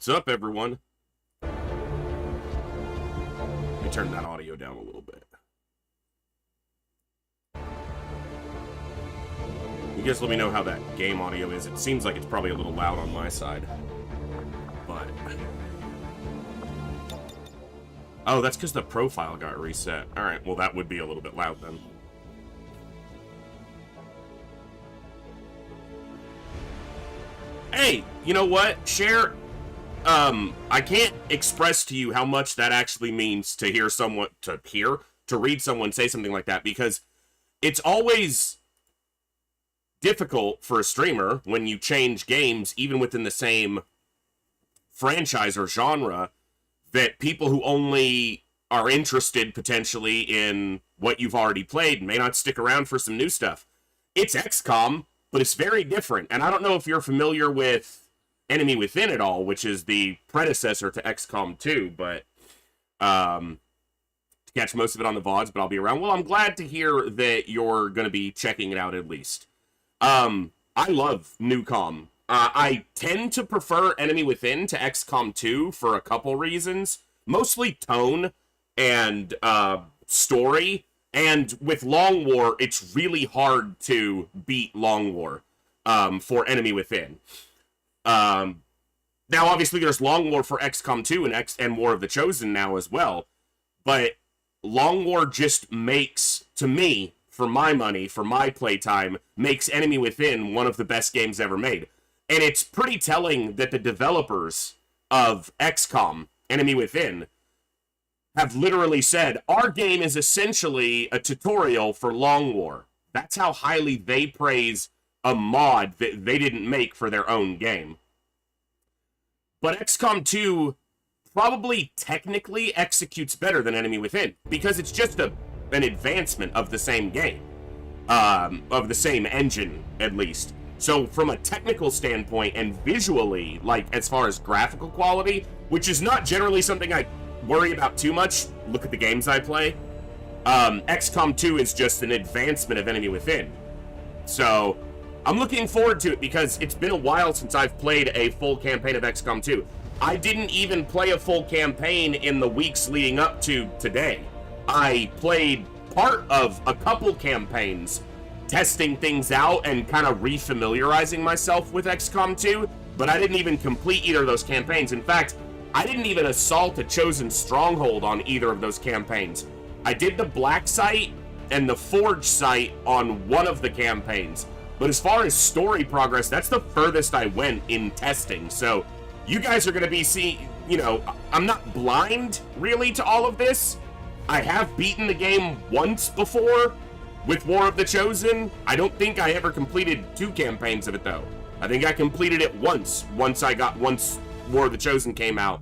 What's up, everyone? Let me turn that audio down a little bit. You guys let me know how that game audio is. It seems like it's probably a little loud on my side. But... oh, that's because the profile got reset. Alright, well that would be a little bit loud then. Hey, you know what? Share... I can't express to you how much that actually means to hear someone... to read someone say something like that, because it's always difficult for a streamer when you change games, even within the same franchise or genre, that people who only are interested potentially in what you've already played may not stick around for some new stuff. It's XCOM, but it's very different, and I don't know if you're familiar with Enemy Within at all, which is the predecessor to XCOM 2, but to catch most of it on the VODs, but I'll be around. Well, I'm glad to hear that you're going to be checking it out at least. I love Newcom. I tend to prefer Enemy Within to XCOM 2 for a couple reasons. Mostly tone and story. And with Long War, it's really hard to beat Long War for Enemy Within. Now, obviously, there's Long War for XCOM 2 and War of the Chosen now as well. But Long War just makes, to me, for my money, for my playtime, makes Enemy Within one of the best games ever made. And it's pretty telling that the developers of XCOM, Enemy Within, have literally said, our game is essentially a tutorial for Long War. That's how highly they praise a mod that they didn't make for their own game. But XCOM 2 probably technically executes better than Enemy Within, because it's just an advancement of the same game. Of the same engine, at least. So from a technical standpoint and visually, like as far as graphical quality, which is not generally something I worry about too much, look at the games I play, XCOM 2 is just an advancement of Enemy Within. So I'm looking forward to it because it's been a while since I've played a full campaign of XCOM 2. I didn't even play a full campaign in the weeks leading up to today. I played part of a couple campaigns, testing things out and kind of refamiliarizing myself with XCOM 2, but I didn't even complete either of those campaigns. In fact, I didn't even assault a chosen stronghold on either of those campaigns. I did the Black Site and the Forge Site on one of the campaigns. But as far as story progress, that's the furthest I went in testing. So you guys are going to be seeing, you know, I'm not blind really to all of this. I have beaten the game once before with War of the Chosen. I don't think I ever completed 2 campaigns of it though. I think I completed it once War of the Chosen came out.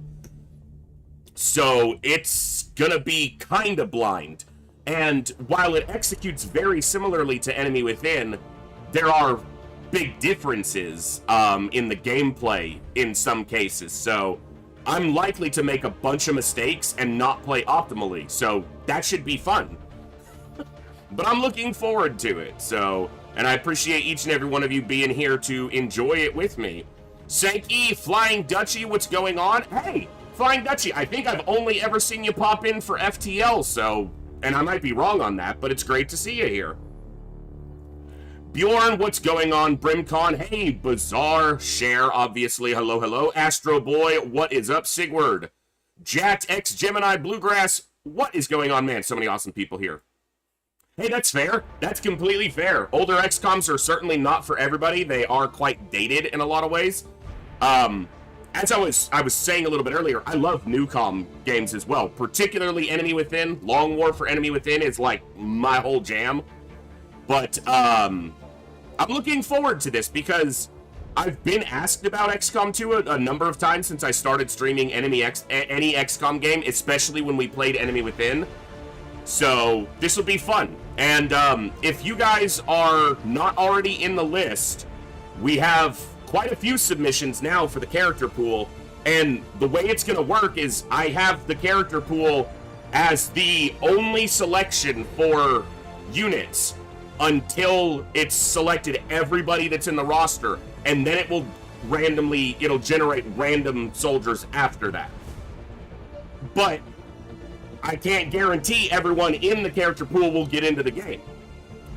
So it's gonna be kinda blind. And while it executes very similarly to Enemy Within, there are big differences in the gameplay in some cases. So I'm likely to make a bunch of mistakes and not play optimally. So that should be fun. But I'm looking forward to it. So, and I appreciate each and every one of you being here to enjoy it with me. Sankey, Flying Dutchie, what's going on? Hey, Flying Dutchie, I think I've only ever seen you pop in for FTL, so, and I might be wrong on that, but it's great to see you here. Bjorn, what's going on? Brimcon, hey, Bizarre, Share, obviously, hello, hello. Astro Boy, what is up? Sigward, Jacked X Gemini Bluegrass, what is going on, man? So many awesome people here. Hey, that's fair. That's completely fair. Older XCOMs are certainly not for everybody. They are quite dated in a lot of ways. As I was saying a little bit earlier, I love Newcom games as well, particularly Enemy Within. Long War for Enemy Within is like my whole jam. But I'm looking forward to this because I've been asked about XCOM 2 a number of times since I started streaming any XCOM game, especially when we played Enemy Within. So this will be fun. And if you guys are not already in the list, we have quite a few submissions now for the character pool. And the way it's going to work is I have the character pool as the only selection for units until it's selected everybody that's in the roster. And then it will it'll generate random soldiers after that. But I can't guarantee everyone in the character pool will get into the game.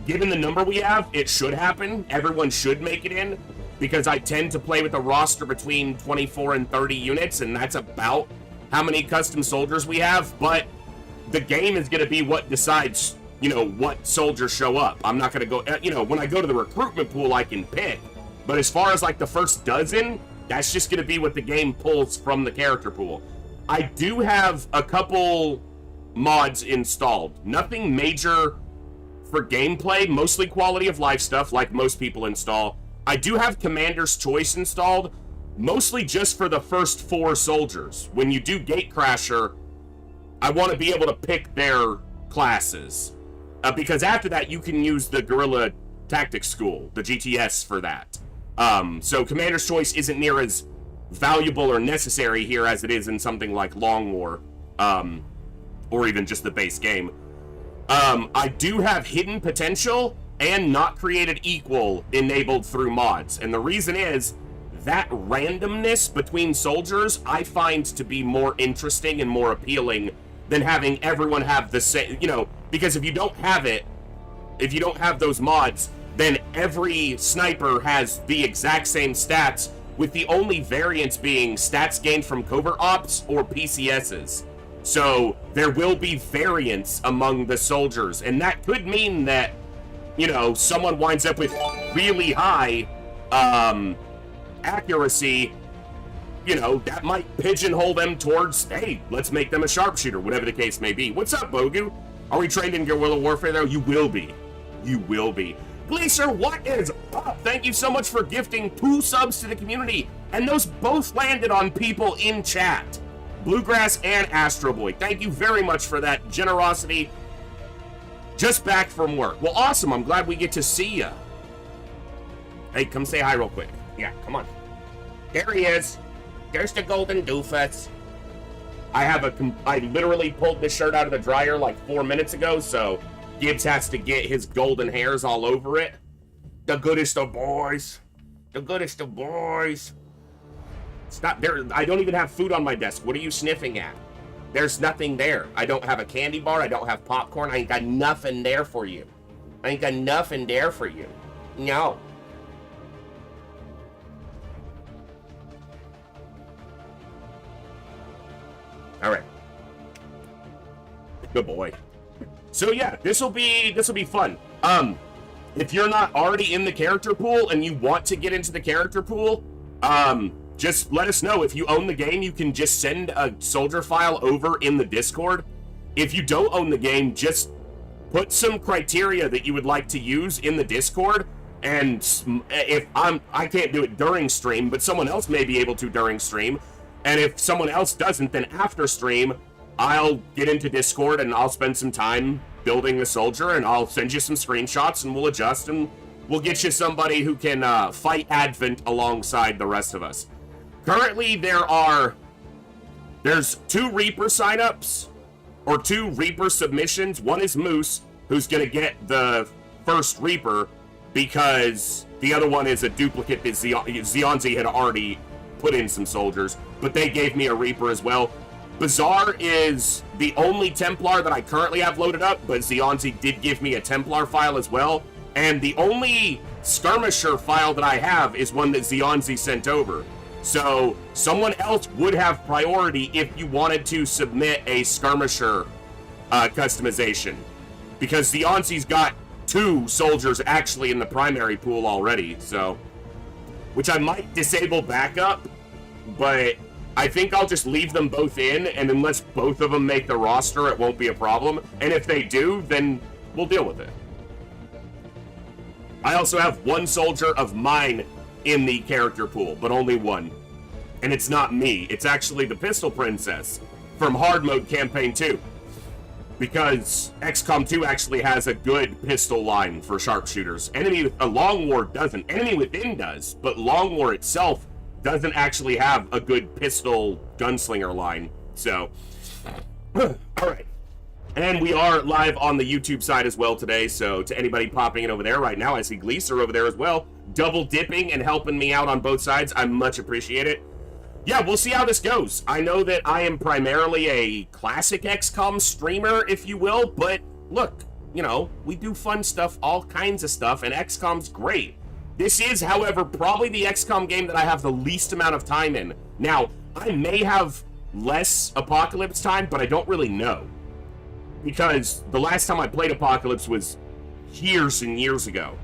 Given the number we have, it should happen. Everyone should make it in, because I tend to play with a roster between 24 and 30 units, and that's about how many custom soldiers we have. But the game is going to be what decides, you know, what soldiers show up. I'm not going to go, you know, when I go to the recruitment pool, I can pick. But as far as like the first dozen, that's just going to be what the game pulls from the character pool. I do have a couple mods installed. Nothing major for gameplay, mostly quality of life stuff like most people install. I do have Commander's Choice installed, mostly just for the first 4 soldiers. When you do Gatecrasher, I want to be able to pick their classes. Because after that, you can use the Guerrilla Tactics School, the GTS, for that. So Commander's Choice isn't near as valuable or necessary here as it is in something like Long War, or even just the base game. I do have Hidden Potential and Not Created Equal enabled through mods. And the reason is, that randomness between soldiers I find to be more interesting and more appealing than having everyone have the same, you know, because if you don't have it, if you don't have those mods, then every sniper has the exact same stats, with the only variance being stats gained from covert ops or PCSs. So there will be variance among the soldiers, and that could mean that, you know, someone winds up with really high accuracy. You know, that might pigeonhole them towards, hey, let's make them a sharpshooter, whatever the case may be. What's up, Bogu? Are we trained in guerrilla warfare, though? You will be. You will be. Glacier, what is up? Thank you so much for gifting 2 subs to the community, and those both landed on people in chat. Bluegrass and Astro Boy, thank you very much for that generosity. Just back from work. Well, awesome. I'm glad we get to see you. Hey, come say hi real quick. Yeah, come on. There he is. There's the golden doofus. I literally pulled this shirt out of the dryer like 4 minutes ago, so Gibbs has to get his golden hairs all over it. The goodest of boys. The goodest of boys. Stop there. I don't even have food on my desk. What are you sniffing at? There's nothing there. I don't have a candy bar. I don't have popcorn. I ain't got nothing there for you. I ain't got nothing there for you. No. All right. Good boy. So yeah, this will be fun. If you're not already in the character pool and you want to get into the character pool, just let us know. If you own the game, you can just send a soldier file over in the Discord. If you don't own the game, just put some criteria that you would like to use in the Discord. And if I can't do it during stream, but someone else may be able to during stream. And if someone else doesn't, then after stream, I'll get into Discord and I'll spend some time building the soldier, and I'll send you some screenshots and we'll adjust and we'll get you somebody who can fight Advent alongside the rest of us. Currently, there's 2 Reaper signups, or 2 Reaper submissions. One is Moose, who's gonna get the first Reaper, because the other one is a duplicate that Zionzi had already put in some soldiers, but they gave me a Reaper as well. Bazaar is the only Templar that I currently have loaded up, but Zionzi did give me a Templar file as well, and the only Skirmisher file that I have is one that Zionzi sent over. So someone else would have priority if you wanted to submit a Skirmisher customization, because Zionzi's got 2 soldiers actually in the primary pool already, so, which I might disable backup, but I think I'll just leave them both in, and unless both of them make the roster, it won't be a problem. And if they do, then we'll deal with it. I also have 1 soldier of mine in the character pool, but only 1. And it's not me. It's actually the Pistol Princess from Hard Mode Campaign 2. Because XCOM 2 actually has a good pistol line for sharpshooters. Long War doesn't. Enemy Within does, but Long War itself doesn't actually have a good pistol gunslinger line. So, all right. And we are live on the YouTube side as well today, so to anybody popping in over there right now, I see Gleaser over there as well, double dipping and helping me out on both sides. I much appreciate it. Yeah, we'll see how this goes. I know that I am primarily a classic XCOM streamer, if you will, but look, you know, we do fun stuff, all kinds of stuff, and XCOM's great. This is, however, probably the XCOM game that I have the least amount of time in. Now, I may have less Apocalypse time, but I don't really know. Because the last time I played Apocalypse was years and years ago.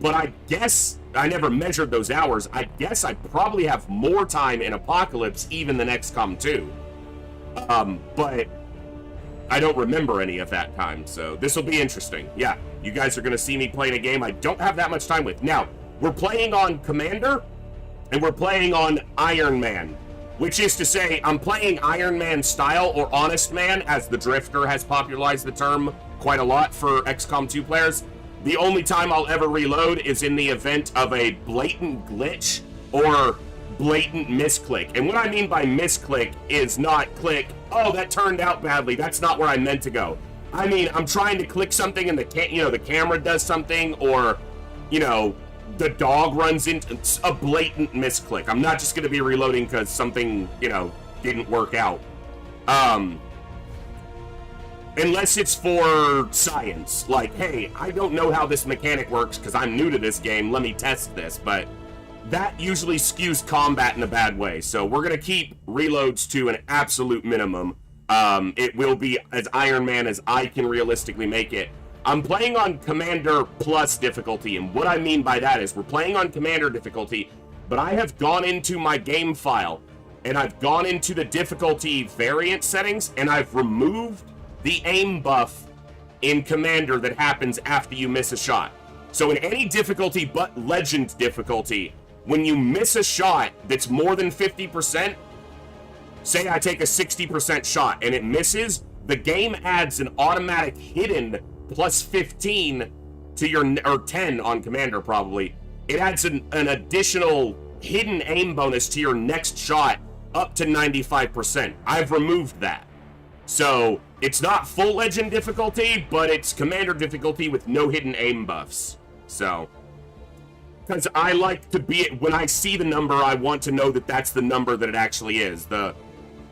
But I guess I never measured those hours. I guess I probably have more time in Apocalypse even than XCOM 2. But I don't remember any of that time, so this will be interesting. Yeah, you guys are going to see me playing a game I don't have that much time with. Now, we're playing on Commander, and we're playing on Iron Man. Which is to say, I'm playing Iron Man style, or Honest Man, as the Drifter has popularized the term quite a lot for XCOM 2 players. The only time I'll ever reload is in the event of a blatant glitch or blatant misclick. And what I mean by misclick is not click, oh, that turned out badly. That's not where I meant to go. I mean, I'm trying to click something and the camera does something, or, you know, the dog runs into a blatant misclick. I'm not just going to be reloading because something, you know, didn't work out. Unless it's for science. Like, hey, I don't know how this mechanic works because I'm new to this game. Let me test this. But that usually skews combat in a bad way. So we're going to keep reloads to an absolute minimum. It will be as Iron Man as I can realistically make it. I'm playing on Commander Plus difficulty, and what I mean by that is we're playing on Commander difficulty, but I have gone into my game file, and I've gone into the difficulty variant settings, and I've removed the aim buff in Commander that happens after you miss a shot. So in any difficulty but Legend difficulty, when you miss a shot that's more than 50%, say I take a 60% shot and it misses, the game adds an automatic hidden plus 15 to your, or 10 on Commander probably. It adds an additional hidden aim bonus to your next shot up to 95%. I've removed that. So it's not full Legend difficulty, but it's Commander difficulty with no hidden aim buffs. So, because I like to be, when I see the number, I want to know that that's the number that it actually is. And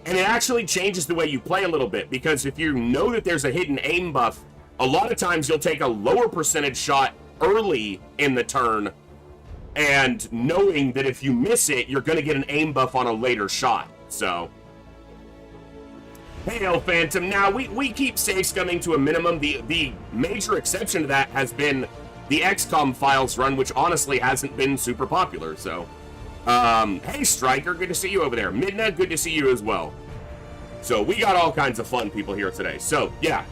it actually changes the way you play a little bit, because if you know that there's a hidden aim buff, a lot of times you'll take a lower percentage shot early in the turn, and knowing that if you miss it, you're going to get an aim buff on a later shot. So, hey, El Phantom. Now, we keep safe scumming to a minimum. The major exception to that has been the XCOM files run, which honestly hasn't been super popular. So, hey, Striker, good to see you over there. Midna, good to see you as well. So, we got all kinds of fun people here today. So, yeah.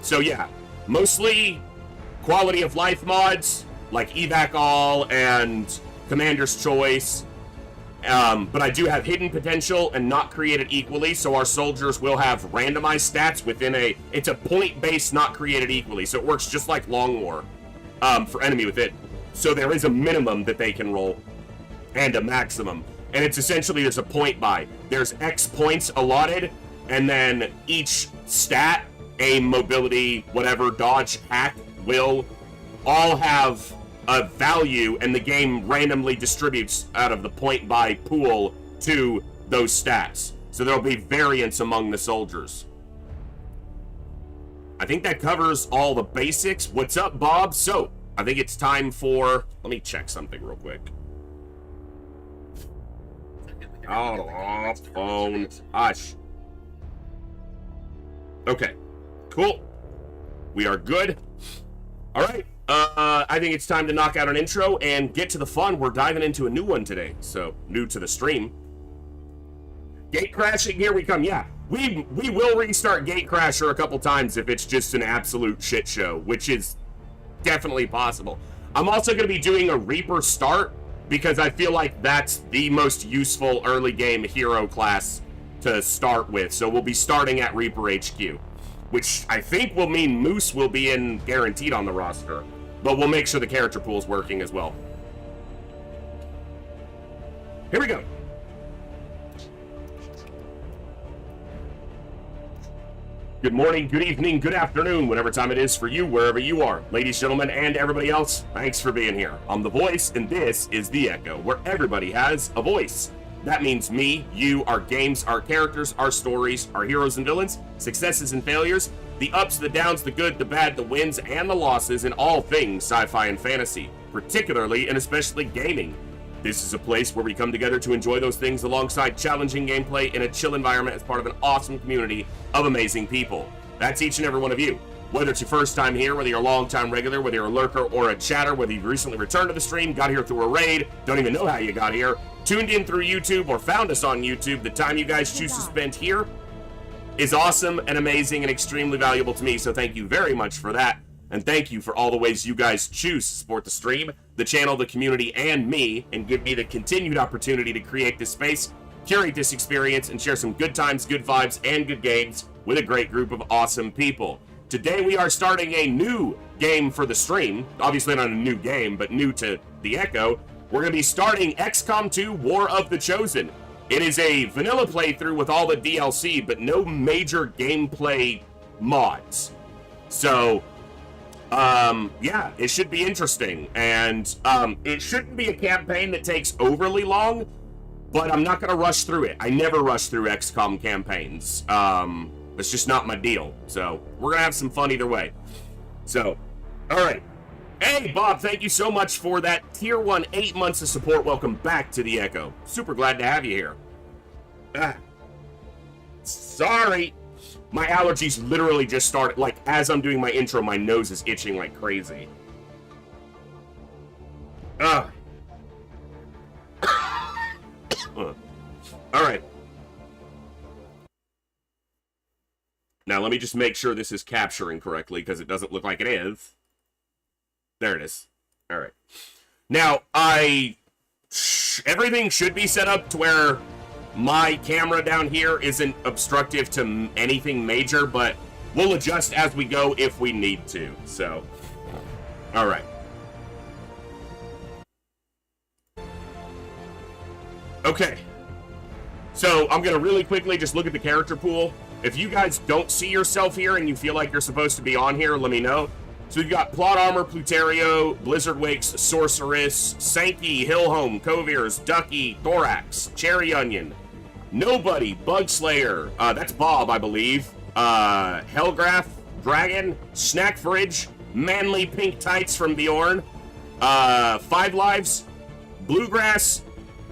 So yeah, mostly quality of life mods, like Evac All and Commander's Choice, but I do have hidden potential and not created equally, so our soldiers will have randomized stats within it's a point-based not created equally, so it works just like Long War, for enemy with it. So there is a minimum that they can roll, and a maximum, and it's essentially there's a point buy. There's X points allotted, and then each stat, aim, mobility, whatever, dodge, hack, will, all have a value, and the game randomly distributes out of the point buy pool to those stats. So there'll be variance among the soldiers. I think that covers all the basics. What's up, Bob? So, I think it's time for... Let me check something real quick. Oh, phone. Hush. Okay. Cool. We are good. All right. I think it's time to knock out an intro and get to the fun. We're diving into a new one today. So, new to the stream. Gate crashing, here we come. Yeah, we will restart Gate Crasher a couple times if it's just an absolute shit show, which is definitely possible. I'm also going to be doing a Reaper start because I feel like that's the most useful early game hero class to start with. So we'll be starting at Reaper HQ, which I think will mean Moose will be in guaranteed on the roster, but we'll make sure the character pool is working as well. Here we go. Good morning, good evening, good afternoon, whatever time it is for you, wherever you are. Ladies, gentlemen, and everybody else, thanks for being here. I'm The Voice, and this is The Echo, where everybody has a voice. That means me, you, our games, our characters, our stories, our heroes and villains, successes and failures, the ups, the downs, the good, the bad, the wins, and the losses in all things sci-fi and fantasy, particularly and especially gaming. This is a place where we come together to enjoy those things alongside challenging gameplay in a chill environment as part of an awesome community of amazing people. That's each and every one of you. Whether it's your first time here, whether you're a long-time regular, whether you're a lurker or a chatter, whether you've recently returned to the stream, got here through a raid, don't even know how you got here, tuned in through YouTube or found us on YouTube, the time you guys choose to spend here is awesome and amazing and extremely valuable to me, so thank you very much for that. And thank you for all the ways you guys choose to support the stream, the channel, the community, and me, and give me the continued opportunity to create this space, curate this experience, and share some good times, good vibes, and good games with a great group of awesome people. Today we are starting a new game for the stream. Obviously not a new game, but new to the Echo. We're going to be starting XCOM 2 War of the Chosen. It is a vanilla playthrough with all the DLC, but no major gameplay mods. So yeah, it should be interesting, and it shouldn't be a campaign that takes overly long, but I'm not going to rush through it. I never rush through XCOM campaigns. It's just not my deal, so we're going to have some fun either way. So, alright. Hey, Bob, thank you so much for that Tier 1 8 months of support. Welcome back to the Echo. Super glad to have you here. Sorry. My allergies literally just started, like, as I'm doing my intro, my nose is itching like crazy. Alright. Now, let me just make sure this is capturing correctly, because it doesn't look like it is. There it is. Alright. Now, everything should be set up to where my camera down here isn't obstructive to anything major, but we'll adjust as we go if we need to. So, all right. Okay. So I'm going to really quickly just look at the character pool. If you guys don't see yourself here and you feel like you're supposed to be on here, let me know. So you've got Plot Armor, Pluterio, Blizzard Wakes, Sorceress, Sankey, Hillhome, Coviers, Ducky, Thorax, Cherry Onion, Nobody, Bugslayer, that's Bob, I believe, Hellgraph, Dragon, Snack Fridge, Manly Pink Tights from Bjorn, Five Lives, Bluegrass,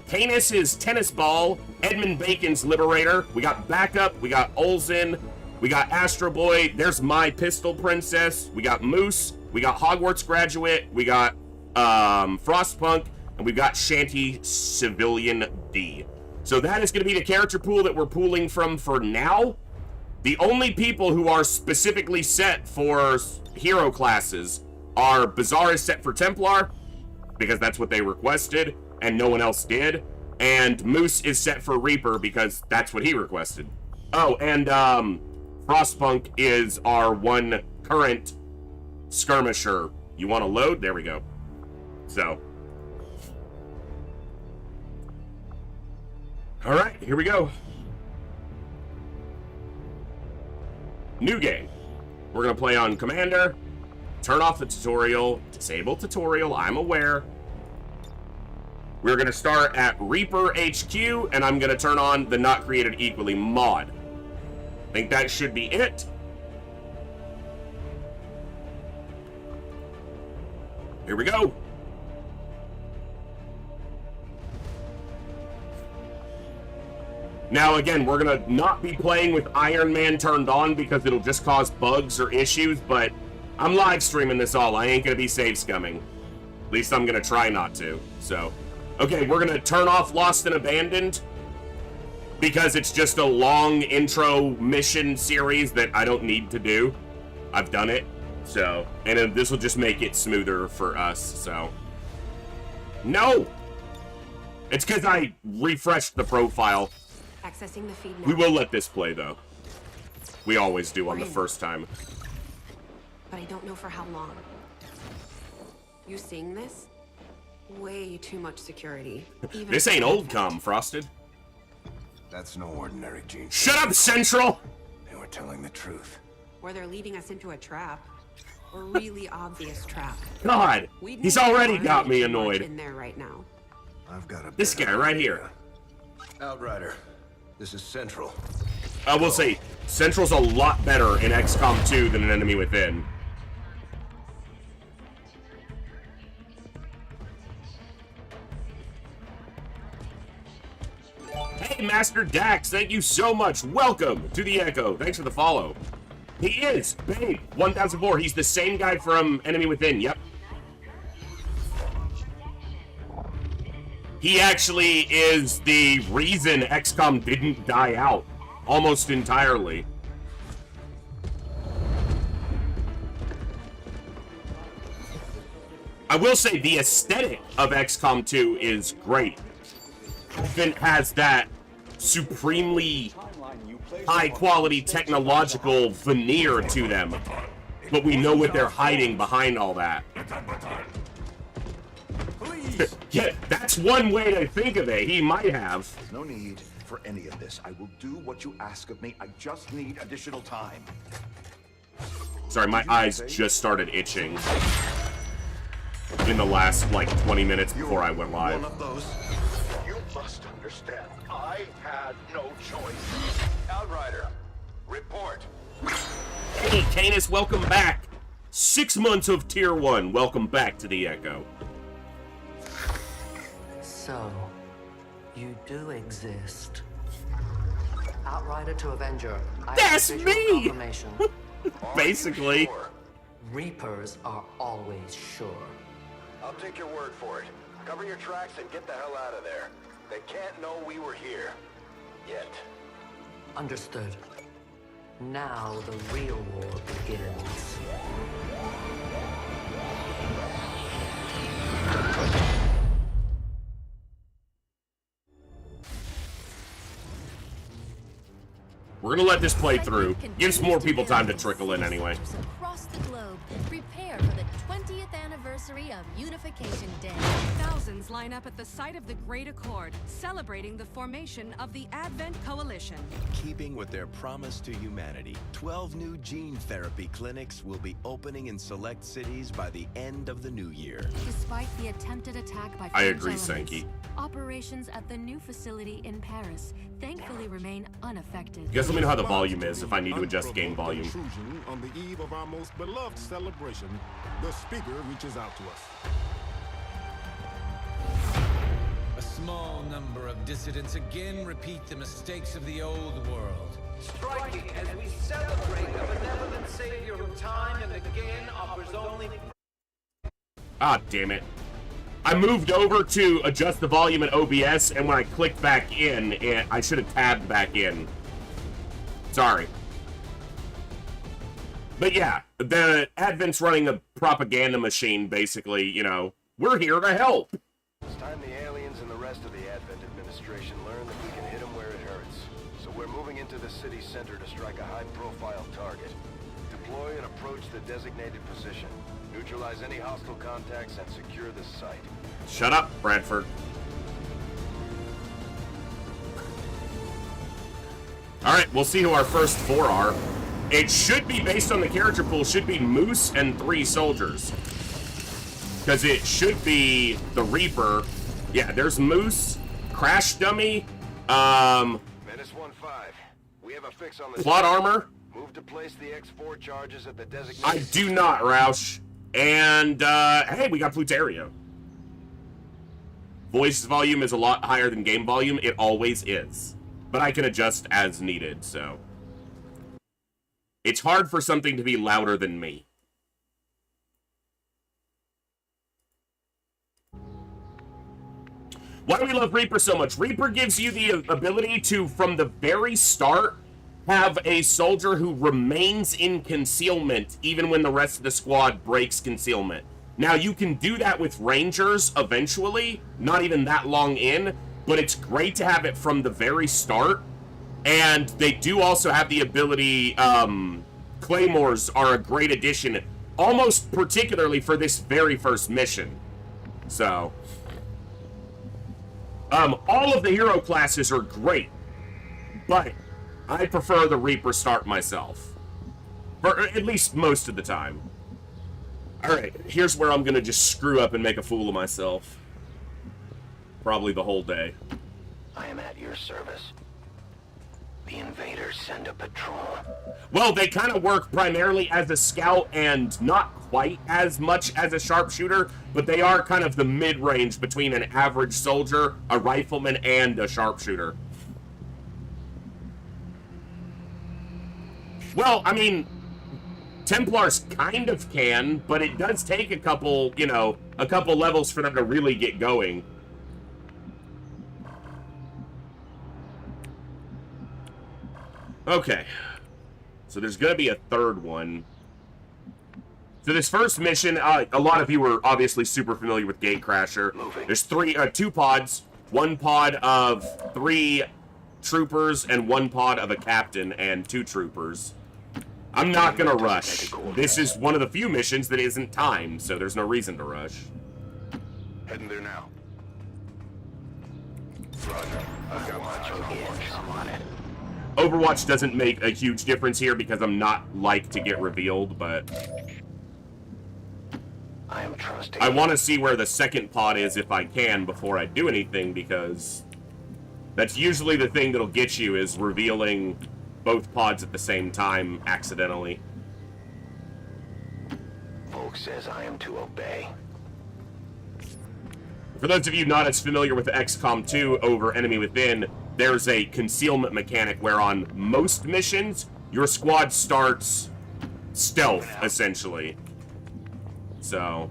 Canis is Tennis Ball, Edmund Bacon's Liberator, we got Backup, we got Olsen, we got Astro Boy, there's My Pistol Princess, we got Moose, we got Hogwarts Graduate, we got Frostpunk, and we've got Shanty Civilian D. So that is going to be the character pool that we're pooling from for now. The only people who are specifically set for hero classes are Bazaar is set for Templar, because that's what they requested, and no one else did. And Moose is set for Reaper, because that's what he requested. Oh, and Frostpunk is our one current skirmisher. You want to load? There we go. So. Alright, here we go. New game. We're going to play on Commander. Turn off the tutorial. Disable tutorial, I'm aware. We're going to start at Reaper HQ, and I'm going to turn on the Not Created Equally mod. I think that should be it. Here we go. Now, again, we're going to not be playing with Iron Man turned on because it'll just cause bugs or issues, but I'm live streaming this all. I ain't going to be save scumming. At least I'm going to try not to. So, okay, we're going to turn off Lost and Abandoned because it's just a long intro mission series that I don't need to do. I've done it. So, and then this will just make it smoother for us, so. No! It's because I refreshed the profile. Accessing the feed now. We will let this play, though. We always do on the first time. But I don't know for how long. You seeing this? Way too much security. This ain't old com, Frosted. That's no ordinary gene. Shut up, Central! They were we're telling the truth. Or they're leading us into a trap. A really obvious trap. God, he's already got me annoyed. In there right now. I've got a This guy right here. Outrider, this is Central. I will say, Central's a lot better in XCOM 2 than an Enemy Within. Hey, Master Dax, thank you so much. Welcome to the Echo. Thanks for the follow. He is, babe, 1004. He's the same guy from Enemy Within, yep. He actually is the reason XCOM didn't die out, almost entirely. I will say the aesthetic of XCOM 2 is great. It has that supremely high-quality technological veneer to them, but we know what they're hiding behind all that. Yeah, that's one way to think of it. He might have. There's no need for any of this. I will do what you ask of me. I just need additional time. Sorry, my eyes just started itching in the last, like, 20 minutes before I went live. One of those. You must understand. I had no choice. Outrider, report. Hey, Canis, welcome back. 6 months of Tier 1. Welcome back to the Echo. So, you do exist. Outrider to Avenger. That's me! Confirmation. Basically. Sure? Reapers are always sure. I'll take your word for it. Cover your tracks and get the hell out of there. They can't know we were here. Yet. Understood. Now the real war begins. We're gonna let this play through. Gives more people time to trickle in anyway. Across the globe, prepare for the 20th anniversary of Unification Day. Thousands line up at the site of the Great Accord, celebrating the formation of the Advent Coalition. Keeping with their promise to humanity, 12 new gene therapy clinics will be opening in select cities by the end of the new year. Despite the attempted attack by I French agree, elements, Sankey. operations at the new facility in Paris thankfully remain unaffected. You guys let me know how the volume is if I need to adjust game volume. Intrusion on the eve of our most beloved celebration, the speaker reaches out to us. A small number of dissidents again repeat the mistakes of the old world. Striking as we celebrate a benevolent savior who time and again offers only... Ah, damn it. I moved over to adjust the volume in OBS, and when I clicked back in, I should have tabbed back in. Sorry. But yeah, the Advent's running a propaganda machine, basically, you know. We're here to help. It's time the aliens and the rest of the Advent administration learn that we can hit them where it hurts. So we're moving into the city center to strike a high-profile target. Deploy and approach the designated position. Neutralize any hostile contacts and secure the site. Shut up, Bradford. Alright, we'll see who our first 4 are. It should be, based on the character pool, should be Moose and 3 soldiers. Because it should be the Reaper. Yeah, there's Moose, Crash Dummy, Menace 1-5. We have a fix on the Plot Armor. Move to place the X4 charges at the designated... I do not, Roush. And, hey, we got Pluterio. Voice volume is a lot higher than game volume. It always is. But I can adjust as needed, so. It's hard for something to be louder than me. Why do we love Reaper so much? Reaper gives you the ability to, from the very start, have a soldier who remains in concealment even when the rest of the squad breaks concealment. Now, you can do that with Rangers eventually, not even that long in, but it's great to have it from the very start. And they do also have the ability, Claymores are a great addition, almost particularly for this very first mission. So, all of the hero classes are great, but I prefer the Reaper start myself. For at least most of the time. Alright, here's where I'm gonna just screw up and make a fool of myself. Probably the whole day. I am at your service. The invaders send a patrol. Well, they kind of work primarily as a scout and not quite as much as a sharpshooter, but they are kind of the mid-range between an average soldier, a rifleman, and a sharpshooter. Well, I mean, Templars kind of can, but it does take a couple, you know, a couple levels for them to really get going. Okay. So there's going to be a third one. So this first mission, a lot of you are obviously super familiar with Gatecrasher. There's two pods. One pod of 3 troopers and 1 pod of a captain and 2 troopers. I'm not going to rush. This is one of the few missions that isn't timed, so there's no reason to rush. Heading there now. Roger. I've got my I'm on it. Overwatch doesn't make a huge difference here because I'm not like to get revealed, but I am trusting. I want to see where the second pod is if I can before I do anything, because that's usually the thing that'll get you, is revealing both pods at the same time accidentally. Volk says I am to obey. For those of you not as familiar with XCOM 2 over Enemy Within, there's a concealment mechanic where on most missions, your squad starts stealth, essentially. So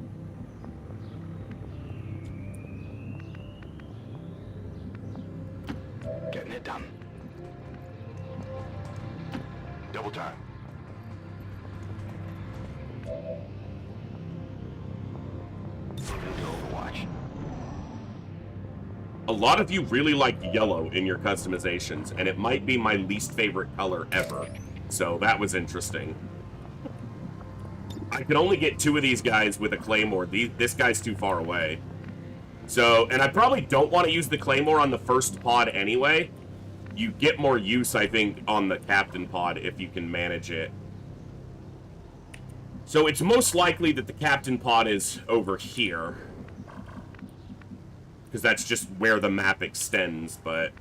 getting it done. Double time. Moving to Overwatch. a lot of you really like yellow in your customizations, and it might be my least favorite color ever. So that was interesting. I could only get 2 of these guys with a claymore. This guy's too far away. So, and I probably don't want to use the claymore on the first pod anyway. You get more use, I think, on the captain pod if you can manage it. So it's most likely that the captain pod is over here, because that's just where the map extends, but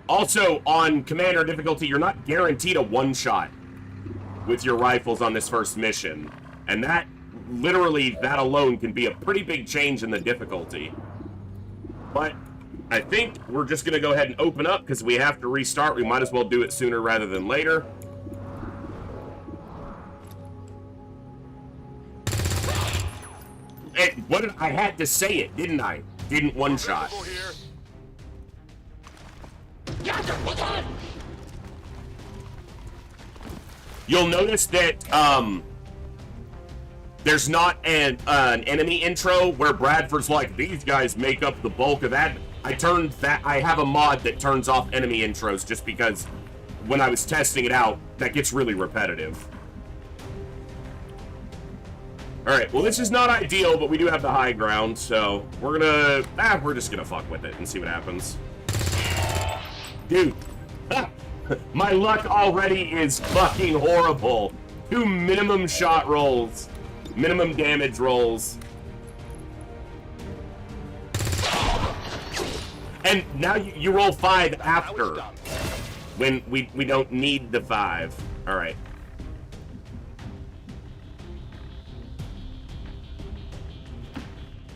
also, on Commander difficulty, you're not guaranteed a one-shot with your rifles on this first mission. And that, literally, that alone can be a pretty big change in the difficulty. But I think we're just going to go ahead and open up, because we have to restart. We might as well do it sooner rather than later. I had to say it, didn't I? Didn't one-shot. You'll notice that there's not an enemy intro where Bradford's like, these guys make up the bulk of that. I have a mod that turns off enemy intros just because when I was testing it out, that gets really repetitive. Alright, well this is not ideal, but we do have the high ground, so we're just gonna fuck with it and see what happens. Dude, my luck already is fucking horrible. 2 minimum shot rolls. Minimum damage rolls. And now you roll 5 after. When we don't need the 5. Alright.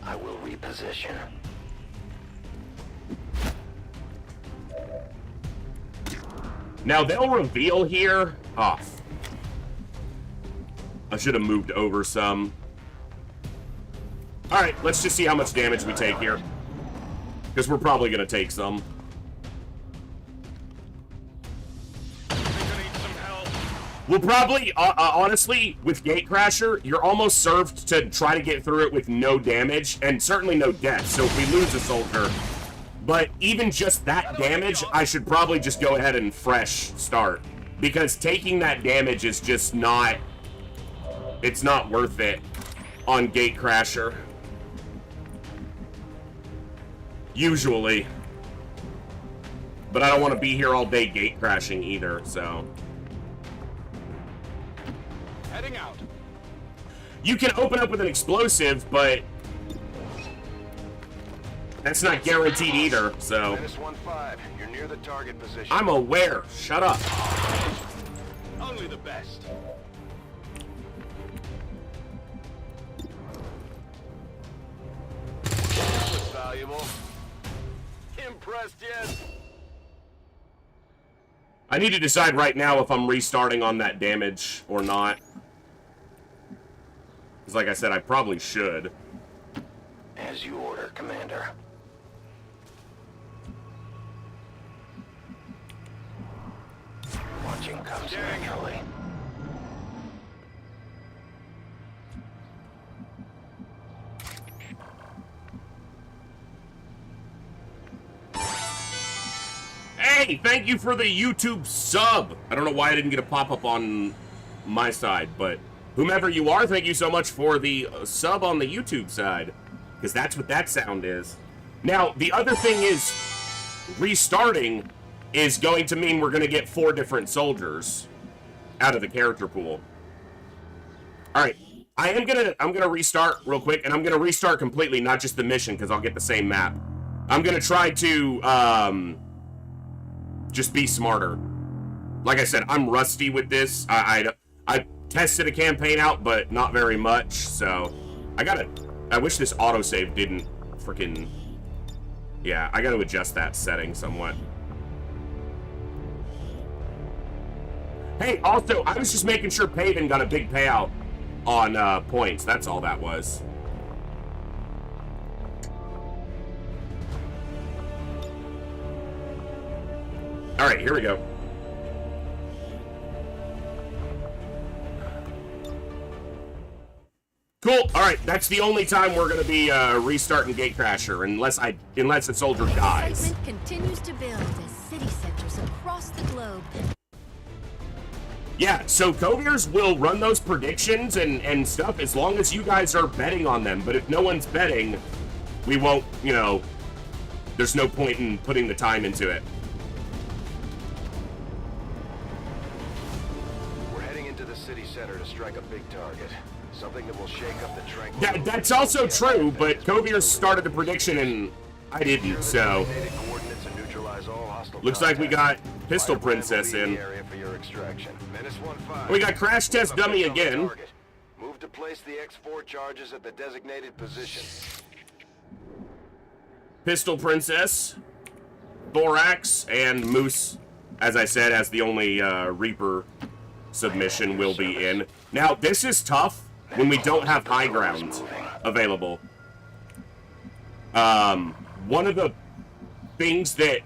I will reposition. Now they'll reveal here. Oh. I should have moved over some. Alright, let's just see how much damage we take here. Because we're probably going to take some. We'll probably, honestly, with Gatecrasher, you're almost served to try to get through it with no damage, and certainly no death, so if we lose a soldier. But even just that damage, I should probably just go ahead and fresh start. Because taking that damage is just not... It's not worth it on Gatecrasher. Usually. But I don't want to be here all day gate crashing either, so. Heading out. You can open up with an explosive, but that's not guaranteed either, so. -15, you're near the target position. I'm aware. Shut up. Only the best. That was valuable. Impressed yet? I need to decide right now if I'm restarting on that damage or not. Because like I said, I probably should. As you order, Commander. Watching comes naturally. Hey, thank you for the YouTube sub. I don't know why I didn't get a pop-up on my side, but whomever you are, thank you so much for the sub on the YouTube side, because that's what that sound is. Now, the other thing is, restarting is going to mean we're going to get 4 different soldiers out of the character pool. All right, I'm gonna restart real quick, and I'm gonna restart completely, not just the mission, because I'll get the same map. I'm gonna try to just be smarter. Like I said, I'm rusty with this. I tested a campaign out, but not very much, so I wish this autosave didn't freaking... Yeah, I gotta adjust that setting somewhat. Hey, also, I was just making sure Paven got a big payout on points. That's all that was. All right, here we go. Cool. All right, that's the only time we're gonna be restarting Gatecrasher, unless a soldier dies. Excitement continues to build as city centers across the globe. Yeah, so Coviers will run those predictions and stuff as long as you guys are betting on them. But if no one's betting, we won't, you know, there's no point in putting the time into it. We're heading into the city center to strike a big target. Something that will shake up the tranquility. That's also true, but Coviers started the prediction and I didn't, so. Looks like we got Pistol Princess in. We got Crash Test Dummy again. Move to place the X4 charges at the designated position. Pistol Princess, Thorax, and Moose, as I said, as the only Reaper submission will be in. Now, this is tough when we don't have high ground available. One of the things that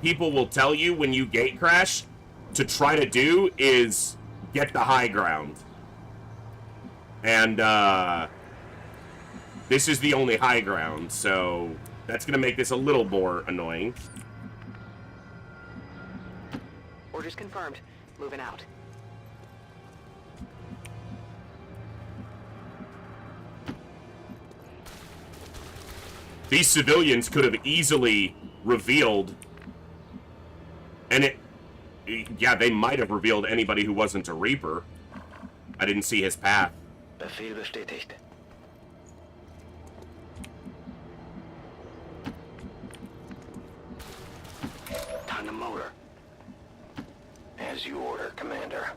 people will tell you when you gate crash to try to do is get the high ground. And this is the only high ground, so that's going to make this a little more annoying. Orders confirmed. Moving out. These civilians could have easily revealed, and yeah, they might have revealed anybody who wasn't a Reaper. I didn't see his path. Befehl bestätigt. Time to motor. As you order, Commander.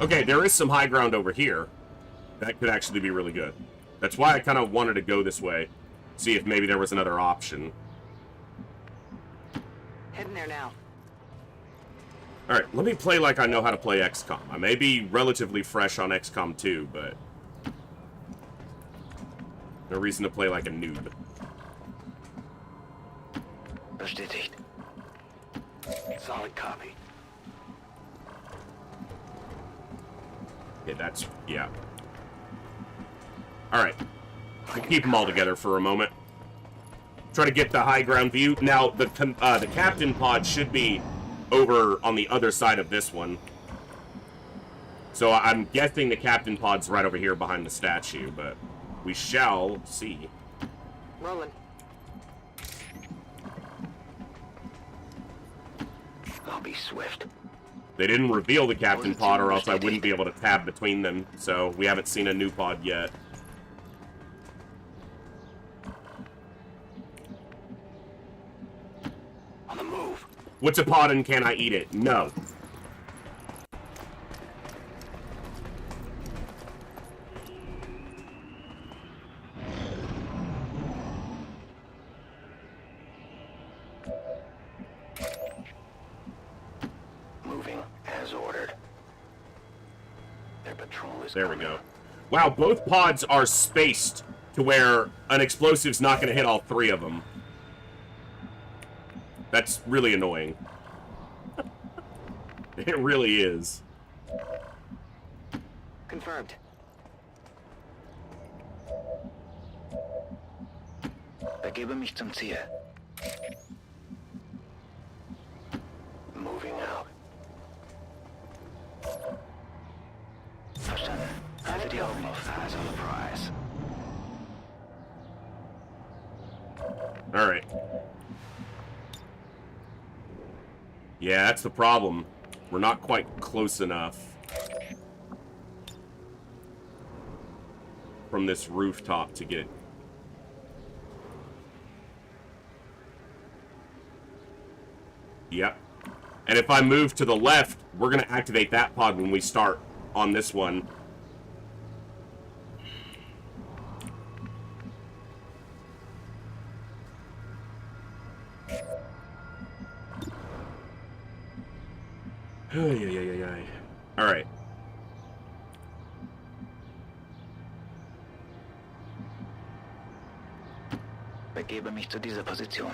Okay, there is some high ground over here. That could actually be really good. That's why I kind of wanted to go this way. See if maybe there was another option. Heading there now. Alright, let me play like I know how to play XCOM. I may be relatively fresh on XCOM 2, but no reason to play like a noob. Bestätigt. Solid copy. Yeah, yeah. Alright. We'll keep them all together for a moment. Try to get the high ground view. Now, the captain pod should be over on the other side of this one. So I'm guessing the captain pod's right over here behind the statue, but We shall see. Rolling. I'll be swift. They didn't reveal the captain pod, or else I wouldn't be able to tab between them, so we haven't seen a new pod yet. On the move. What's a pod and can I eat it? No. Moving as ordered. Their patrol is There we go. Wow, both pods are spaced to where an explosive's not going to hit all three of them. That's really annoying. It really is. Confirmed. Begebe mich zum Ziel. Moving out. Verstanden. Halte die Augen auf. Eyes on the prize. All right. Yeah, that's the problem. We're not quite close enough from this rooftop to get... Yep. And if I move to the left, we're going to activate that pod when we start on this one. All right. Begebe mich zu dieser Position.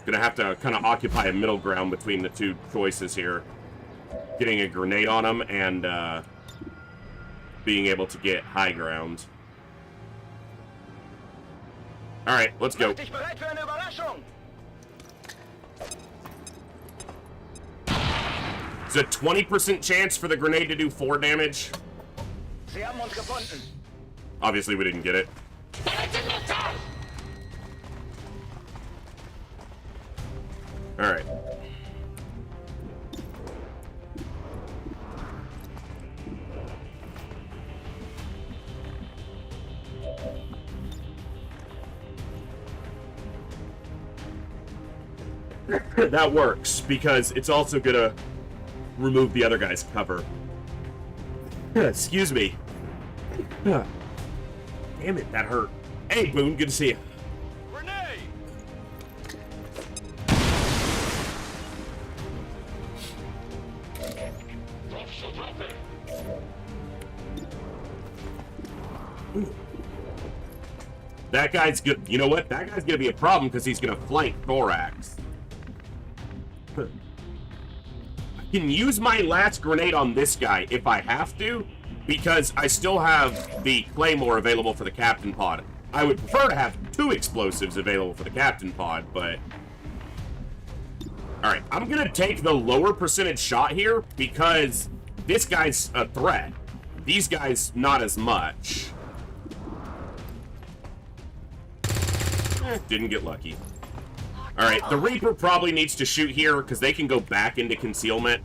Gonna have to kind of occupy a middle ground between the two choices here. Getting a grenade on them and being able to get high ground. All right, let's go. There's a 20% chance for the grenade to do 4 damage. Obviously, we didn't get it. All right. That works, because it's also gonna remove the other guy's cover. Excuse me. Damn it, that hurt. Hey, Boone, good to see you. That guy's good. You know what? That guy's gonna be a problem because he's gonna flank Thorax. I can use my last grenade on this guy if I have to, because I still have the Claymore available for the Captain Pod. I would prefer to have 2 explosives available for the Captain Pod, but... Alright, I'm gonna take the lower percentage shot here because this guy's a threat. These guys, not as much. Didn't get lucky. Alright, the Reaper probably needs to shoot here because they can go back into concealment.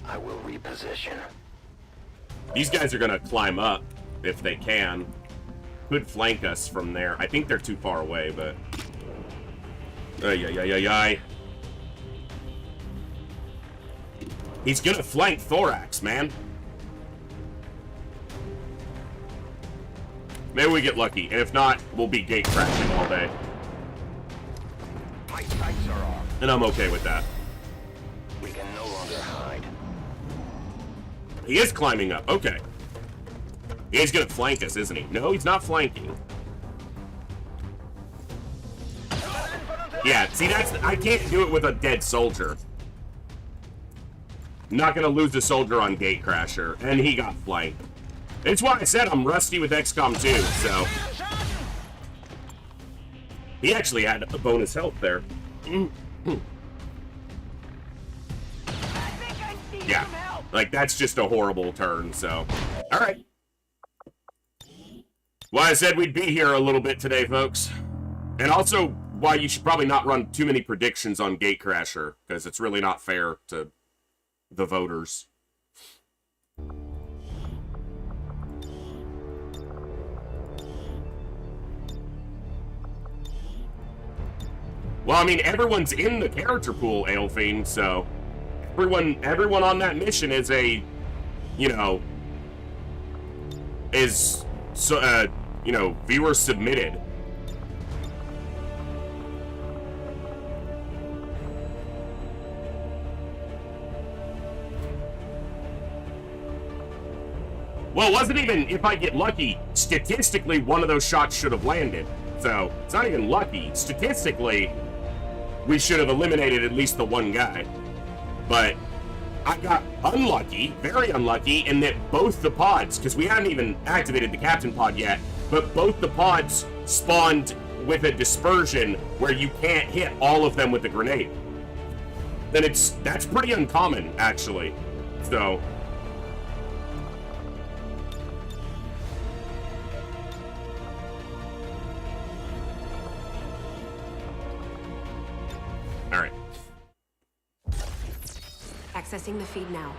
I will reposition. These guys are gonna climb up if they can. Could flank us from there. I think they're too far away, but... Ay. He's gonna flank Thorax, man. Maybe we get lucky, and if not, we'll be gate crashing all day. My sights are on. And I'm okay with that. We can no longer hide. He is climbing up. Okay. He's gonna flank us, isn't he? No, he's not flanking. Yeah, see, that's... I can't do it with a dead soldier. I'm not gonna lose a soldier on Gatecrasher, and he got flanked. It's why I said I'm rusty with XCOM 2, so... He actually had a bonus health there. Yeah, like, that's just a horrible turn, so... Alright. Why I said we'd be here a little bit today, folks. And also why you should probably not run too many predictions on Gatecrasher, because it's really not fair to the voters. Well, I mean, everyone's in the character pool, Aelfiend, so everyone on that mission is a, you know, viewer submitted. Well, it wasn't even if I get lucky. Statistically, one of those shots should have landed. So, it's not even lucky. Statistically, we should have eliminated at least the one guy. But I got unlucky, very unlucky, in that both the pods, because we hadn't even activated the captain pod yet, but both the pods spawned with a dispersion where you can't hit all of them with the grenade. Then that's pretty uncommon, actually. So... Alright. Accessing the feed now.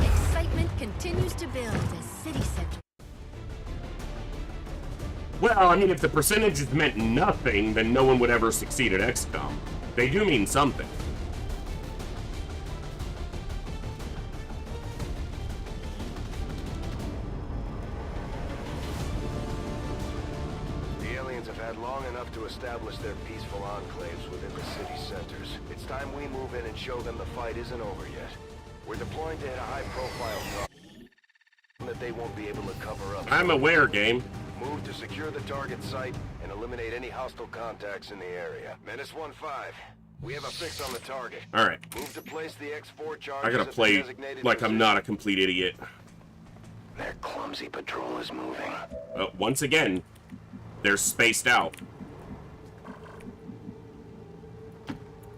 Excitement continues to build as city center. Well, I mean, if the percentages meant nothing, then no one would ever succeed at XCOM. They do mean something. Long enough to establish their peaceful enclaves within the city centers. It's time we move in and show them the fight isn't over yet. We're deploying to hit a high-profile target that they won't be able to cover up. I'm aware, game. Move to secure the target site and eliminate any hostile contacts in the area. Menace 1-5. We have a fix on the target. All right. Move to place the X4 charges. I gotta play like I'm not a complete idiot. Their clumsy patrol is moving. Once again, they're spaced out.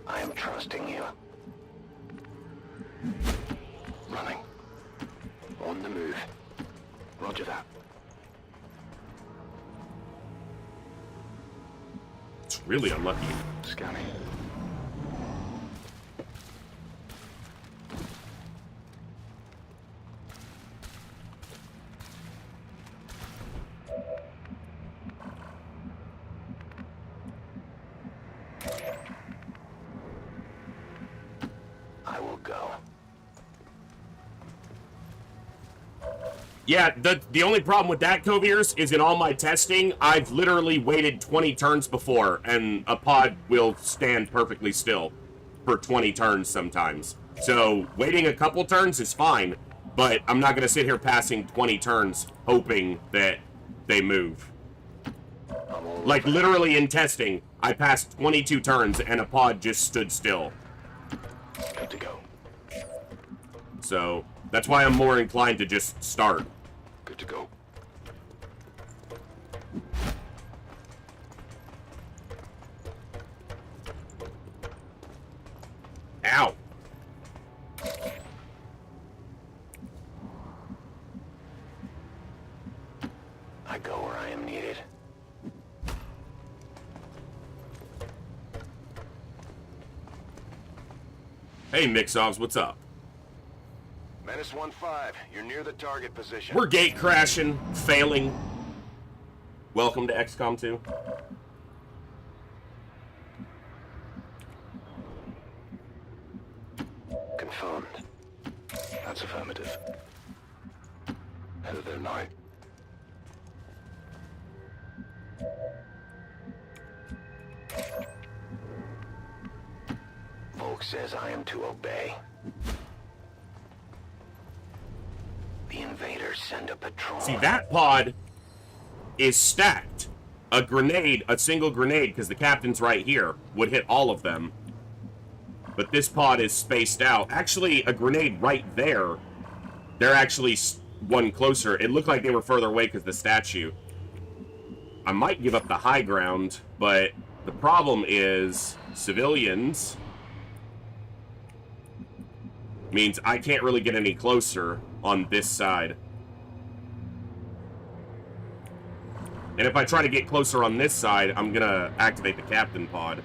I am trusting you. Running. On the move. Roger that. It's really unlucky. Scanning. Yeah, the only problem with that, Coviers, is in all my testing, I've literally waited 20 turns before, and a pod will stand perfectly still for 20 turns sometimes. So, waiting a couple turns is fine, but I'm not going to sit here passing 20 turns hoping that they move. Like, literally in testing, I passed 22 turns and a pod just stood still. Good to go. So, that's why I'm more inclined to just start. Good to go. Ow. I go where I am needed. Hey, Mixovs, what's up? Menace 1-5, you're near the target position. We're gate crashing, failing. Welcome to XCOM 2. Confirmed. That's affirmative. Head of their night. Volk says I am to obey. The invaders send a patrol. See, that pod is stacked. A grenade, a single grenade, because the captain's right here, would hit all of them. But this pod is spaced out. Actually, a grenade right there. They're actually one closer. It looked like they were further away because the statue. I might give up the high ground, but the problem is civilians. Means I can't really get any closer on this side. And if I try to get closer on this side, I'm gonna activate the captain pod.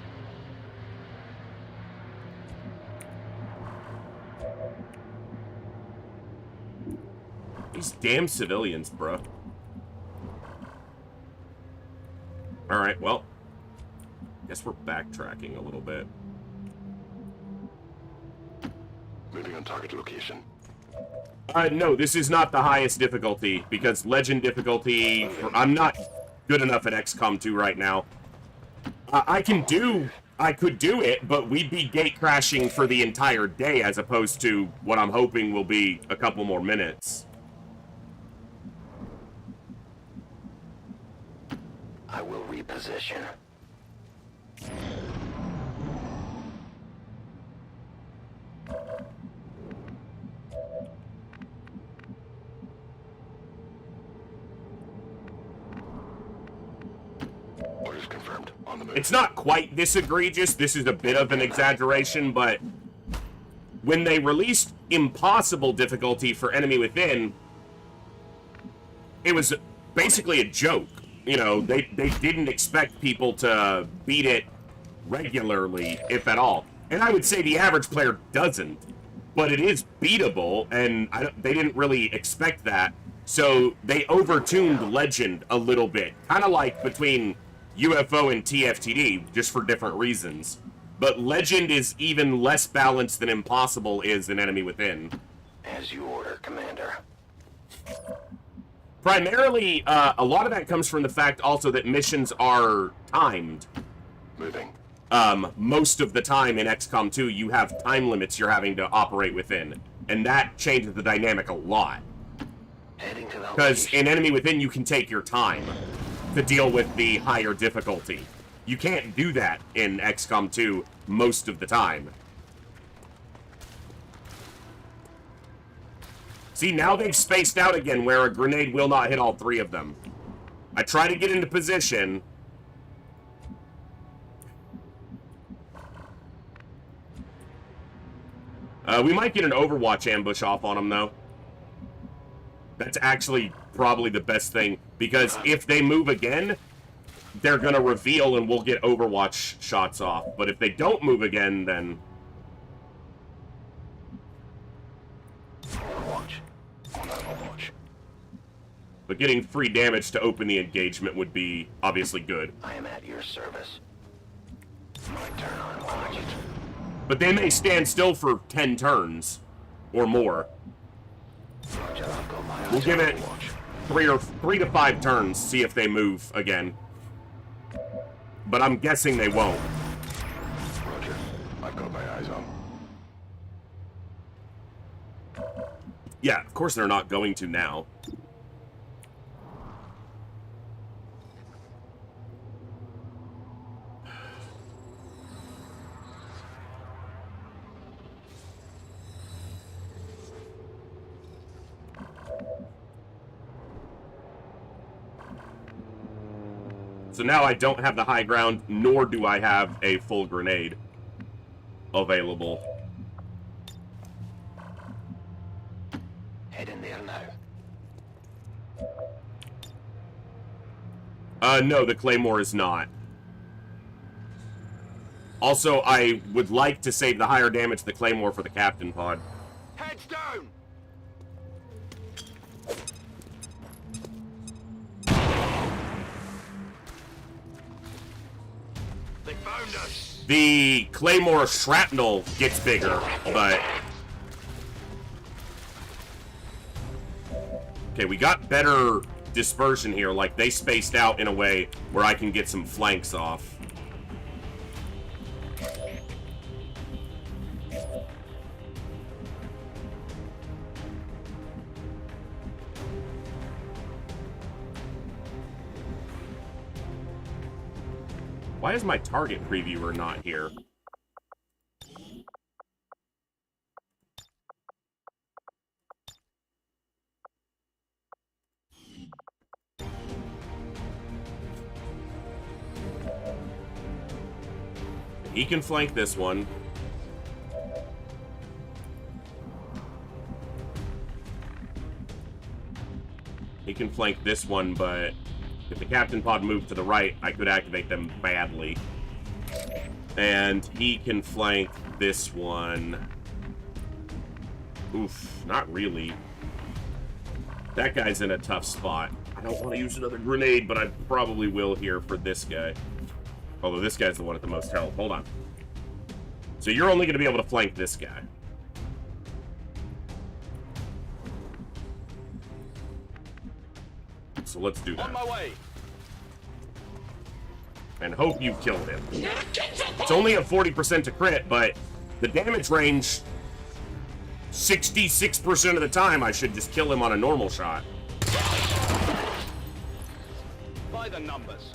These damn civilians, bro. Alright, well. Guess we're backtracking a little bit. Moving on target location. No, this is not the highest difficulty, because legend difficulty... I'm not good enough at XCOM 2 right now. I could do it, but we'd be gate crashing for the entire day, as opposed to what I'm hoping will be a couple more minutes. I will reposition. Orders confirmed. On the move. It's not quite this egregious. This is a bit of an exaggeration, but when they released impossible difficulty for Enemy Within, it was basically a joke. You know, they didn't expect people to beat it regularly, if at all. And I would say the average player doesn't. But it is beatable, and they didn't really expect that. So they overtuned Legend a little bit. Kind of like between UFO and TFTD, just for different reasons. But Legend is even less balanced than Impossible is in Enemy Within. As you order, Commander. Primarily, a lot of that comes from the fact also that missions are timed. Moving. Most of the time in XCOM 2, you have time limits you're having to operate within. And that changes the dynamic a lot. Heading to the Because location. in Enemy Within, you can take your time to deal with the higher difficulty. You can't do that in XCOM 2 most of the time. See, now they've spaced out again where a grenade will not hit all three of them. I try to get into position. We might get an Overwatch ambush off on them, though. That's actually probably the best thing, because if they move again, they're going to reveal and we'll get Overwatch shots off. But if they don't move again, then... Overwatch. But getting free damage to open the engagement would be obviously good. I am at your service. My turn on watch it. But they may stand still for 10 turns or more. Roger, I'll go my eyes We'll give on it Overwatch. 3 to 5 turns, see if they move again. But I'm guessing they won't. Roger, I've got my eyes on. Yeah, of course they're not going to now. So now I don't have the high ground, nor do I have a full grenade available. Head in there now. No, the Claymore is not. Also, I would like to save the higher damage to the Claymore for the Captain Pod. Heads down! They found us! The Claymore shrapnel gets bigger, but... Okay, we got better dispersion here. Like, they spaced out in a way where I can get some flanks off. Why is my target previewer not here? He can flank this one. can flank this one, but if the captain pod moved to the right, I could activate them badly. And he can flank this one. Oof, not really. That guy's in a tough spot. I don't want to use another grenade, but I probably will here for this guy. Although this guy's the one at the most health. Hold on. So you're only going to be able to flank this guy. So let's do that. On my way. And hope you killed him. It's only a 40% to crit, but the damage range, 66% of the time, I should just kill him on a normal shot. By the numbers.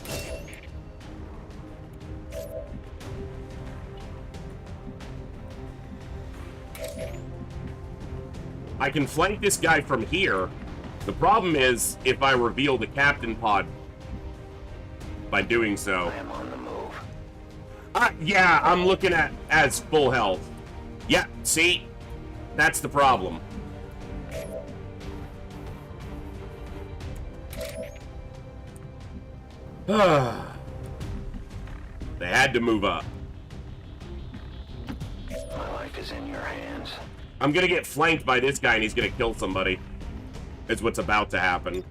I can flank this guy from here. The problem is, if I reveal the captain pod by doing so. I am on the move. Yeah, I'm looking at as full health. Yeah, see? That's the problem. They had to move up. My life is in your hands. I'm gonna get flanked by this guy and he's gonna kill somebody. Is what's about to happen.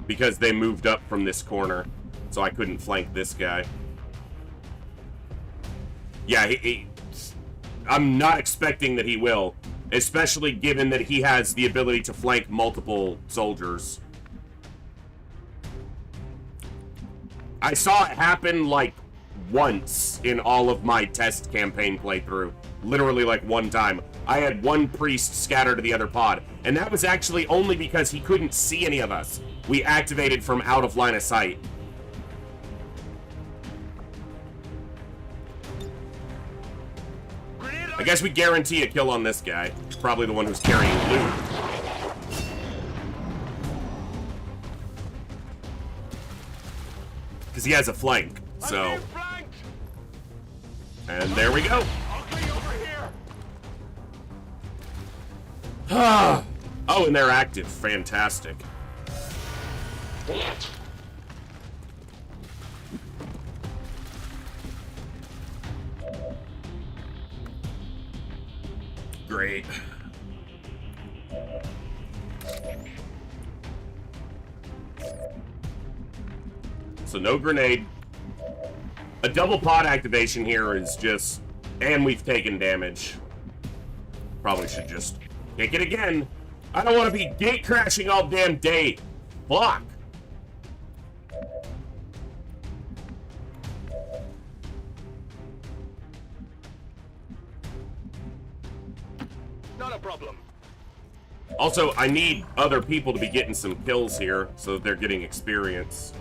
Because they moved up from this corner, so I couldn't flank this guy. Yeah, I'm not expecting that he will, especially given that he has the ability to flank multiple soldiers. I saw it happen like once in all of my test campaign playthrough. Literally like one time. I had one priest scatter to the other pod, and that was actually only because he couldn't see any of us. We activated from out of line of sight. I guess we guarantee a kill on this guy. Probably the one who's carrying loot. Because he has a flank, so... And there we go. Oh, and they're active. Fantastic. Great. So no grenade. A double pod activation here is just... And we've taken damage. Probably should just kick it again. I don't want to be gate crashing all damn day. Fuck. Not a problem. Also, I need other people to be getting some kills here so that they're getting experience.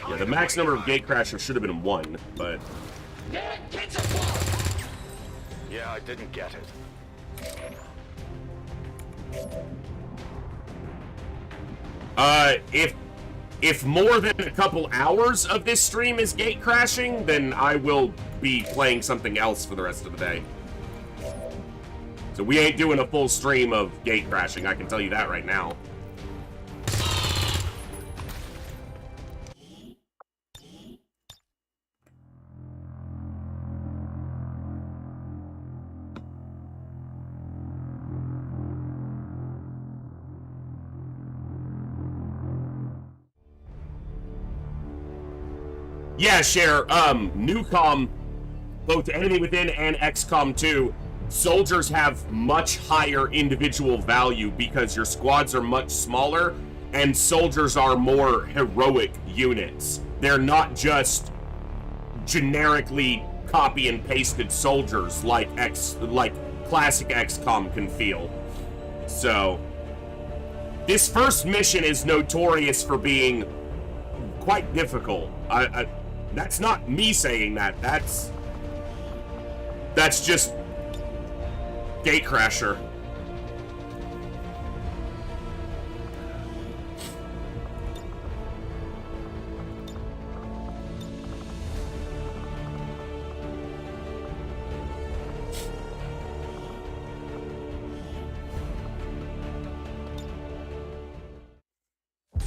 Yeah, the max number of gate crashers should have been 1, but... Yeah, I didn't get it. If more than a couple hours of this stream is gate crashing, then I will be playing something else for the rest of the day. So we ain't doing a full stream of gate crashing, I can tell you that right now. Yeah, Cher, Newcom, both Enemy Within and XCOM 2, soldiers have much higher individual value because your squads are much smaller and soldiers are more heroic units. They're not just generically copy and pasted soldiers like classic XCOM can feel. So, this first mission is notorious for being quite difficult. That's not me saying that. That's just Gatecrasher.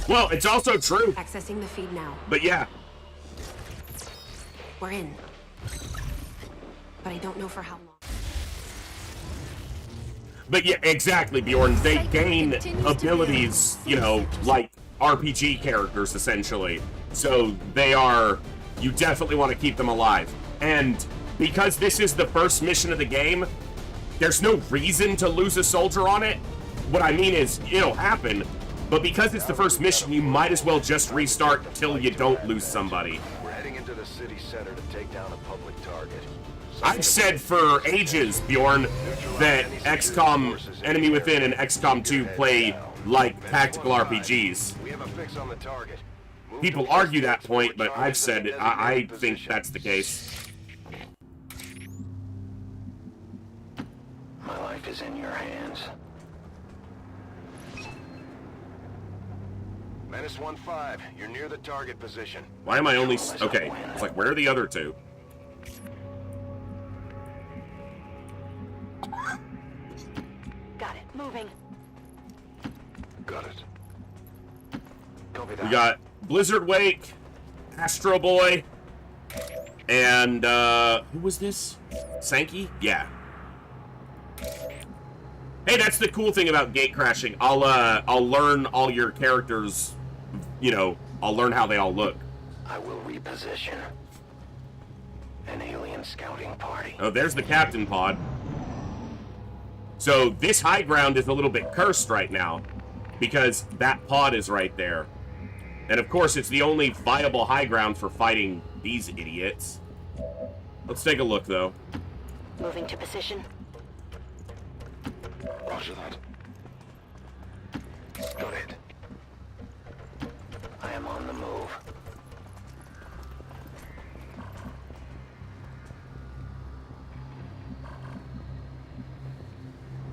Well, it's also true. Accessing the feed now. But yeah. We're in. But I don't know for how long. But yeah, exactly, Bjorn. They gain abilities, you know, like RPG characters, essentially. So they are... You definitely want to keep them alive. And because this is the first mission of the game, there's no reason to lose a soldier on it. What I mean is, it'll happen, but because it's the first mission, you might as well just restart till you don't lose somebody. We're heading into the city center to take down a public target. I've said for ages, Bjorn, that XCOM Enemy Within and XCOM 2 play like tactical RPGs. We have a fix on the target. People argue that point, but I've said it. I think that's the case. My life is in your hands. Menace 1-5, you're near the target position. Why am I only... Okay, it's like, where are the other two? Got it. Moving. Got it. Copy that. We got Blizzard Wake, Astro Boy, and, who was this? Sankey? Yeah. Hey, that's the cool thing about gate crashing. I'll learn all your characters, you know, I'll learn how they all look. I will reposition an alien scouting party. Oh, there's the captain pod. So this high ground is a little bit cursed right now because that pod is right there. And of course, it's the only viable high ground for fighting these idiots. Let's take a look, though. Moving to position. Roger that. Got it. I am on the move.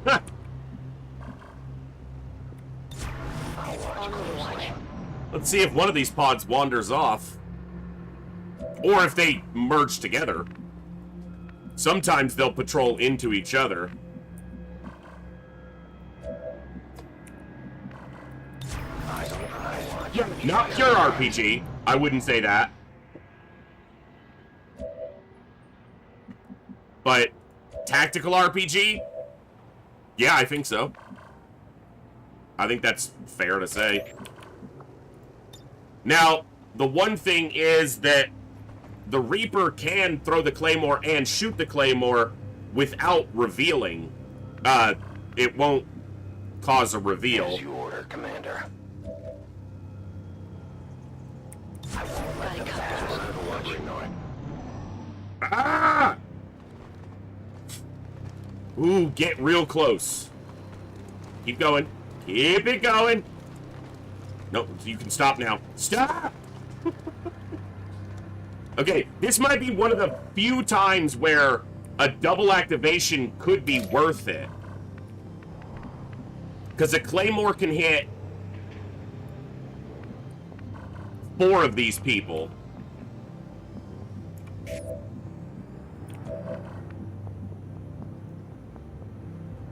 Huh. I'll watch closely. Let's see if one of these pods wanders off. Or if they merge together. Sometimes they'll patrol into each other. Yeah, not pure RPG. I wouldn't say that. But tactical RPG? Yeah, I think so. I think that's fair to say. Now, the one thing is that the Reaper can throw the Claymore and shoot the Claymore without revealing. It won't cause a reveal. As you order, Commander. I won't let them pass. Ah! Ooh, get real close. Keep going. Keep it going. Nope, you can stop now. Stop! Okay, this might be one of the few times where a double activation could be worth it. Because a Claymore can hit 4 of these people.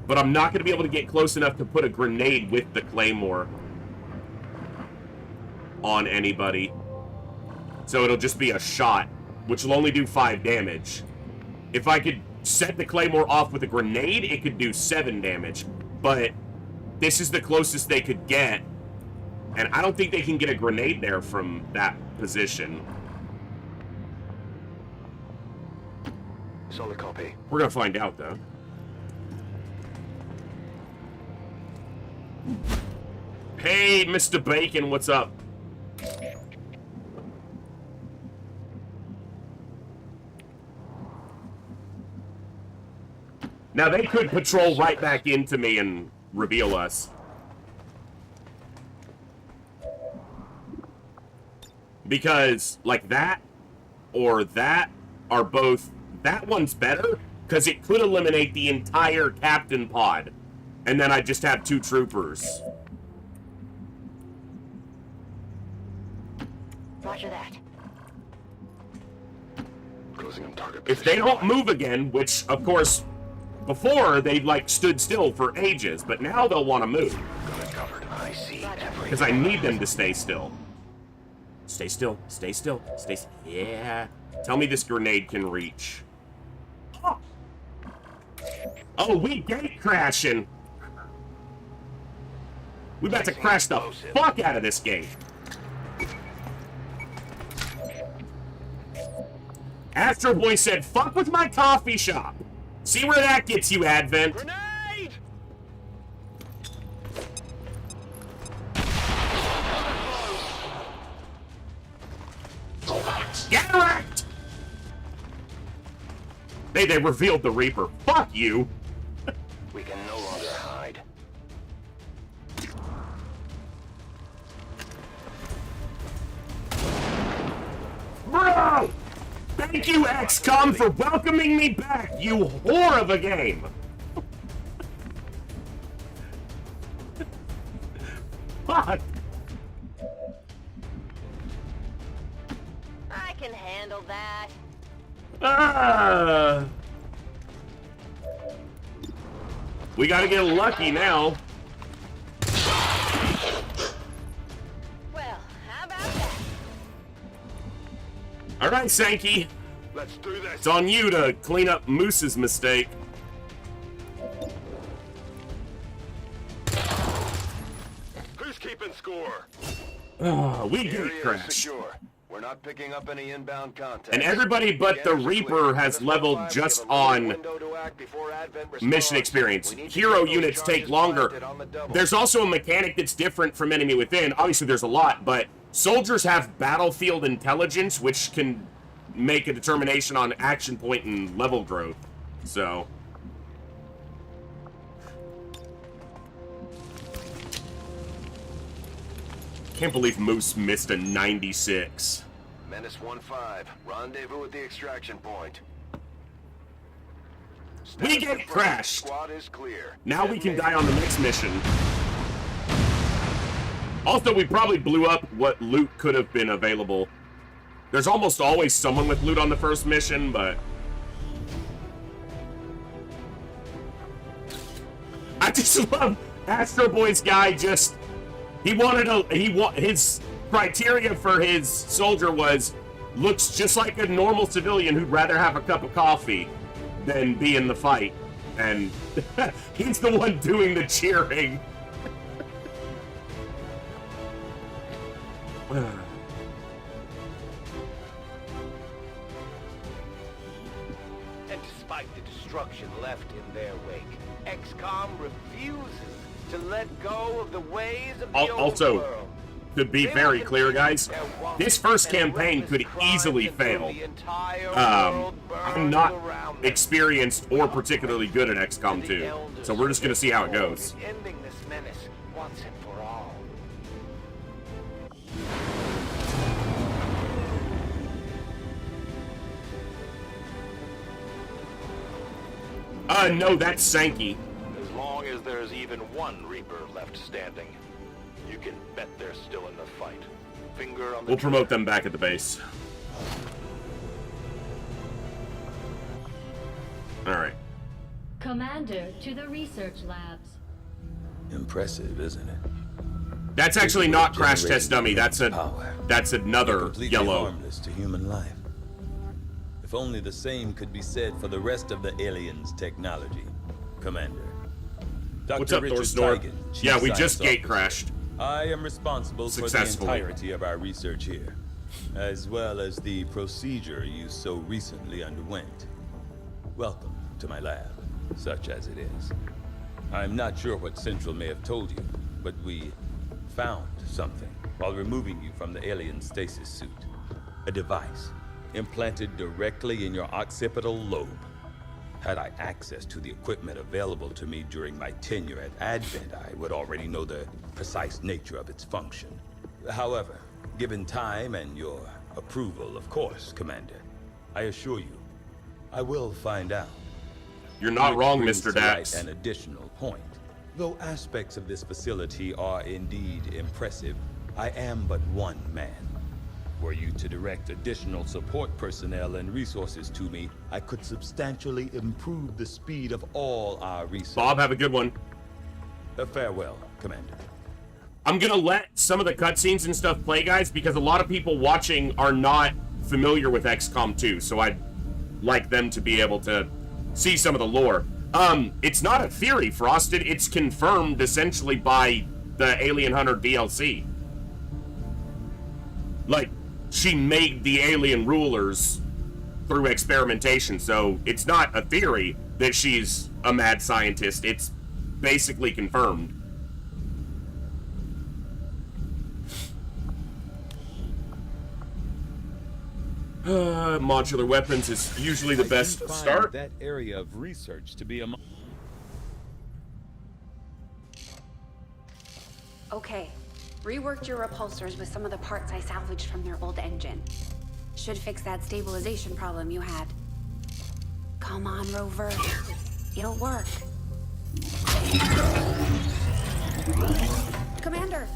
But I'm not going to be able to get close enough to put a grenade with the Claymore on anybody. So it'll just be a shot, which will only do 5 damage. If I could set the Claymore off with a grenade, it could do 7 damage. But this is the closest they could get. And I don't think they can get a grenade there from that position. Solid copy. We're going to find out, though. Hey, Mr. Bacon, what's up? Now, they could patrol right back into me and reveal us. Because, like, that or that are both... That one's better, because it could eliminate the entire captain pod. And then I just have 2 troopers. Roger that. Closing on target. If they don't move again, which, of course, before they, like, stood still for ages, but now they'll want to move. Got it covered. I see everything. Because I need them to stay still. Stay still. Stay still. Stay still. Yeah. Tell me this grenade can reach. Oh, we gate crashing. We about to crash the fuck out of this gate. Astro Boy said, fuck with my coffee shop. See where that gets you, Advent. Grenade! Get wrecked! They revealed the Reaper. Fuck you. We can no longer hide. Bro! Thank you, XCOM, for welcoming me back, you whore of a game! Fuck! I can handle that. We gotta get lucky now. Well, how about that? Alright, Sankey. Let's do this. It's on you to clean up Moose's mistake. Who's keeping score? We Area gate is crashed. secure. We're not picking up any inbound contact. And everybody but the Reaper has leveled just on mission experience. Hero units take longer. There's also a mechanic that's different from Enemy Within. Obviously, there's a lot, but soldiers have battlefield intelligence, which can make a determination on action point and level growth. So... Can't believe Moose missed a 96. Menace 1-5. Rendezvous at the extraction point. We get crashed. Squad is clear. Now we can die on the next mission. Also, we probably blew up what loot could have been available. There's almost always someone with loot on the first mission, but... I just love Astro Boy's guy just... his criteria for his soldier was, looks just like a normal civilian who'd rather have a cup of coffee than be in the fight. And he's the one doing the cheering. And despite the destruction left in their wake, XCOM refuses to let go of the ways of the old world. To be very clear, guys, this first campaign could easily fail. I'm not experienced or particularly good at XCOM 2, so we're just going to see how it goes. Ending this menace once and for all. No, that's Sankey. As long as there's even one Reaper left standing, you can bet they're still in the fight. Finger on the We'll promote them back at the base. Alright. Commander to the research labs. Impressive, isn't it? That's actually not Crash Test Dummy. That's another completely yellow. Harmless to human life. If only the same could be said for the rest of the aliens' technology, Commander. Dr. What's up, Richard Thor? Tigan, Chief Yeah, we Science just gate Officer. crashed. I am responsible for the Successfully. entirety of our research here, as well as the procedure you so recently underwent. Welcome to my lab, such as it is. I'm not sure what Central may have told you, but we found something while removing you from the alien stasis suit. A device implanted directly in your occipital lobe. Had I access to the equipment available to me during my tenure at Advent, I would already know the precise nature of its function. However, given time and your approval, of course, Commander, I assure you, I will find out. You're not wrong, Which Mr. brings to light Dax. an additional point. Though aspects of this facility are indeed impressive, I am but one man. Were you to direct additional support personnel and resources to me, I could substantially improve the speed of all our research. Bob, have a good one. Farewell, Commander. I'm gonna let some of the cutscenes and stuff play, guys, because a lot of people watching are not familiar with XCOM 2, so I'd like them to be able to see some of the lore. It's not a theory, Frosted. It's confirmed essentially by the Alien Hunter DLC. Like, she made the alien rulers through experimentation, so it's not a theory that she's a mad scientist. It's basically confirmed. Modular weapons is usually the best start. That area of research to be a... Okay. Reworked your repulsors with some of the parts I salvaged from their old engine. Should fix that stabilization problem you had. Come on, Rover. It'll work. Commander!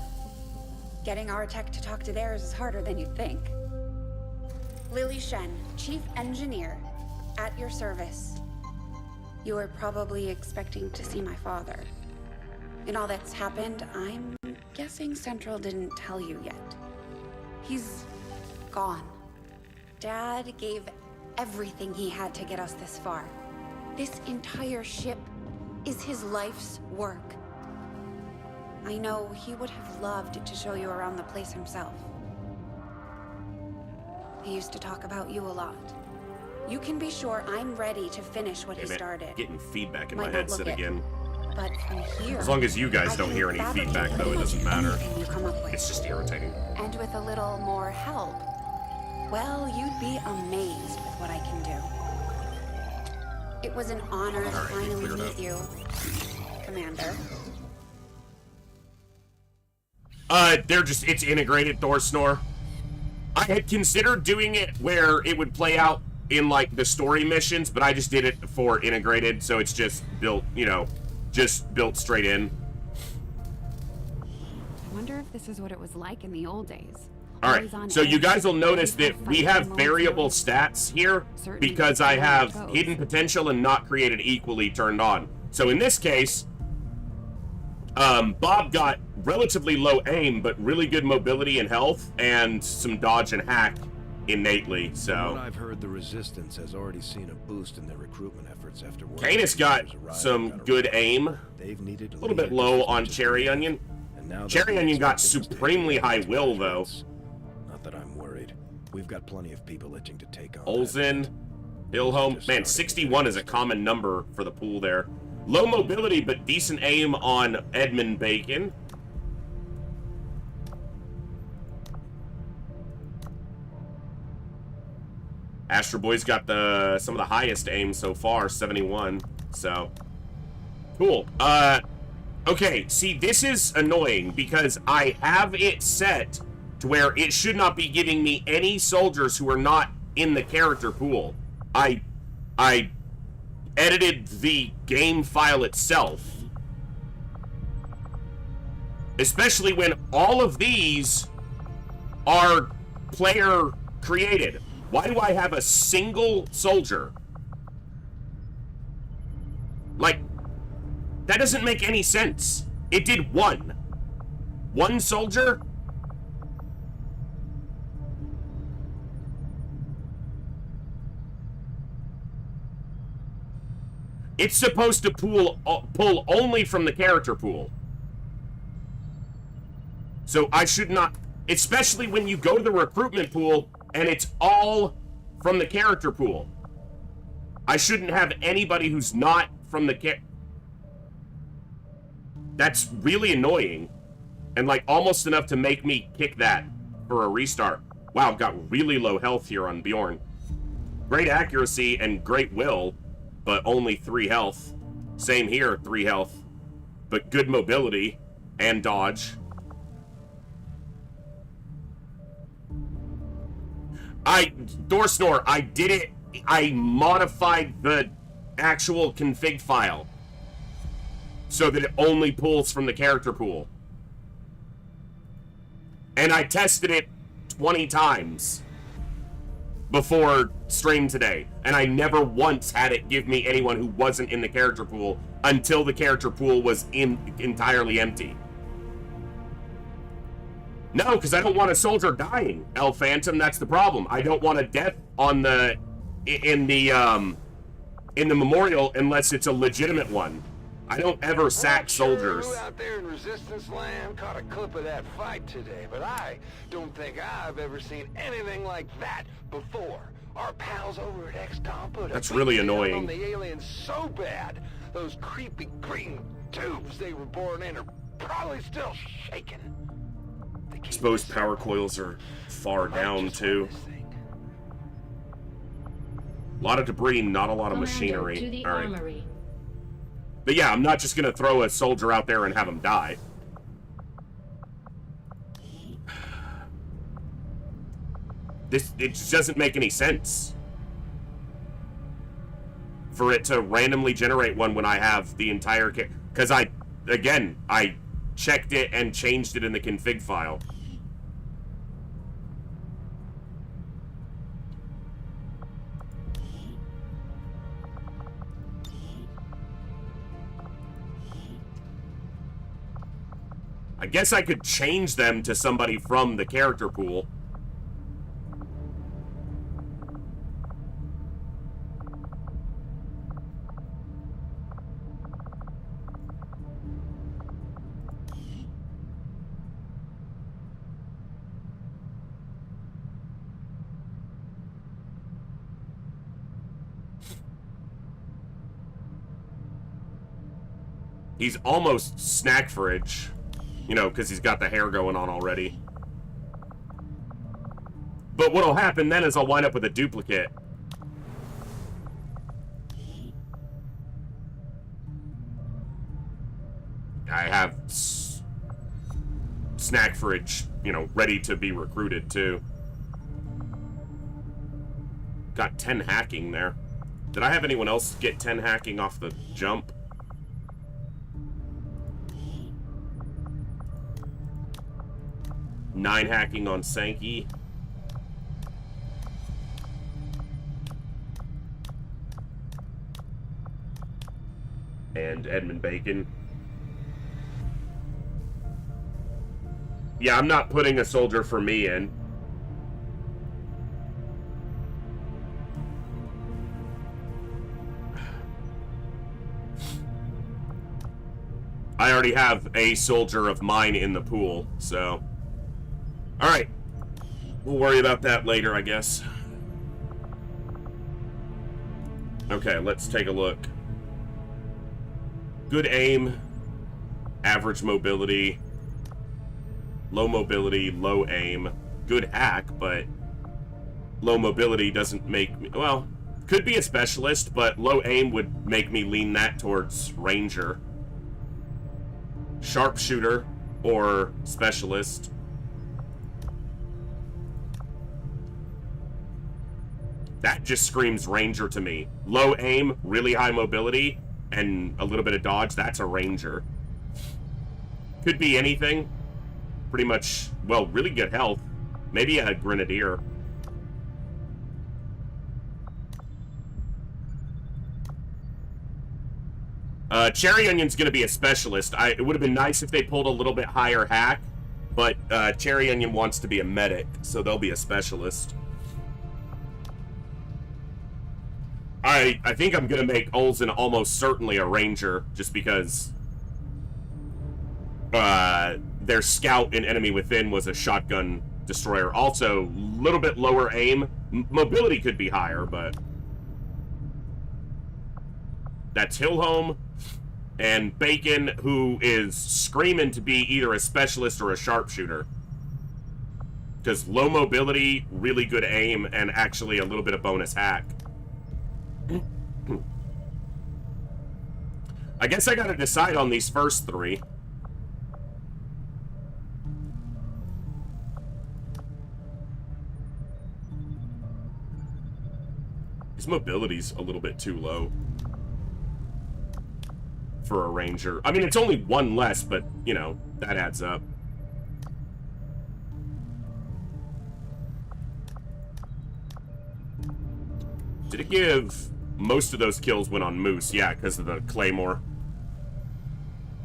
Getting our tech to talk to theirs is harder than you'd think. Lily Shen, Chief Engineer, at your service. You were probably expecting to see my father. In all that's happened, I'm guessing Central didn't tell you yet. He's gone. Dad gave everything he had to get us this far. This entire ship is his life's work. I know he would have loved to show you around the place himself. He used to talk about you a lot. You can be sure I'm ready to finish what he started. Getting feedback in my headset again. But from here, as long as you guys don't hear any feedback, though, it doesn't matter. It's just irritating. And with a little more help, well, you'd be amazed with what I can do. It was an honor to finally meet you, Commander. It's integrated, Thor Snore. I had considered doing it where it would play out in, like, the story missions, but I just did it for integrated, so it's just built, you know, just built straight in. I wonder if this is what it was like in the old days. Alright, so you guys will notice that we have variable stats here because I have hidden potential and not created equally turned on. So in this case, Bob got relatively low aim, but really good mobility and health, and some dodge and hack innately, so... From what I've heard, the Resistance has already seen a boost in their recruitment efforts after... Canis got some good aim. They've needed a little bit low on Cherry Onion. Cherry Onion got supremely high will, though. Not that I'm worried. We've got plenty of people itching to take on Olsen, Hillholm. Man, 61 is a common number for the pool there. Low mobility, but decent aim on Edmund Bacon. Astro Boy's got some of the highest aim so far, 71. So, cool. Okay, see, this is annoying because I have it set to where it should not be giving me any soldiers who are not in the character pool. I edited the game file itself. Especially when all of these are player created. Why do I have a single soldier? Like, that doesn't make any sense. It did one. One soldier? It's supposed to pull only from the character pool. So I should not, especially when you go to the recruitment pool and it's all from the character pool. I shouldn't have anybody who's not from the That's really annoying. And like almost enough to make me kick that for a restart. Wow, I've got really low health here on Bjorn. Great accuracy and great will, but only 3 health. Same here, 3 health. But good mobility and dodge. Door Snore, I did it. I modified the actual config file so that it only pulls from the character pool. And I tested it 20 times before stream today, and I never once had it give me anyone who wasn't in the character pool until the character pool was entirely empty. No, because I don't want a soldier dying, El Phantom. That's the problem. I don't want a death on the in the memorial unless it's a legitimate one. I don't ever sack soldiers. Who out there in Resistance Land caught a clip of that fight today, but I don't think I've ever seen anything like that before. Our pals over at XCOM put That's a really beat down annoying. on the aliens so bad, those creepy green tubes they were born in are probably still shaking. Exposed power coils are far down too. A lot of debris, not a lot of machinery. To the All right. armory. But yeah, I'm not just gonna throw a soldier out there and have him die. It just doesn't make any sense for it to randomly generate one when I have the entire because I checked it and changed it in the config file. I guess I could change them to somebody from the character pool. He's almost snack fridge. You know, because he's got the hair going on already. But what'll happen then is I'll wind up with a duplicate. I have snack fridge, you know, ready to be recruited too. Got 10 hacking there. Did I have anyone else get 10 hacking off the jump? Nine hacking on Sankey. And Edmund Bacon. Yeah, I'm not putting a soldier for me in. I already have a soldier of mine in the pool, so... Alright. We'll worry about that later, I guess. Okay, let's take a look. Good aim. Average mobility. Low mobility, low aim. Good hack, but... low mobility doesn't make me... well, could be a specialist, but low aim would make me lean that towards ranger. Sharpshooter or specialist. That just screams ranger to me. Low aim, really high mobility, and a little bit of dodge, that's a ranger. Could be anything. Pretty much, well, really good health. Maybe a grenadier. Cherry Onion's gonna be a specialist. It would have been nice if they pulled a little bit higher hack, but Cherry Onion wants to be a medic, so they'll be a specialist. I think I'm gonna make Olsen almost certainly a ranger, just because their scout in Enemy Within was a shotgun destroyer. Also, a little bit lower aim. Mobility could be higher, but that's Hillholm and Bacon, who is screaming to be either a specialist or a sharpshooter. Because low mobility, really good aim, and actually a little bit of bonus hack. I guess I gotta decide on these first three. His mobility's a little bit too low for a ranger. I mean, it's only one less, but, you know, that adds up. Did it give... most of those kills went on Moose, yeah, because of the Claymore.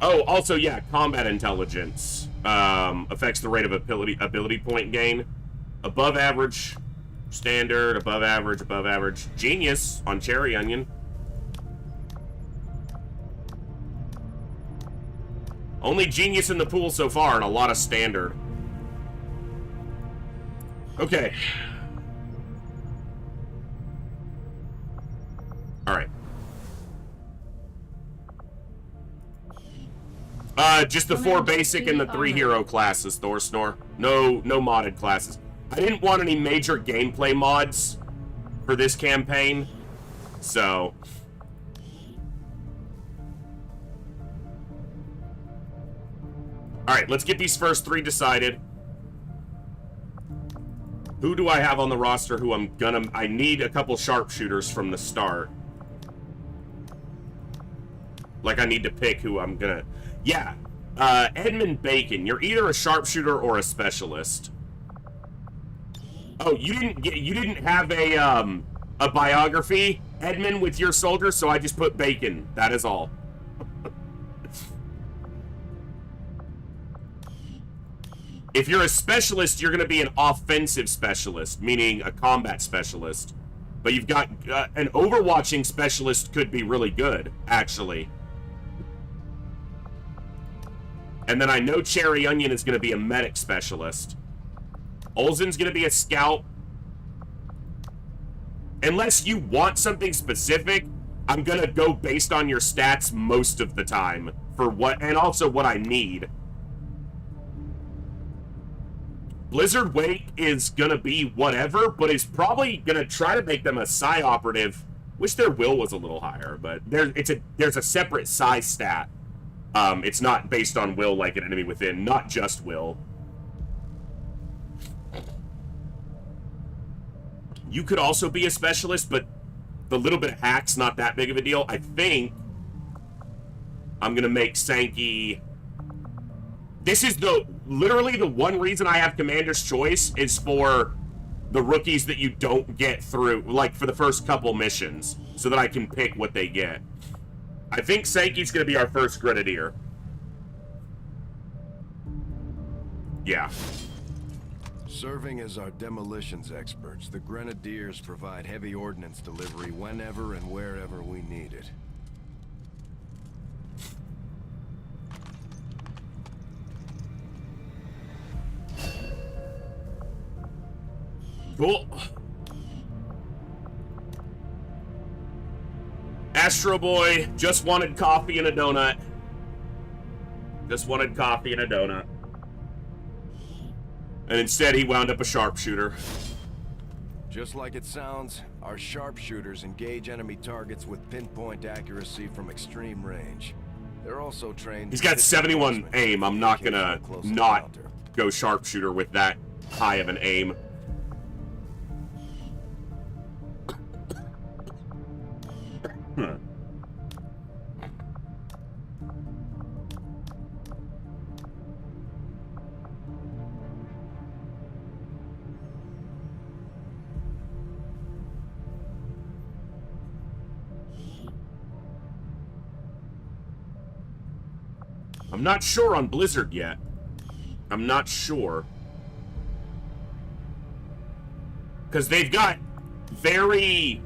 Oh, also, yeah, combat intelligence affects the rate of ability point gain. Above average, standard, above average. Genius on cherry onion. Only genius in the pool so far, and a lot of standard. Okay. Alright. Just the 4 basic and the 3 hero classes, Thorsnor. No modded classes. I didn't want any major gameplay mods for this campaign, so... Alright, let's get these first 3 decided. Who do I have on the roster who I need a couple sharpshooters from the start. Like, I need to pick who I'm gonna... Yeah, Edmund Bacon. You're either a sharpshooter or a specialist. Oh, you didn't have a biography, Edmund, with your soldier, so I just put Bacon. That is all. If you're a specialist, you're going to be an offensive specialist, meaning a combat specialist. But you've got an overwatching specialist could be really good, actually. And then I know Cherry Onion is going to be a medic specialist. Olsen's going to be a scout. Unless you want something specific, I'm going to go based on your stats most of the time for what, and also what I need. Blizzard Wake is gonna be whatever, but is probably gonna try to make them a psi operative. Wish their will was a little higher, but there's a separate psi stat. It's not based on will like an enemy within, not just will. You could also be a specialist, but the little bit of hack's not that big of a deal. I think I'm gonna make Sankey. This is literally the one reason I have Commander's Choice is for the rookies that you don't get through, like for the first couple missions, so that I can pick what they get. I think Sankey's going to be our first Grenadier. Yeah. Serving as our demolitions experts, the Grenadiers provide heavy ordnance delivery whenever and wherever we need it. Cool. Astro Boy just wanted coffee and a donut. Just wanted coffee and a donut. And instead he wound up a sharpshooter. Just like it sounds, our sharpshooters engage enemy targets with pinpoint accuracy from extreme range. They're also trained... He's got 71 aim. I'm not gonna not go sharpshooter with that high of an aim. I'm not sure on Blizzard yet. I'm not sure. Because they've got very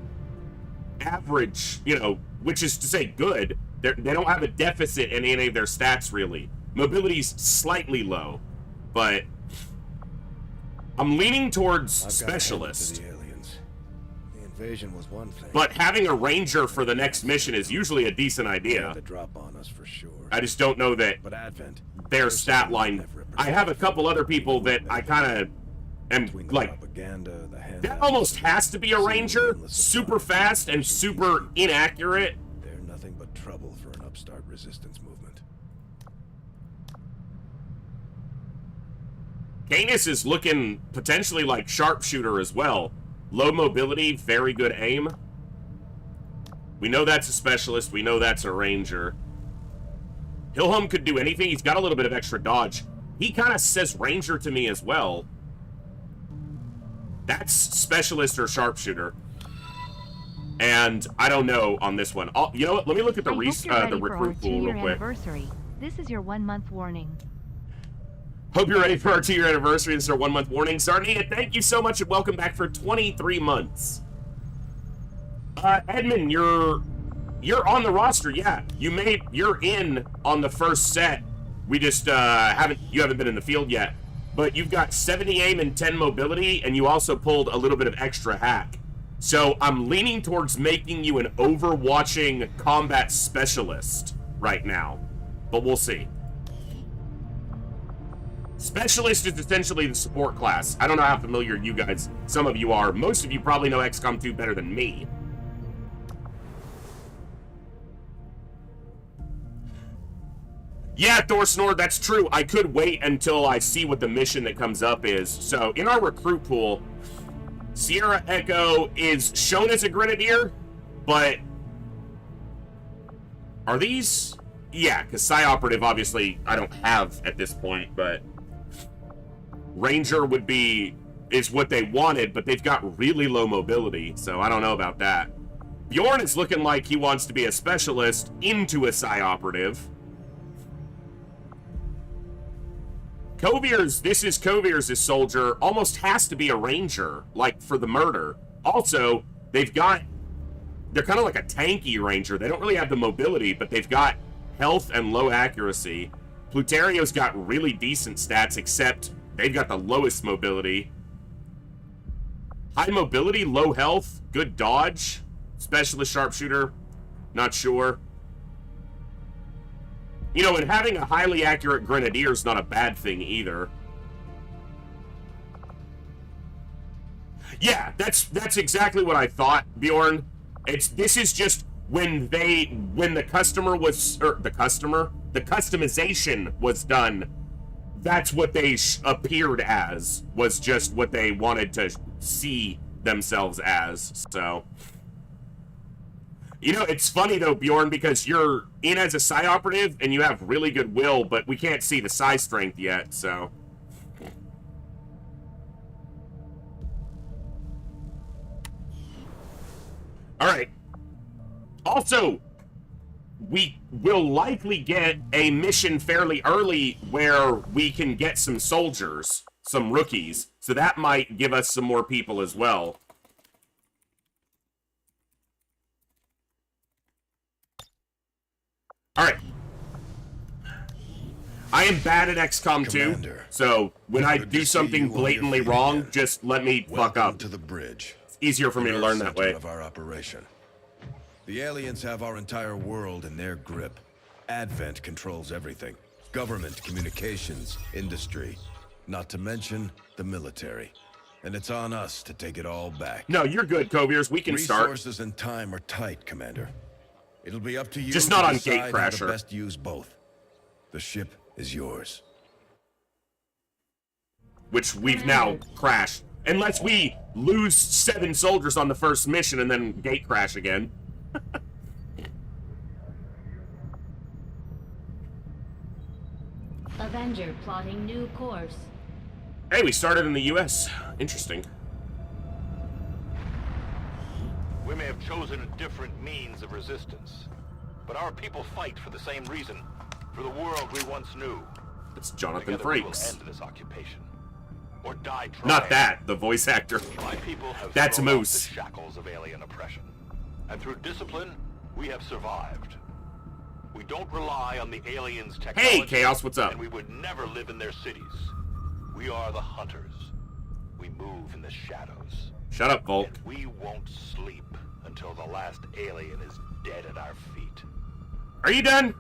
average, you know, which is to say good. They don't have a deficit in any of their stats, really. Mobility's slightly low, but I'm leaning towards specialist. Invasion was one thing. But having a ranger for the next mission is usually a decent idea. Drop on us for sure. I just don't know that their stat line. I have a couple other people that I kind of am like. That almost has to be a ranger. Super fast and super inaccurate. They're nothing but trouble for an upstart resistance movement. Canis is looking potentially like sharpshooter as well. Low mobility, very good aim. We know that's a specialist. We know that's a ranger. Hilham could do anything. He's got a little bit of extra dodge. He kind of says ranger to me as well. That's specialist or sharpshooter. And I don't know on this one. You know what? Let me look at the recruit pool real quick. This is your 1-month warning. Hope you're ready for our 2-year anniversary. This is our 1-month warning. Sarnia, thank you so much and welcome back for 23 months. Edmund, you're on the roster, yeah. You're in on the first set. We just you haven't been in the field yet. But you've got 70 aim and 10 mobility, and you also pulled a little bit of extra hack. So I'm leaning towards making you an overwatching combat specialist right now. But we'll see. Specialist is essentially the support class. I don't know how familiar you guys, some of you are. Most of you probably know XCOM 2 better than me. Yeah, Thor Snore, that's true. I could wait until I see what the mission that comes up is. So, in our recruit pool, Sierra Echo is shown as a Grenadier, but... Are these... Yeah, because Psy Operative, obviously, I don't have at this point, but... Ranger would be... is what they wanted, but they've got really low mobility, so I don't know about that. Bjorn is looking like he wants to be a specialist into a Psy Operative. Kovier's, this is Kovier's soldier, almost has to be a ranger, like, for the murder. Also, they're kind of like a tanky ranger. They don't really have the mobility, but they've got health and low accuracy. Plutario's got really decent stats, except they've got the lowest mobility. High mobility, low health, good dodge. Specialist sharpshooter, not sure. You know, and having a highly accurate Grenadier is not a bad thing either. Yeah, that's exactly what I thought, Bjorn. This is just when the customization was done. That's what they appeared as, was just what they wanted to see themselves as. So, you know, it's funny though, Bjorn, because you're in as a Psy Operative and you have really good will, but we can't see the Psy strength yet, so. Alright. Also, we will likely get a mission fairly early where we can get some soldiers, some rookies, so that might give us some more people as well. Alright. I am bad at XCOM 2, so when I do something blatantly wrong, just let me fuck up. To the bridge. It's easier for me to learn that way. Of our operation. The aliens have our entire world in their grip. Advent controls everything. Government, communications, industry. Not to mention the military. And it's on us to take it all back. No, you're good, Koviers. We can start. Resources and time are tight, Commander. It'll be up to you just not to on decide how to Gatecrasher. best use both. The ship is yours. Which we've now crashed. Unless we lose 7 soldiers on the first mission and then gate crash again. Avenger plotting new course. Hey, we started in the US. Interesting. We may have chosen a different means of resistance, but our people fight for the same reason, for the world we once knew. It's Jonathan Together we will Frakes. end this occupation, or die trying. Not that, the voice actor. My people have That's thrown off Moose. the shackles of alien oppression, and through discipline, we have survived. We don't rely on the aliens' technology. Hey, Chaos, what's up? And we would never live in their cities. We are the hunters. We move in the shadows. Shut up, Volk. And we won't sleep until the last alien is dead at our feet. Are you done?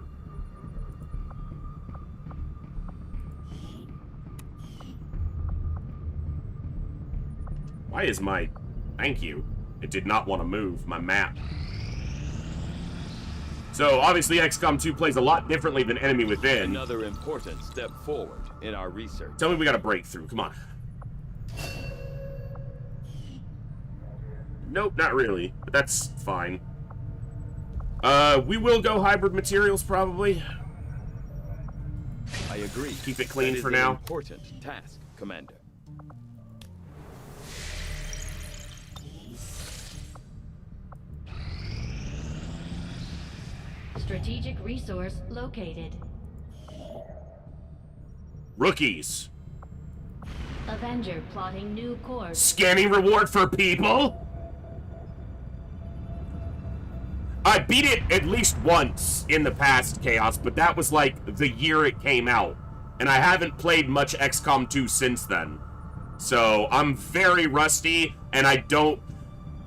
Why is my... Thank you. It did not want to move, my map. So, obviously, XCOM 2 plays a lot differently than Enemy Within. Another important step forward in our research. Tell me we got a breakthrough. Come on. Nope, not really. But that's fine. We will go hybrid materials, probably. I agree. Keep it clean That for is an now. Important task, Commander. Strategic resource located. Rookies. Avenger plotting new course. Scanning reward for people? I beat it at least once in the past, Chaos, but that was like the year it came out. And I haven't played much XCOM 2 since then. So I'm very rusty, and I don't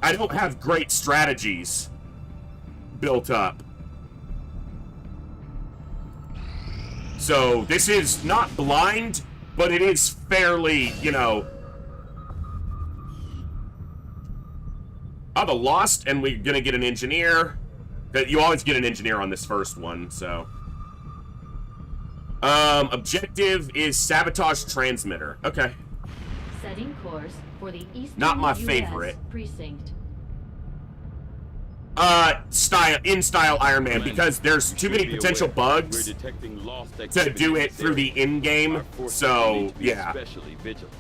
have great strategies built up. So this is not blind, but it is fairly, you know... Oh, the Lost, and we're gonna get an engineer. You always get an engineer on this first one, so... Objective is sabotage transmitter. Okay. Setting course for the Eastern Not my US favorite. precinct. Style Iron Man, because there's too many potential bugs to do it through the in-game, so, yeah. Especially vigilant.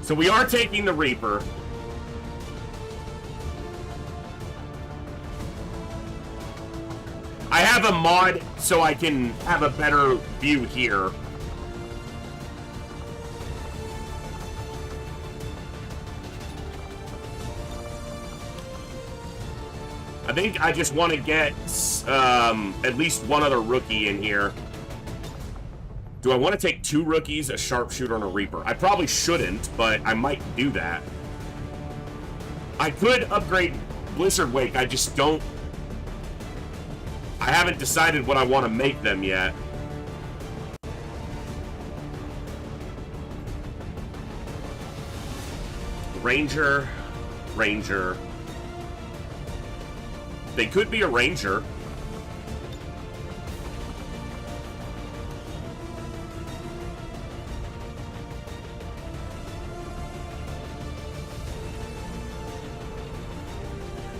So we are taking the Reaper. I have a mod so I can have a better view here. I think I just want to get at least one other rookie in here. Do I want to take 2 rookies, a sharpshooter, and a Reaper? I probably shouldn't, but I might do that. I could upgrade Blizzard Wake, I just don't... I haven't decided what I want to make them yet. Ranger. They could be a Ranger.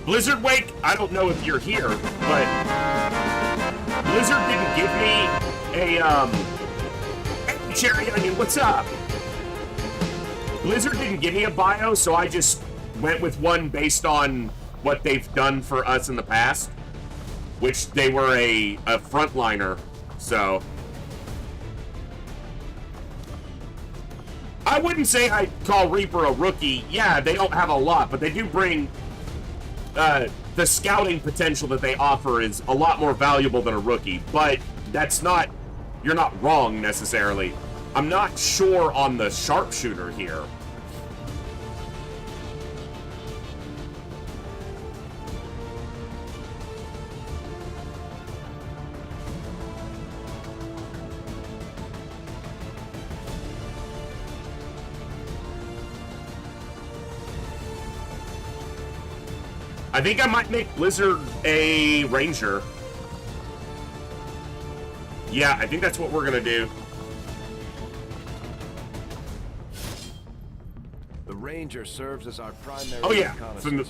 Blizzard Wake, I don't know if you're here, but Blizzard didn't give me a, hey, Cherry Onion, what's up? Blizzard didn't give me a bio, so I just went with one based on what they've done for us in the past, which they were a frontliner, so. I wouldn't say I'd call Reaper a rookie. Yeah, they don't have a lot, but they do bring... the scouting potential that they offer is a lot more valuable than a rookie, but that's not... You're not wrong, necessarily. I'm not sure on the sharpshooter here. I think I might make Blizzard a Ranger. Yeah, I think that's what we're gonna do. The Ranger serves as our primary. Oh yeah, from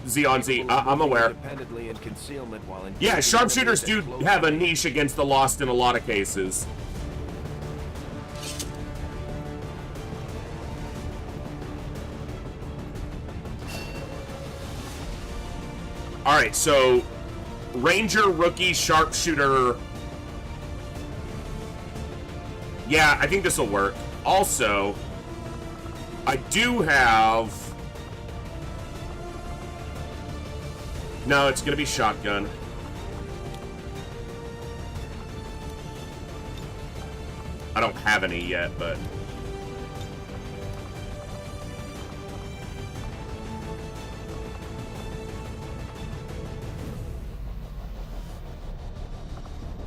Z on Z. I'm aware. Yeah, sharpshooters do have a niche against the Lost in a lot of cases. Alright, so Ranger, rookie, sharpshooter. Yeah, I think this will work. Also, I do have... No, it's going to be shotgun. I don't have any yet, but...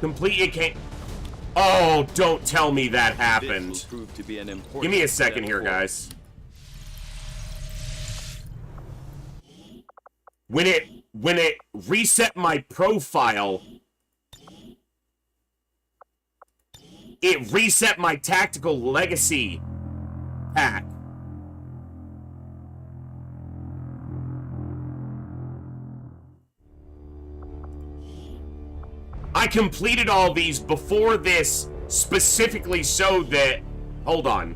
Complete it can't... Oh, don't tell me that happened. Give me a second here, guys. When it reset my profile, it reset my tactical legacy pack. I completed all these before this specifically so that Hold on.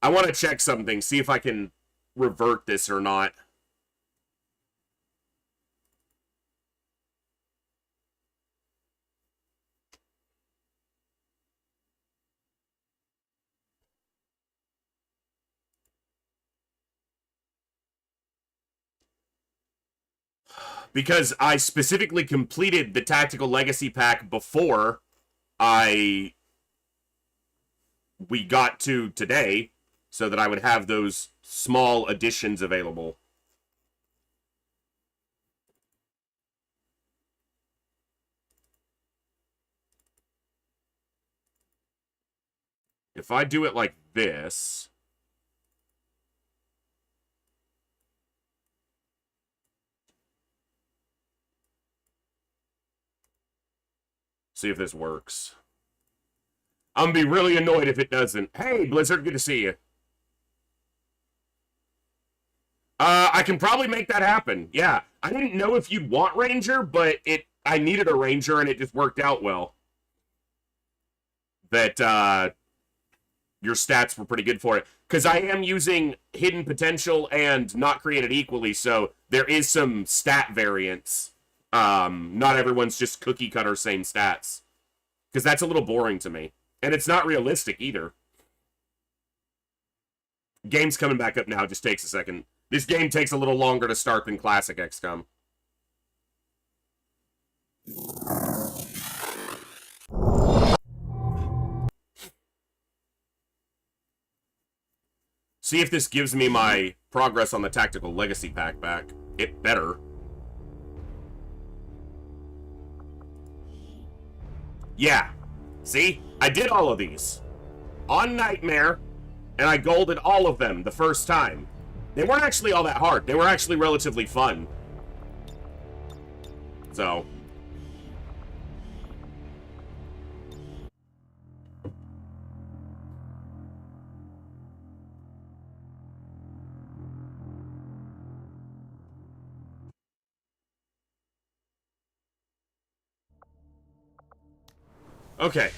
I want to check something, see if I can revert this or not. Because I specifically completed the Tactical Legacy Pack before we got to today, so that I would have those small additions available. If I do it like this... See if this works. I'm gonna be really annoyed if it doesn't. Hey, Blizzard, good to see you. I can probably make that happen. Yeah, I didn't know if you'd want Ranger, but I needed a Ranger, and it just worked out well. That, your stats were pretty good for it. Because I am using Hidden Potential and Not Created Equally, so there is some stat variance. Not everyone's just cookie-cutter same stats. Because that's a little boring to me. And it's not realistic, either. Game's coming back up now, just takes a second. This game takes a little longer to start than classic XCOM. See if this gives me my progress on the Tactical Legacy Pack back. It better. Yeah. See? I did all of these. On Nightmare, and I golded all of them the first time. They weren't actually all that hard. They were actually relatively fun. So... Okay.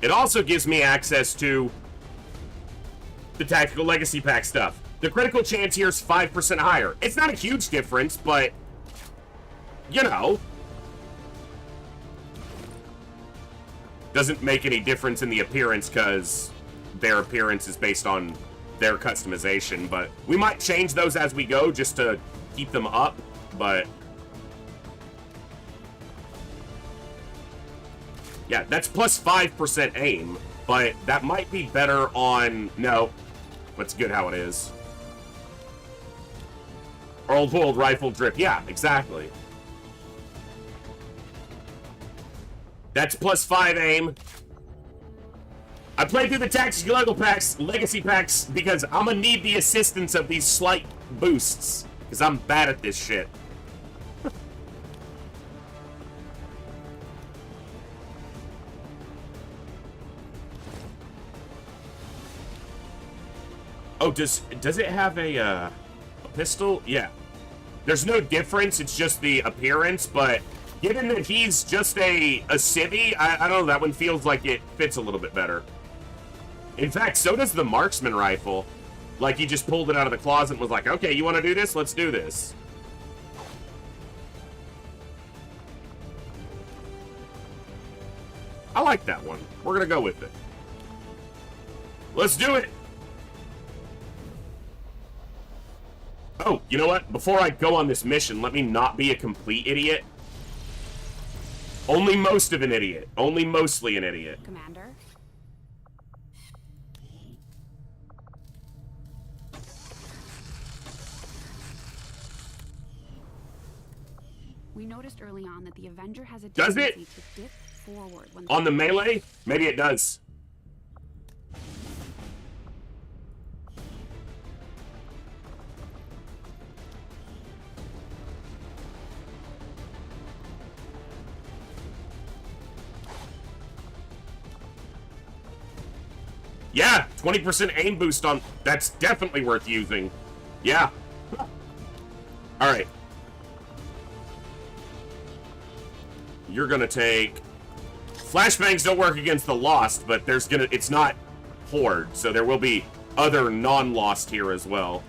It also gives me access to the Tactical Legacy Pack stuff. The critical chance here is 5% higher. It's not a huge difference, but, you know. Doesn't make any difference in the appearance, because their appearance is based on their customization, but we might change those as we go just to keep them up, but yeah, that's plus 5% aim, but that might be better on... No, that's good how it is. Old world rifle drip, yeah, exactly. That's plus 5 aim. I played through the Tactical Legacy Packs because I'm gonna need the assistance of these slight boosts, because I'm bad at this shit. Oh, does it have a pistol? Yeah. There's no difference, it's just the appearance, but given that he's just a civvy, I don't know, that one feels like it fits a little bit better. In fact, so does the marksman rifle. Like, he just pulled it out of the closet and was like, okay, you want to do this? Let's do this. I like that one. We're going to go with it. Let's do it! Oh, you know what? Before I go on this mission, let me not be a complete idiot. Only most of an idiot. Only mostly an idiot. Commander? We noticed early on that the Avenger has a tendency to dip forward when on the melee? Maybe it does. Yeah, 20% aim boost on... That's definitely worth using. Yeah. All right. You're gonna take... Flashbangs don't work against the Lost, but there's gonna... It's not Horde, so there will be other non-Lost here as well.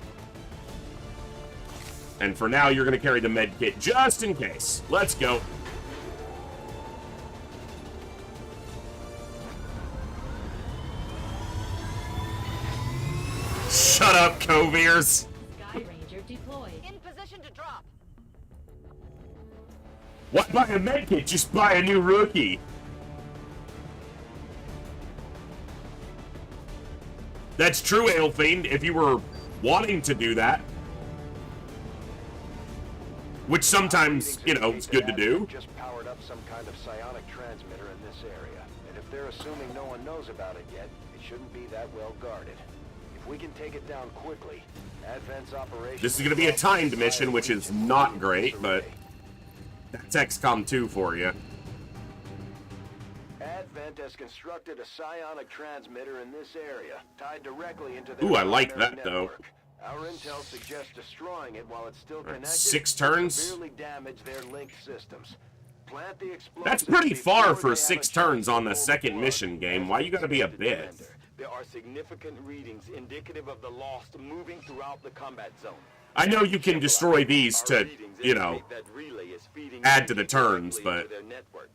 And for now, you're gonna carry the med kit just in case. Let's go. Shut up, Coviers. Sky Ranger deployed. In position to drop. Why buy a medkit? Just buy a new rookie. That's true, Aelfiend, if you were wanting to do that. Which sometimes, you know, it's good to do. Just powered up some kind of psionic transmitter in this area. And if they're assuming no one knows about it yet, it shouldn't be that well guarded. If we can take it down quickly, Advent's operation... This is going to be a timed mission, which is not great, but that's XCOM 2 for you. Advent has constructed a psionic transmitter in this area, tied directly into their... Ooh, I like primary that, though. network. Our intel suggests destroying it while it's still connected. 6 turns? Severely damage their link systems. Plant the explosives. That's pretty far for before they 6 have a turns on the chance to second pull mission game. Why you gotta be a bit? There are significant readings indicative of the Lost moving throughout the combat zone. I know you can destroy these to, you know, That relay is feeding add to the energy turns, directly but... into their network.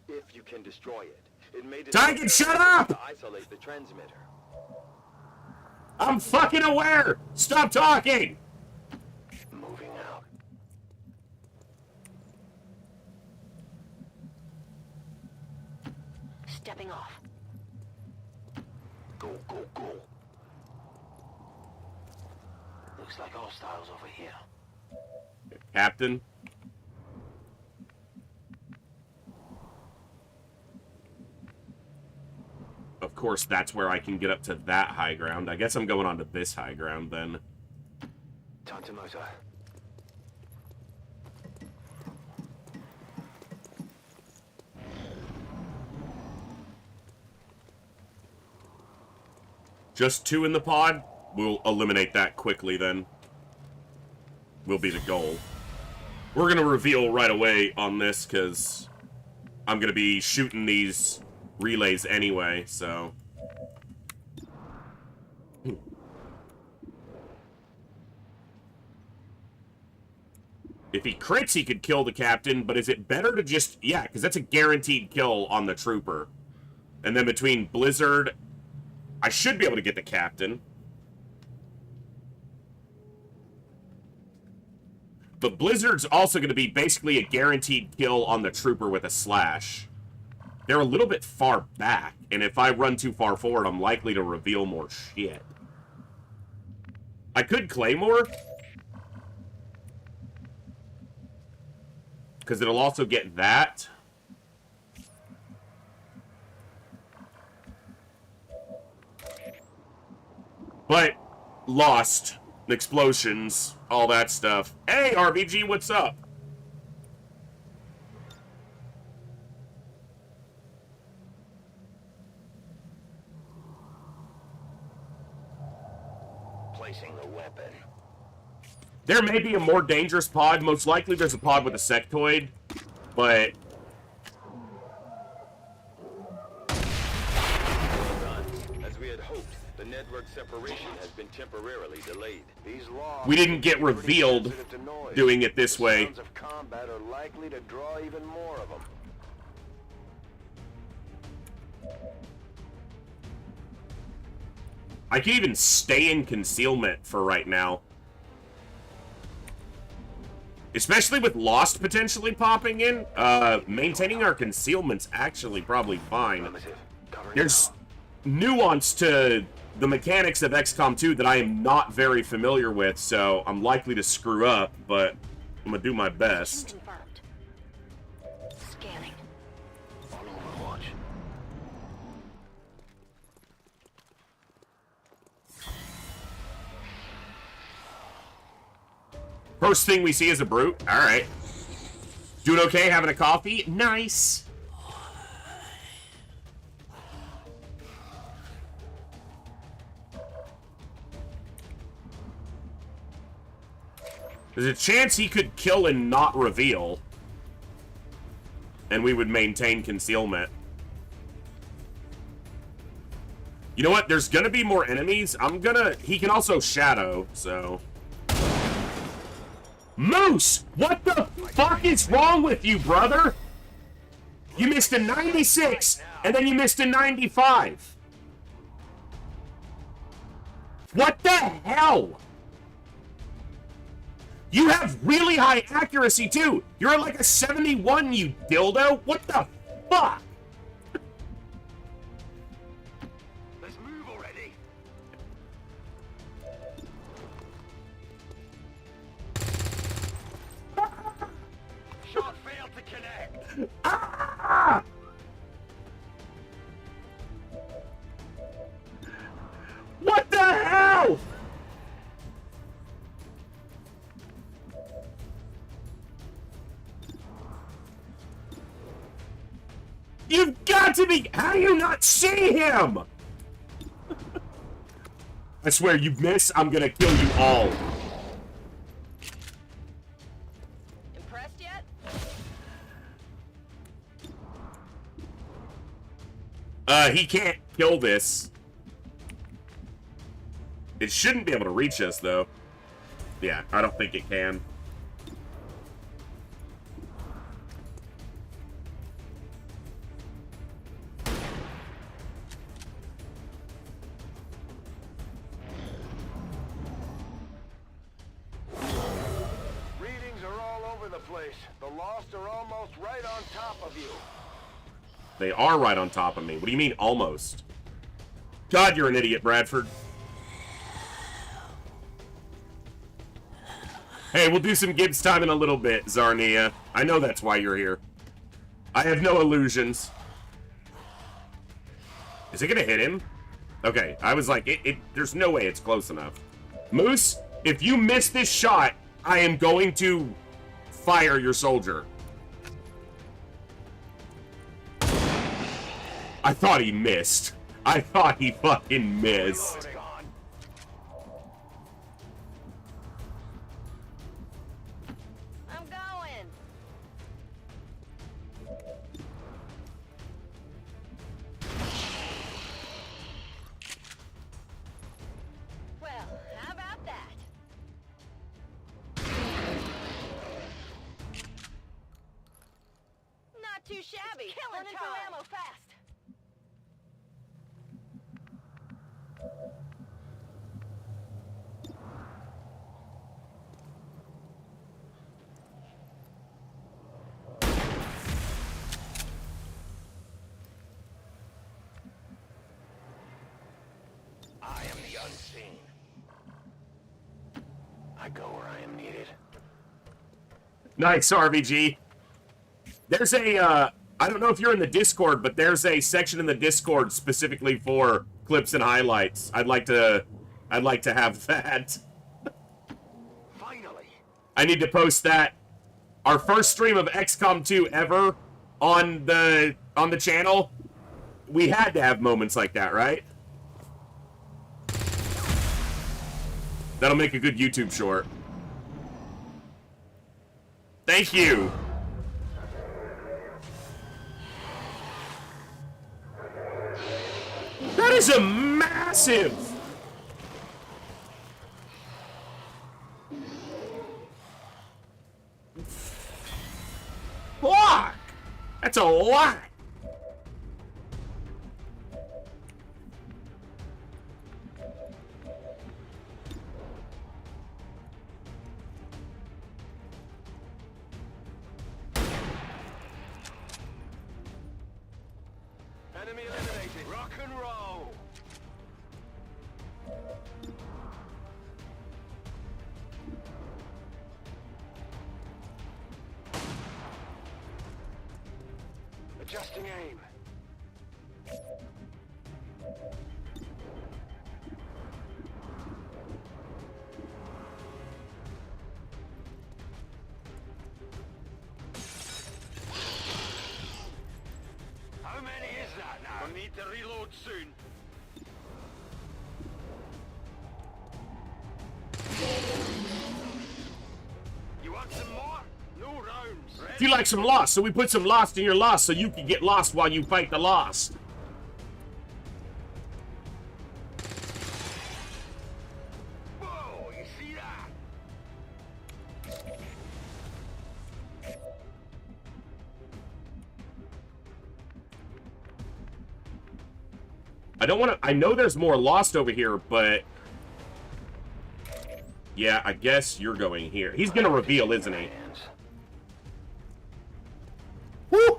If you can destroy it, it may Tigan, shut up! to isolate the transmitter. I'm fucking aware! Stop talking! Moving out. Stepping off. Go, go, go. Looks like hostiles over here. Captain? Of course, that's where I can get up to that high ground. I guess I'm going on to this high ground, then. Time to motor. Just 2 in the pod? We'll eliminate that quickly, then. Will be the goal. We're going to reveal right away on this, because I'm going to be shooting these relays anyway, so... If he crits, he could kill the captain, but is it better to just... Yeah, because that's a guaranteed kill on the trooper. And then between Blizzard... I should be able to get the captain. But Blizzard's also going to be basically a guaranteed kill on the trooper with a slash. They're a little bit far back, and if I run too far forward, I'm likely to reveal more shit. I could Claymore, because it'll also get that. But, Lost, explosions, all that stuff. Hey, RBG, what's up? Placing the weapon. There may be a more dangerous pod. Most likely there's a pod with a sectoid, but... As we had hoped, the network separation has been temporarily delayed. We didn't get revealed doing it this way. Sounds of combat are likely to draw even more of them. I can even stay in concealment for right now. Especially with Lost potentially popping in, maintaining our concealment's actually probably fine. There's nuance to the mechanics of XCOM 2 that I am not very familiar with, so I'm likely to screw up, but I'm gonna do my best. Scanning. On Overwatch. First thing we see is a brute. Alright. Doing okay? Having a coffee? Nice. There's a chance he could kill and not reveal. And we would maintain concealment. You know what? There's gonna be more enemies. He can also shadow, so. Moose! What the fuck is wrong with you, brother? You missed a 96, and then you missed a 95. What the hell? You have really high accuracy, too. You're at like a 71, you dildo. What the fuck? Let's move already. Shot failed to connect. Ah! What the hell? You've got to be... How do you not see him? I swear, you miss, I'm gonna kill you all. Impressed yet? He can't kill this. It shouldn't be able to reach us, though. Yeah, I don't think it can. Readings are all over the place. The Lost are almost right on top of you. They are right on top of me. What do you mean, almost? God, you're an idiot, Bradford. Hey, we'll do some Gibbs time in a little bit, Zarnia. I know that's why you're here. I have no illusions. Is it gonna hit him? Okay, I was like, there's no way it's close enough. Moose, if you miss this shot, I am going to fire your soldier. I thought he missed. I thought he fucking missed. I'm going. Well, how about that? Not too shabby. Running through ammo fast. I am the unseen. I go where I am needed. Nice, RVG. There's a, I don't know if you're in the Discord, but there's a section in the Discord specifically for clips and highlights. I'd like to have that. Finally. I need to post that. Our first stream of XCOM 2 ever on the channel. We had to have moments like that, right? That'll make a good YouTube short. Thank you. That is a massive... Fuck! That's a lot! Enemy eliminated. Rock and roll. Adjusting aim. How many is that now? We'll need to reload soon. Do you like some Lost? So we put some Lost in your Lost so you can get lost while you fight the Lost. Whoa, you see that? I don't want to... I know there's more Lost over here, but... Yeah, I guess you're going here. He's going to reveal, isn't he? Woo!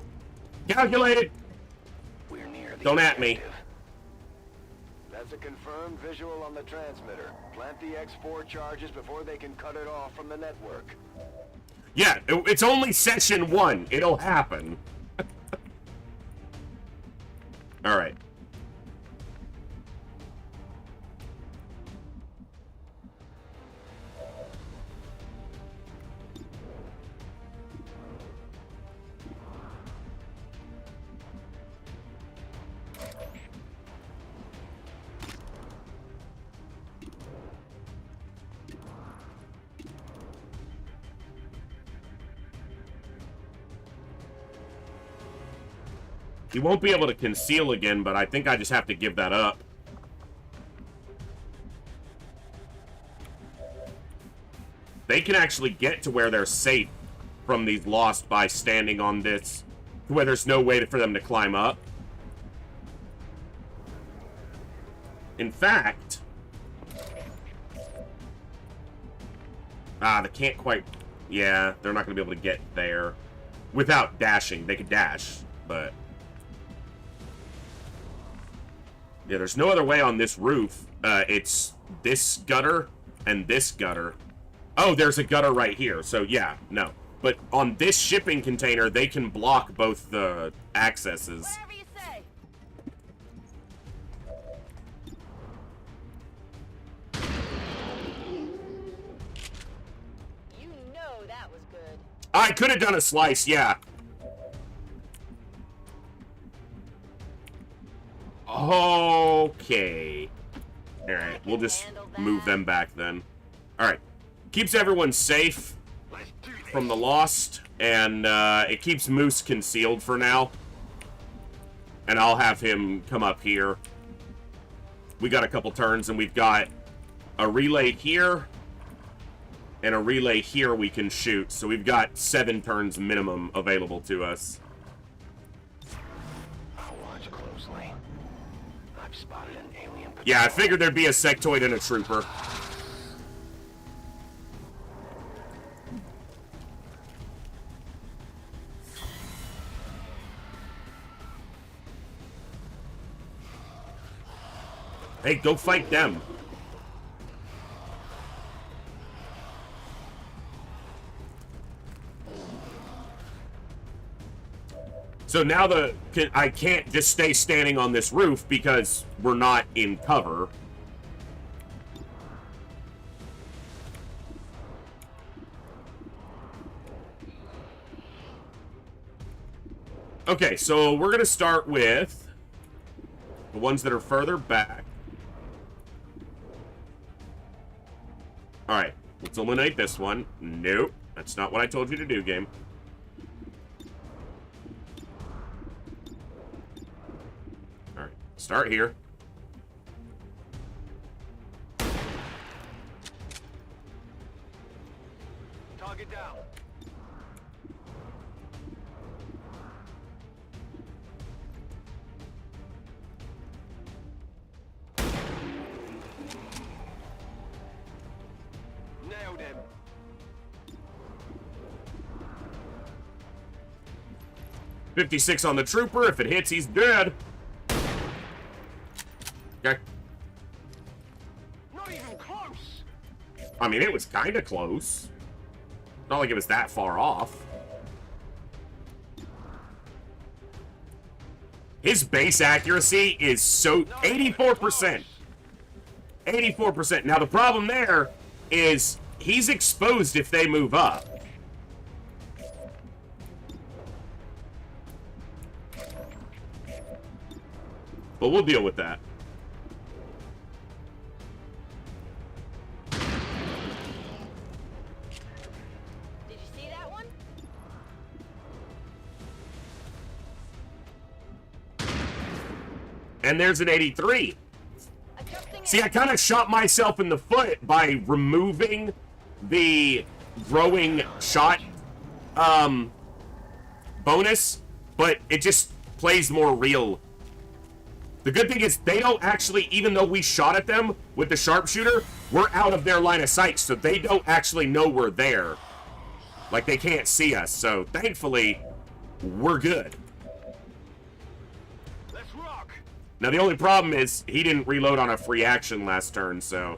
Calculated! We're near the Don't at me. That's a confirmed visual on the transmitter. Plant the X4 charges before they can cut it off from the network. Yeah, it's only session 1. It'll happen. Alright. He won't be able to conceal again, but I think I just have to give that up. They can actually get to where they're safe from these Lost by standing on this, to where there's no way for them to climb up. In fact... they can't quite... Yeah, they're not going to be able to get there without dashing. They could dash, but... Yeah, there's no other way on this roof. It's this gutter and this gutter. Oh, there's a gutter right here. So, yeah, no. But on this shipping container, they can block both the accesses. Whatever you say. You know that was good. I could have done a slice, yeah. Okay. Alright, we'll just move them back then. Alright. Keeps everyone safe from the Lost, and it keeps Moose concealed for now. And I'll have him come up here. We got a couple turns, and we've got a relay here and a relay here we can shoot. So we've got 7 turns minimum available to us. Yeah, I figured there'd be a sectoid and a trooper. Hey, go fight them. So now I can't just stay standing on this roof because we're not in cover. Okay, so we're going to start with the ones that are further back. Alright, let's eliminate this one. Nope, that's not what I told you to do, game. Alright, start here. Target down. Nailed him. .56 on the trooper. If it hits, he's dead. Okay. Not even close. I mean, it was kind of close. Not like it was that far off. His base accuracy is so 84%. 84%. Now, the problem there is he's exposed if they move up. But we'll deal with that. Did you see that one? And there's an 83. See, I kind of shot myself in the foot by removing the growing shot bonus, but it just plays more real. The good thing is they don't actually, even though we shot at them with the sharpshooter, we're out of their line of sight, so they don't actually know we're there. Like, they can't see us, so thankfully, we're good. Let's rock. Now, the only problem is he didn't reload on a free action last turn, so...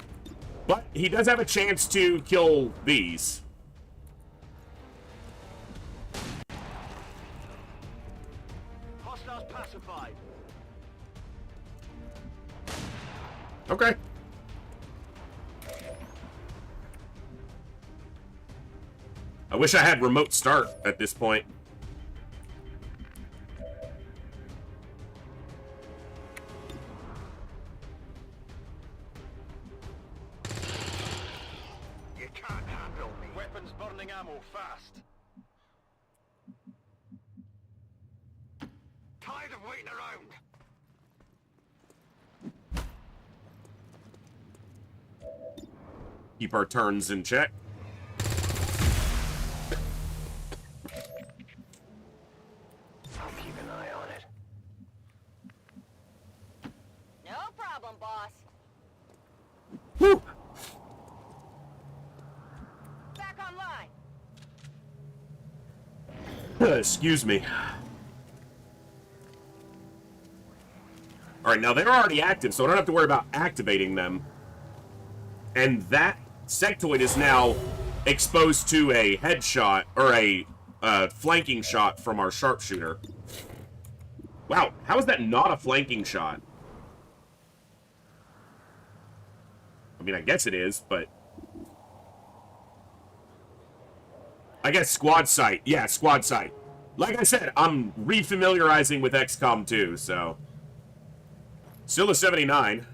But he does have a chance to kill these. Hostiles pacified. Okay. I wish I had remote start at this point. You can't handle me. Weapons burning ammo fast. Tired of waiting around. Keep our turns in check. I'll keep an eye on it. No problem, boss. Woo! Back online. Excuse me. Alright, now they're already active, so I don't have to worry about activating them. And that sectoid is now exposed to a headshot, or a flanking shot from our sharpshooter. Wow, how is that not a flanking shot? I mean, I guess it is, but... I guess squad sight. Yeah, squad sight. Like I said, I'm refamiliarizing with XCOM 2, so... Still a 79.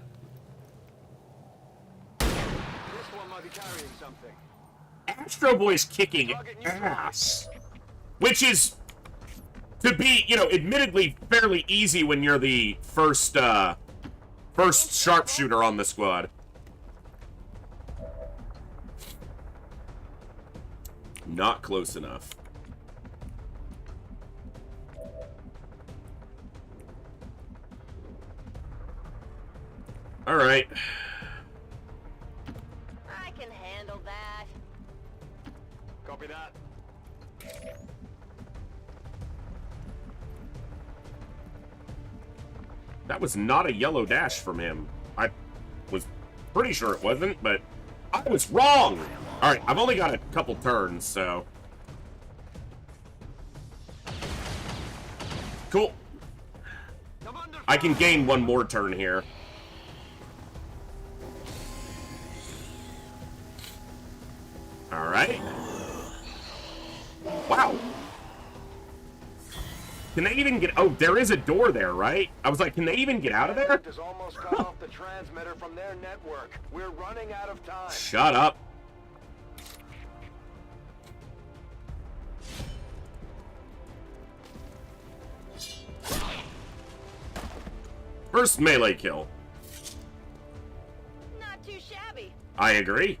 This one might be carrying something. Astro Boy's kicking ass. Which is, to be, you know, admittedly fairly easy when you're the first sharpshooter on the squad. Not close enough. All right. I can handle that. Copy that. That was not a yellow dash from him. I was pretty sure it wasn't, but I was wrong. All right, I've only got a couple turns, so. Cool. I can gain one more turn here. All right. Wow. Can they even get... Oh, there is a door there, right? I was like, can they even get out of there? Has almost cut off the transmitter from their network. We're running out of time. Shut up. First melee kill. Not too shabby. I agree.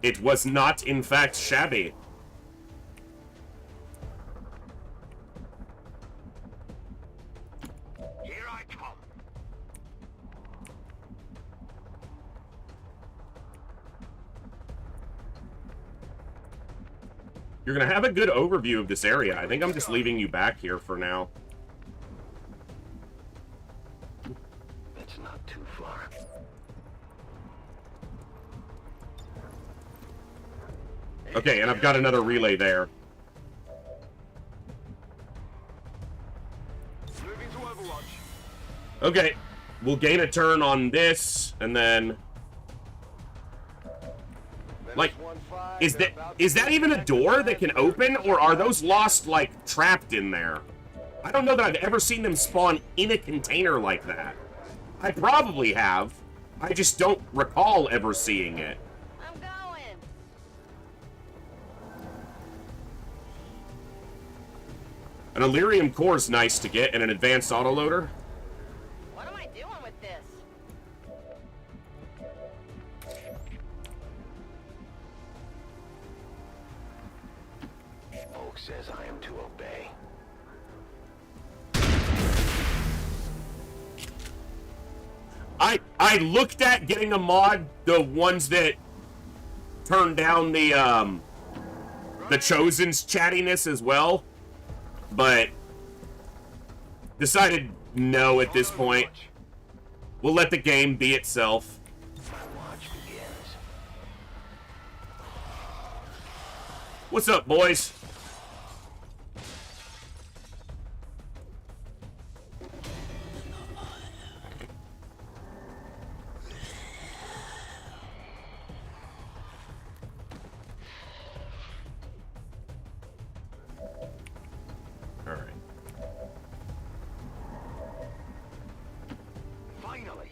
It was not, in fact, shabby. Here I come. You're gonna have a good overview of this area. I think I'm just leaving you back here for now. It's not too far. Okay, and I've got another relay there. Moving to Overwatch. Okay, we'll gain a turn on this, and then... Like, is that even a door that can open, or are those lost, like, trapped in there? I don't know that I've ever seen them spawn in a container like that. I probably have. I just don't recall ever seeing it. I'm going. An Illyrium core is nice to get, and an advanced autoloader. What am I doing says I am to obey? I looked at getting a mod, the ones that turn down the Chosen's chattiness as well, but decided no at this point. We'll let the game be itself. My watch begins. What's up, boys? Finally.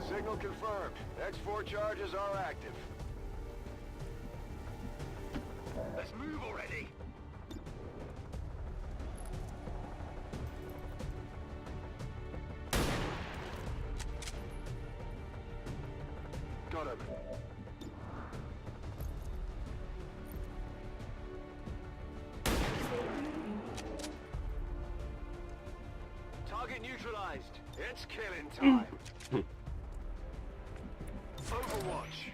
Signal confirmed. X4 charges are active. Let's move already. Got him. Target neutralized. It's killing time. Overwatch.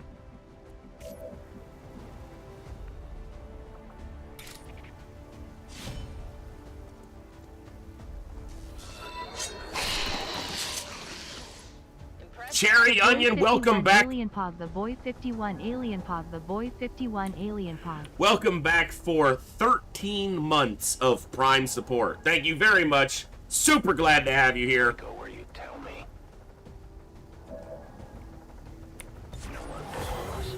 Cherry Onion, welcome back. Alien Pog, the boy 51 Alien Pog, the boy 51 Alien Pog. Welcome back for 13 months of Prime support. Thank you very much. Super glad to have you here. Go where you tell me. No one knows.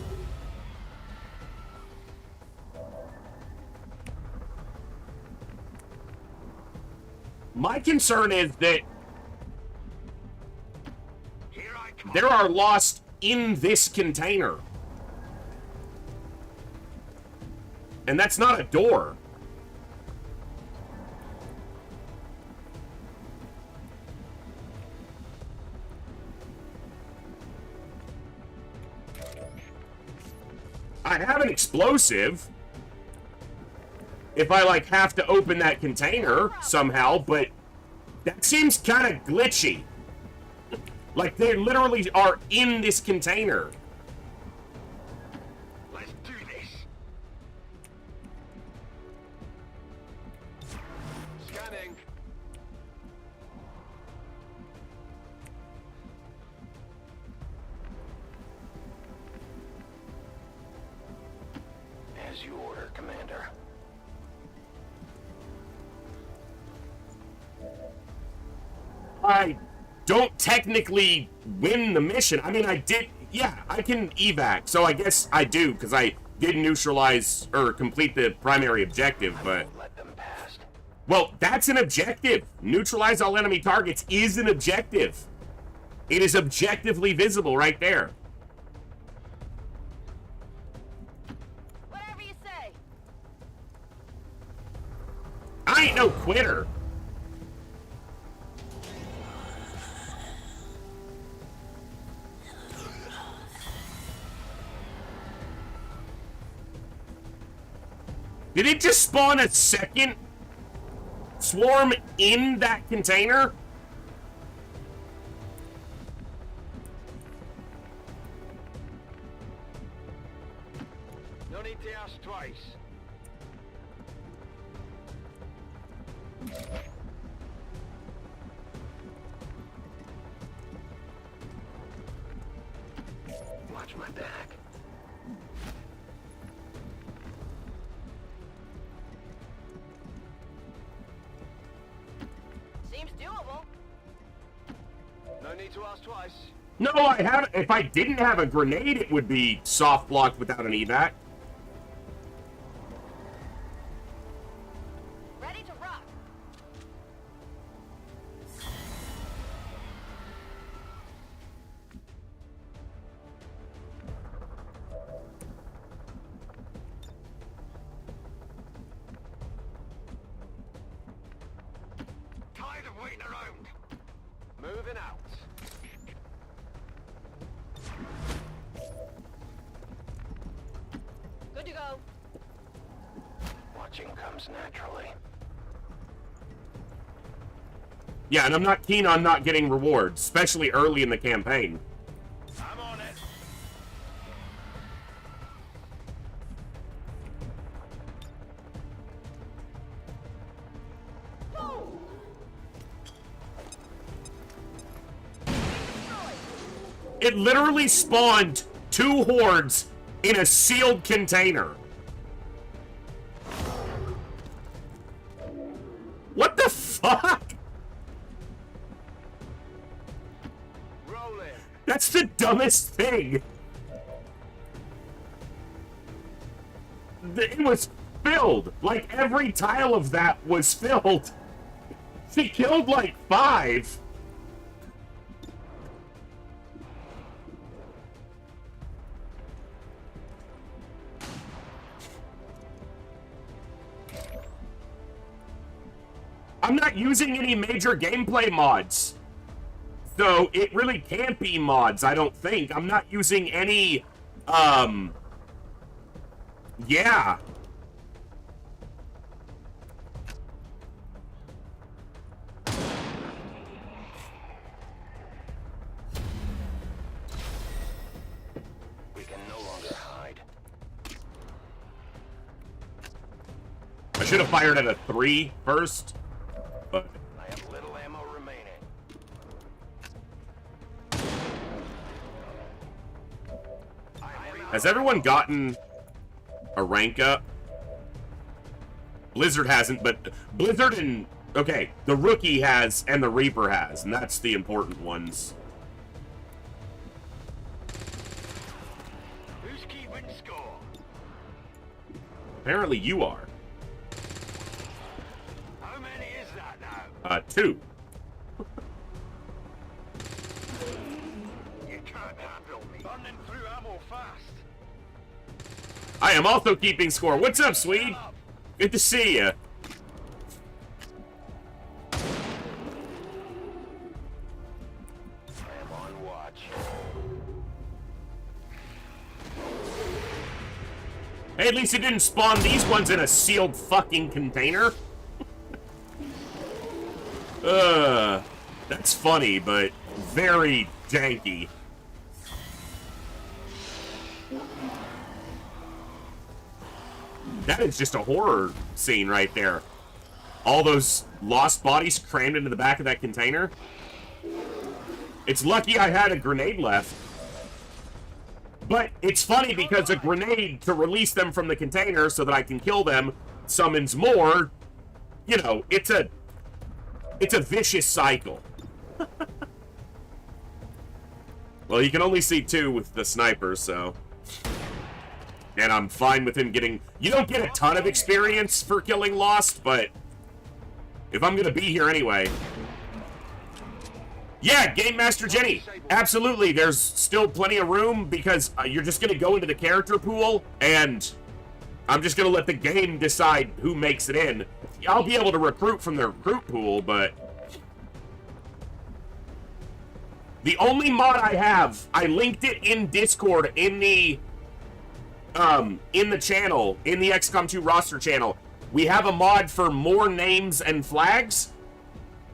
My concern is that there are lost in this container. And that's not a door. I have an explosive if I like have to open that container somehow, but that seems kind of glitchy. Like they literally are in this container. Let's do this. Scanning. As you order, Commander. I don't technically win the mission. I mean, I did. Yeah, I can evac, so I guess I do because I did neutralize or complete the primary objective. But Let them pass. well, that's an objective. Neutralize all enemy targets is an objective. It is objectively visible right there. Whatever you say. I ain't no quitter. Did it just spawn a second swarm in that container? No need to ask twice. Watch my back. Seems doable. No need to ask twice. No, I haven't. If I didn't have a grenade, it would be soft blocked without an evac. Ready to rock. Tired of waiting around. Moving out. Watching comes naturally. Yeah, and I'm not keen on not getting rewards, especially early in the campaign. I'm on it. It literally spawned 2 hordes in a sealed container. What the fuck? Rolling. That's the dumbest thing. It was filled. Like, every tile of that was filled. She killed like 5. I'm not using any major gameplay mods. So it really can't be mods, I don't think. I'm not using any, yeah. We can no longer hide. I should have fired at a 3 first, but I have little ammo remaining. has everyone gotten a rank up? Blizzard hasn't, but Blizzard and, okay, the Rookie has and the Reaper has, and that's the important ones. Who's keeping score? Apparently you are. How many is that now? 2. You can't handle me. Burning through ammo fast. I am also keeping score. What's up, Swede? Good to see you. I am on watch. Hey, at least it didn't spawn these ones in a sealed fucking container. That's funny, but very janky. That is just a horror scene right there. All those lost bodies crammed into the back of that container. It's lucky I had a grenade left. But it's funny because a grenade to release them from the container so that I can kill them summons more. You know, it's a vicious cycle. Well, you can only see 2 with the sniper, so. And I'm fine with him getting... You don't get a ton of experience for killing Lost, but if I'm gonna be here anyway. Yeah, Game Master Jenny, absolutely. There's still plenty of room because you're just gonna go into the character pool, and I'm just gonna let the game decide who makes it in. I'll be able to recruit from the recruit pool, but the only mod I have, I linked it in Discord in the channel, in the XCOM 2 roster channel. We have a mod for more names and flags,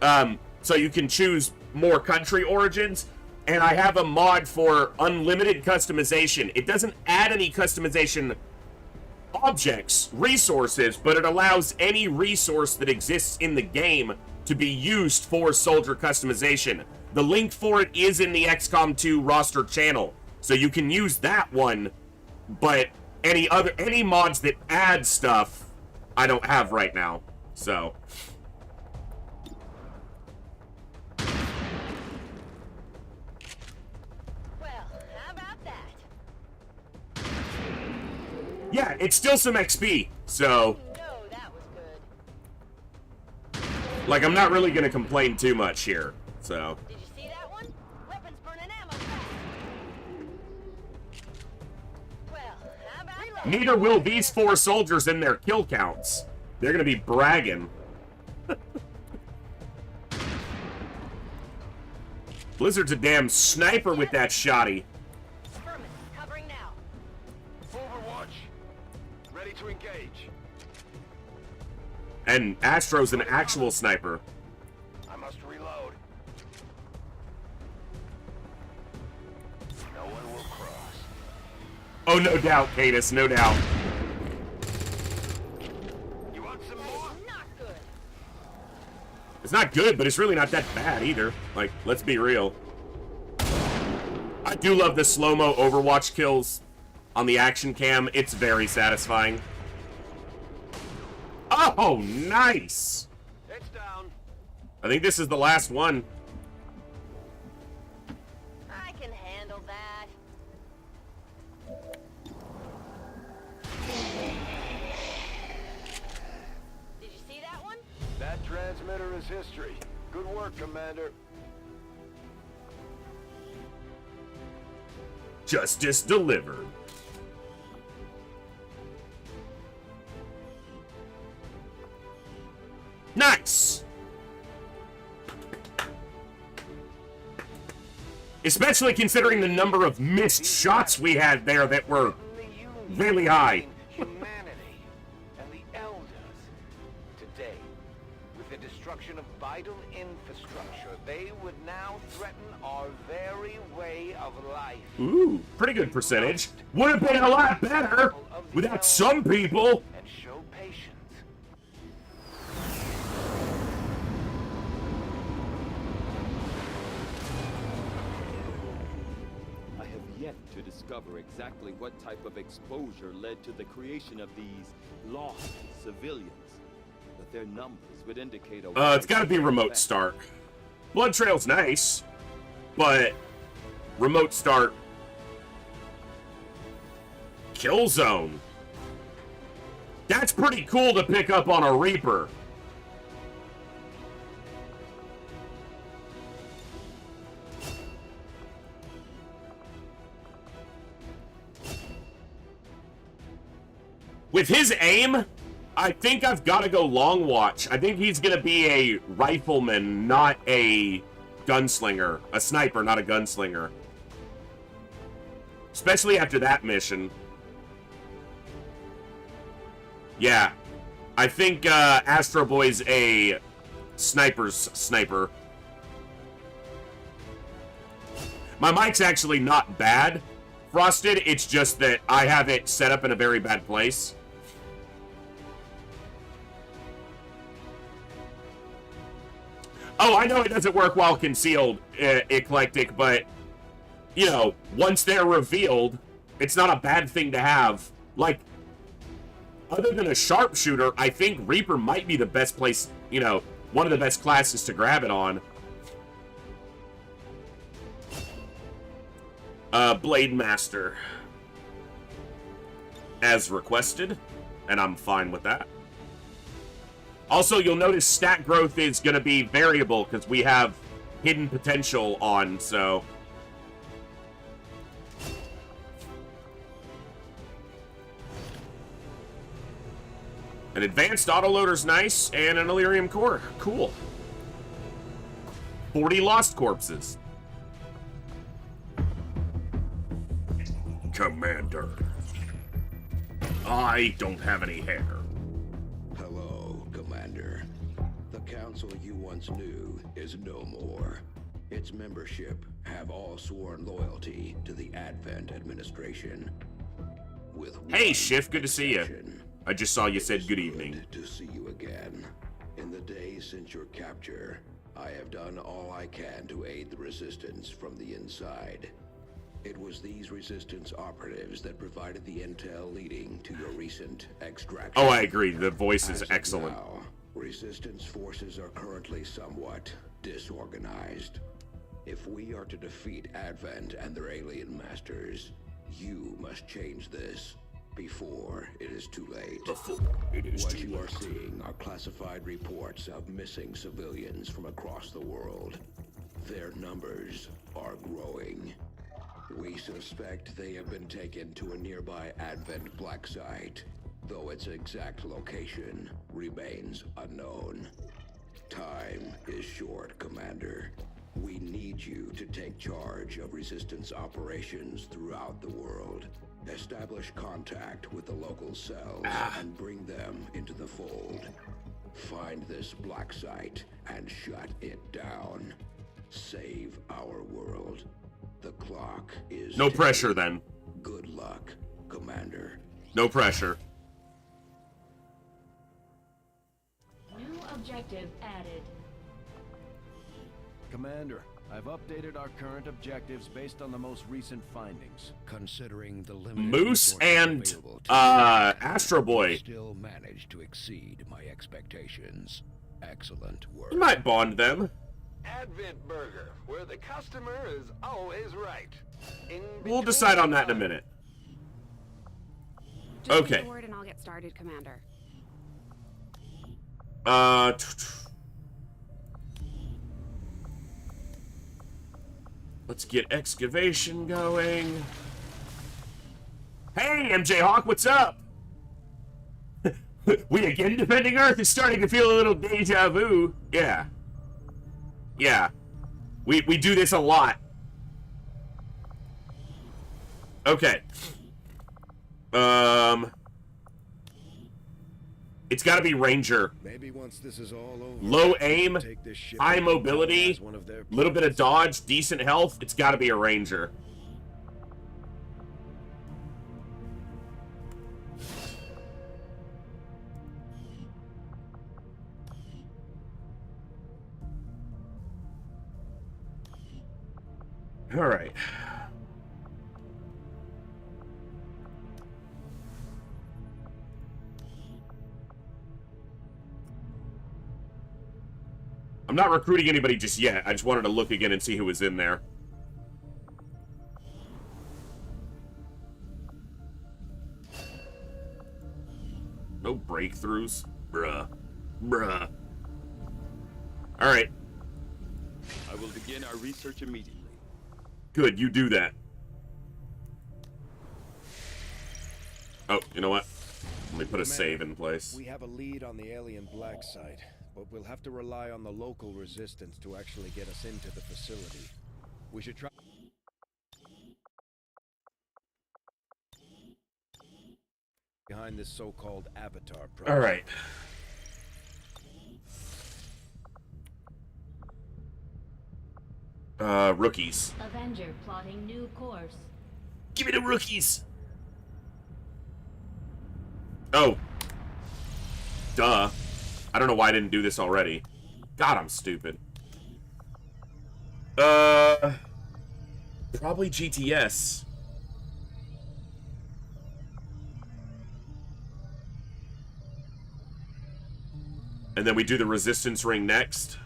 so you can choose more country origins, and I have a mod for unlimited customization. It doesn't add any customization objects, resources, but it allows any resource that exists in the game to be used for soldier customization. The link for it is in the XCOM 2 roster channel, so you can use that one, but any mods that add stuff, I don't have right now, so. Well, how about that? Yeah, it's still some XP, so. No, that was good. Like, I'm not really gonna complain too much here, so. Did you see that one? Weapons burning ammo fast. Well, how about that? Neither will these 4 soldiers in their kill counts. They're gonna be bragging. Blizzard's a damn sniper with that shotty. Affirmative, covering now. Overwatch. Ready to engage. And Astro's an actual sniper. I must reload. No one will cross. Oh, no doubt, Cadus, no doubt. You want some more? Not good. It's not good, but it's really not that bad either. Like, let's be real. I do love the slow-mo Overwatch kills on the action cam. It's very satisfying. Oh, nice! It's down. I think this is the last one. I can handle that. Did you see that one? That transmitter is history. Good work, Commander. Justice delivered. Nice! Especially considering the number of missed shots we had there that were really high. Humanity and the Elders. Today, with the destruction of vital infrastructure, they would now threaten our very way of life. Ooh, pretty good percentage. Would have been a lot better without some people. And show patience. I have yet to discover exactly what type of exposure led to the creation of these lost civilians, but their numbers would indicate a It's gotta be remote start. Blood Trail's nice, but remote start. Kill Zone. That's pretty cool to pick up on a Reaper. With his aim, I think I've got to go Long Watch. I think he's going to be a rifleman, not a gunslinger. A sniper, not a gunslinger. Especially after that mission. Yeah. I think Astro Boy's a sniper's sniper. My mic's actually not bad, Frosted. It's just that I have it set up in a very bad place. Oh, I know it doesn't work while concealed, Eclectic, but, you know, once they're revealed, it's not a bad thing to have. Like, other than a sharpshooter, I think Reaper might be the best place, you know, one of the best classes to grab it on. Blade Master. As requested, and I'm fine with that. Also, you'll notice stat growth is going to be variable because we have hidden potential on, so... An advanced autoloader's nice, and an Illyrium core. Cool. 40 lost corpses. Commander. I don't have any hair. Hello, Commander. The council you once knew is no more. Its membership have all sworn loyalty to the Advent administration. With hey, Schiff, good to see you. I just saw you said good evening. Good to see you again. In the days since your capture, I have done all I can to aid the resistance from the inside. It was these resistance operatives that provided the intel leading to your recent extraction. Oh, I agree. The voice is excellent. Now, resistance forces are currently somewhat disorganized. If we are to defeat Advent and their alien masters, you must change this before it is too late. What you are seeing are classified reports of missing civilians from across the world. Their numbers are growing. We suspect they have been taken to a nearby Advent black site, though its exact location remains unknown. Time is short, Commander. We need you to take charge of resistance operations throughout the world. Establish contact with the local cells and bring them into the fold. Find this black site and shut it down. Save our world. The clock is No ticking. pressure, then. Good luck, Commander. No pressure. New objective added. Commander, I've updated our current objectives based on the most recent findings. Considering the limited Moose resources and available to Astro you, Boy. still managed to exceed my expectations. Excellent work. You might bond them. Advent Burger, where the customer is always right. We'll decide on that in a minute. Just Okay. give the word and I'll get started, Commander. Let's get excavation going. Hey, MJ Hawk, what's up? We again defending Earth is starting to feel a little deja vu. Yeah. Yeah. We do this a lot. Okay. It's got to be Ranger. Maybe once this is all over, Low aim, take this ship high and mobility, as one of their little bit of dodge, decent health. It's got to be a Ranger. All right. I'm not recruiting anybody just yet. I just wanted to look again and see who was in there. No breakthroughs. Bruh. Bruh. Alright. I will begin our research immediately. Good, you do that. Oh, you know what? Let me put a save in place. We have a lead on the alien black site, but we'll have to rely on the local resistance to actually get us into the facility. We should try... behind this so-called Avatar project. All right. Rookies. Avenger plotting new course. Give me the rookies. Oh. Duh. I don't know why I didn't do this already. God, I'm stupid. Probably GTS. And then we do the resistance ring next.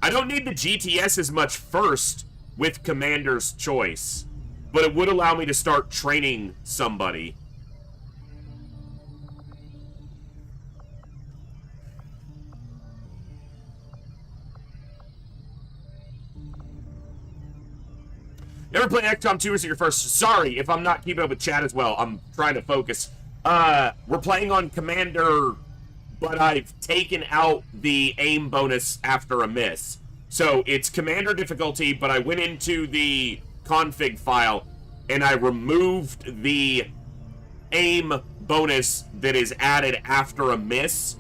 I don't need the GTS as much first with Commander's Choice, but it would allow me to start training somebody. You ever play XCOM 2 or is it your first? Sorry if I'm not keeping up with chat as well. I'm trying to focus. We're playing on Commander, but I've taken out the aim bonus after a miss. So it's Commander difficulty, but I went into the config file and I removed the aim bonus that is added after a miss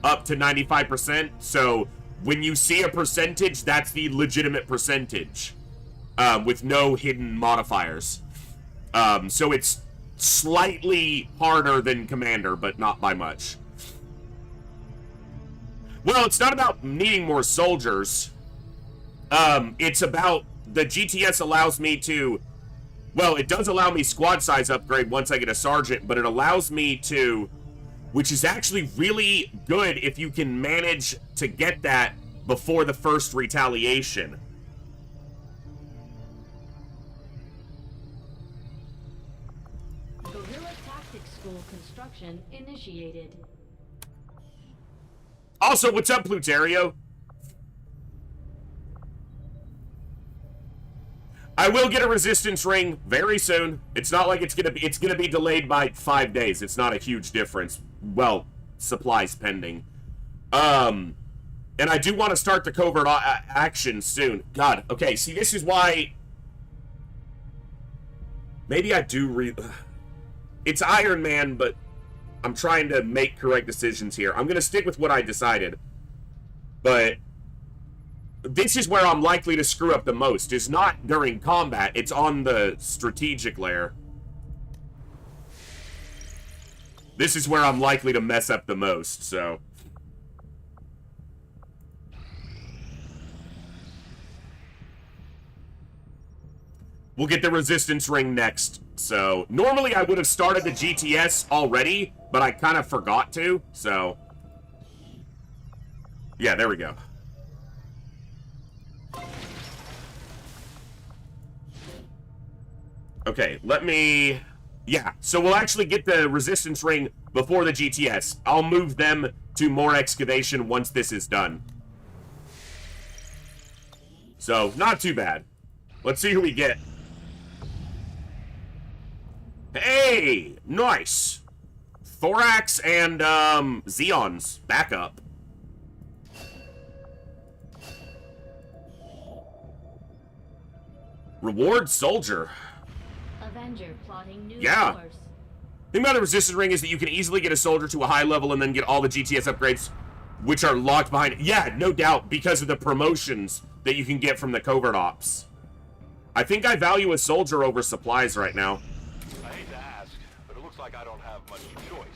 up to 95%. So when you see a percentage, that's the legitimate percentage. With no hidden modifiers. So it's slightly harder than Commander, but not by much. Well, it's not about needing more soldiers. It's about the GTS allows me to... Well, it does allow me squad size upgrade once I get a sergeant, but it allows me to... Which is actually really good if you can manage to get that before the first retaliation. Guerrilla Tactics School construction initiated. Also, what's up, Pluterio? I will get a resistance ring very soon. It's not like it's gonna be delayed by 5 days. It's not a huge difference. Well, supplies pending. And I do want to start the covert action soon. God, okay, see, this is why... Maybe I do it's Iron Man, but I'm trying to make correct decisions here. I'm going to stick with what I decided. But this is where I'm likely to screw up the most. It's not during combat. It's on the strategic layer. This is where I'm likely to mess up the most, so... We'll get the resistance ring next. So, normally I would have started the GTS already, but I kind of forgot to, so... Yeah, there we go. Okay, let me... Yeah, so we'll actually get the resistance ring before the GTS. I'll move them to more excavation once this is done. So, not too bad. Let's see who we get. Hey! Nice! Thorax and, Xeon's backup. Reward soldier. Avenger plotting new Yeah. course. The thing about the resistance ring is that you can easily get a soldier to a high level and then get all the GTS upgrades, which are locked behind. Yeah, no doubt, because of the promotions that you can get from the covert ops. I think I value a soldier over supplies right now. I hate to ask, but it looks like I don't have much choice.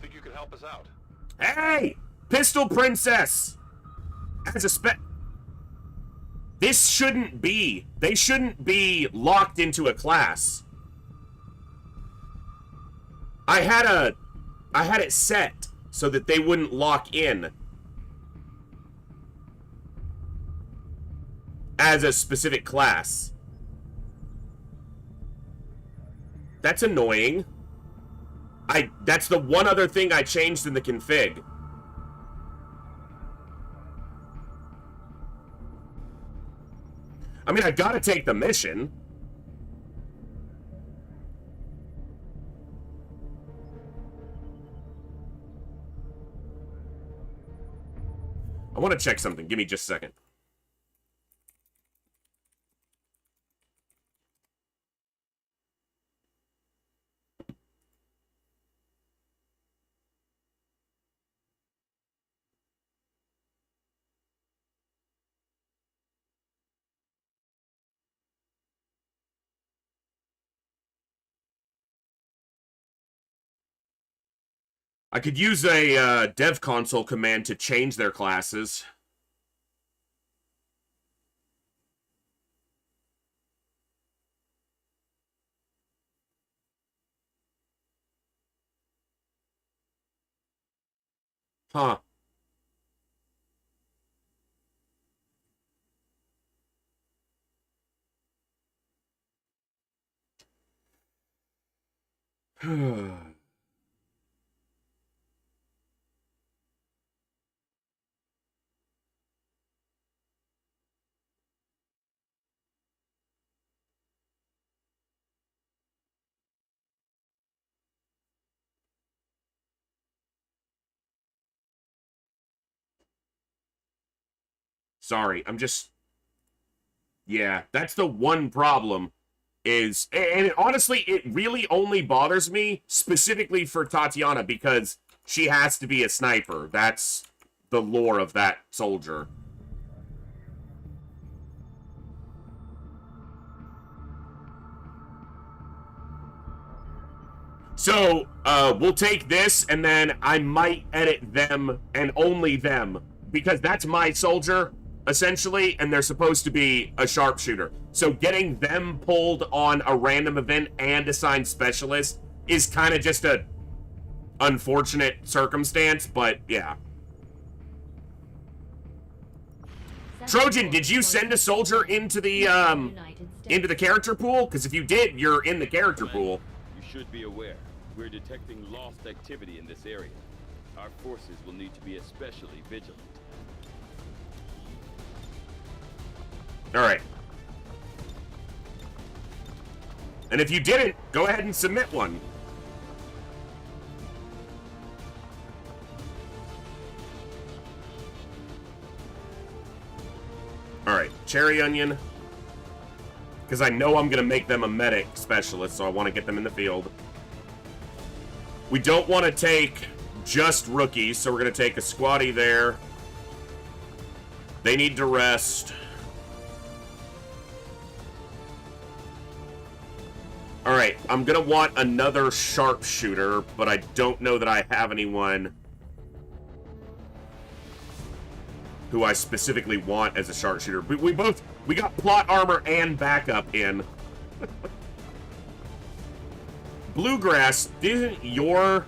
Think you could help us out? Hey! Pistol Princess! As a This shouldn't be. They shouldn't be locked into a class. I had it set so that they wouldn't lock in as a specific class. That's annoying. That's the one other thing I changed in the config. I mean, I gotta take the mission. I want to check something. Give me just a second. I could use a dev console command to change their classes. Huh. Sorry, I'm just... Yeah, that's the one problem, is... And honestly, it really only bothers me specifically for Tatiana, because she has to be a sniper. That's the lore of that soldier. So, we'll take this, and then I might edit them, and only them, because that's my soldier, essentially, and they're supposed to be a sharpshooter. So getting them pulled on a random event and assigned specialist is kind of just a unfortunate circumstance, but yeah. Trojan, did you send a soldier into the character pool? Because if you did, you're in the character pool. You should be aware. We're detecting lost activity in this area. Our forces will need to be especially vigilant. Alright. And if you didn't, go ahead and submit one. Alright, cherry onion. Because I know I'm going to make them a medic specialist, so I want to get them in the field. We don't want to take just rookies, so we're going to take a squatty there. They need to rest. Alright, I'm going to want another sharpshooter, but I don't know that I have anyone who I specifically want as a sharpshooter. We got plot armor and backup in. Bluegrass, didn't your...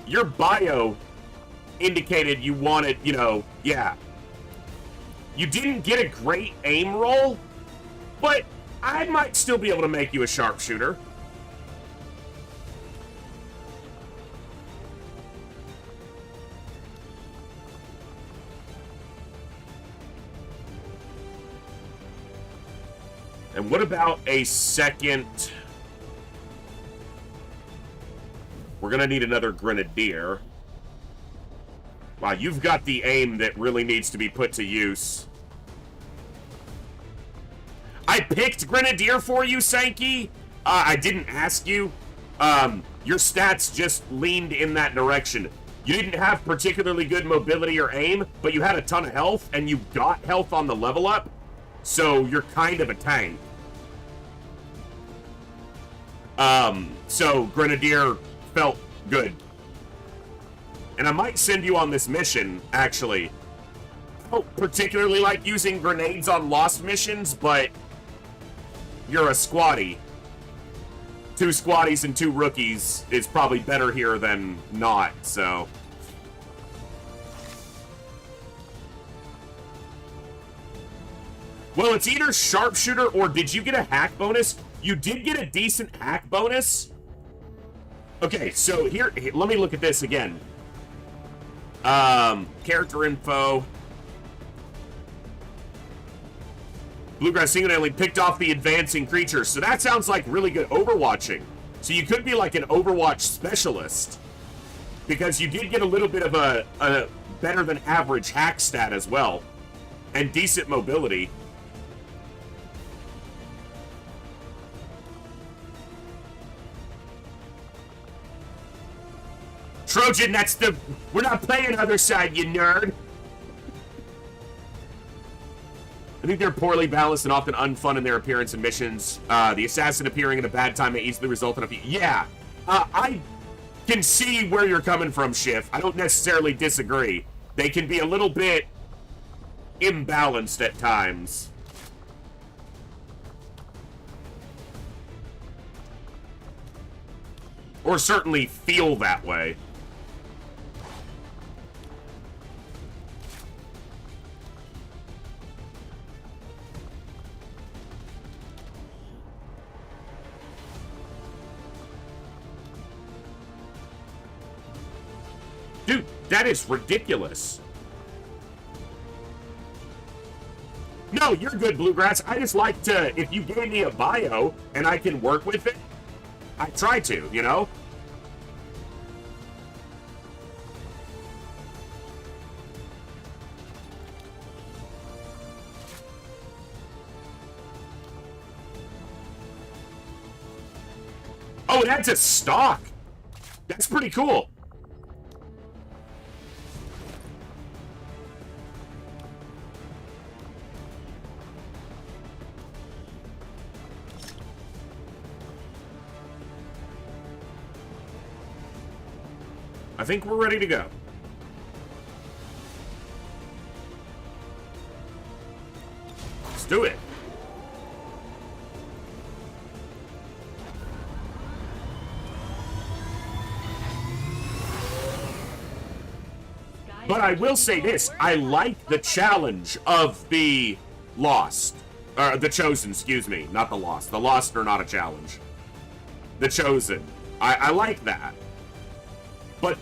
Your bio indicated you wanted, you know, yeah. You didn't get a great aim roll, but I might still be able to make you a sharpshooter. And what about a second... We're gonna need another grenadier. Wow, you've got the aim that really needs to be put to use. I picked grenadier for you, Sankey. I didn't ask you. Your stats just leaned in that direction. You didn't have particularly good mobility or aim, but you had a ton of health, and you got health on the level up, so you're kind of a tank. So grenadier felt good. And I might send you on this mission, actually. I don't particularly like using grenades on lost missions, but you're a squatty. 2 squatties and 2 rookies is probably better here than not, so... Well, it's either sharpshooter or did you get a hack bonus? You did get a decent hack bonus. Okay, so here, let me look at this again. Character info. Bluegrass single-handedly picked off the advancing creatures. So that sounds like really good overwatching. So you could be like an Overwatch specialist. Because you did get a little bit of a better than average hack stat as well. And decent mobility. Trojan, that's the... We're not playing other side, you nerd. I think they're poorly balanced and often unfun in their appearance and missions. The assassin appearing at a bad time may easily result in a few... Yeah, I can see where you're coming from, Schiff. I don't necessarily disagree. They can be a little bit imbalanced at times. Or certainly feel that way. Dude, that is ridiculous. No, you're good, Bluegrass. I just like to, if you gave me a bio and I can work with it, I try to, you know? Oh, that's a stock. That's pretty cool. I think we're ready to go. Let's do it. But I will say this, I like the challenge of the Lost. The Chosen, excuse me, not the Lost. The Lost are not a challenge. The Chosen. I like that. But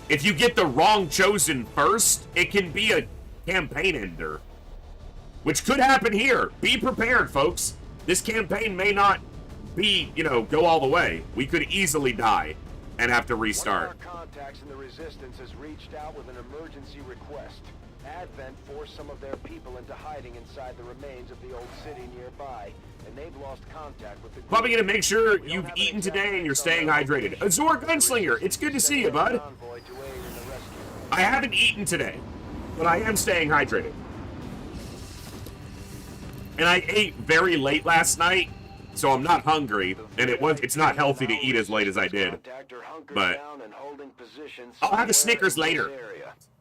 if you get the wrong Chosen first, it can be a campaign ender. Which could happen here. Be prepared, folks. This campaign may not be, you know, go all the way. We could easily die and have to restart. One of our contacts in the Resistance has reached out with an emergency request. Advent forced some of their people into hiding inside the remains of the old city nearby, and they've lost contact with the... Probably gonna make sure you've eaten today and you're staying hydrated. Azor Gunslinger, it's good to see you, bud. I haven't eaten today, but I am staying hydrated. And I ate very late last night, so I'm not hungry, and it's not healthy to eat as late as I did. But I'll have a Snickers later.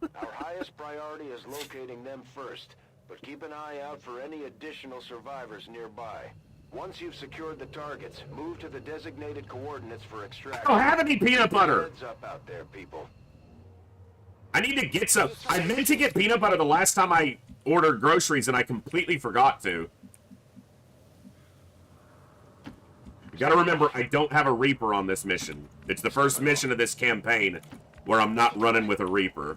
Our highest priority is locating them first, but keep an eye out for any additional survivors nearby. Once you've secured the targets, move to the designated coordinates for extraction. I don't have any peanut butter. Heads up out there, people. I need to get some. I meant to get peanut butter the last time I ordered groceries, and I completely forgot to. You gotta remember, I don't have a Reaper on this mission. It's the first mission of this campaign where I'm not running with a Reaper.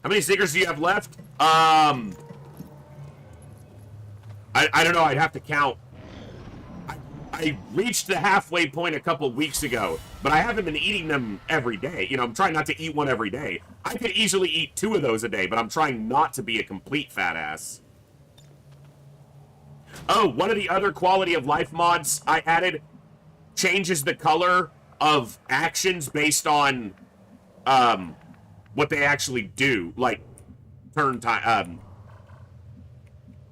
How many stickers do you have left? I don't know. I'd have to count. I reached the halfway point a couple weeks ago, but I haven't been eating them every day. You know, I'm trying not to eat one every day. I could easily eat 2 of those a day, but I'm trying not to be a complete fat ass. Oh, one of the other quality of life mods I added changes the color of actions based on what they actually do, like turn time.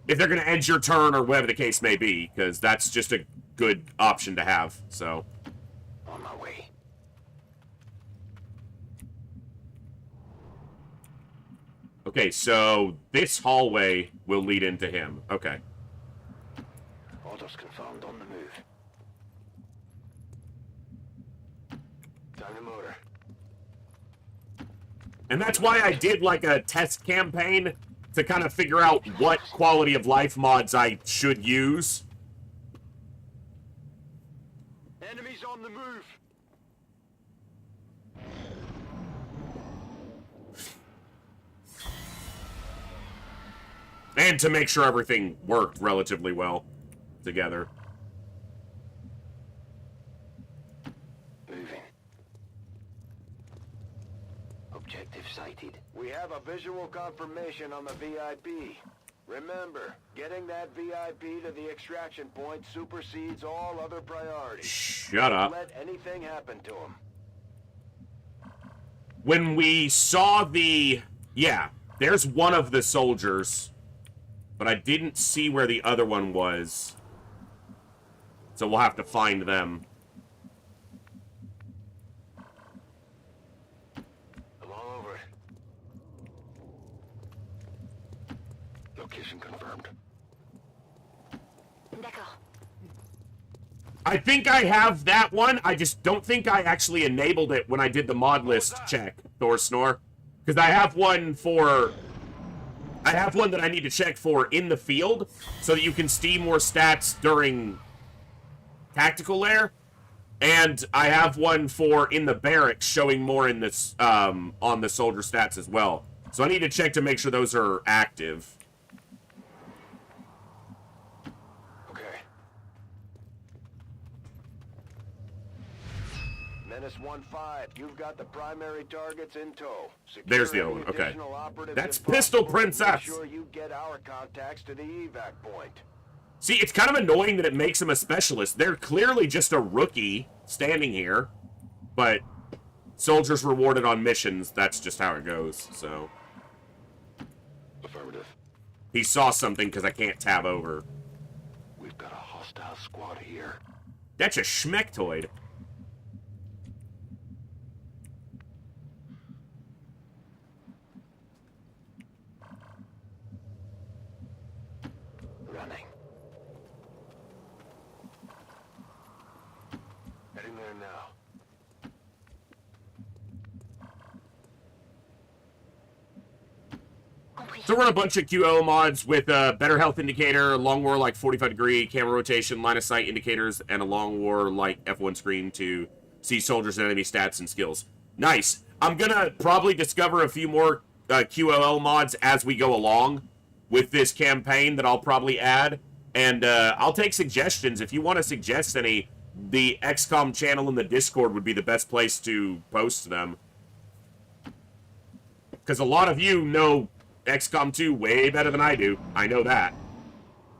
If they're going to end your turn or whatever the case may be, because that's just a good option to have. So on my way. Okay, so this hallway will lead into him. Okay. Orders confirmed, on the move. Time to motor. And that's why I did like a test campaign to kind of figure out what quality of life mods I should use. Enemies on the move. And to make sure everything worked relatively well together. Moving. Objective sighted. We have a visual confirmation on the VIP. Remember, getting that VIP to the extraction point supersedes all other priorities. Shut up. Don't let anything happen to him. When we saw the... Yeah, there's one of the soldiers, but I didn't see where the other one was. So we'll have to find them. I'm all over it. Location confirmed. I think I have that one. I just don't think I actually enabled it when I did the mod list check, Thor Snore. Because I have one for... I have one that I need to check for in the field, so that you can see more stats during tactical lair. And I have one for in the barracks, showing more in this on the soldier stats as well. So I need to check to make sure those are active. Menace 1-5, you've got the primary targets in tow. There's the other one. Okay. That's Pistol Princess. Make sure you get our contacts to the evac point. See, it's kind of annoying that it makes them a specialist. They're clearly just a rookie standing here. But soldiers rewarded on missions, that's just how it goes, so. Affirmative. He saw something because I can't tab over. We've got a hostile squad here. That's a schmectoid. Running. Heading there now. So run a bunch of QO mods with a better health indicator, long war like 45 degree, camera rotation, line of sight indicators, and a long war like F1 screen to see soldiers and enemy stats and skills. Nice. I'm gonna probably discover a few more QOL mods as we go along with this campaign that I'll probably add. And I'll take suggestions. If you want to suggest any, the XCOM channel in the Discord would be the best place to post them. because a lot of you know XCOM 2 way better than I do. I know that.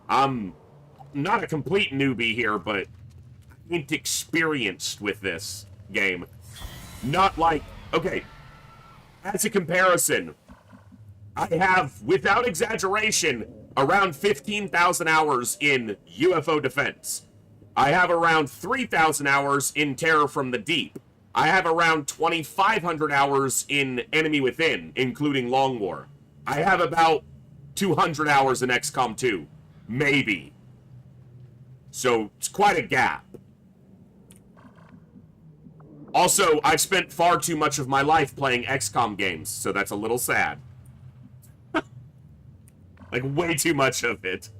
I'm not a complete newbie here, but I ain't experienced with this game. Not like, okay, as a comparison, I have, without exaggeration, around 15,000 hours in UFO defense. I have around 3,000 hours in Terror from the Deep. I have around 2,500 hours in Enemy Within, including Long War. I have about 200 hours in XCOM 2. Maybe. So, it's quite a gap. Also, I've spent far too much of my life playing XCOM games, so that's a little sad. Like, way too much of it.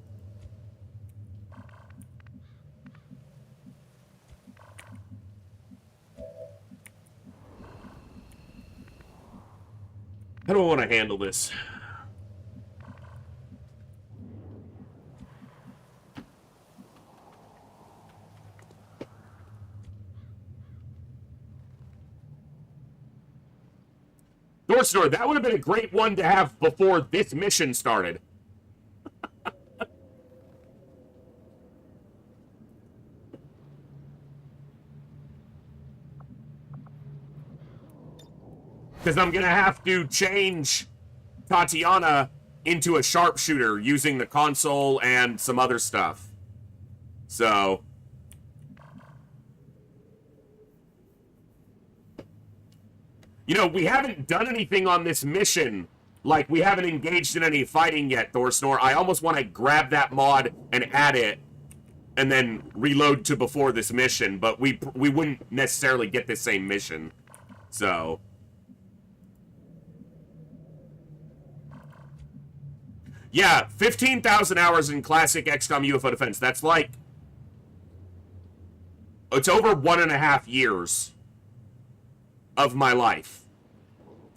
How do I want to handle this? Door Store, that would have been a great one to have before this mission started. Because I'm going to have to change Tatiana into a sharpshooter using the console and some other stuff. So... You know, we haven't done anything on this mission. Like, we haven't engaged in any fighting yet, Thorsnor. I almost want to grab that mod and add it, and then reload to before this mission, but we wouldn't necessarily get the same mission. So... yeah, 15,000 hours in classic XCOM UFO Defense. That's like... it's over 1.5 years of my life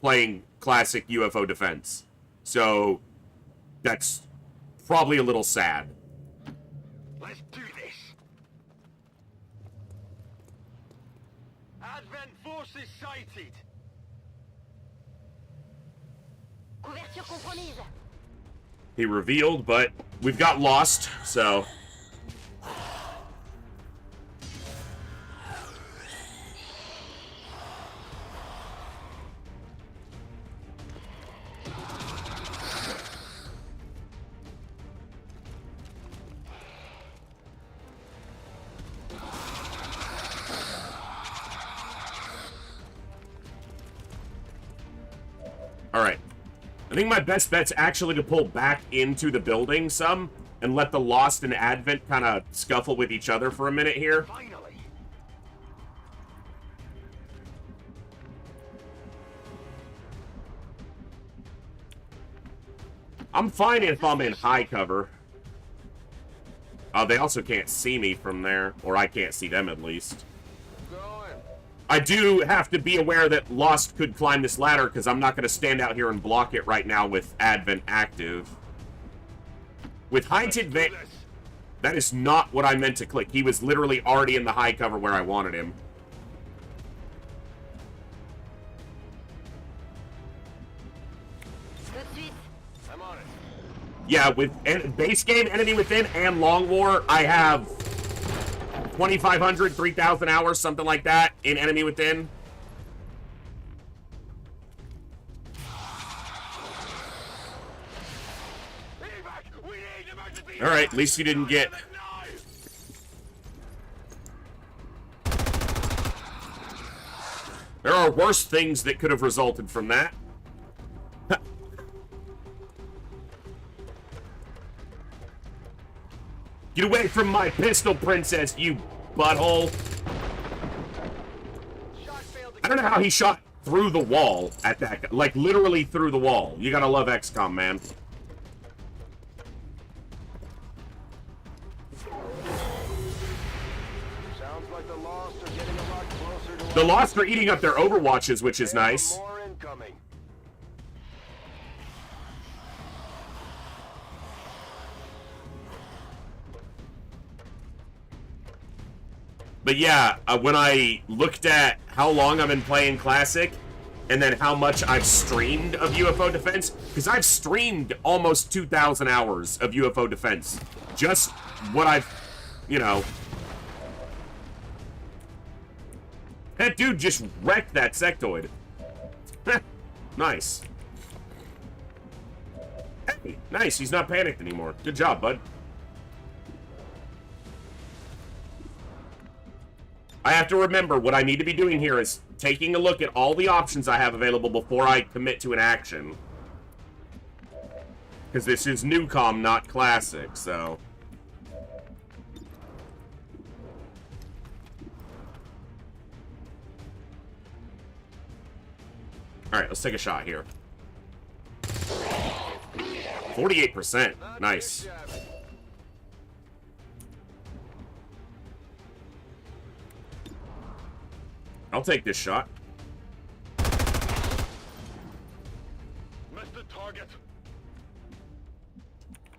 playing classic UFO Defense. So, that's probably a little sad. Let's do this. Advent forces sighted. Couverture compromise. He revealed, but we've got lost, so... Alright. I think my best bet's actually to pull back into the building some and let the Lost and Advent kind of scuffle with each other for a minute here. Finally. I'm fine if I'm in high cover. They also can't see me from there, or I can't see them at least. I do have to be aware that Lost could climb this ladder, because I'm not going to stand out here and block it right now with Advent active. With height advantage... that is not what I meant to click. He was literally already in the high cover where I wanted him. I'm on it. Yeah, with base game, Enemy Within, and Long War, I have 2,500, 3,000 hours, something like that, in Enemy Within. Alright, at least you didn't get... there are worse things that could have resulted from that. Get away from my pistol, princess, you butthole. I don't know how he shot through the wall at that guy. Like, literally through the wall. You gotta love XCOM, man. Sounds like the Lost are getting a lot closer to The Lost are eating up their Overwatches, which is nice. more incoming. But yeah, when I looked at how long I've been playing Classic, and then how much I've streamed of UFO defense, because I've streamed almost 2,000 hours of UFO defense. Just what I've, you know... That dude just wrecked that sectoid. Nice. Hey, nice, he's not panicked anymore. Good job, bud. I have to remember what I need to be doing here is taking a look at all the options I have available before I commit to an action. Because this is NewCom, not Classic, so... Alright, let's take a shot here. 48%. Nice. I'll take this shot. Missed the target.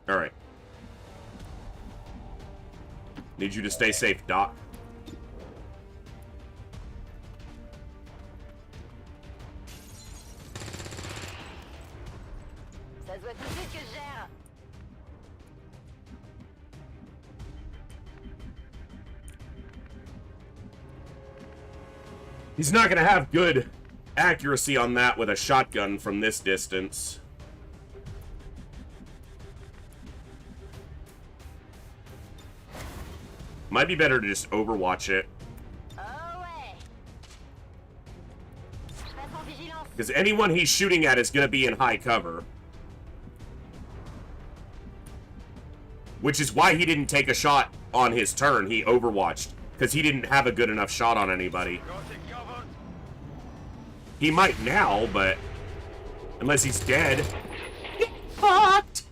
Alright. Need you to stay safe, Doc. Ça se voit tout de suite que je gère. He's not gonna have good accuracy on that with a shotgun from this distance. Might be better to just overwatch it. Because anyone he's shooting at is gonna be in high cover. Which is why he didn't take a shot on his turn. He overwatched. Because he didn't have a good enough shot on anybody. He might now, but... Unless he's dead. Fucked!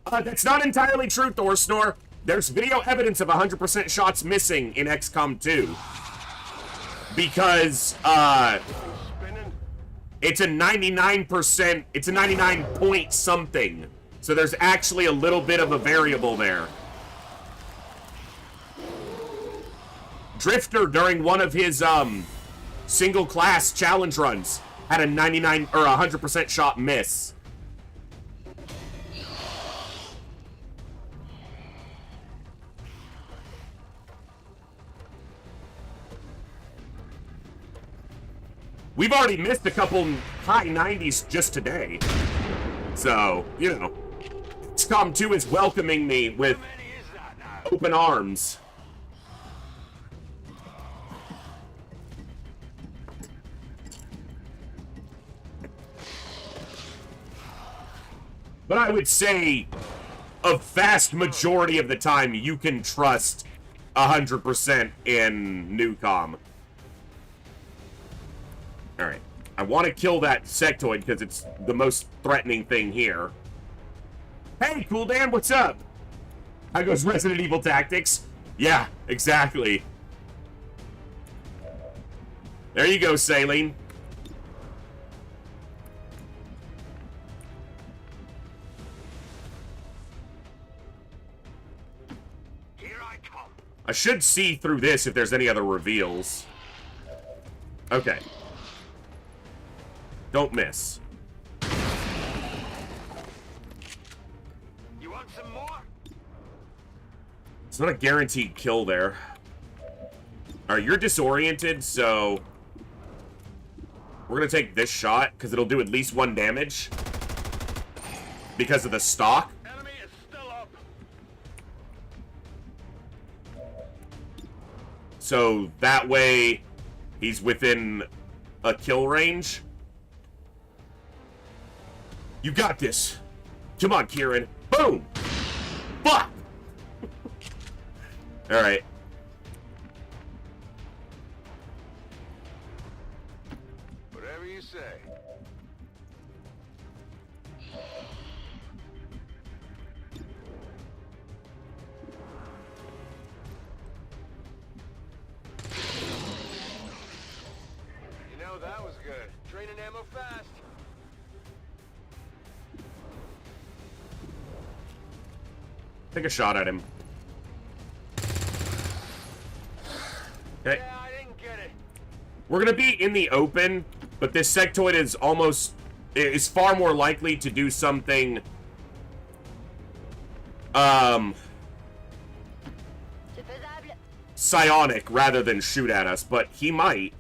That's not entirely true, Thorsnor. There's video evidence of 100% shots missing in XCOM 2. Because, it's a 99%... It's a 99 point something. So there's actually a little bit of a variable there. Drifter, during one of his, single class challenge runs, had a 99 or 100% shot miss. We've already missed a couple high 90s just today. So, you know, XCOM 2 is welcoming me with open arms. But I would say a vast majority of the time you can trust 100% in NewCom. Alright. I want to kill that sectoid because it's the most threatening thing here. Hey, Cool Dan, what's up? How goes Resident Evil Tactics? Yeah, exactly. There you go, Saline. I should see through this if there's any other reveals. Okay. Don't miss. You want some more? It's not a guaranteed kill there. Alright, you're disoriented, so... We're gonna take this shot, because it'll do at least 1 damage. Because of the stock. Enemy is still up. So that way, he's within a kill range. You got this. Come on, Kieran. Boom! Fuck! Alright. Whatever you say. You know, that was good. Draining ammo fast. Take a shot at him. Okay. Yeah, I didn't get it. We're gonna be in the open, but this sectoid is far more likely to do something psionic rather than shoot at us, but he might.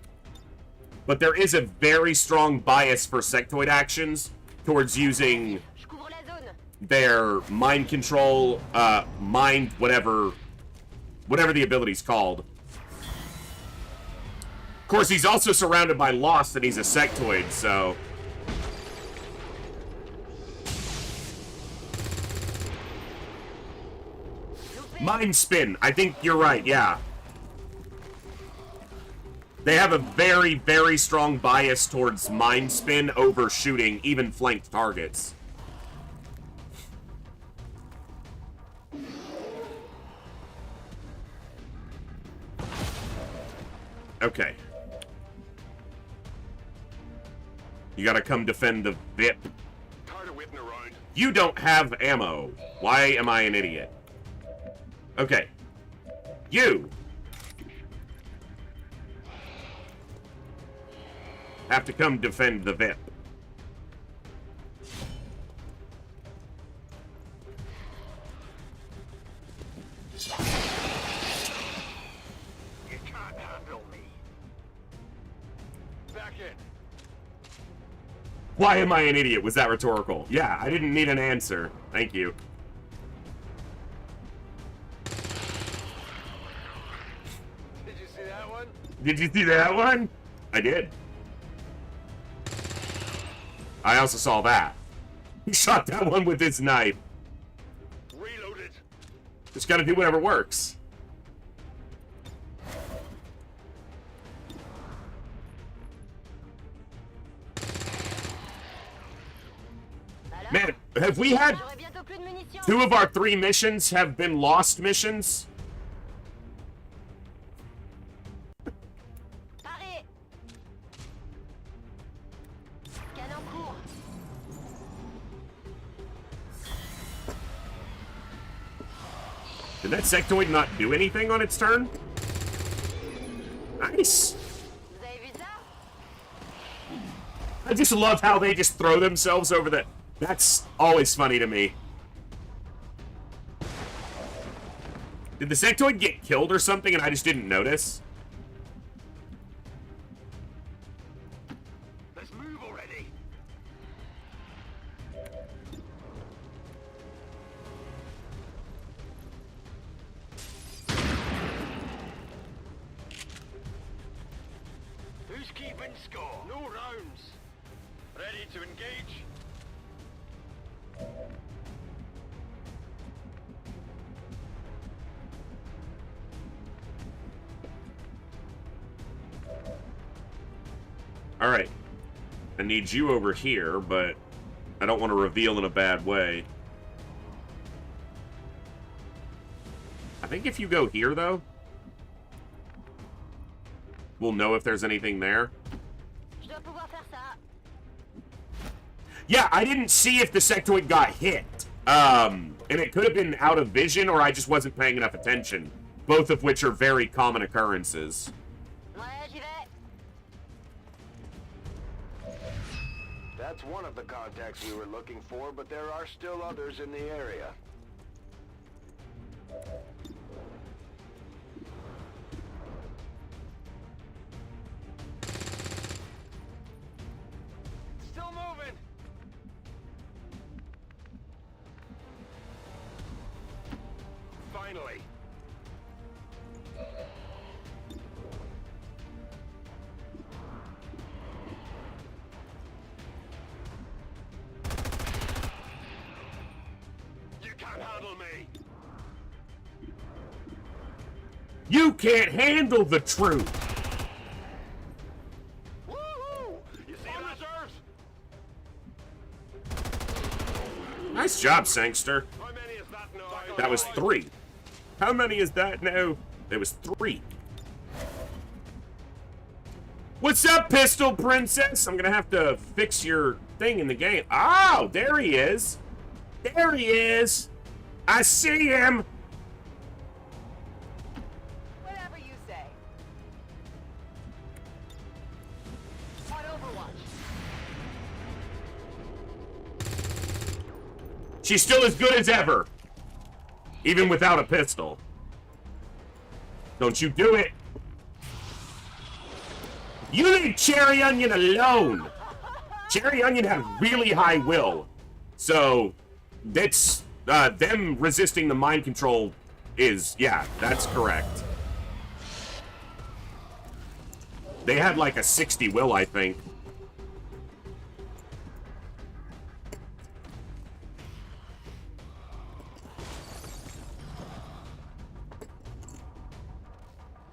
But there is a very strong bias for sectoid actions towards using their mind control, whatever the ability's called. Of course, he's also surrounded by Lost, and he's a sectoid, so... Mind spin. I think you're right, yeah. They have a very, very strong bias towards mind spin over shooting even flanked targets. Okay. You gotta come defend the VIP. You don't have ammo. Why am I an idiot? Okay. You have to come defend the VIP. You can't handle me. Back in. Why am I an idiot? Was that rhetorical? Yeah, I didn't need an answer. Thank you. Did you see that one? Did you see that one? I did. I also saw that. He shot that one with his knife. Reloaded. Just gotta do whatever works. Man, have we had 2 of our 3 missions have been lost missions? Did that sectoid not do anything on its turn? Nice. I just love how they just throw themselves over the... That's always funny to me. Did the sectoid get killed or something and I just didn't notice? Let's move already. Who's keeping score? No rounds. Ready to engage? Alright. I need you over here, but I don't want to reveal in a bad way. I think if you go here, though, we'll know if there's anything there. Yeah, I didn't see if the sectoid got hit. And it could have been out of vision, or I just wasn't paying enough attention. Both of which are very common occurrences. That's one of the contacts we were looking for, but there are still others in the area. Still moving. Finally. You can't handle the truth! Woohoo! You see the reserves? Nice job, Sangster. How many is that now? That was 3. How many is that now? There was 3. What's up, Pistol Princess? I'm gonna have to fix your thing in the game. Oh, there he is. There he is. I see him. Whatever you say. She's still as good as ever. Even without a pistol. Don't you do it. You leave Cherry Onion alone. Cherry Onion had really high will. So, that's, them resisting the mind control is, yeah, that's correct. They had like a 60 will, I think.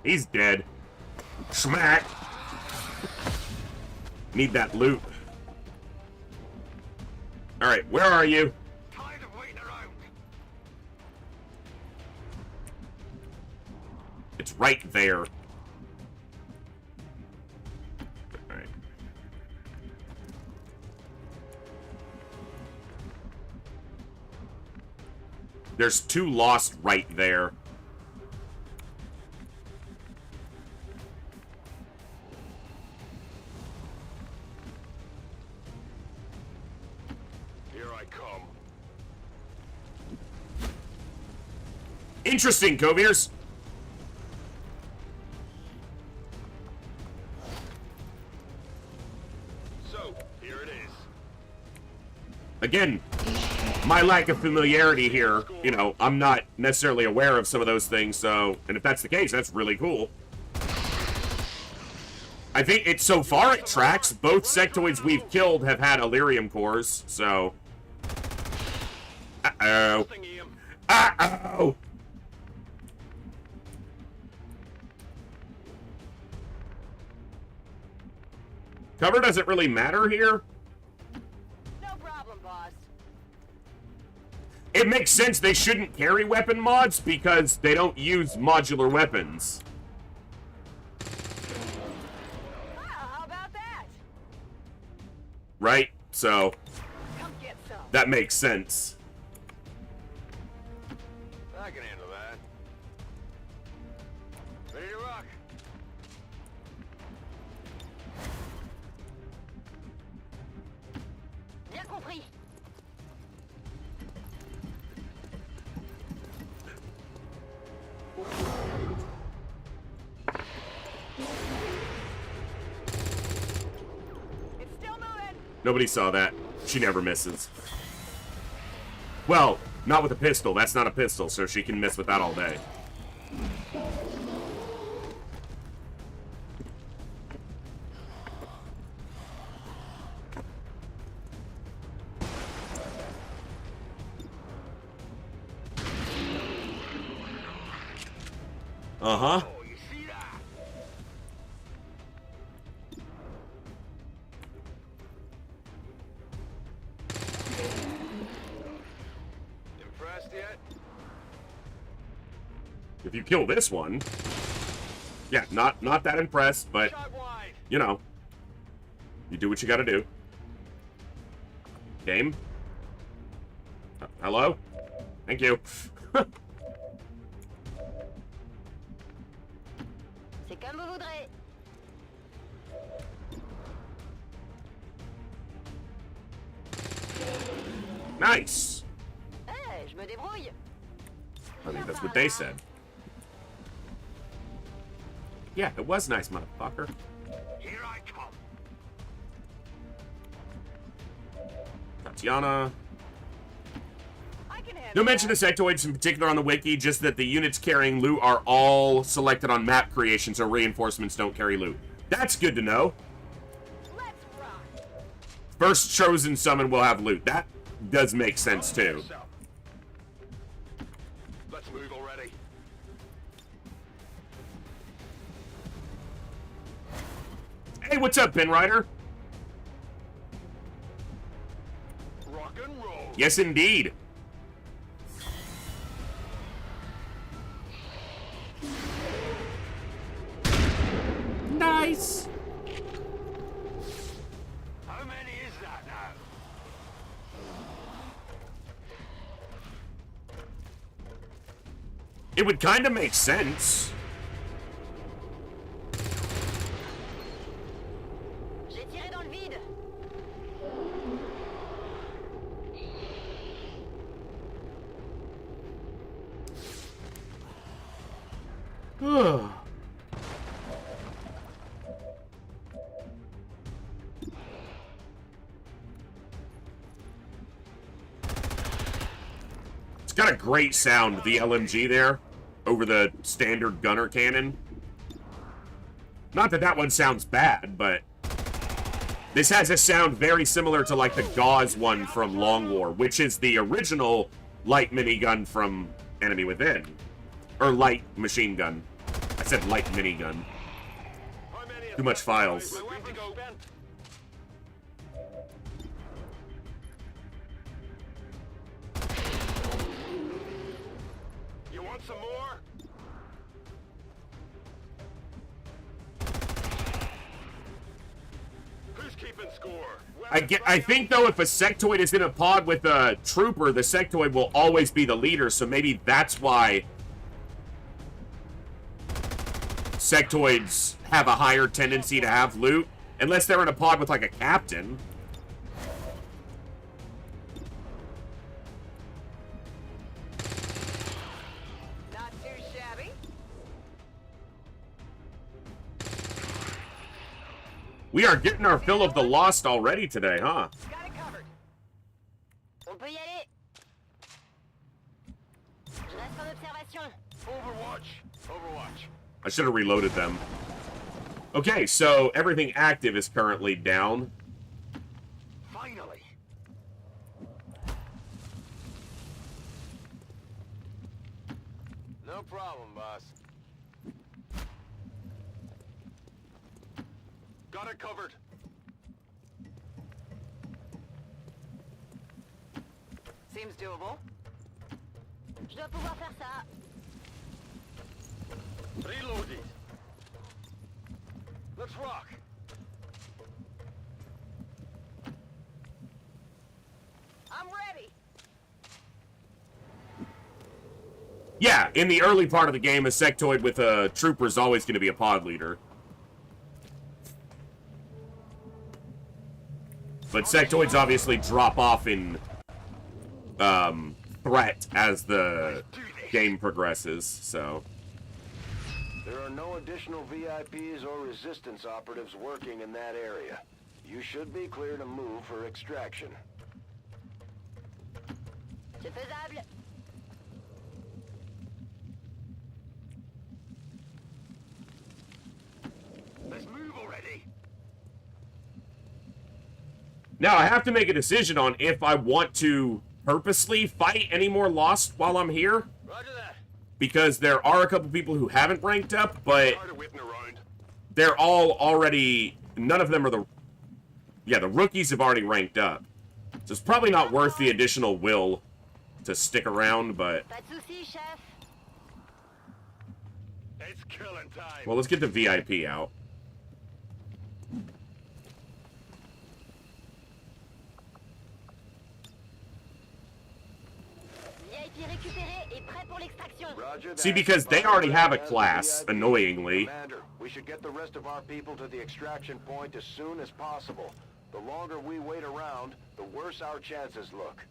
He's dead. Schmack. Need that loot. Alright, where are you? Tired of waiting around. It's right there. Alright. There's 2 lost right there. Interesting, Coviers. So, here it is. Again, my lack of familiarity here, you know, I'm not necessarily aware of some of those things, so, and if that's the case, that's really cool. I think it, so far it tracks. Both sectoids we've killed have had Illyrium cores, so. Uh-oh. Uh-oh! Cover doesn't really matter here. No problem, boss. It makes sense they shouldn't carry weapon mods because they don't use modular weapons. How about that? Right? So, Come get some. that makes sense. I can handle that. Ready to rock. Bien compris. It's still moving. Nobody saw that. She never misses. Well, not with a pistol. That's not a pistol, so she can miss with that all day. Uh-huh. Oh, you see that? Impressed yet? If you kill this one... Yeah, not that impressed, but... You know. You do what you gotta do. Game? Hello? Thank you. C'est comme vous voudrez. Nice! Hey, je me débrouille. I think that's what they said. Yeah, it was nice, motherfucker. Here I come. Tatiana. No mention of sectoids in particular on the wiki, just that the units carrying loot are all selected on map creation, so reinforcements don't carry loot. That's good to know. First chosen summon will have loot. That does make sense too. Let's move already. Hey, what's up, Ben Rider? Rock and roll. Yes, indeed. Nice. How many is that now? It would kind of make sense. J'ai tiré dans le vide. It's got a great sound, the LMG there, over the standard gunner cannon. Not that that one sounds bad, but this has a sound very similar to like the Gauze one from Long War, which is the original light minigun from Enemy Within. Or light machine gun. I said light minigun. Too much files. You want some more? Who's keeping score? I think though if a sectoid is in a pod with a trooper, the sectoid will always be the leader, so maybe that's why sectoids have a higher tendency to have loot, unless they're in a pod with like a captain. Not too shabby. We are getting our fill of the Lost already today, huh? Got it covered. On peut y aller. Je reste en observation. Overwatch. Overwatch. I should have reloaded them. Okay, so everything active is currently down. Finally. No problem, boss. Got it covered. Seems doable. Je dois pouvoir faire ça. Reloading. Let's rock. I'm ready. Yeah, in the early part of the game, a sectoid with a trooper is always going to be a pod leader. But sectoids obviously drop off in threat as the game progresses, so... There are no additional VIPs or resistance operatives working in that area. You should be clear to move for extraction. C'est faisable. Let's move already. Now, I have to make a decision on if I want to purposely fight any more Lost while I'm here. Roger that. Because there are a couple people who haven't ranked up, but they're all already... None of them are the... Yeah, the rookies have already ranked up. So it's probably not worth the additional will to stick around, but... Pas de soucis, chef. It's killing time. Well, let's get the VIP out. VIP récupéré et prêt pour l'extraction. See, because they already have a class, annoyingly. Commander, we should get the rest of our people to the extraction point as soon as possible. The longer we wait around, the worse our chances look.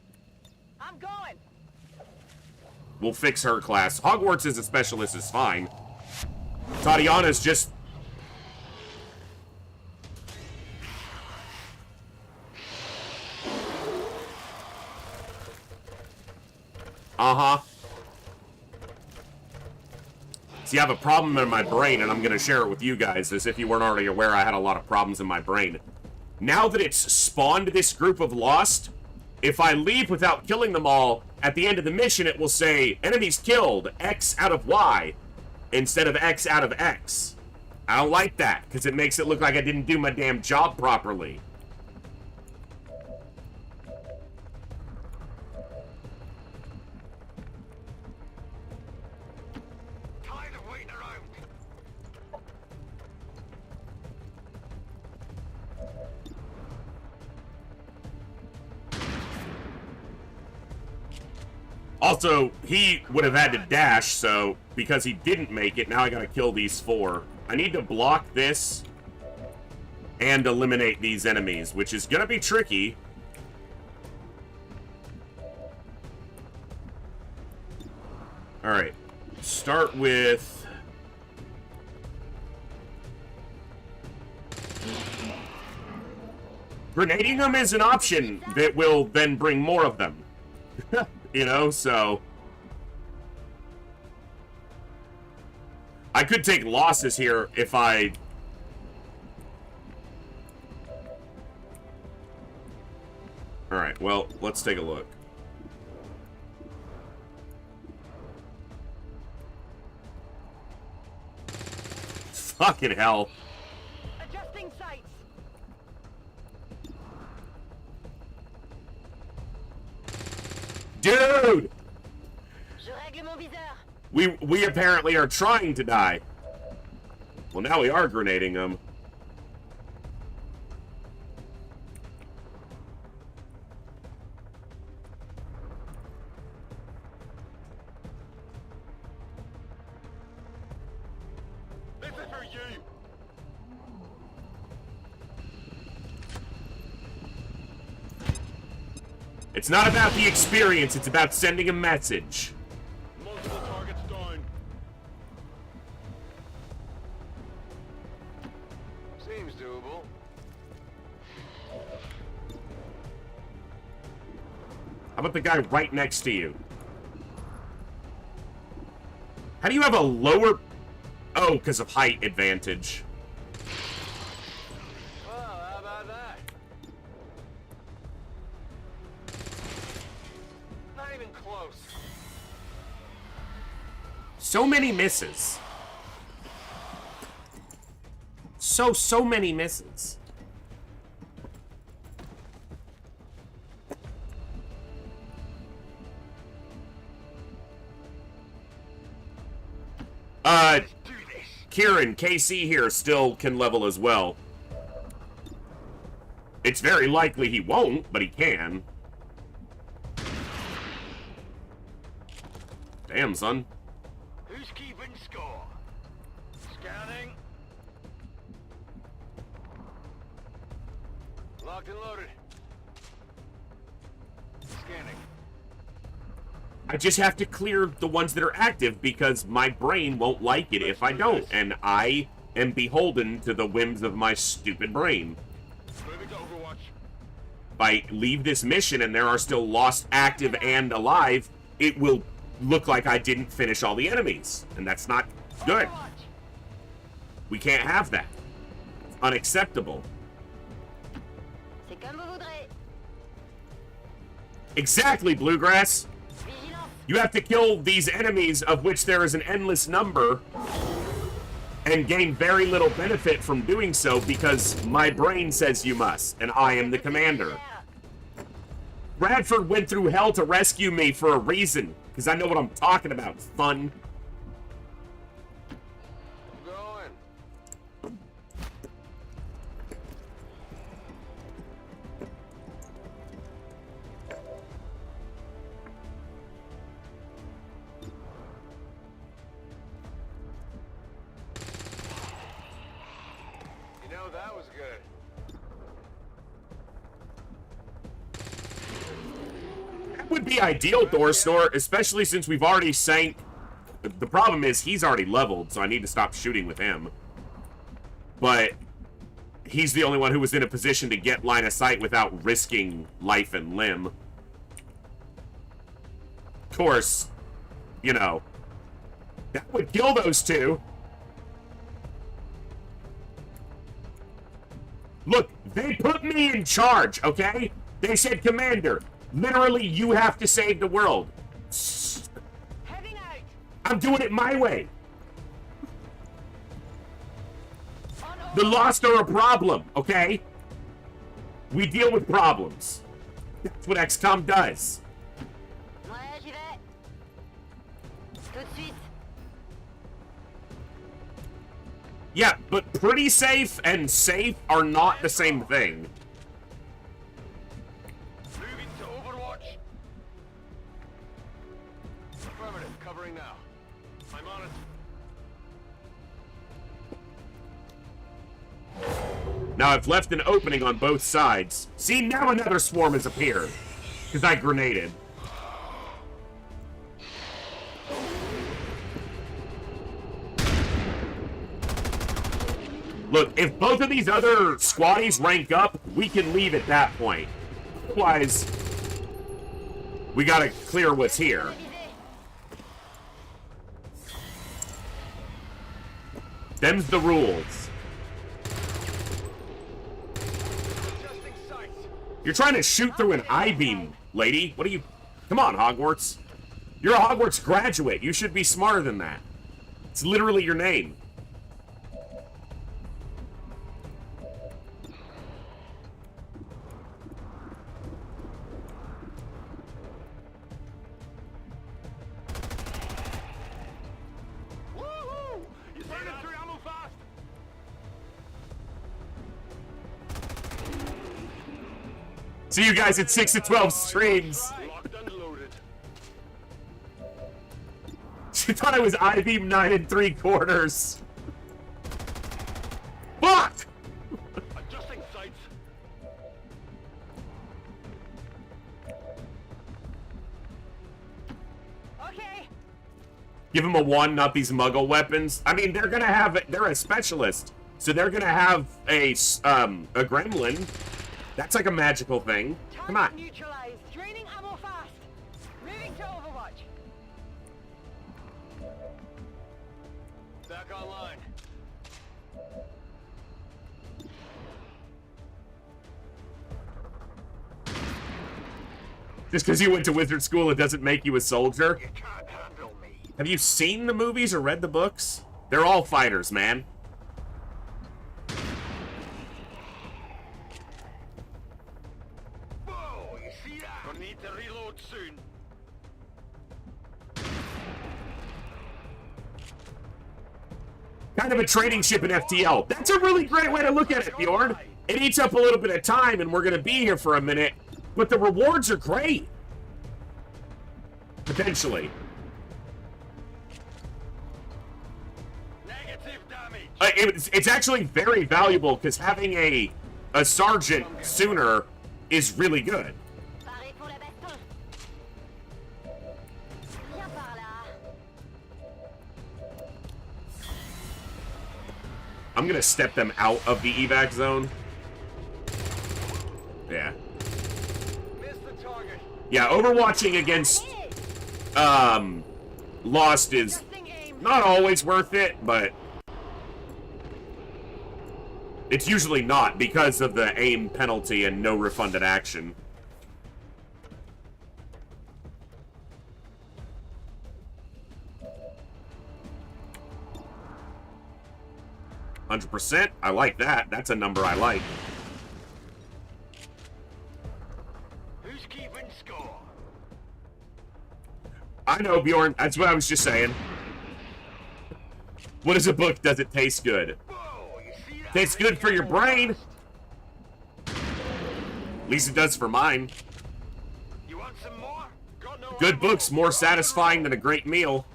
I'm going. We'll fix her class. Hogwarts as a specialist is fine. Tatiana's just... Uh-huh. See, I have a problem in my brain, and I'm going to share it with you guys, as if you weren't already aware I had a lot of problems in my brain. Now that it's spawned this group of Lost, if I leave without killing them all, at the end of the mission it will say, enemies killed, X out of Y, instead of X out of X. I don't like that, because it makes it look like I didn't do my damn job properly. Also, he would have had to dash, so because he didn't make it, now I gotta kill these 4. I need to block this and eliminate these enemies, which is gonna be tricky. Alright. Start with Grenading them is an option that will then bring more of them. You know, so... I could take losses here if I... Alright, well, let's take a look. Fucking hell. Adjusting sights. Dude! Je règle mon viseur. We apparently are trying to die. Well, now we are grenading them. This is for you. It's not about the experience, it's about sending a message. Multiple targets down. Seems doable. How about the guy right next to you? How do you have a lower... Oh, because of height advantage. Well, how about that? Not even close. So many misses. So many misses. Kieran, KC here still can level as well. It's very likely he won't, but he can. Damn, son. Who's keeping score? Scanning. Locked and loaded. Scanning. I just have to clear the ones that are active because my brain won't like it if I don't, and I am beholden to the whims of my stupid brain. Moving to Overwatch. If I leave this mission and there are still lost, active, and alive, it will look like I didn't finish all the enemies, and that's not good. We can't have that. It's unacceptable. C'est comme vous voudrez. Exactly, Bluegrass. You have to kill these enemies, of which there is an endless number, and gain very little benefit from doing so because my brain says you must, and I am the commander. Bradford went through hell to rescue me for a reason, because I know what I'm talking about, fun. That was good. That would be ideal, Dorsnor, especially since we've already sank. The problem is he's already leveled, so I need to stop shooting with him. But he's the only one who was in a position to get line of sight without risking life and limb. Of course, you know, that would kill those two. Look, they put me in charge, okay? They said, Commander, literally, you have to save the world. I'm doing it my way. The Lost are a problem, okay? We deal with problems. That's what XCOM does. Ouais, j'y vais. Tout de suite. Yeah, but pretty safe and safe are not the same thing. Moving to Overwatch. Affirmative, covering now. I'm on it. Now I've left an opening on both sides. See, now another swarm has appeared. Because I grenaded. Look, if both of these other squaddies rank up, we can leave at that point. Otherwise, we gotta clear what's here. Them's the rules. You're trying to shoot through an I-beam, lady. What are you... Come on, Hogwarts. You're a Hogwarts graduate. You should be smarter than that. It's literally your name. See you guys at 6 to 12 streams. She thought I was I-beam 9 3/4. Fuck! Adjusting sights. Okay. Give him a 1, not these muggle weapons. I mean, they're gonna have... They're a specialist. So they're gonna have a gremlin. That's like a magical thing. Come on. Neutralized. Draining ammo fast. Moving to Overwatch. Back online. Just because you went to wizard school, it doesn't make you a soldier. Have you seen the movies or read the books? They're all fighters, man. Kind of a trading ship in FTL. That's a really great way to look at it, Bjorn. It eats up a little bit of time, and we're going to be here for a minute, but the rewards are great. Potentially. Negative damage. It's actually very valuable, because having a sergeant sooner is really good. I'm gonna step them out of the evac zone. Yeah. Yeah, overwatching against Lost is not always worth it, but it's usually not because of the aim penalty and no refunded action. %. I like that. That's a number I like. Who's keeping score? I know, Bjorn. That's what I was just saying. What is a book? Does it taste good? Tastes good for your brain. At least it does for mine. You want some more? Good book's more satisfying than a great meal.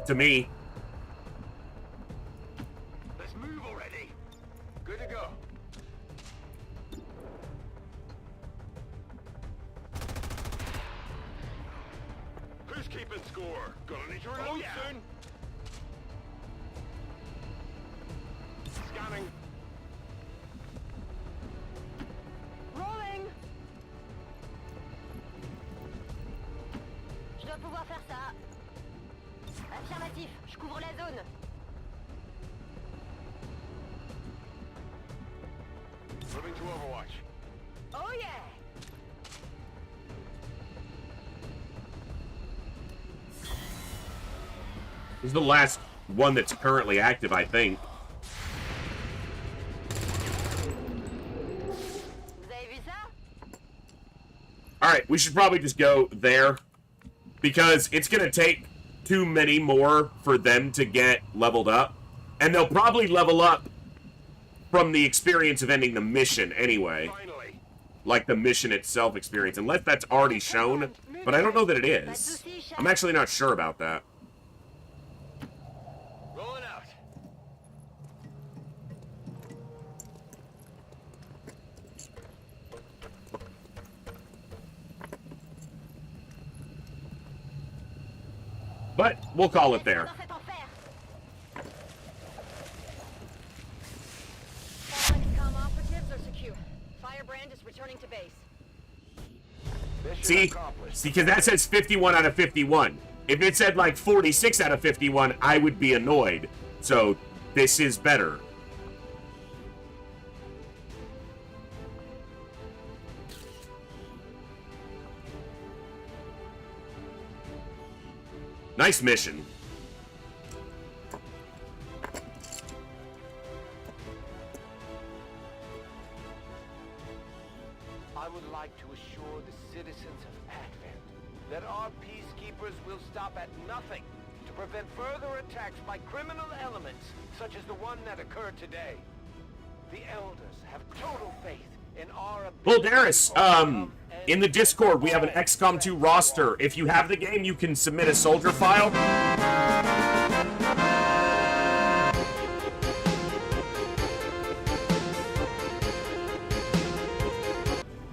To me. Let's move already. Good to go. Who's keeping score? Gonna need to reload soon. Scanning. Rolling. Je dois pouvoir faire ça. Affirmatif, je couvre la zone. Moving to Overwatch. Oh yeah. This is the last one that's currently active, I think. Alright, we should probably just go there. Because it's going to take too many more for them to get leveled up. And they'll probably level up from the experience of ending the mission anyway. Like the mission itself experience. Unless that's already shown. But I don't know that it is. I'm actually not sure about that. Rolling out. But we'll call it there. See, because that says 51 out of 51. If it said like 46 out of 51, I would be annoyed. So this is better. Nice mission. I would like to assure the citizens of Advent that our peacekeepers will stop at nothing to prevent further attacks by criminal elements such as the one that occurred today. The Elders have total faith in our ability. Balderis, in the Discord, we have an XCOM 2 roster. If you have the game, you can submit a soldier file.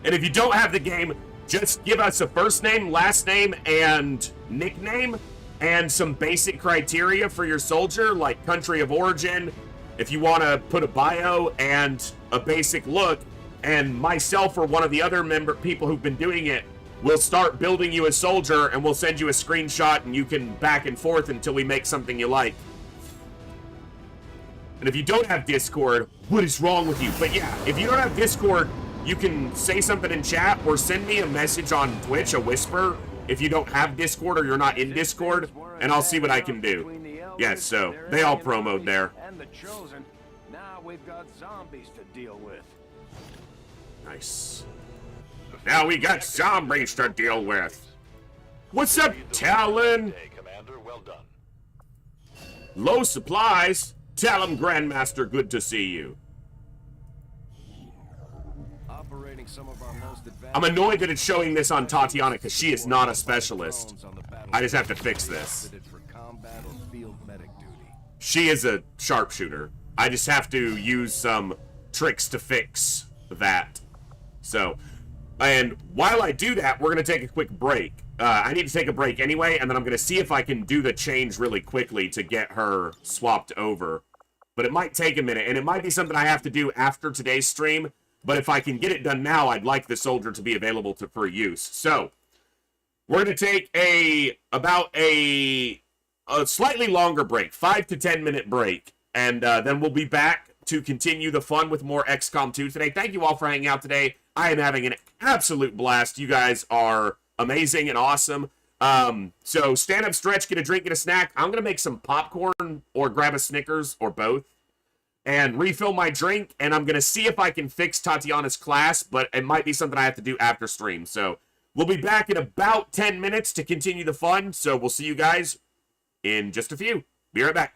And if you don't have the game, just give us a first name, last name, and nickname, and some basic criteria for your soldier, like country of origin, if you want to put a bio, and a basic look. And myself or one of the other people who've been doing it will start building you a soldier, and we'll send you a screenshot, and you can back and forth until we make something you like. And if you don't have Discord, what is wrong with you? But yeah, if you don't have Discord, you can say something in chat or send me a message on Twitch, a whisper, if you don't have Discord or you're not in Discord, and I'll see what I can do. Yes, so they all promoed there. And the Chosen. Now we've got zombies to deal with. Nice. Now we got zombies to deal with. What's up, Talon? Commander, well done. Low supplies. Talon Grandmaster, good to see you. Operating some of our most advanced. I'm annoyed that it's showing this on Tatiana because she is not a specialist. I just have to fix this. She is a sharpshooter. I just have to use some tricks to fix that. So, and while I do that, we're going to take a quick break. I need to take a break anyway, and then I'm going to see if I can do the change really quickly to get her swapped over. But it might take a minute, and it might be something I have to do after today's stream. But if I can get it done now, I'd like the soldier to be available for use. So, we're going to take about a slightly longer break, 5 to 10 minute break. And then we'll be back to continue the fun with more XCOM 2 today. Thank you all for hanging out today. I am having an absolute blast. You guys are amazing and awesome. So stand up, stretch, get a drink, get a snack. I'm going to make some popcorn or grab a Snickers or both and refill my drink. And I'm going to see if I can fix Tatiana's class, but it might be something I have to do after stream. So we'll be back in about 10 minutes to continue the fun. So we'll see you guys in just a few. Be right back.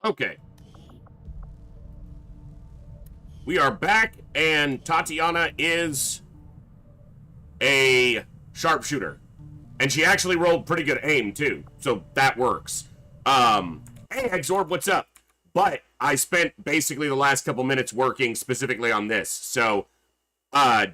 Okay. We are back, and Tatiana is a sharpshooter. And she actually rolled pretty good aim, too. So that works. Hey, Exorb, what's up? But I spent basically the last couple minutes working specifically on this. So, I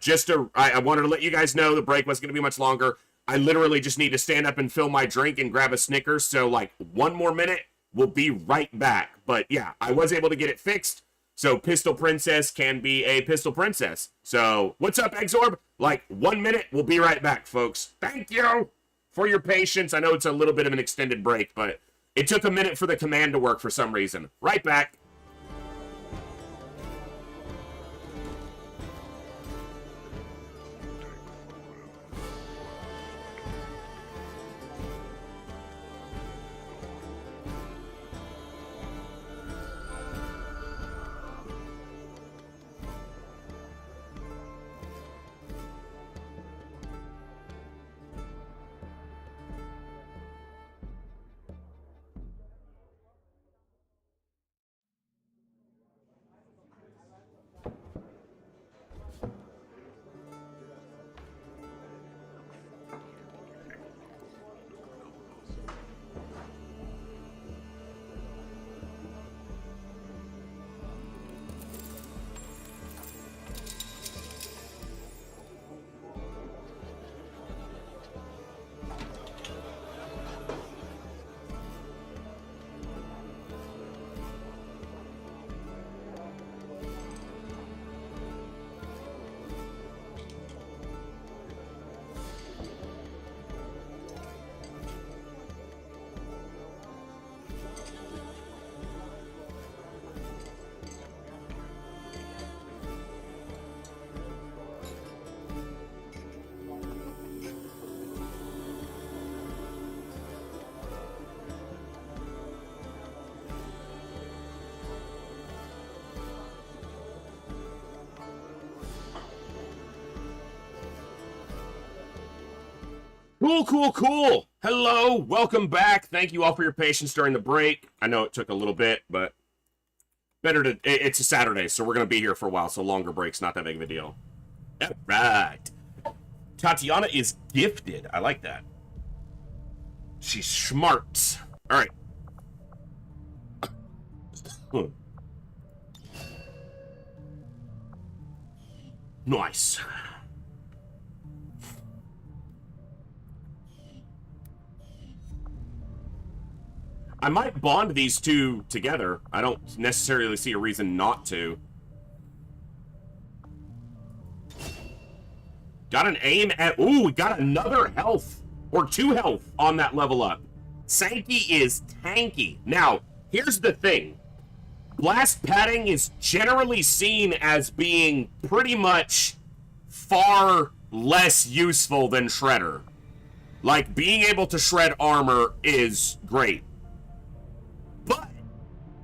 wanted to let you guys know the break wasn't going to be much longer. I literally just need to stand up and fill my drink and grab a Snickers. So, like, 1 more minute, we'll be right back. But, yeah, I was able to get it fixed. So, Pistol Princess can be a Pistol Princess. So, what's up, Exorb? Like, 1 minute, we'll be right back, folks. Thank you for your patience. I know it's a little bit of an extended break, but it took a minute for the command to work for some reason. Right back. Cool. Hello, welcome back. Thank you all for your patience during the break. I know it took a little bit, but it's a Saturday, so we're going to be here for a while, so longer breaks, not that big of a deal. All right. Tatiana is gifted. I like that. She's smart. All right. Nice. I might bond these two together. I don't necessarily see a reason not to. Got an aim at... Ooh, we got another health. Or 2 health on that level up. Sankey is tanky. Now, here's the thing. Blast padding is generally seen as being pretty much far less useful than Shredder. Like, being able to shred armor is great. But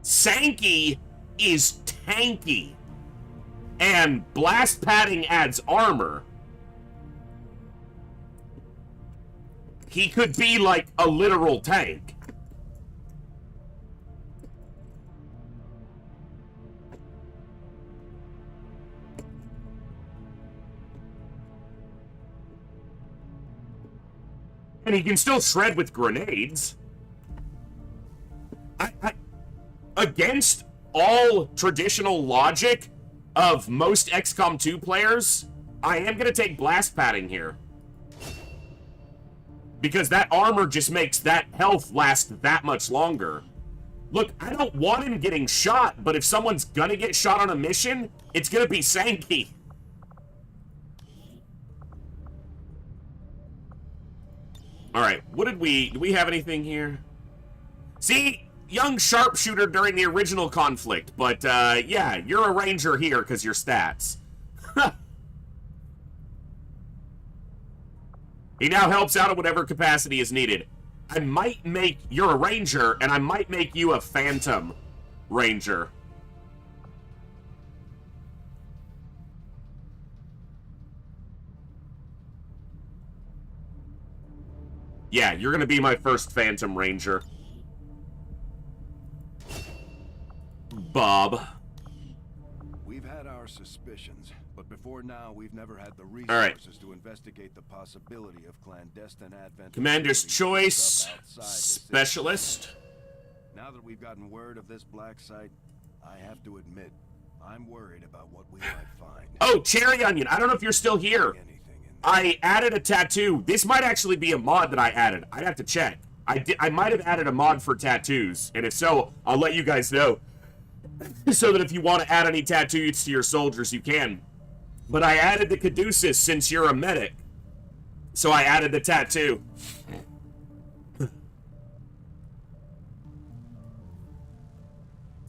Sankey is tanky, and blast padding adds armor. He could be like a literal tank. And he can still shred with grenades. Against all traditional logic of most XCOM 2 players, I am going to take blast padding here. Because that armor just makes that health last that much longer. Look, I don't want him getting shot, but if someone's going to get shot on a mission, it's going to be Sankey. Alright, do we have anything here? See? Young sharpshooter during the original conflict, but, yeah, you're a ranger here because your stats. He now helps out in whatever capacity is needed. I might make... You're a ranger, and I might make you a phantom ranger. Yeah, you're gonna be my first phantom ranger. Bob. We've had our suspicions, but before now, we've never had the right. resources to investigate the possibility of clandestine advent. Commander's Choice, outside the Specialist. city. Now that we've gotten word of this black site, I have to admit, I'm worried about what we might find. Oh, Cherry Onion, I don't know if you're still here. I added a tattoo. This might actually be a mod that I added. I'd have to check. I might have added a mod for tattoos, and if so, I'll let you guys know. So that if you want to add any tattoos to your soldiers, you can. But I added the caduceus since you're a medic. So I added the tattoo.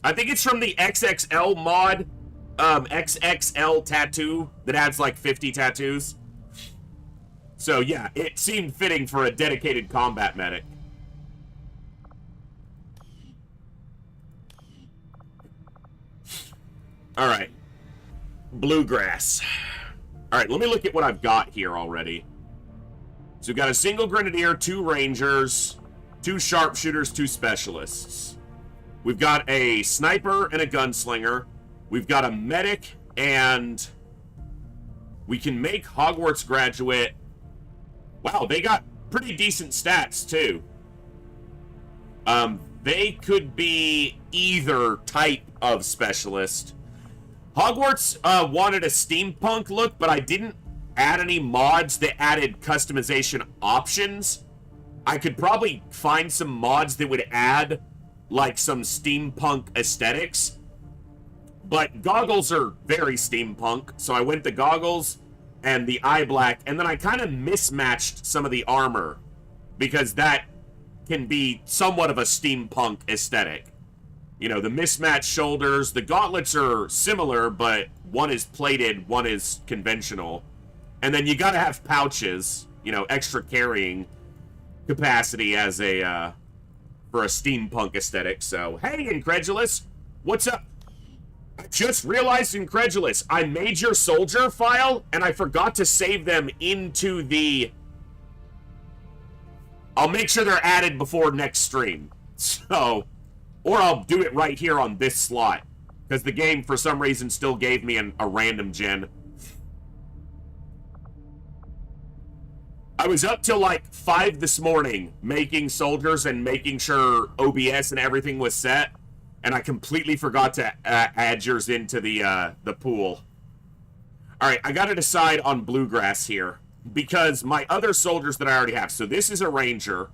I think it's from the XXL mod. XXL tattoo that adds like 50 tattoos. So yeah, it seemed fitting for a dedicated combat medic. Alright. Bluegrass. Alright, let me look at what I've got here already. So we've got a single grenadier, 2 rangers, 2 sharpshooters, 2 specialists. We've got a sniper and a gunslinger. We've got a medic, and we can make Hogwarts graduate. Wow, they got pretty decent stats, too. They could be either type of specialist. Hogwarts wanted a steampunk look, but I didn't add any mods that added customization options. I could probably find some mods that would add, like, some steampunk aesthetics. But goggles are very steampunk, so I went the goggles and the eye black, and then I kind of mismatched some of the armor, because that can be somewhat of a steampunk aesthetic. You know, the mismatched shoulders, the gauntlets are similar, but one is plated, one is conventional. And then you gotta have pouches, you know, extra carrying capacity as a, for a steampunk aesthetic. So, hey, Incredulous, what's up? I just realized, Incredulous, I made your soldier file, and I forgot to save them into the... I'll make sure they're added before next stream. So... Or I'll do it right here on this slot. Because the game, for some reason, still gave me a random gen. I was up till like 5 this morning making soldiers and making sure OBS and everything was set. And I completely forgot to add yours into the pool. Alright, I gotta decide on Bluegrass here. Because my other soldiers that I already have. So this is a ranger.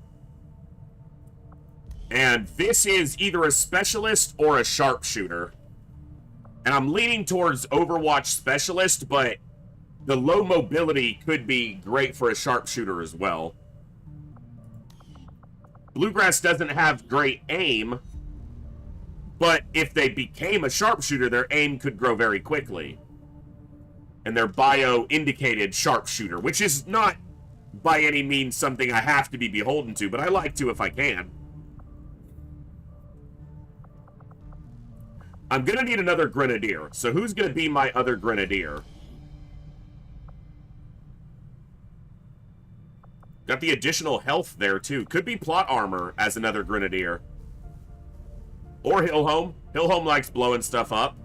And this is either a specialist or a sharpshooter. And I'm leaning towards Overwatch specialist, but the low mobility could be great for a sharpshooter as well. Bluegrass doesn't have great aim, but if they became a sharpshooter, their aim could grow very quickly. And their bio indicated sharpshooter, which is not by any means something I have to be beholden to, but I like to if I can. I'm gonna need another grenadier. So who's gonna be my other grenadier? Got the additional health there too. Could be plot armor as another grenadier. Or Hillhome. Hillhome likes blowing stuff up.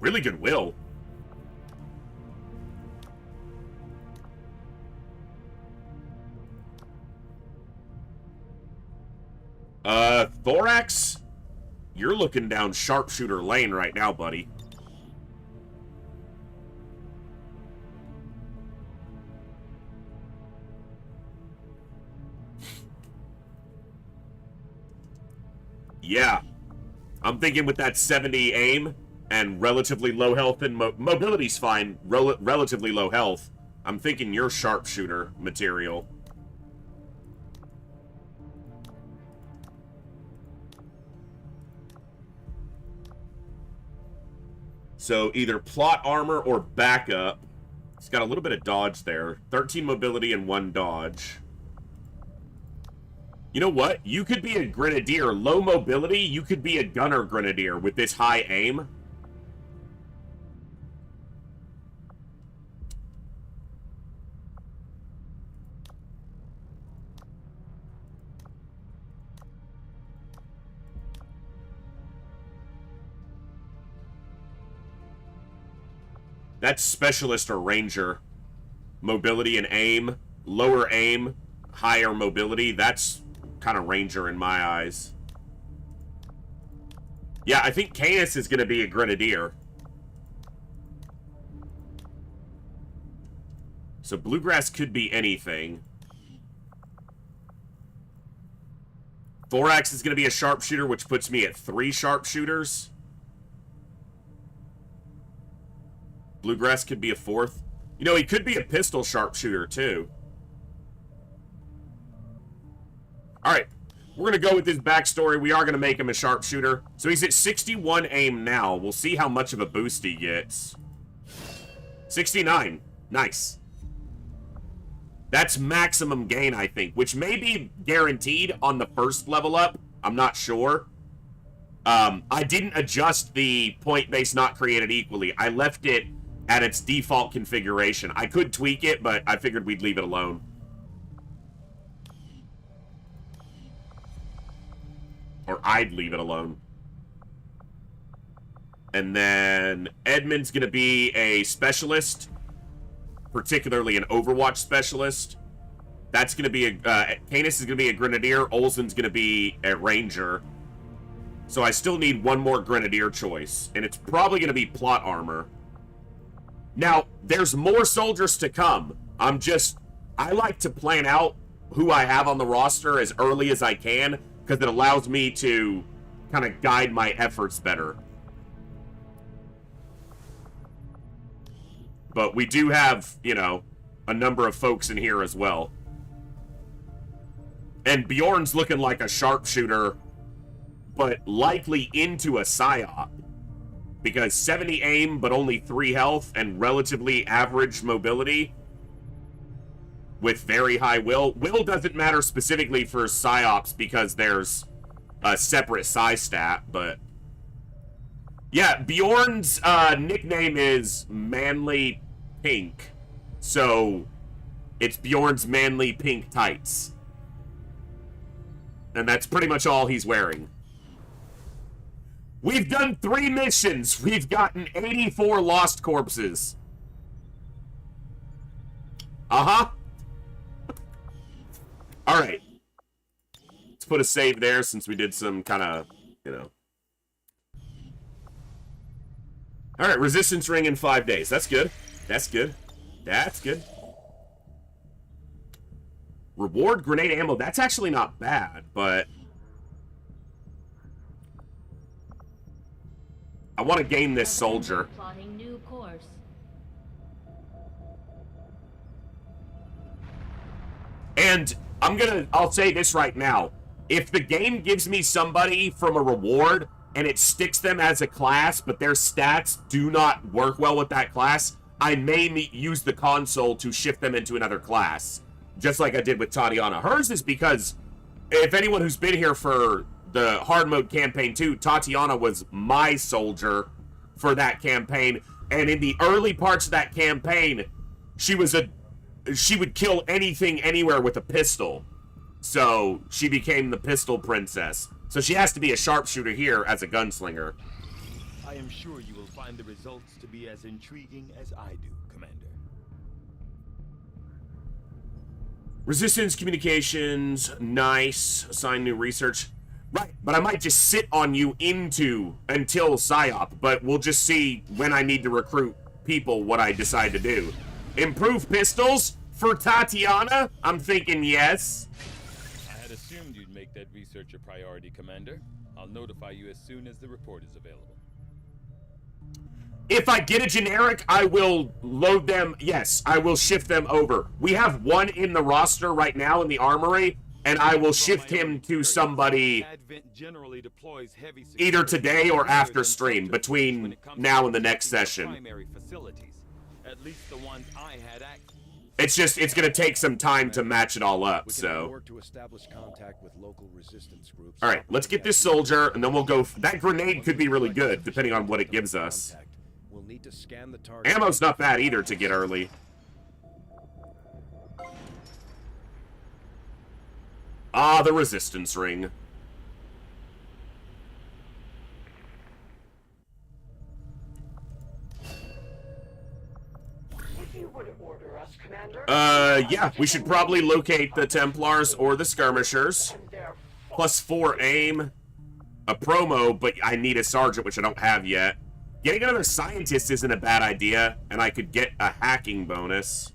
Really good will. Thorax? You're looking down sharpshooter lane right now, buddy. Yeah. I'm thinking with that 70 aim and relatively low health and mobility's fine, relatively low health. I'm thinking you're sharpshooter material. So either plot armor or backup. It's got a little bit of dodge there. 13 mobility and 1 dodge. You know what? You could be a grenadier. Low mobility, you could be a gunner grenadier with this high aim. That's specialist or ranger. Mobility and aim. Lower aim, higher mobility. That's kind of ranger in my eyes. Yeah, I think Canis is going to be a grenadier. So bluegrass could be anything. Thorax is going to be a sharpshooter, which puts me at 3 sharpshooters. Bluegrass could be a 4th. You know, he could be a pistol sharpshooter, too. Alright, we're going to go with his backstory. We are going to make him a sharpshooter. So he's at 61 aim now. We'll see how much of a boost he gets. 69. Nice. That's maximum gain, I think, which may be guaranteed on the first level up. I'm not sure. I didn't adjust the point base not created equally. I left it at its default configuration. I could tweak it, but I figured we'd leave it alone. Or I'd leave it alone. And then Edmund's going to be a specialist, particularly an Overwatch specialist. That's going to be a... Canis is going to be a grenadier. Olsen's going to be a ranger. So I still need one more grenadier choice. And it's probably going to be plot armor. Now, there's more soldiers to come. I like to plan out who I have on the roster as early as I can, because it allows me to kind of guide my efforts better. But we do have, you know, a number of folks in here as well. And Bjorn's looking like a sharpshooter, but likely into a psyop. Because 70 aim, but only 3 health, and relatively average mobility. With very high will. Will doesn't matter specifically for psyops because there's a separate psi stat, but... Yeah, Bjorn's nickname is Manly Pink. So, it's Bjorn's Manly Pink Tights. And that's pretty much all he's wearing. We've done 3 missions. We've gotten 84 lost corpses. Uh-huh. Alright. Let's put a save there since we did some kind of, you know. Alright, resistance ring in 5 days. That's good. That's good. That's good. Reward grenade ammo. That's actually not bad, but... I want to gain this soldier. Plotting new course. And I'll say this right now. If the game gives me somebody from a reward and it sticks them as a class, but their stats do not work well with that class, I may use the console to shift them into another class. Just like I did with Tatiana. Hers is because, if anyone who's been here for the hard mode campaign 2, Tatiana was my soldier for that campaign, and in the early parts of that campaign, she would kill anything anywhere with a pistol. So she became the pistol princess. So she has to be a sharpshooter here as a gunslinger. I am sure you will find the results to be as intriguing as I do, Commander. Resistance communications, nice. Assign new research. Right, but I might just sit on you until PSYOP, but we'll just see when I need to recruit people what I decide to do. Improve pistols for Tatiana? I'm thinking yes. I had assumed you'd make that research a priority, Commander. I'll notify you as soon as the report is available. If I get a generic, I will load them. Yes, I will shift them over. We have one in the roster right now in the armory, and I will shift him to somebody either today or after stream, between now and the next session. It's just, it's going to take some time to match it all up, so. Alright, let's get this soldier, and then we'll go. That grenade could be really good, depending on what it gives us. Ammo's not bad either to get early. Ah, the resistance ring. Yeah, we should probably locate the Templars or the Skirmishers. +4 aim. A promo, but I need a sergeant, which I don't have yet. Getting another scientist isn't a bad idea, and I could get a hacking bonus.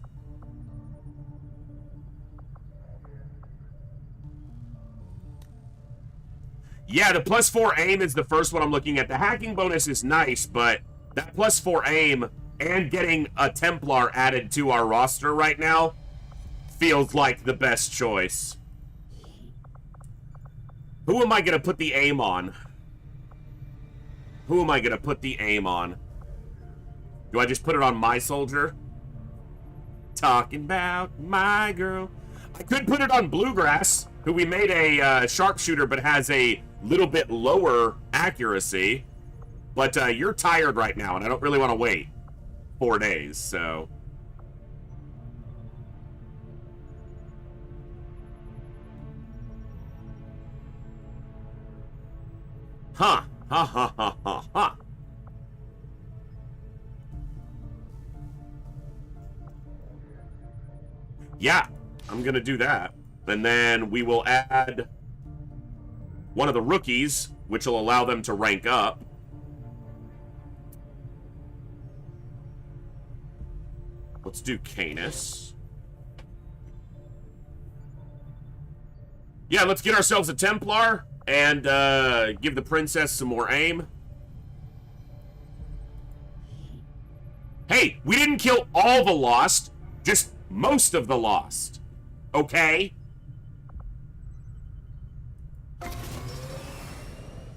Yeah, the +4 aim is the first one I'm looking at. The hacking bonus is nice, but that +4 aim and getting a Templar added to our roster right now feels like the best choice. Who am I going to put the aim on? Who am I going to put the aim on? Do I just put it on my soldier? Talking about my girl. I could put it on Bluegrass, who we made a sharpshooter but has a little bit lower accuracy. But you're tired right now, and I don't really want to wait 4 days, so... Huh. Ha ha ha ha ha. Yeah, I'm gonna do that. And then we will add one of the rookies, which will allow them to rank up. Let's do Canis. Yeah, let's get ourselves a Templar. And give the princess some more aim. Hey, we didn't kill all the Lost, just most of the Lost. Okay?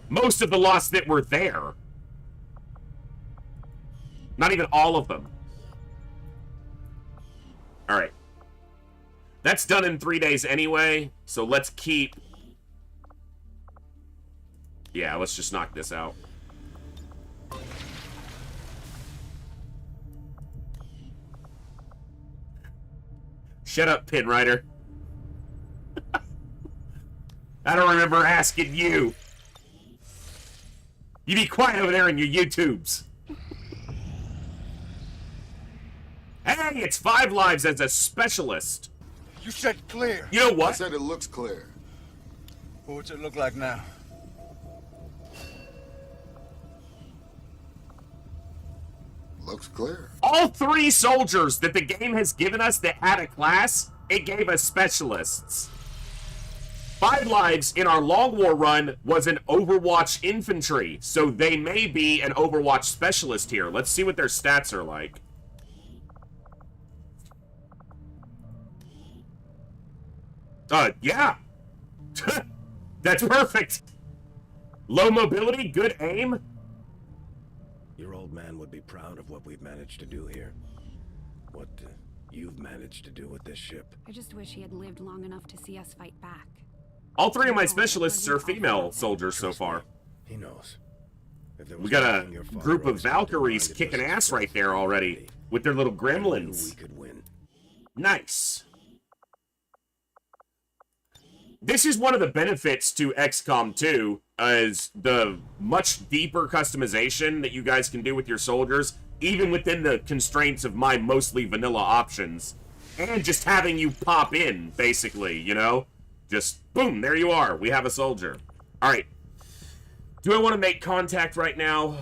Most of the Lost that were there. Not even all of them. Alright. That's done in 3 days anyway, so let's keep... Yeah, let's just knock this out. Shut up, Pinwriter. I don't remember asking you. You be quiet over there in your YouTubes. Hey, it's 5 lives as a specialist. You said clear. You know what? I said it looks clear. Well, what's it look like now? Looks clear. All 3 soldiers that the game has given us that had a class, it gave us specialists. 5 lives in our Long War run was an Overwatch infantry, so they may be an Overwatch specialist here. Let's see what their stats are like. Yeah. That's perfect. Low mobility, good aim. Your old man would be proud of what we've managed to do here. What you've managed to do with this ship. I just wish he had lived long enough to see us fight back. All 3 of my specialists are female soldiers so far. He knows. We got a group of Valkyries kicking ass right there already with their little gremlins. We could win. Nice. This is one of the benefits to XCOM 2, is the much deeper customization that you guys can do with your soldiers, even within the constraints of my mostly vanilla options. And just having you pop in, basically, you know? Just, boom, there you are. We have a soldier. Alright. Do I want to make contact right now?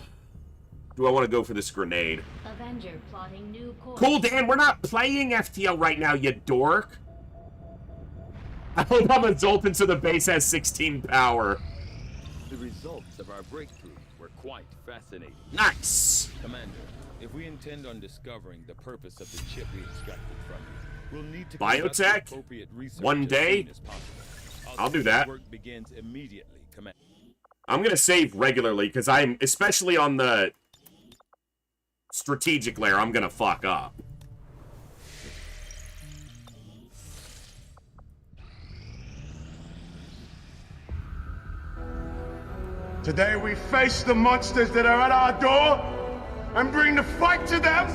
Do I want to go for this grenade? Avenger plotting new course. Cool, Dan, we're not playing FTL right now, you dork. I hope I'm exultant so the base has 16 power. The results of our breakthrough were quite fascinating. Nice! Commander, if we intend on discovering the purpose of the chip we extracted from you, we'll need to biotech? appropriate research 1 day? as soon as possible. I'll do that. Work begins immediately, Commander. I'm gonna save regularly, because I'm, especially on the strategic layer, I'm gonna fuck up. Today we face the monsters that are at our door and bring the fight to them.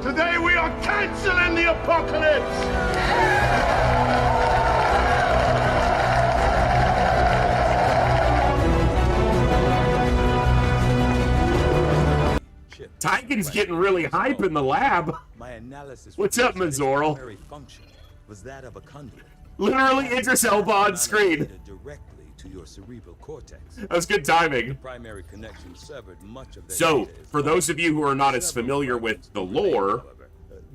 Today we are canceling the apocalypse. Titan's getting really hype in the lab. My analysis What's up, reveals that its Mazoral? primary function was that of a conduit. Literally Idris Elba on screen. Directly to your cerebral cortex. That was good timing. The primary connection severed much of the So, for those of you who are not as familiar with the lore,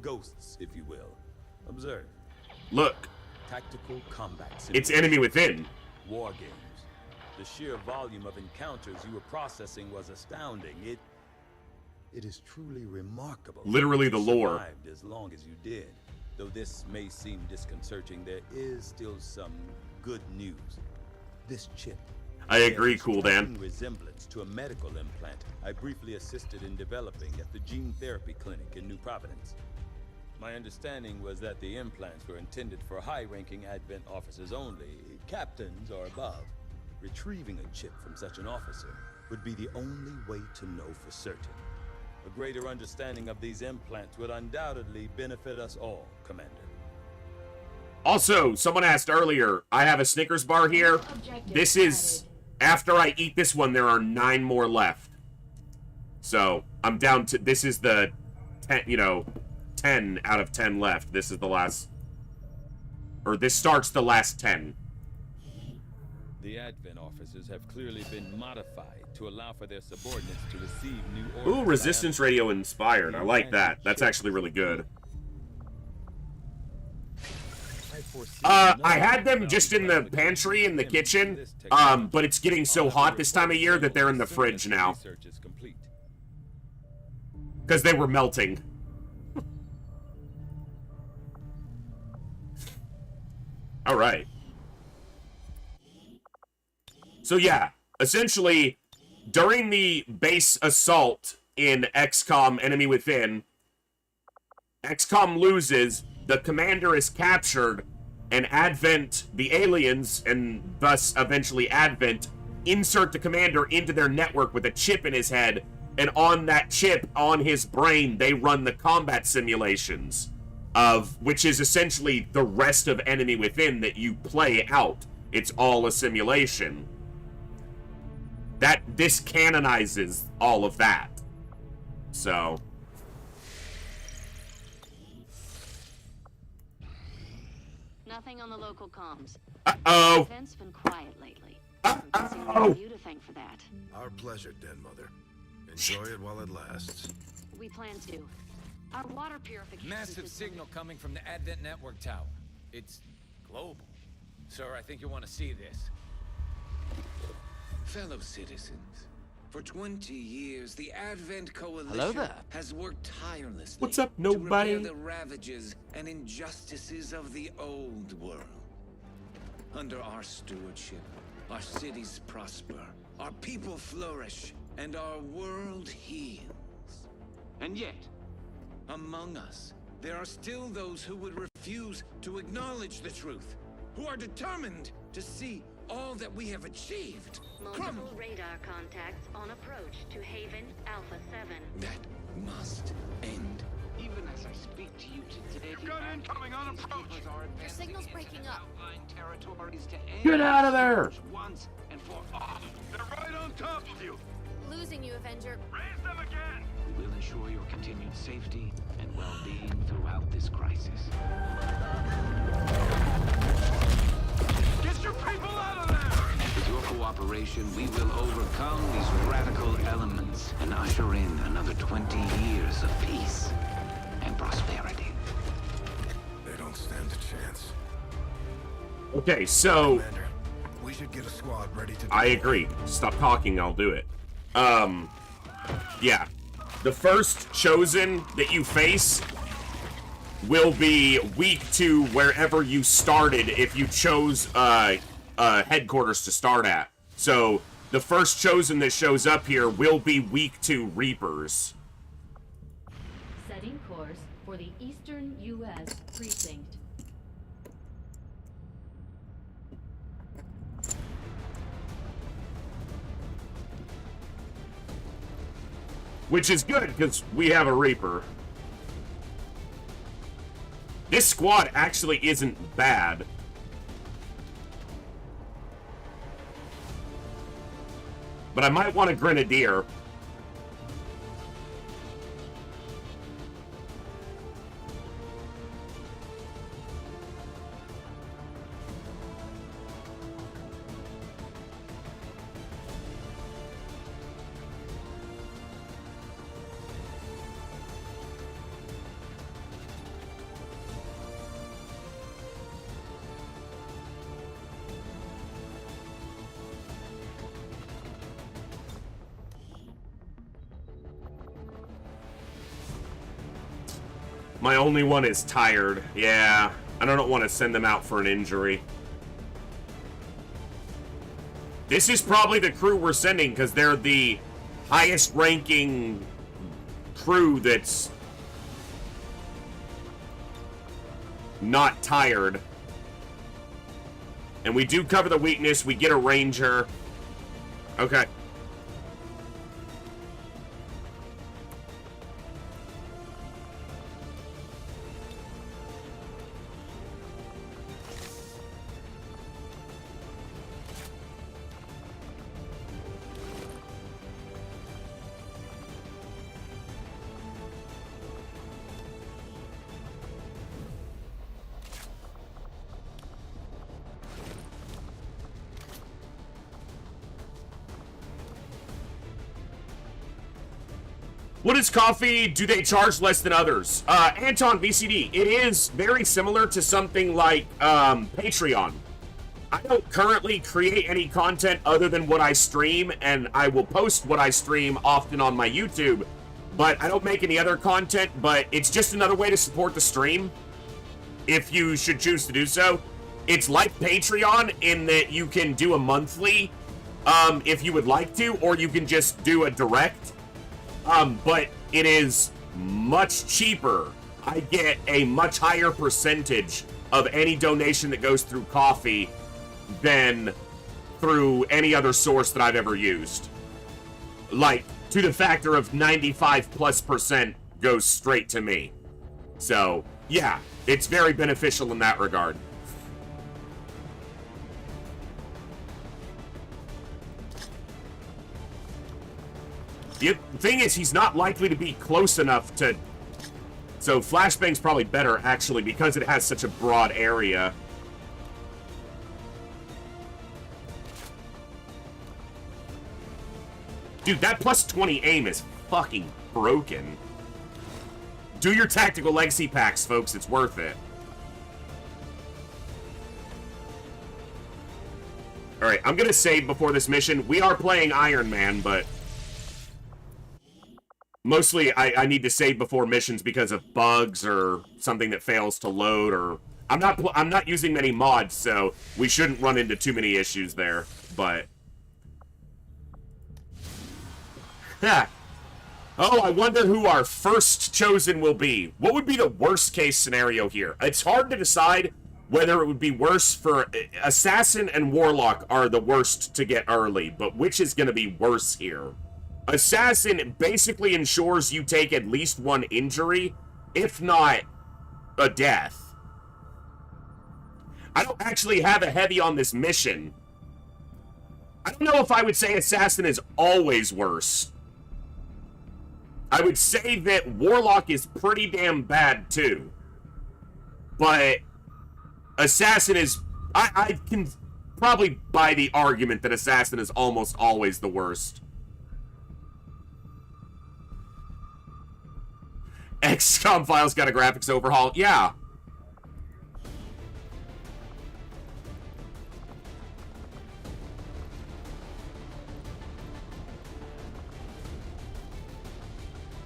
ghosts, if you will. Observe. Look. Tactical combat It's Enemy Within. War games. The sheer volume of encounters you were processing was astounding. It is truly remarkable. Literally the you lore. survived as long as you did. Though this may seem disconcerting, there is still some good news. This chip. I agree, Cool Dan. Striking resemblance to a medical implant I briefly assisted in developing at the gene therapy clinic in New Providence. My understanding was that the implants were intended for high-ranking Advent officers only, captains or above. Retrieving a chip from such an officer would be the only way to know for certain. A greater understanding of these implants would undoubtedly benefit us all, Commander. Also, someone asked earlier, I have a Snickers bar here. This is, after I eat this one, there are 9 more left. So, I'm down to, this is the 10, 10 out of 10 left. This is the last, or this starts the last 10. The Advent officers have clearly been modified to allow for their subordinates to receive new orders. Ooh, Resistance Radio inspired. I like that. That's actually really good. I had them just in the pantry in the kitchen, but it's getting so hot this time of year that they're in the fridge now. Because they were melting. Alright. So yeah, essentially, during the base assault in XCOM Enemy Within, XCOM loses, the commander is captured, and Advent, the aliens, and thus eventually Advent, insert the commander into their network with a chip in his head, and on that chip, on his brain, they run the combat simulations, of which is essentially the rest of Enemy Within that you play out. It's all a simulation. This canonizes all of that. So... Nothing on the local comms. Uh-oh. Events been quiet lately. Uh-oh. You to thank for that. Our pleasure, Den Mother. Enjoy it while it lasts. We plan to. Our water purification Massive signal coming from the Advent network tower. It's global. Sir, I think you'll want to see this. Fellow citizens, for 20 years, the Advent Coalition Hello there. has worked tirelessly What's up, to nobody? repair the ravages and injustices of the old world. Under our stewardship, our cities prosper, our people flourish, and our world heals. And yet, among us, there are still those who would refuse to acknowledge the truth, who are determined to see all that we have achieved. Multiple radar contacts on approach to Haven Alpha 7. That must end. Even as I speak to you today, You've got incoming on approach. Your signal's breaking up. Territories to Get out of there! Once and for all. They're right on top of you. Losing you, Avenger. Raise them again. We will ensure your continued safety and well-being throughout this crisis. Get your people out of there! With your cooperation, we will overcome these radical elements and usher in another 20 years of peace and prosperity. They don't stand a chance. Okay, so... Commander, we should get a squad ready to... I agree. Stop talking, I'll do it. Yeah. The first Chosen that you face will be weak to wherever you started if you chose headquarters to start at. So the first Chosen that shows up here will be weak to Reapers. Setting course for the Eastern U.S. precinct. Which is good, because we have a Reaper. This squad actually isn't bad. But I might want a Grenadier. My only one is tired. Yeah, I don't want to send them out for an injury. This is probably the crew we're sending because they're the highest ranking crew that's not tired. And we do cover the weakness. We get a ranger. Okay. What is coffee? Do they charge less than others? Anton VCD, it is very similar to something like Patreon. I don't currently create any content other than what I stream, and I will post what I stream often on my YouTube, but I don't make any other content, but it's just another way to support the stream, if you should choose to do so. It's like Patreon in that you can do a monthly, if you would like to, or you can just do a direct. But it is much cheaper. I get a much higher percentage of any donation that goes through coffee than through any other source that I've ever used. Like, to the factor of 95+% goes straight to me. So, yeah, it's very beneficial in that regard. The thing is, he's not likely to be close enough to... So flashbang's probably better, actually, because it has such a broad area. Dude, that +20 aim is fucking broken. Do your tactical legacy packs, folks. It's worth it. Alright, I'm gonna save before this mission. We are playing Iron Man, but... Mostly, I need to save before missions because of bugs or something that fails to load, or... I'm not using many mods, so we shouldn't run into too many issues there, but... Ha! Oh, I wonder who our first chosen will be. What would be the worst case scenario here? It's hard to decide whether it would be worse for... Assassin and Warlock are the worst to get early, but which is going to be worse here? Assassin basically ensures you take at least one injury, if not a death. I don't actually have a heavy on this mission. I don't know if I would say Assassin is always worse. I would say that Warlock is pretty damn bad too. But Assassin is... I can probably buy the argument that Assassin is almost always the worst. XCOM files got a graphics overhaul. Yeah.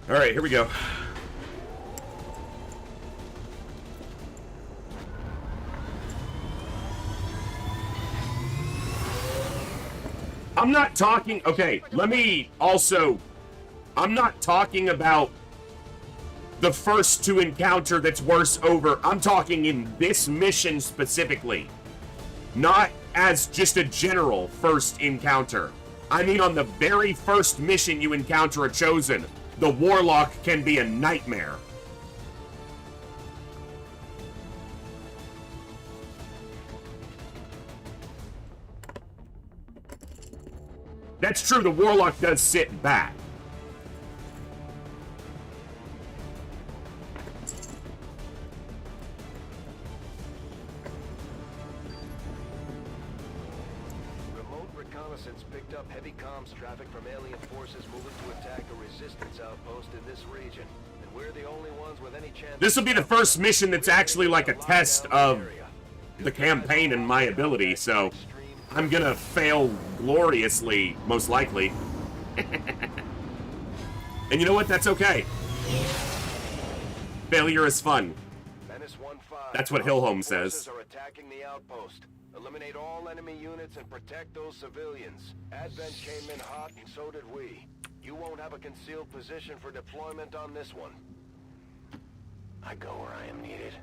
All right, here we go. I'm not talking... Okay, let me also... I'm not talking about the first to encounter that's worse over. I'm talking in this mission specifically. Not as just a general first encounter. I mean on the very first mission you encounter a Chosen, the Warlock can be a nightmare. That's true, the Warlock does sit back. Remote reconnaissance picked up heavy comms traffic from alien forces moving to attack a resistance outpost in this region. And we're the only ones with any chance... This will be the first mission that's actually like a test of the campaign and my ability, so I'm gonna fail gloriously, most likely. And you know what? That's okay. Failure is fun. Menace 1-5. That's what Hillholm Forces says. are attacking the outpost. Eliminate all enemy units and protect those civilians. Advent came in hot and so did we. You won't have a concealed position for deployment on this one. I go where I am needed.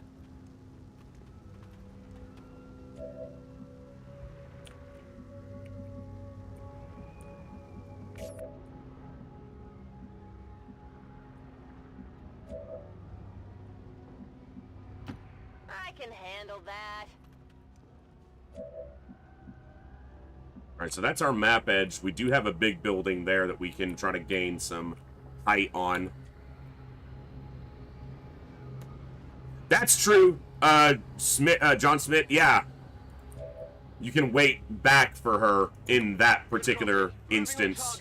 I can handle that. Alright, so that's our map edge. We do have a big building there that we can try to gain some height on. That's true, John Smith, yeah. You can wait back for her in that particular instance.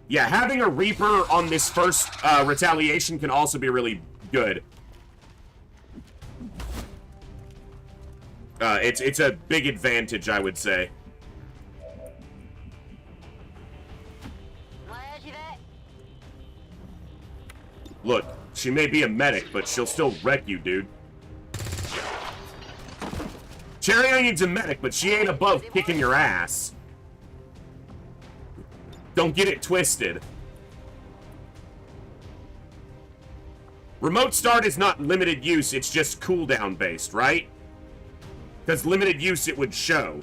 Yeah, having a Reaper on this first retaliation can also be really good. It's a big advantage, I would say. Look, she may be a medic, but she'll still wreck you, dude. Cherry Onion's a medic, but she ain't above kicking your ass. Don't get it twisted. Remote start is not limited use, it's just cooldown based, right? Because limited use it would show.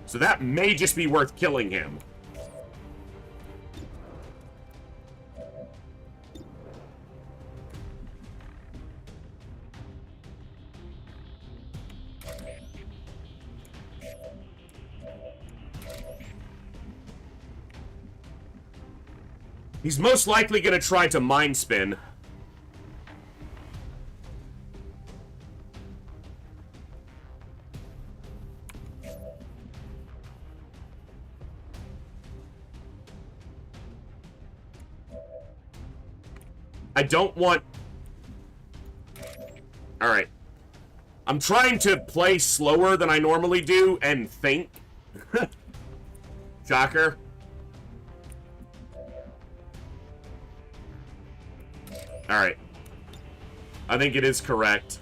So that may just be worth killing him. He's most likely going to try to mind spin. I don't want... Alright. I'm trying to play slower than I normally do and think. Shocker. Alright. I think it is correct.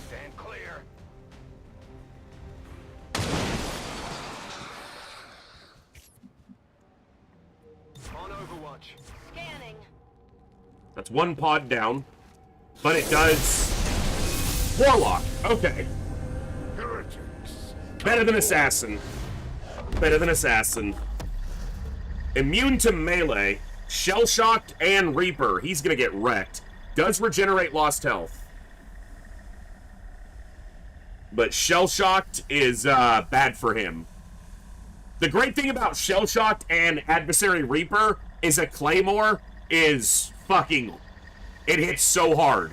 Stand clear. On Overwatch. Scanning. That's one pod down. But it does... Warlock. Okay. Better than Assassin. Better than Assassin. Immune to melee. Shell-shocked and Reaper. He's gonna get wrecked. Does regenerate lost health. But Shell-shocked is bad for him. The great thing about Shell-shocked and Adversary Reaper is a Claymore is fucking... It hits so hard.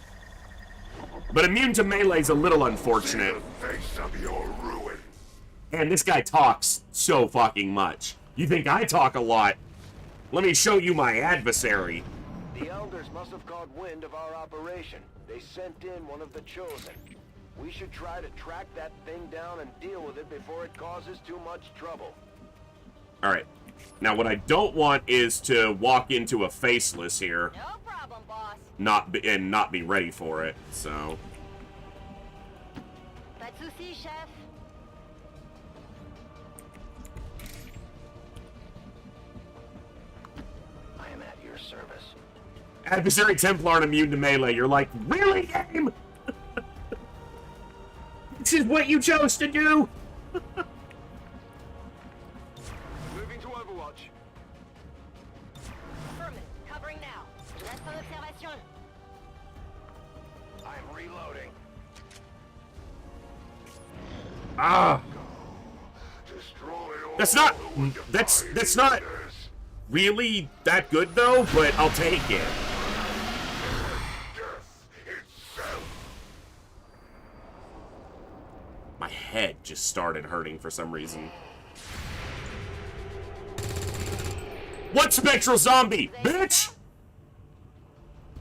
But immune to melee is a little unfortunate. And this guy talks so fucking much. You think I talk a lot? Let me show you my adversary. The Elders must have caught wind of our operation. They sent in one of the Chosen. We should try to track that thing down and deal with it before it causes too much trouble. Alright. Now what I don't want is to walk into a faceless here. No problem, boss. Not be ready for it, so... Pas de soucis, chef. I am at your service. Adversary Templar and immune to melee. You're like, really, game? This is what you chose to do? Moving to Overwatch. Affirmative. Covering now. Reste en observation. I'm reloading. Ah! That's not really that good though, but I'll take it. My head just started hurting for some reason. What spectral zombie, bitch?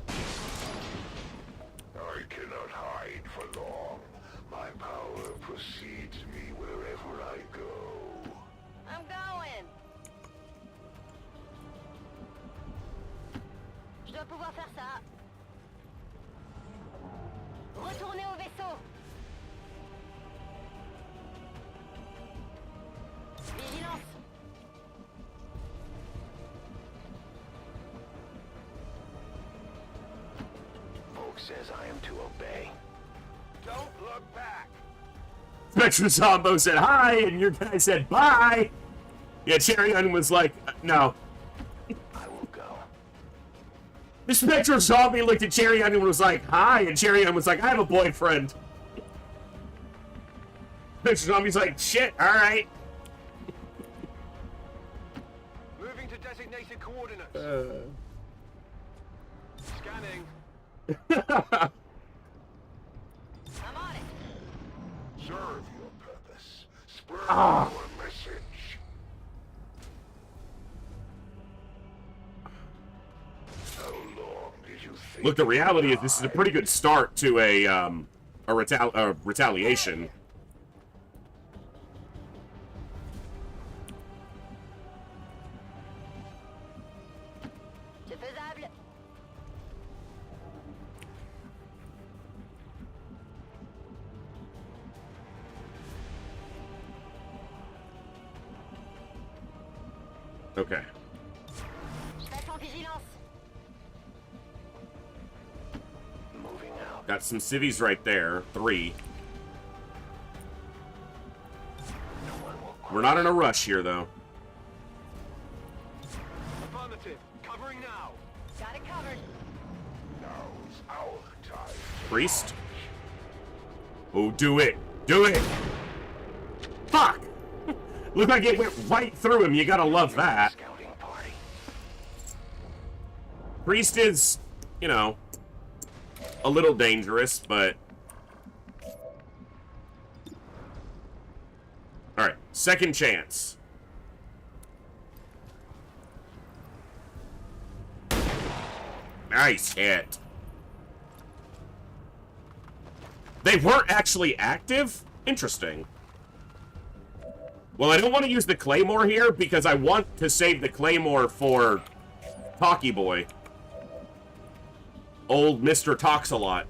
I cannot hide for long. My power precedes me. pouvoir faire ça. Retournez au vaisseau. Vigilance. Volk says I am to obey. Don't look back. Spectrum Zombo said hi, and your guy said bye. Yeah, Cherry Onion was like, no. I will go. The Spectrum Zombie looked at Cherry Onion and was like, hi, and Cherry Onion was like, I have a boyfriend. Spectrum Zombie's like, shit, alright. Moving to designated coordinates. Scanning. I'm on it. Serve your purpose. Spread Ah. your message. How long did you think? Look, the reality is this is a pretty good start to a retaliation. C'est faisable. Okay. Je passe en vigilance. Moving out. Got some civvies right there. 3. We're not in a rush here, though. Affirmative. Covering now. Got it covered. Now's our time. Priest? Oh, do it. Do it. Fuck! Looked like it went right through him. You gotta love that. Scouting party. Priest is, you know, a little dangerous, but... Alright, second chance. Nice hit. They weren't actually active? Interesting. Well, I don't want to use the Claymore here because I want to save the Claymore for Talkie Boy. Old Mr. Talks a Lot.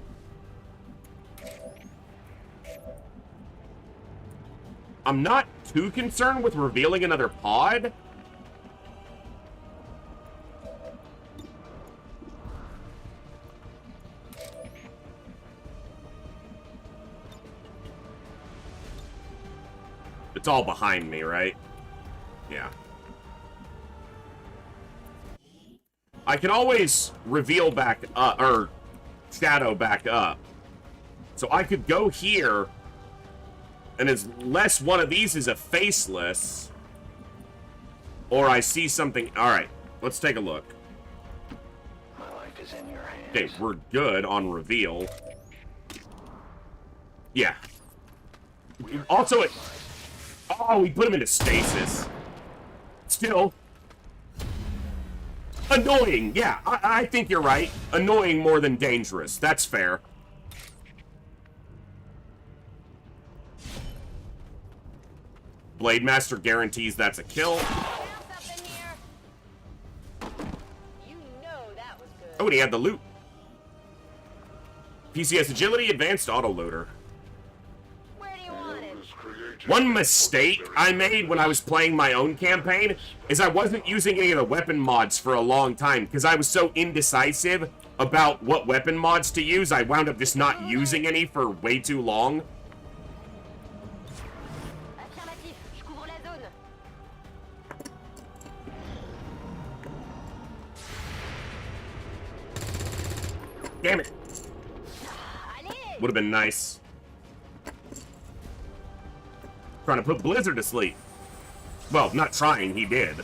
I'm not too concerned with revealing another pod. It's all behind me, right? Yeah. I can always reveal back up, or shadow back up. So I could go here, and unless one of these is a faceless, or I see something... Alright, let's take a look. My life is in your hands. Okay, we're good on reveal. Yeah. Also, it... Oh, we put him into stasis. Still. Annoying, yeah. I think you're right. Annoying more than dangerous. That's fair. Blade Master guarantees that's a kill. Oh, and he had the loot. PCS Agility, Advanced Autoloader. One mistake I made when I was playing my own campaign is I wasn't using any of the weapon mods for a long time because I was so indecisive about what weapon mods to use. I wound up just not using any for way too long. Affirmatif. Je couvre la zone. Damn it. Would have been nice. Trying to put Blizzard to sleep. Well, not trying, he did.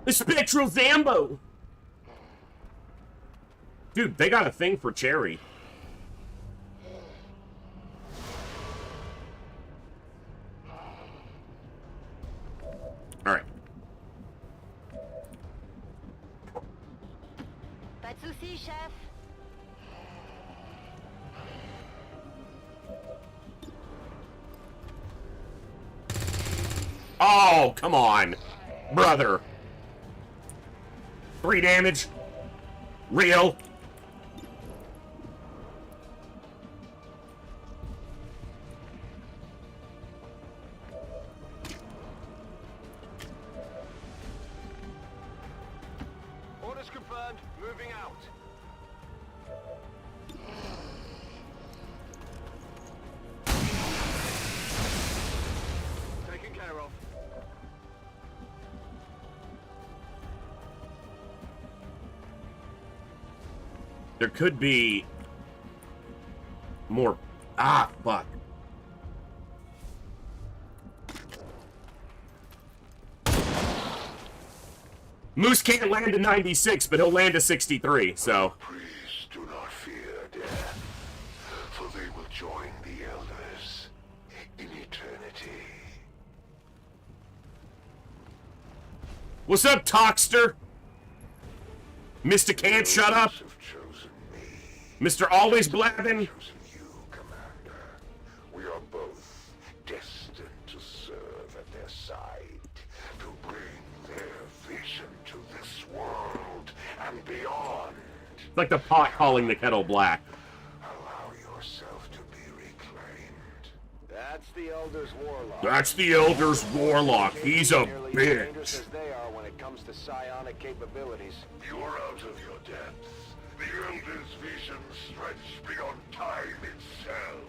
The Spectral Zambo! Dude, they got a thing for Cherry. Alright. Pas de soucis, chef. Oh, come on. Brother. 3 damage. Real. Orders confirmed. Moving out. Taken care of. There could be more. Ah, fuck. Moose can't land a 96, but he'll land a 63, so. Please do not fear death, for they will join the Elders in eternity. What's up, Talkster? Mr. Can't shut up. Mr. Always blabbing. We are both destined to serve at their side, to bring their vision to this world and beyond. It's like the pot calling the kettle black. Allow yourself to be reclaimed. That's the Elder's Warlock. That's the Elder's Warlock. He's a Nearly as dangerous bitch. as they are when it comes to psionic capabilities. You're out of your depth. The Elder's vision stretched beyond time itself.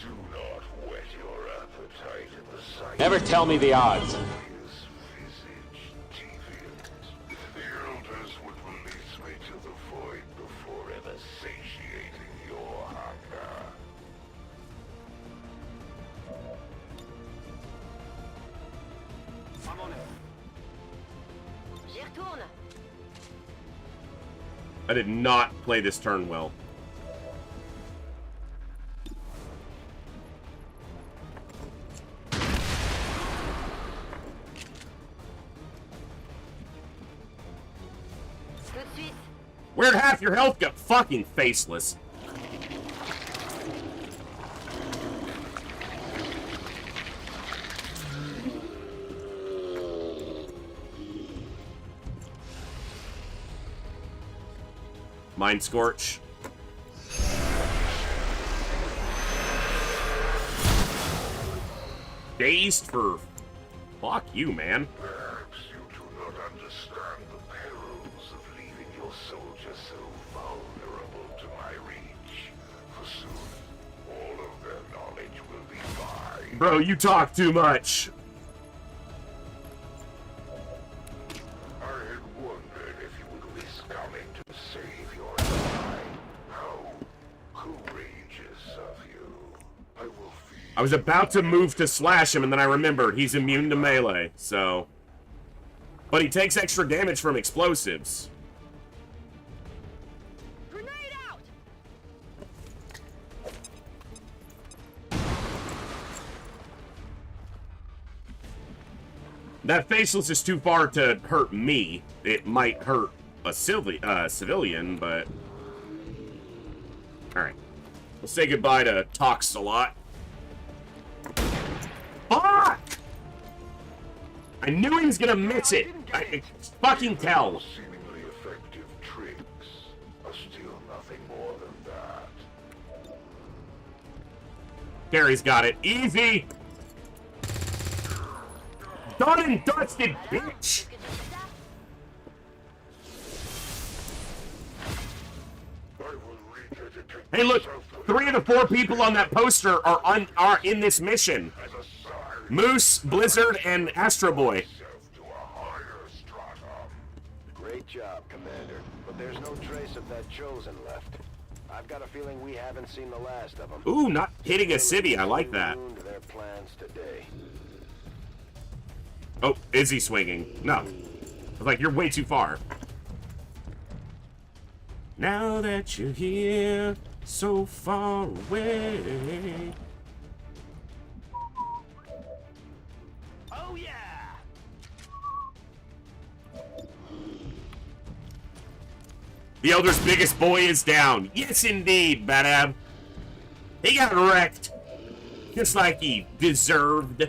Do not whet your appetite in the sight. Never tell me the odds. His visage deviant. The Elders would release me to the void before ever satiating your hunger. I'm on it. J'y retourne. I did not play this turn well. Tout de suite. Where'd half your health go? Fucking faceless. Mind Scorch. Dazed for... Fuck you, man. Perhaps you do not understand the perils of leaving your soldiers so vulnerable to my reach. For soon, all of their knowledge will be mine. Bro, you talk too much. I had wondered if you would risk coming to save your life. How courageous of you. I will feed. I was about to move to slash him, and then I remembered he's immune to melee, so... But he takes extra damage from explosives. Grenade out. That faceless is too far to hurt me. It might hurt a civilian, but... Alright. We'll say goodbye to Talks a lot. Fuck! I knew he was gonna miss it. I could fucking tell. Seemingly effective tricks are still nothing more than that. Gary's got it. Easy! Done and dusted, bitch! Hey, look! 3 of the 4 people on that poster are in this mission. Moose, Blizzard, and Astro Boy. Great job, Commander. But there's no trace of that Chosen left. I've got a feeling we haven't seen the last of them. Ooh, not hitting a city. I like that. Their plans today. Oh, is he swinging? No. I was like, you're way too far. Now that you're here, so far away. Oh yeah! The Elder's biggest boy is down. Yes, indeed, Badab. He got wrecked. Just like he deserved.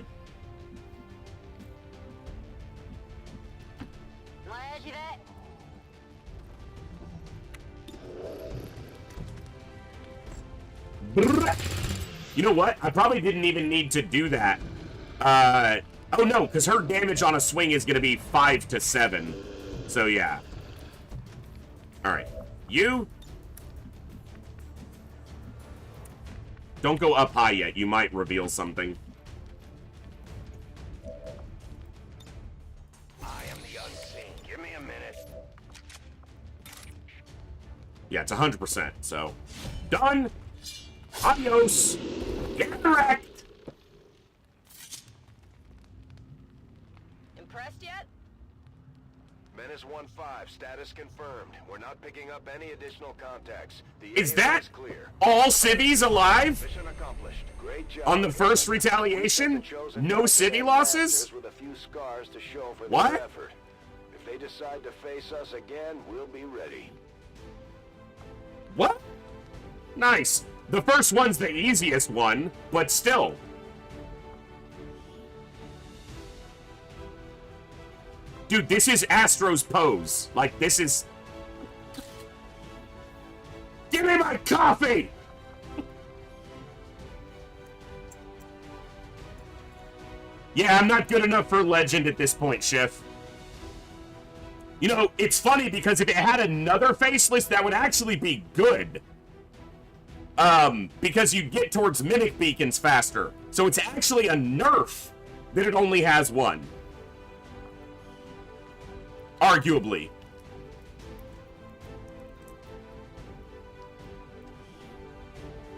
You know what? I probably didn't even need to do that. Oh no, because her damage on a swing is going to be 5 to 7. So yeah. Alright. You. Don't go up high yet. You might reveal something. I am the unseen. Give me a minute. Yeah, it's 100%. So, done. Adios. Get wrecked. Impressed yet? Menace 1-5, status confirmed. We're not picking up any additional contacts. The Is area that is clear. all civvies alive? Mission accomplished. Great job. On the first retaliation? No civvy losses? With a few scars to show for What? this effort. If they decide to face us again, we'll be ready. What? Nice. The first one's the easiest one, but still. Dude, this is Astro's pose. Like, this is... Give me my coffee! Yeah, I'm not good enough for legend at this point, Schiff. You know, it's funny because if it had another faceless, that would actually be good. Because you get towards mimic beacons faster. So it's actually a nerf that it only has one. Arguably.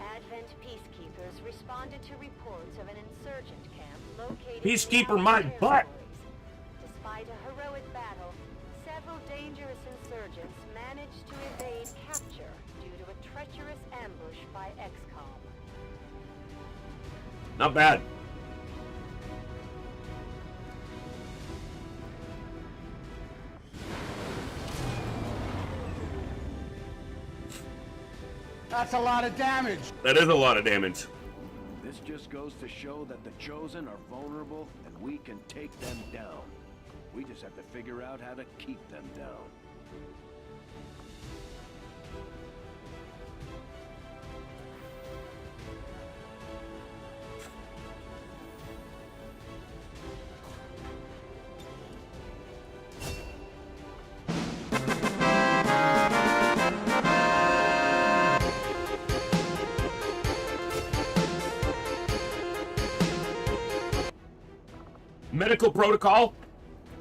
Advent peacekeepers responded to reports of an insurgent camp located Peacekeeper in my the butt. Despite a heroic battle, several dangerous insurgents managed to evade capture due to a treacherous ambush by XCOM. Not bad. That's a lot of damage. That is a lot of damage. This just goes to show that the Chosen are vulnerable and we can take them down. We just have to figure out how to keep them down. Medical protocol.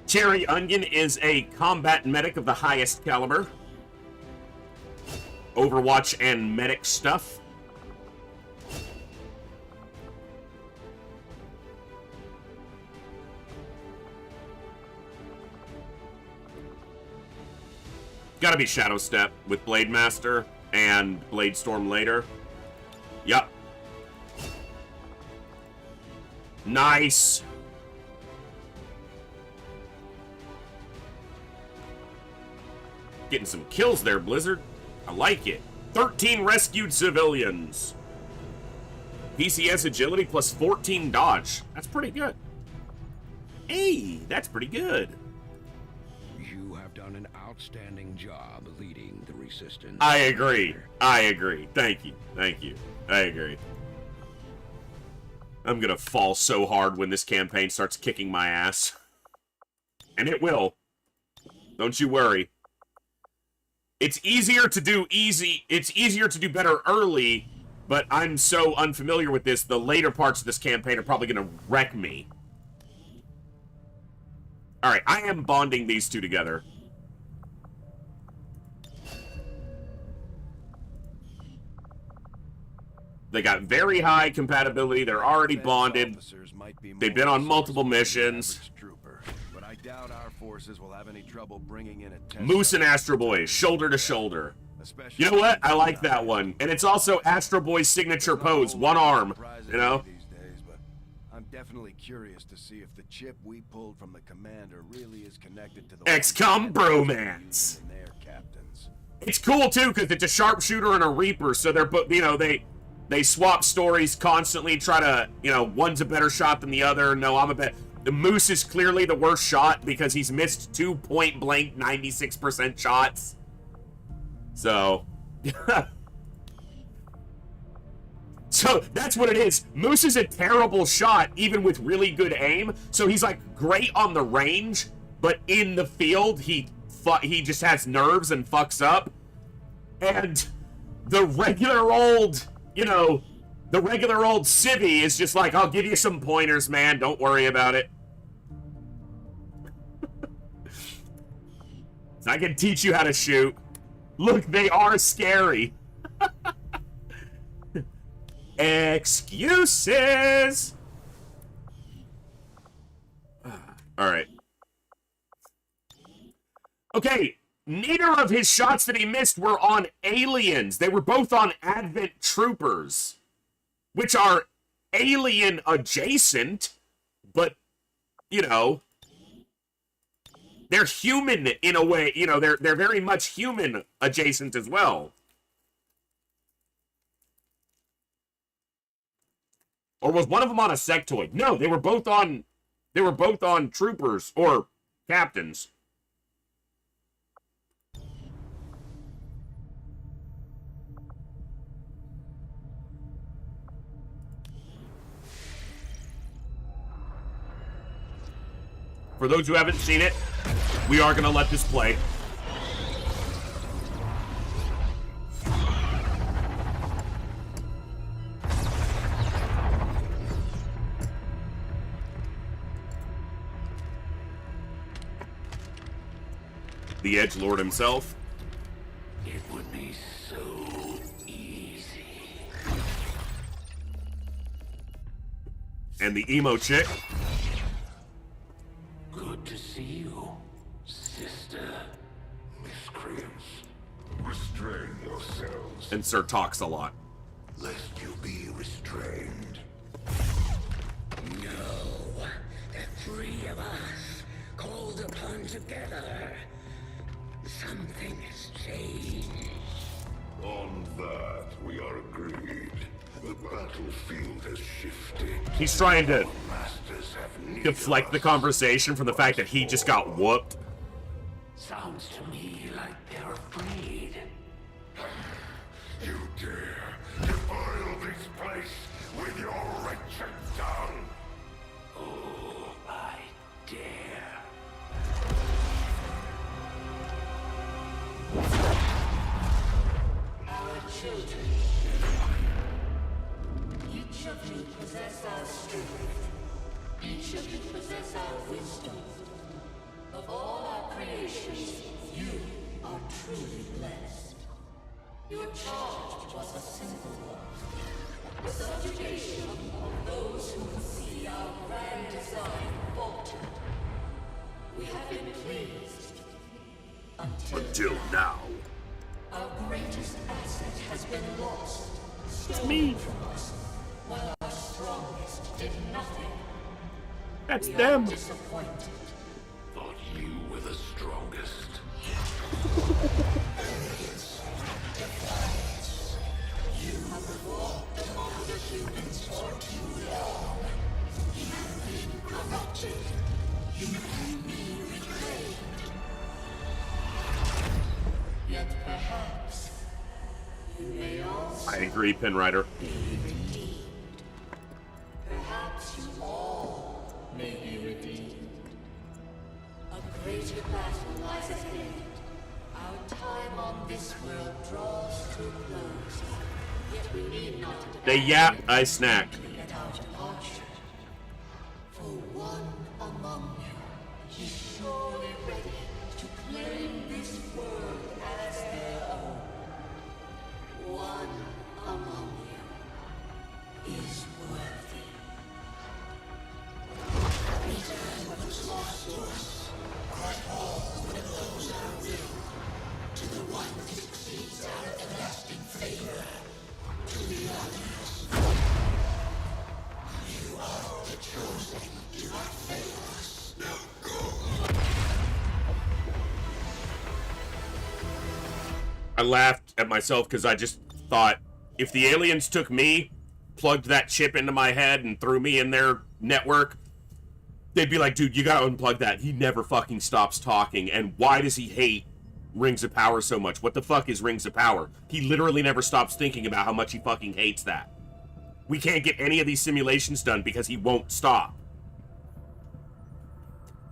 Cherry Onion is a combat medic of the highest caliber. Overwatch and medic stuff. Gotta be Shadow Step with Blade Master and Blade Storm later. Yup. Nice. Getting some kills there, Blizzard. I like it. 13 rescued civilians. PCS agility plus 14 dodge. That's pretty good. Hey, that's pretty good. You have done an outstanding job leading the resistance. I agree. I agree. Thank you. Thank you. I agree. I'm gonna fall so hard when this campaign starts kicking my ass. And it will. Don't you worry. It's easier to do better early, but I'm so unfamiliar with this, the later parts of this campaign are probably gonna wreck me. Alright, I am bonding these two together. They got very high compatibility, they're already bonded, they've been on multiple missions. But I doubt our forces will have any trouble bringing in a test. Moose and Astro Boy, shoulder to shoulder. You know what? I like that one. And it's also Astro Boy's signature pose, one arm, you know? I'm definitely curious to see if the chip we pulled from the commander really is connected to the XCOM bromance. And their captains. It's cool too because it's a sharpshooter and a reaper, so they're they swap stories constantly. Try to one's a better shot than the other. No, I'm a better. The Moose is clearly the worst shot because he's missed 2 point-blank 96% shots. So, so that's what it is. Moose is a terrible shot, even with really good aim. So he's like great on the range, but in the field, he just has nerves and fucks up. And the regular old, the regular old civvy is just like, I'll give you some pointers, man. Don't worry about it. I can teach you how to shoot. Look, they are scary. Excuses. All right. Okay, neither of his shots that he missed were on aliens. They were both on Advent troopers, which are alien adjacent, but, they're human in a way. They're very much human adjacent as well. Or was one of them on a sectoid? No, they were both on troopers or captains. For those who haven't seen it, we are going to let this play. The Edgelord himself. It would be so easy. And the emo chick. Good to see you, sister. Miscreants, restrain yourselves. And Sir talks a lot. Lest you be restrained. No, the 3 of us, called upon together. Something has changed. On that, we are agreed. The battlefield has shifted. He's trying to Masters have need deflect the conversation from the fact that he just got whooped. Sounds to me like they're afraid. You dare defile this place with your wretched tongue? Oh, I dare. Our children. Each of you possess our strength. Each of you possess our wisdom. Of all our creations, you are truly blessed. Your charge was a simple one. The subjugation of those who can see our grand design falter. We have been pleased. Until now. Our greatest asset has been lost. Me. From us, while our strongest did nothing. That's we them. Are disappointed. Thought you were the strongest. You have walked among the humans for too long. You have been corrupted. You can be reclaimed. Yet perhaps you may also I agree, Pinrider. be redeemed. Perhaps you all may be redeemed. A greater battle lies ahead. Our time on this world draws to a close. Yet we need not They yap, I snack. at our departure. For one among you is surely ready to claim this world as their own. One among you is worthy. Return what was lost to us. Grant all when it goes our will. To the one that succeeds our everlasting favor. To the others. I laughed at myself because I just thought, if the aliens took me, plugged that chip into my head, and threw me in their network, they'd be like, dude, you gotta unplug that. He never fucking stops talking, and why does he hate Rings of Power so much? What the fuck is Rings of Power? He literally never stops thinking about how much he fucking hates that. We can't get any of these simulations done because he won't stop.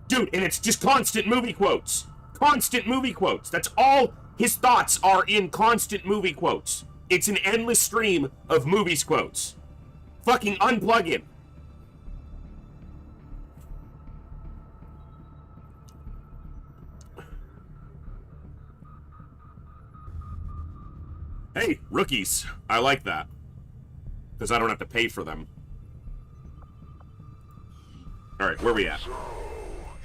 Dude, and it's just constant movie quotes. Constant movie quotes. That's all his thoughts are, in constant movie quotes. It's an endless stream of movies quotes. Fucking unplug him. Hey, rookies. I like that. Because I don't have to pay for them. Alright, where we at? So,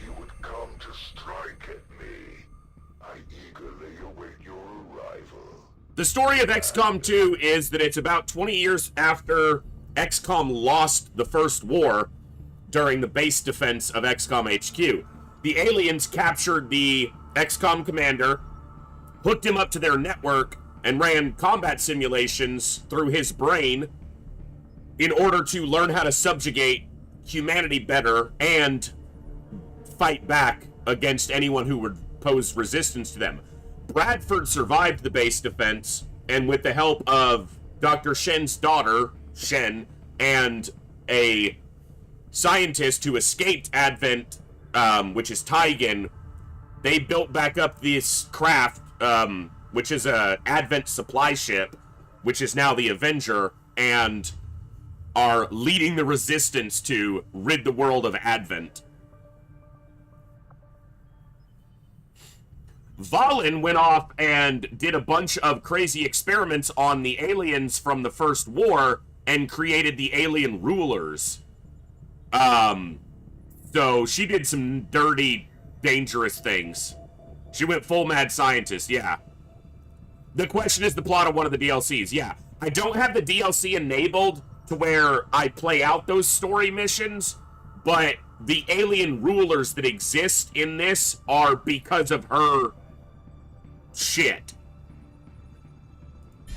you would come to strike at me. I eagerly await your arrival. The story of XCOM 2 is that it's about 20 years after XCOM lost the first war during the base defense of XCOM HQ. The aliens captured the XCOM commander, hooked him up to their network, and ran combat simulations through his brain in order to learn how to subjugate humanity better and fight back against anyone who would pose resistance to them. Bradford survived the base defense, and with the help of Dr. Shen's daughter, Shen, and a scientist who escaped Advent, which is Taigen, they built back up this craft, which is a Advent supply ship, which is now the Avenger, and are leading the resistance to rid the world of Advent. Valen went off and did a bunch of crazy experiments on the aliens from the first war and created the alien rulers. So she did some dirty, dangerous things. She went full mad scientist, yeah. The question is the plot of one of the DLCs, yeah. I don't have the DLC enabled to where I play out those story missions, but the alien rulers that exist in this are because of her shit.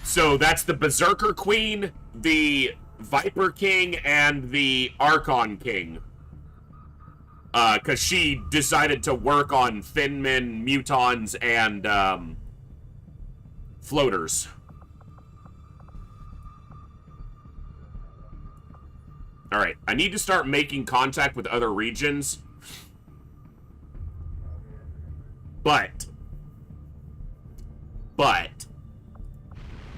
So that's the Berserker Queen, the Viper King, and the Archon King. Because she decided to work on Thinmen, Mutons, and floaters. Alright, I need to start making contact with other regions. But.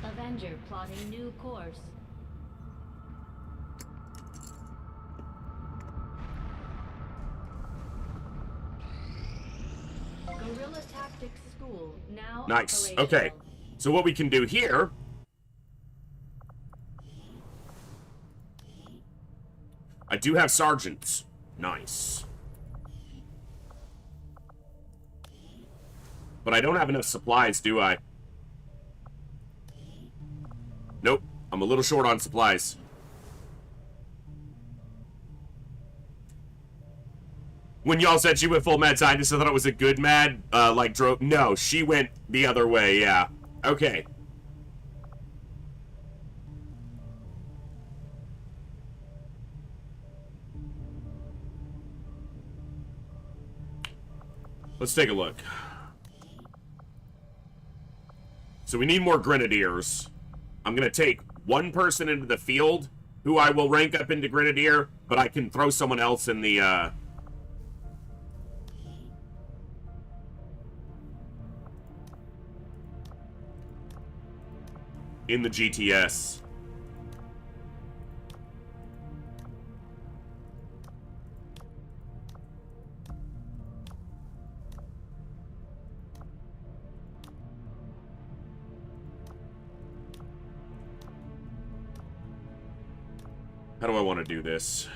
Avenger plotting new course. Guerrilla Tactics School now Nice. operational. Okay. So what we can do here. I do have sergeants. Nice. But I don't have enough supplies, do I? Nope. I'm a little short on supplies. When y'all said she went full mad scientist, I thought it was a good mad, like drove. No, she went the other way, yeah. Okay. Let's take a look. So we need more grenadiers. I'm gonna take one person into the field who I will rank up into grenadier, but I can throw someone else in the, GTS. How do I want to do this?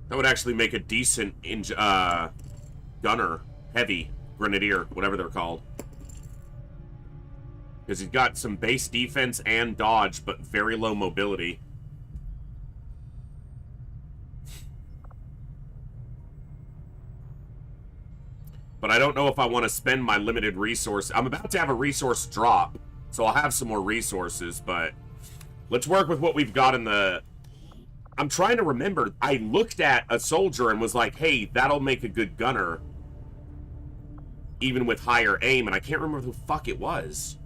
That would actually make a decent gunner, heavy, grenadier, whatever they're called. Because he's got some base defense and dodge, but very low mobility. But I don't know if I want to spend my limited resource. I'm about to have a resource drop, so I'll have some more resources, but let's work with what we've got in the... I'm trying to remember. I looked at a soldier and was like, hey, that'll make a good gunner, even with higher aim, and I can't remember who the fuck it was.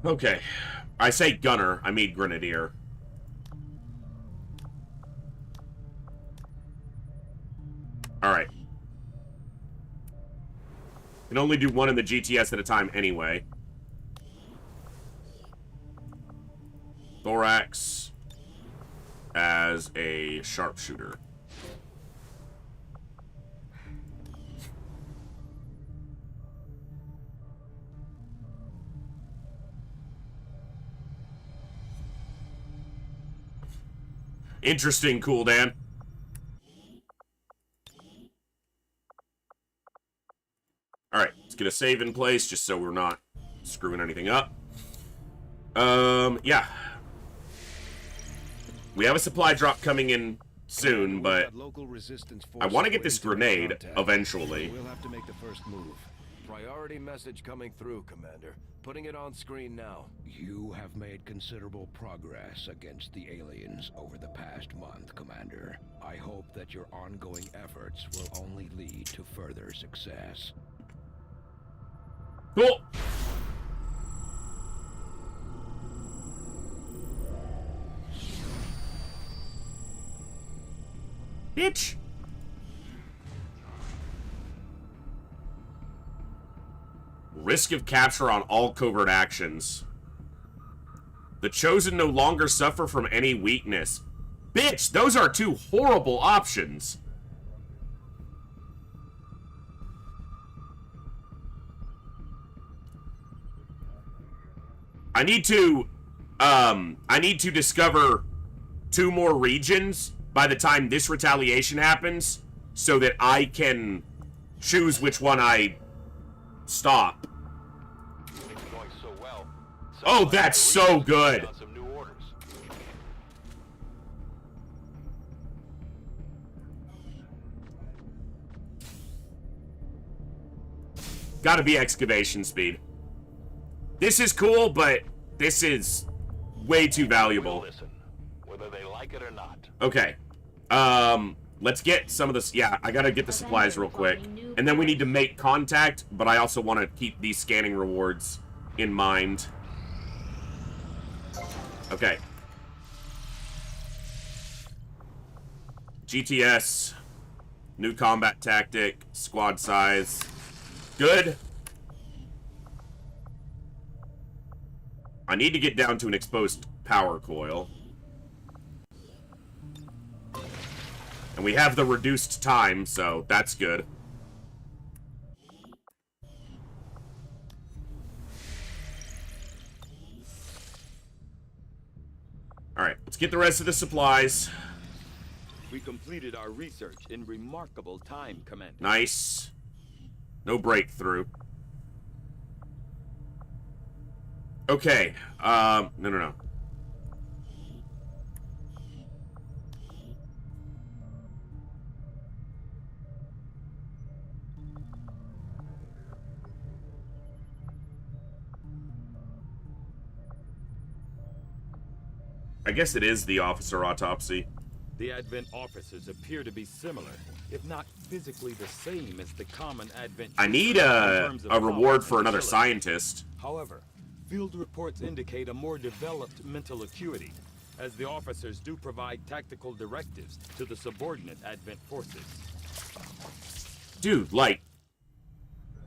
Okay. I say gunner, I mean grenadier. Alright. Can only do one in the GTS at a time anyway. Thorax as a sharpshooter. Interesting, Cool Dan. Alright, let's get a save in place just so we're not screwing anything up. Yeah. We have a supply drop coming in soon, but I want to get this grenade eventually. We'll have to make the first move. Priority message coming through, Commander. Putting it on screen now. You have made considerable progress against the aliens over the past month, Commander. I hope that your ongoing efforts will only lead to further success. Cool. Bitch. Risk of capture on all covert actions. The Chosen no longer suffer from any weakness. Bitch, those are two horrible options. I need to discover 2 more regions by the time this retaliation happens, so that I can choose which one I stop. Oh, that's so good. Gotta be excavation speed. This is cool, but this is way too valuable. Listen, whether they like it or not. Okay. Let's get some of this. Yeah, I gotta get the supplies real quick. And then we need to make contact, but I also want to keep these scanning rewards in mind. Okay. GTS. New combat tactic. Squad size. Good. I need to get down to an exposed power coil. And we have the reduced time, so that's good. Alright, let's get the rest of the supplies. We completed our research in remarkable time, Commander. Nice. No breakthrough. Okay, no. I guess it is the officer autopsy. The Advent officers appear to be similar, if not physically the same as the common Advent. I need a reward for another scientist. However, field reports indicate a more developed mental acuity, as the officers do provide tactical directives to the subordinate Advent forces. Dude, like,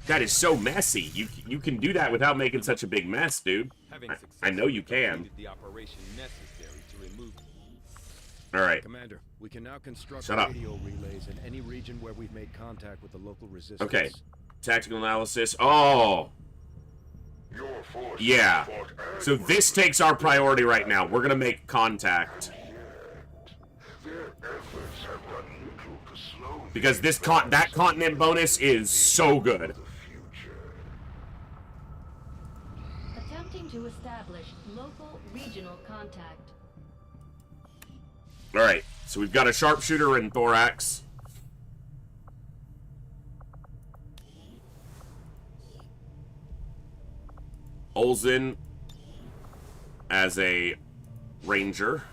That is so messy. You can do that without making such a big mess, dude. I know you can. The operation necessary to remove. All right. Commander, we can now construct Shut up. radio relays in any region where we've made contact with the local resistance. Okay. Tactical analysis. Oh. Yeah. So this takes our priority right now. We're gonna make contact. Because that continent bonus is so good. Attempting to establish local regional contact. Alright, so we've got a sharpshooter and thorax. Olsen as a ranger.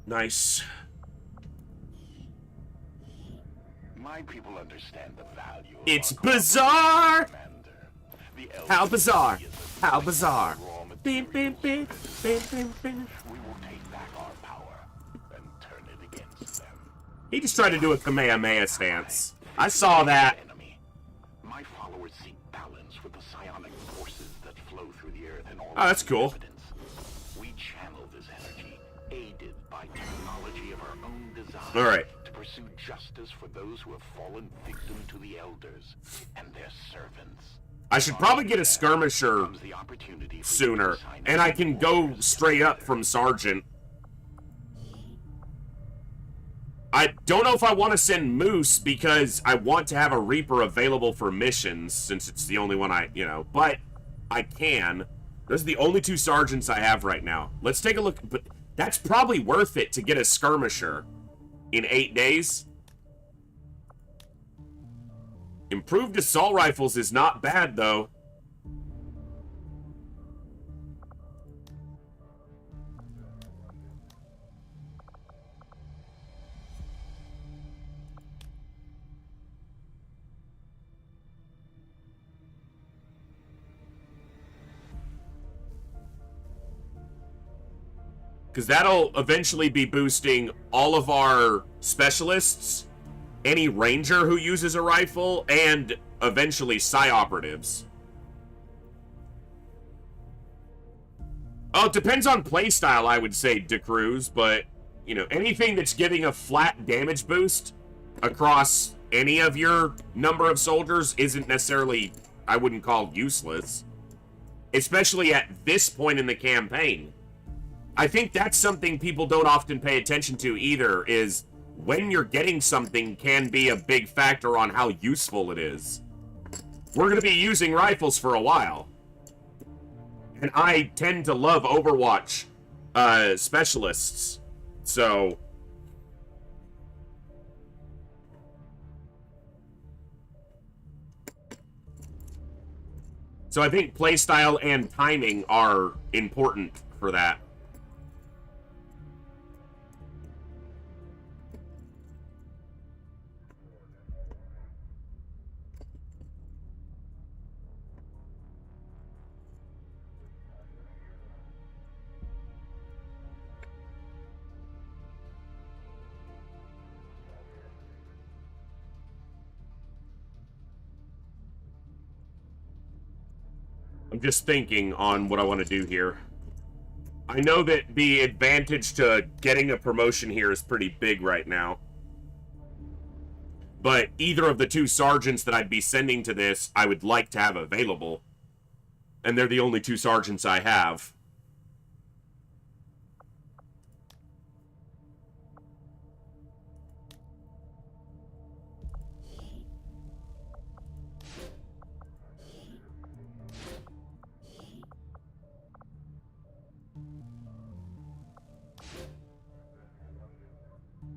Nice. My people understand the value of It's bizarre! How bizarre! How bizarre! Bim, bim, bim, bim, bim, bim. We will take back our power and turn it against them. He just tried to do a Kamehameha stance. I saw that. My followers seek balance with the psionic forces that flow through the earth and all. Oh, that's cool. We channel this energy, aided by technology of our own design. All right. To pursue justice for those who have fallen victim to the elders and their servants. I should probably get a skirmisher sooner, and I can go straight up from Sergeant. I don't know if I want to send Moose because I want to have a Reaper available for missions since it's the only one but I can. Those are the only two sergeants I have right now. Let's take a look, but that's probably worth it to get a skirmisher in 8 days. Improved assault rifles is not bad, though. Because that'll eventually be boosting all of our specialists, any ranger who uses a rifle, and eventually psi-operatives. Oh, it depends on playstyle, I would say, DeCruz, but, anything that's giving a flat damage boost across any of your number of soldiers isn't necessarily, I wouldn't call useless. Especially at this point in the campaign. I think that's something people don't often pay attention to either, is when you're getting something can be a big factor on how useful it is. We're going to be using rifles for a while. And I tend to love Overwatch specialists. So I think playstyle and timing are important for that. I'm just thinking on what I want to do here. I know that the advantage to getting a promotion here is pretty big right now. But either of the two sergeants that I'd be sending to this, I would like to have available. And they're the only two sergeants I have.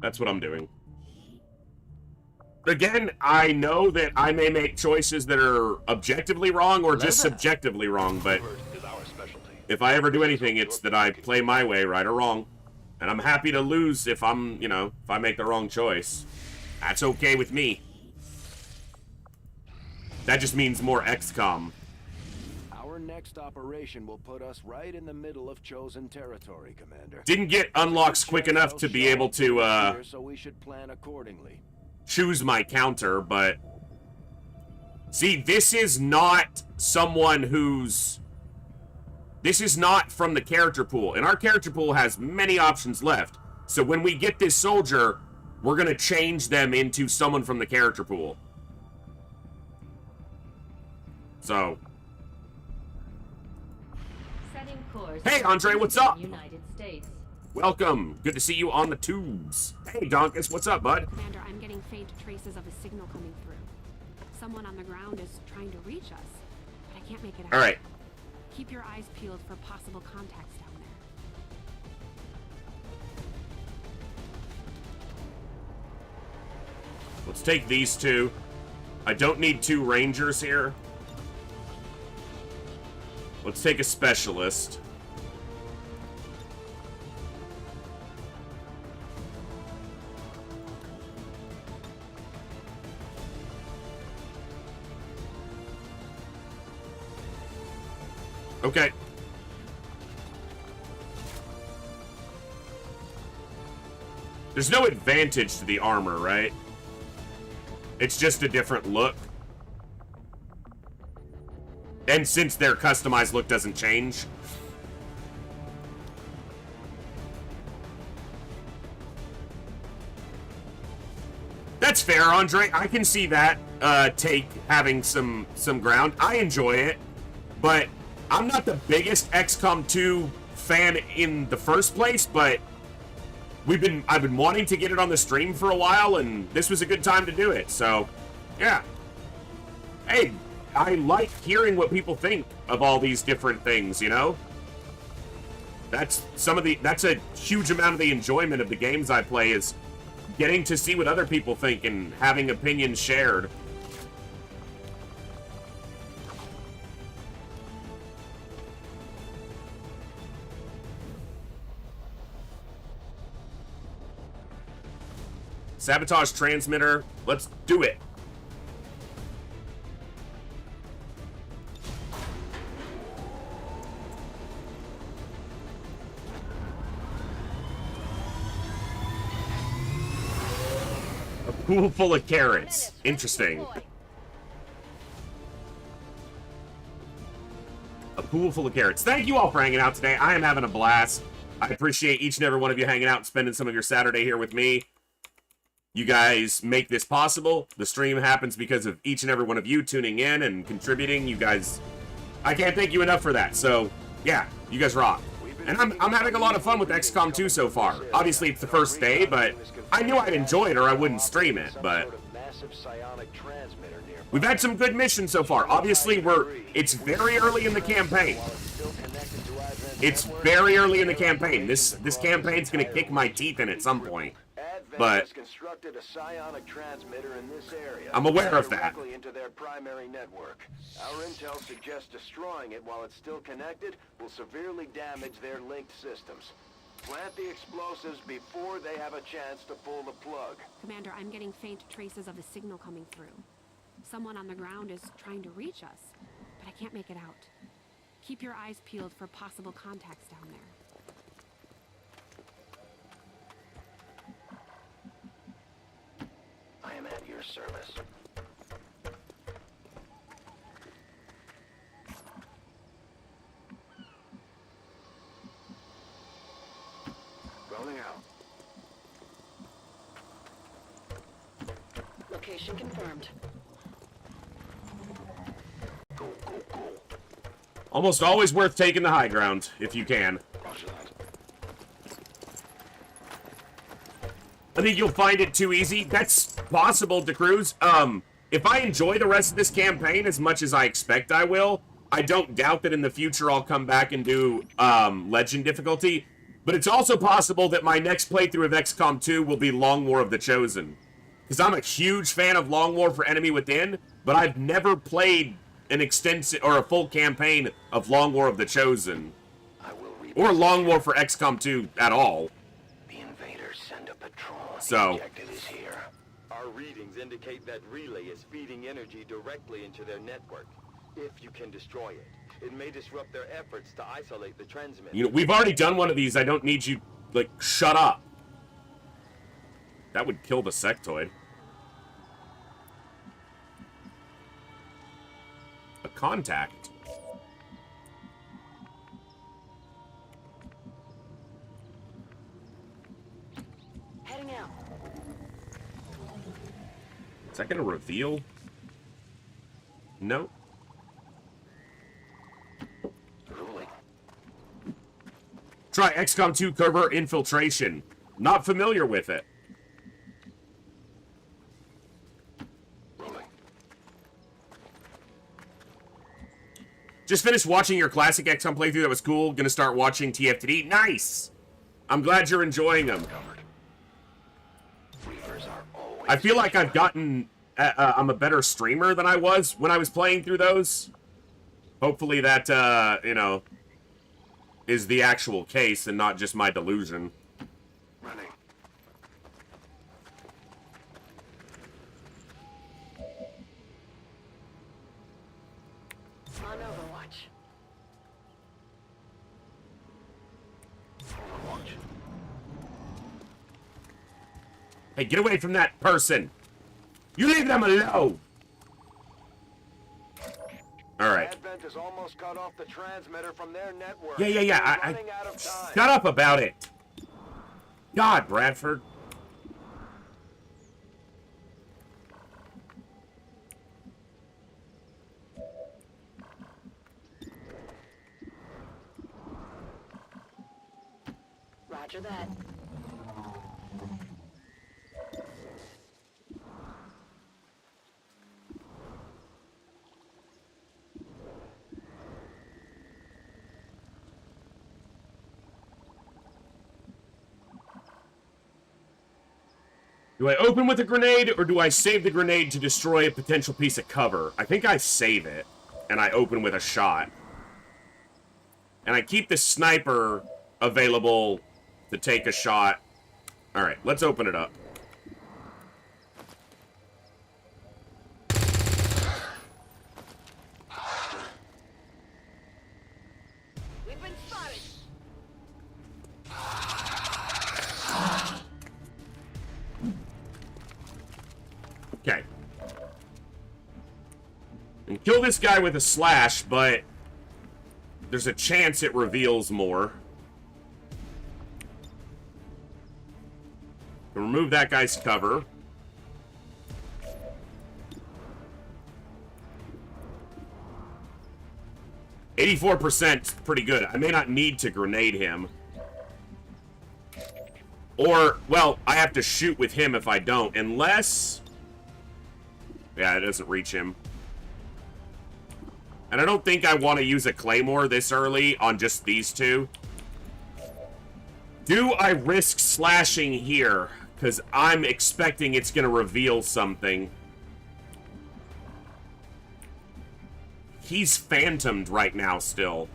That's what I'm doing. Again, I know that I may make choices that are objectively wrong or just subjectively wrong, but if I ever do anything, it's that I play my way, right or wrong. And I'm happy to lose if I'm, if I make the wrong choice. That's okay with me. That just means more XCOM. next operation will put us right in the middle of Chosen territory, Commander. Didn't get unlocks quick enough to be able to, so we should plan accordingly. choose my counter, but... See, this is not someone who's... This is not from the character pool, and our character pool has many options left. So when we get this soldier, we're going to change them into someone from the character pool. So... Setting course. Hey, Andre, what's up? United States. Welcome. Good to see you on the tubes. Hey, Donkus, what's up, bud? Commander, I'm getting faint traces of a signal coming through. Someone on the ground is trying to reach us, but I can't make it out. All right. Keep your eyes peeled for possible contacts down there. Let's take these two. I don't need two rangers here. Let's take a specialist. Okay. There's no advantage to the armor, right? It's just a different look. And since their customized look doesn't change. That's fair, Andre. I can see that take having some ground. I enjoy it, but I'm not the biggest XCOM 2 fan in the first place, but I've been wanting to get it on the stream for a while, and this was a good time to do it. So, yeah. Hey, I like hearing what people think of all these different things, you know? That's a huge amount of the enjoyment of the games I play, is getting to see what other people think and having opinions shared. Sabotage transmitter. Let's do it. A pool full of carrots. Interesting. A pool full of carrots. Thank you all for hanging out today. I am having a blast. I appreciate each and every one of you hanging out and spending some of your Saturday here with me. You guys make this possible. The stream happens because of each and every one of you tuning in and contributing. You guys, I can't thank you enough for that. So, yeah, you guys rock. And I'm having a lot of fun with XCOM 2 so far. Obviously, it's the first day, but I knew I'd enjoy it or I wouldn't stream it. But we've had some good missions so far. Obviously, it's very early in the campaign. It's very early in the campaign. This campaign's gonna kick my teeth in at some point. But constructed a psionic transmitter in this area. I'm aware of that. Directly into their primary network. Our intel suggests destroying it while it's still connected will severely damage their linked systems. Plant the explosives before they have a chance to pull the plug. Commander, I'm getting faint traces of a signal coming through. Someone on the ground is trying to reach us, but I can't make it out. Keep your eyes peeled for possible contacts down there. I am at your service. Rolling out. Location confirmed. Go, go, go. Almost always worth taking the high ground, if you can. Roger that. I think you'll find it too easy. That's possible, DeCruz. If I enjoy the rest of this campaign as much as I expect I will, I don't doubt that in the future I'll come back and do Legend difficulty. But it's also possible that my next playthrough of XCOM 2 will be Long War of the Chosen. Because I'm a huge fan of Long War for Enemy Within, but I've never played an extensive or a full campaign of Long War of the Chosen. Or Long War for XCOM 2 at all. The invaders send a patrol. So, The objective is here. Our readings indicate that relay is feeding energy directly into their network. If you can destroy it, It may disrupt their efforts to isolate the transmitter. You know, we've already done one of these. I don't need you, like, shut up. That would kill the sectoid. A contact. Heading out. Is that gonna reveal? Nope. Try XCOM 2 covert infiltration. Not familiar with it. Just finished watching your classic XCOM playthrough. That was cool. Gonna start watching TFTD. Nice! I'm glad you're enjoying them. I feel like I've gotten... I'm a better streamer than I was when I was playing through those. Hopefully that, you know, is the actual case and not just my delusion. Running. On Overwatch. Hey, get away from that person! You leave them alone! Alright. Advent has almost cut off the transmitter from their network. Yeah. I shut up about it! God, Bradford. Roger that. Do I open with a grenade, or do I save the grenade to destroy a potential piece of cover? I think I save it, and I open with a shot. And I keep the sniper available to take a shot. Alright, let's open it up. We've been spotted. Okay. And kill this guy with a slash, but there's a chance it reveals more. Remove that guy's cover. %, pretty good. I may not need to grenade him. Or, well, I have to shoot with him if I don't, unless... Yeah, it doesn't reach him. And I don't think I want to use a claymore this early on just these two. Do I risk slashing here? Because I'm expecting it's going to reveal something. He's phantomed right now still.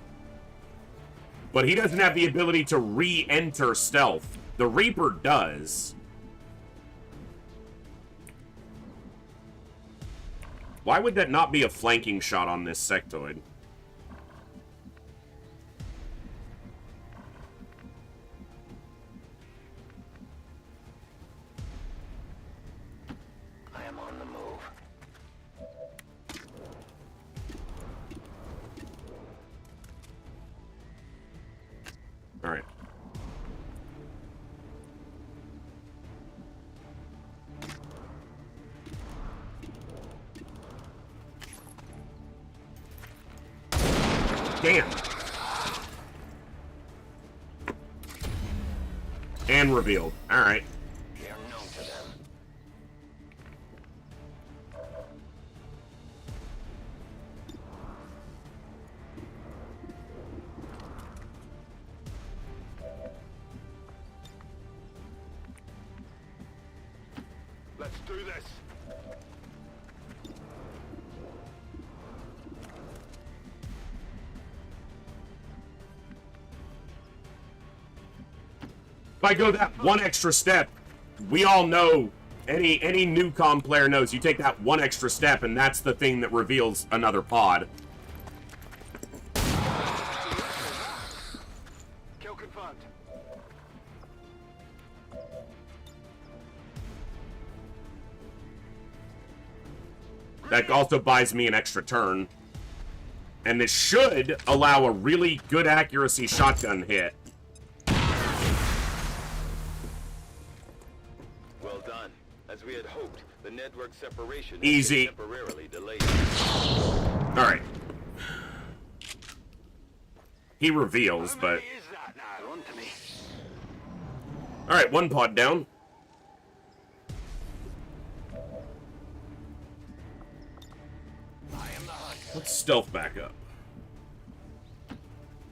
But he doesn't have the ability to re-enter stealth. The Reaper does. Why would that not be a flanking shot on this sectoid? I am on the move. All right. Damn. And revealed. All right. They're known to them. Let's do this. If I go that one extra step, we all know, any new com player knows, you take that one extra step and that's the thing that reveals another pod. That also buys me an extra turn. And this should allow a really good accuracy shotgun hit. Well done. As we had hoped, the network separation Easy. has been temporarily delayed. Alright. He reveals, but... Alright, one pod down. Let's stealth back up.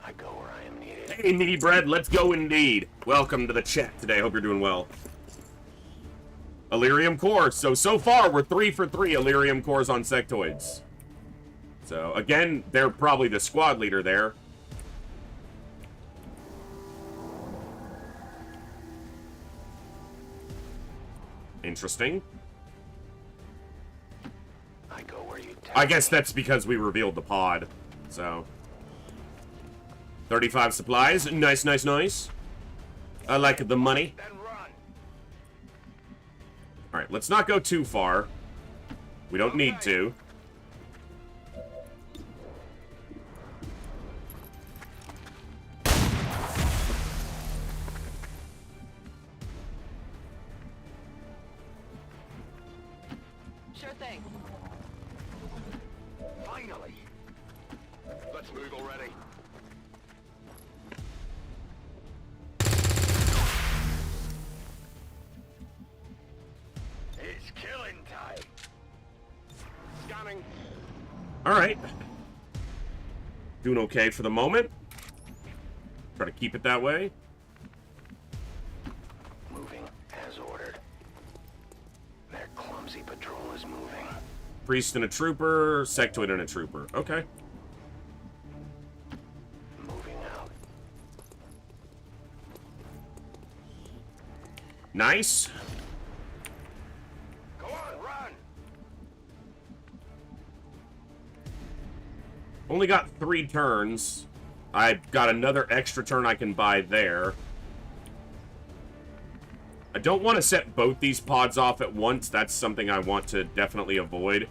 I go where I am needed. Hey, meaty bread, let's go indeed. Welcome to the chat today. Hope you're doing well. Elerium core. So far, we're 3 for 3 Elerium cores on sectoids. So, again, they're probably the squad leader there. Interesting. I go where you tell I guess that's because we revealed the pod. So 35 supplies. Nice, nice, nice. I like the money. Alright, let's not go too far. We don't need to. Sure thing. Finally. Let's move already. It's killing time. Scanning. Alright. Doing okay for the moment. Try to keep it that way. Moving as ordered. Their clumsy patrol is moving. Priest and a trooper, sectoid and a trooper. Okay. Moving out. Nice. Go on, run! Only got 3 turns. I've got another extra turn I can buy there. I don't want to set both these pods off at once. That's something I want to definitely avoid.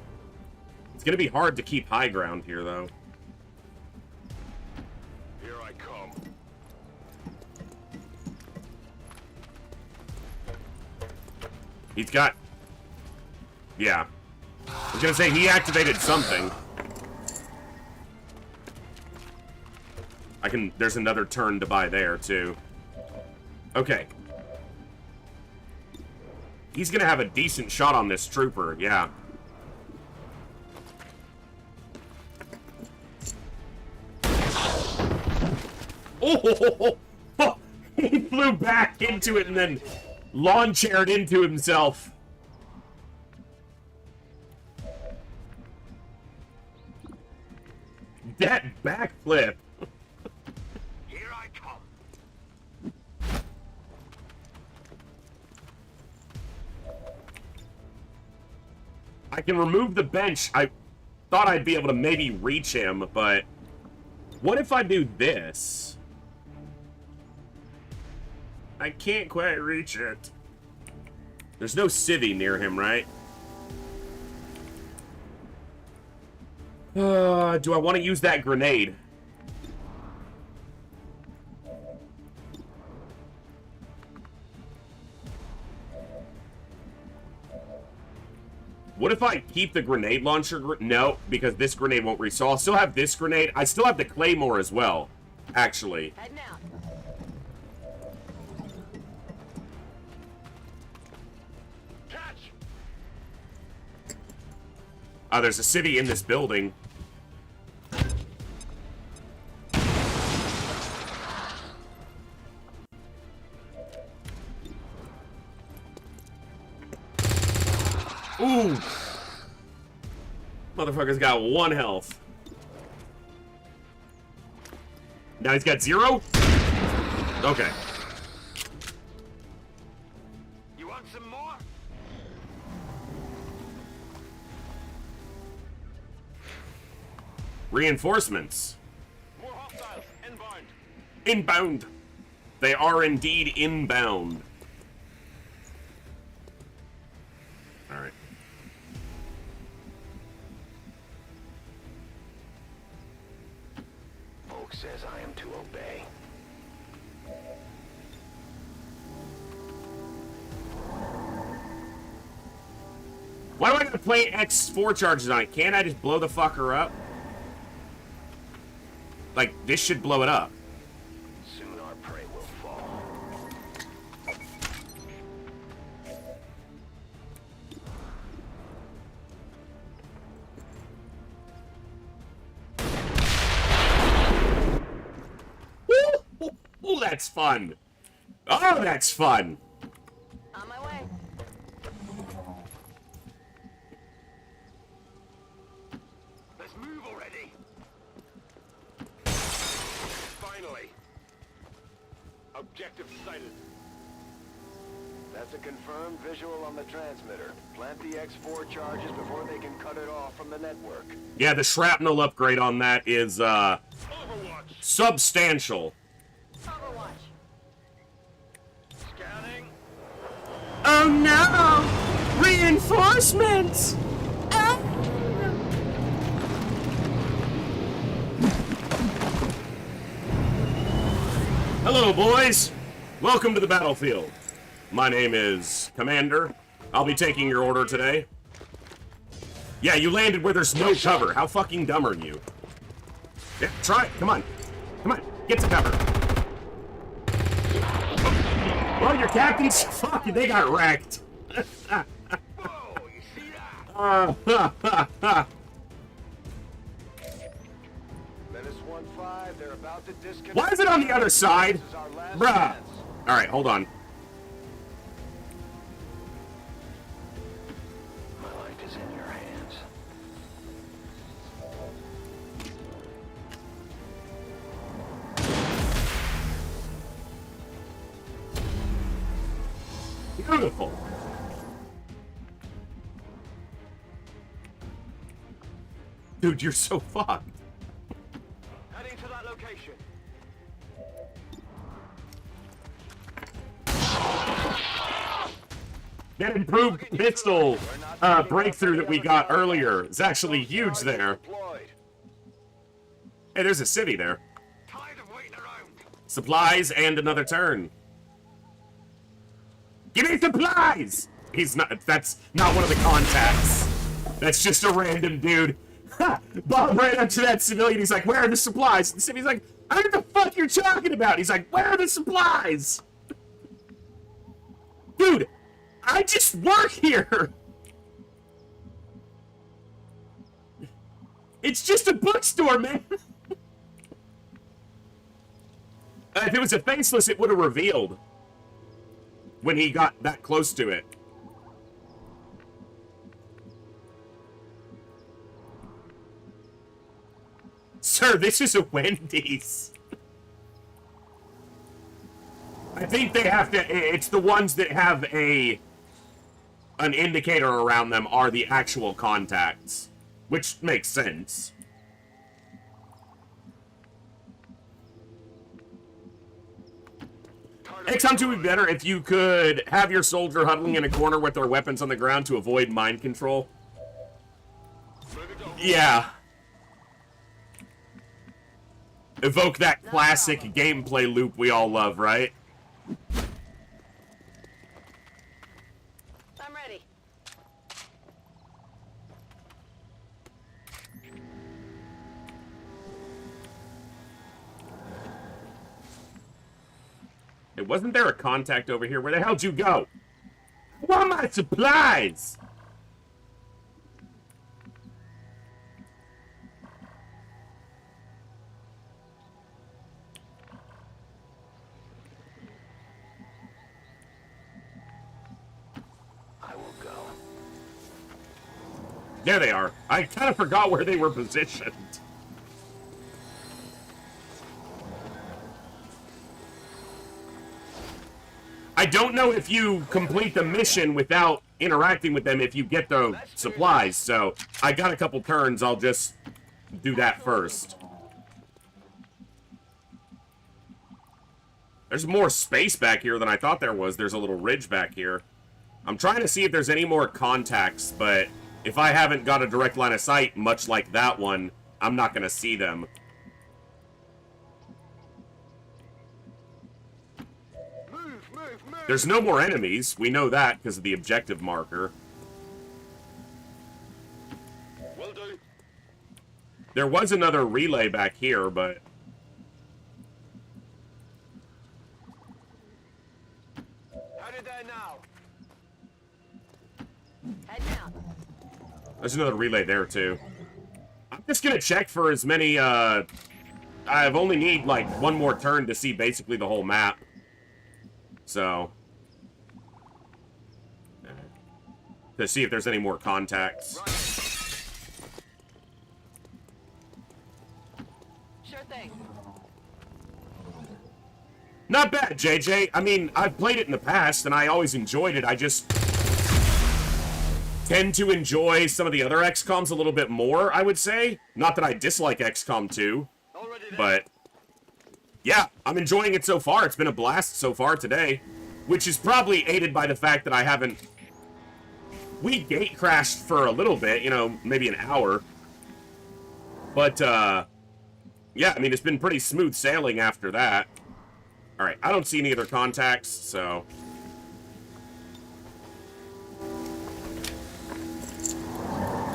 It's going to be hard to keep high ground here, though. Here I come. He's got... Yeah. I was going to say, he activated something. There's another turn to buy there, too. Okay. He's going to have a decent shot on this trooper, yeah. Oh! He flew back into it and then lawn chaired into himself. That backflip. Here I come. I can remove the bench. I thought I'd be able to maybe reach him, but what if I do this? I can't quite reach it. There's no civvy near him, right? Do I want to use that grenade? What if I keep the grenade launcher? No, because this grenade won't reach. So I'll still have this grenade. I still have the claymore as well, actually. Heading out. Catch! Oh, there's a civvy in this building. Ooh! Motherfucker's got 1 health. Now he's got 0? Okay. You want some more? Reinforcements. More hostiles. Inbound. Inbound. They are indeed inbound. Alright. Folk says I am to obey. Why do I gotta play X4 charges on it? Can't I just blow the fucker up? Like, this should blow it up. Soon our prey will fall. Ooh, that's fun. Oh, that's fun. On my way. Let's move already. Finally. Objective sighted. That's a confirmed visual on the transmitter. Plant the X4 charges before they can cut it off from the network. Yeah, the shrapnel upgrade on that is, substantial. Overwatch. Scanning. Oh no! Reinforcements! Hello, boys. Welcome to the battlefield. My name is Commander. I'll be taking your order today. Yeah, you landed where there's no cover. How fucking dumb are you? Yeah, try it. Come on. Come on. Get to cover. Well, your captains, fuck, they got wrecked. Menace 1-5, they're about to disconnect. Why is it on the other side? Bruh. Alright, hold on. My life is in your hands. Beautiful. Dude, you're so fucked. Heading to that location. That improved pistol breakthrough that we got earlier is actually huge there. Hey, there's a city there. Supplies and another turn. Give me supplies! He's not, that's not one of the contacts. That's just a random dude. Bob ran up to that civilian, he's like, where are the supplies? And the civilian's like, I don't know what the fuck you're talking about. He's like, where are the supplies? Dude, I just work here. It's just a bookstore, man. If it was a faceless, it would have revealed when he got that close to it. Sir, this is a Wendy's. I think they have to, it's the ones that have an indicator around them are the actual contacts, which makes sense. XCOM 2 would be better if you could have your soldier huddling in a corner with their weapons on the ground to avoid mind control. Yeah. Evoke that classic gameplay loop we all love, right? I'm ready. Hey, wasn't there a contact over here? Where the hell'd you go? I want my supplies! I will go. There they are. I kind of forgot where they were positioned. I don't know if you complete the mission without interacting with them if you get the supplies, so I got a couple turns, I'll just do that first. There's more space back here than I thought there was. There's a little ridge back here. I'm trying to see if there's any more contacts, but if I haven't got a direct line of sight, much like that one, I'm not going to see them. There's no more enemies. We know that because of the objective marker. Will do. There was another relay back here, but... How did they know? Head down. There's another relay there, too. I'm just gonna check for as many, I've only need, like, one more turn to see basically the whole map. So... to see if there's any more contacts. Sure thing. Not bad, JJ. I mean, I've played it in the past, and I always enjoyed it. I just tend to enjoy some of the other XCOMs a little bit more, I would say. Not that I dislike XCOM 2, but yeah, I'm enjoying it so far. It's been a blast so far today, which is probably aided by the fact that I haven't... We gate crashed for a little bit, you know, maybe an hour. But, yeah, I mean, it's been pretty smooth sailing after that. Alright, I don't see any other contacts, so...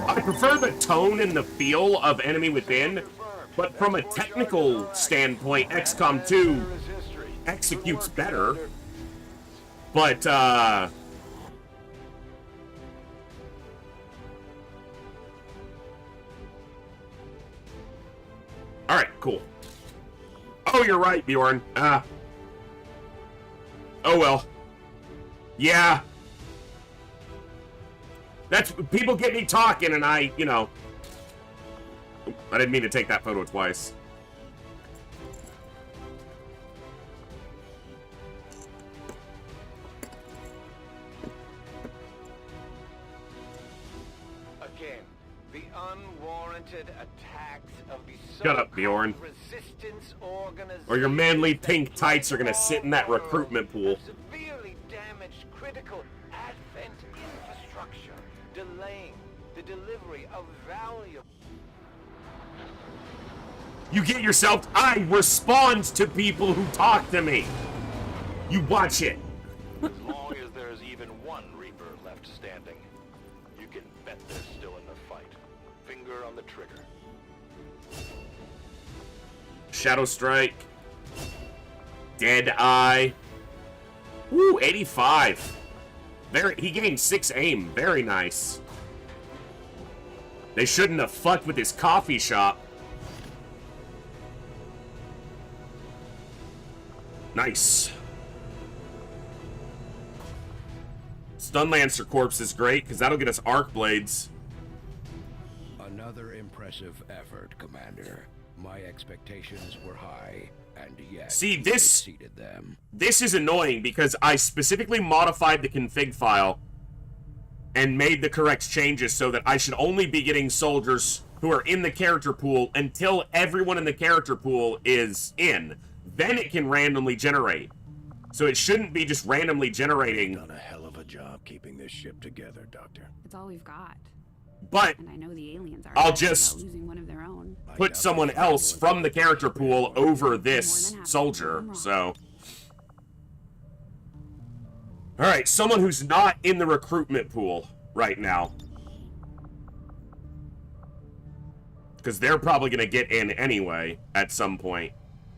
I prefer the tone and the feel of Enemy Within, but from a technical standpoint, XCOM 2 executes better. But, alright, cool. Oh, you're right, Bjorn. Oh, well. Yeah. That's... People get me talking and I, you know... I didn't mean to take that photo twice. Again, the unwarranted attacks of the Shut up, Bjorn. resistance organization Or your manly pink tights are gonna sit in that recruitment pool. severely damaged critical advent infrastructure, delaying the delivery of valuable... You get yourself... I respond to people who talk to me. You watch it. As long as there's even one Reaper left standing, you can bet they're still in the fight. Finger on the trigger. Shadow Strike. Dead Eye. Woo, 85. He gained 6 aim. Very nice. They shouldn't have fucked with his coffee shop. Nice. Stun Lancer Corpse is great, because that'll get us Arc Blades. Another impressive effort, Commander. My expectations were high, and yet See, you this exceeded them. This is annoying, because I specifically modified the config file and made the correct changes so that I should only be getting soldiers who are in the character pool until everyone in the character pool is in. Then it can randomly generate. So it shouldn't be just randomly generating. Done a hell of a job keeping this ship together, Doctor. It's all we've got. But And I know the aliens are I'll upset just about losing one of their own. put someone else from the character pool over this soldier, so... Alright, someone who's not in the recruitment pool right now. Because they're probably going to get in anyway at some point.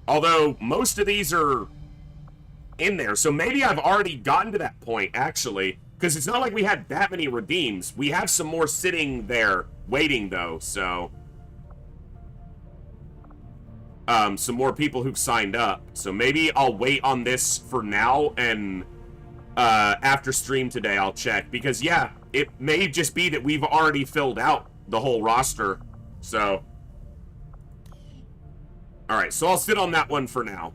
Although, most of these are in there, so maybe I've already gotten to that point, actually. Because it's not like we had that many redeems. We have some more sitting there waiting, though, so... some more people who've signed up. So maybe I'll wait on this for now, and after stream today I'll check. Because, yeah, it may just be that we've already filled out the whole roster, so... Alright, so I'll sit on that one for now.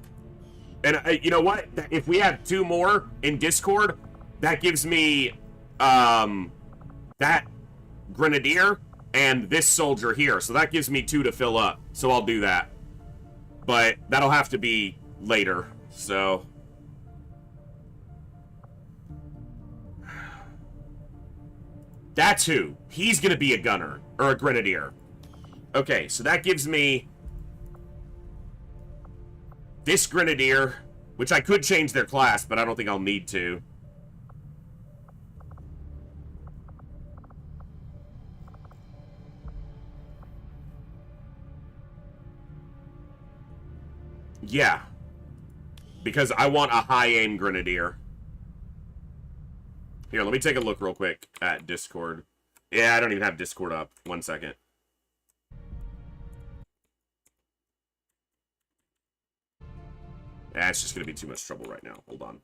And you know what? If we have 2 more in Discord, that gives me that Grenadier and this soldier here. So that gives me 2 to fill up. So I'll do that. But that'll have to be later. So That's who. He's going to be a gunner. Or a grenadier. Okay, so that gives me this grenadier, which I could change their class, but I don't think I'll need to. Yeah. Because I want a high-aim grenadier. Here, let me take a look real quick at Discord. Yeah, I don't even have Discord up. 1 second. That's just going to be too much trouble right now. Hold on.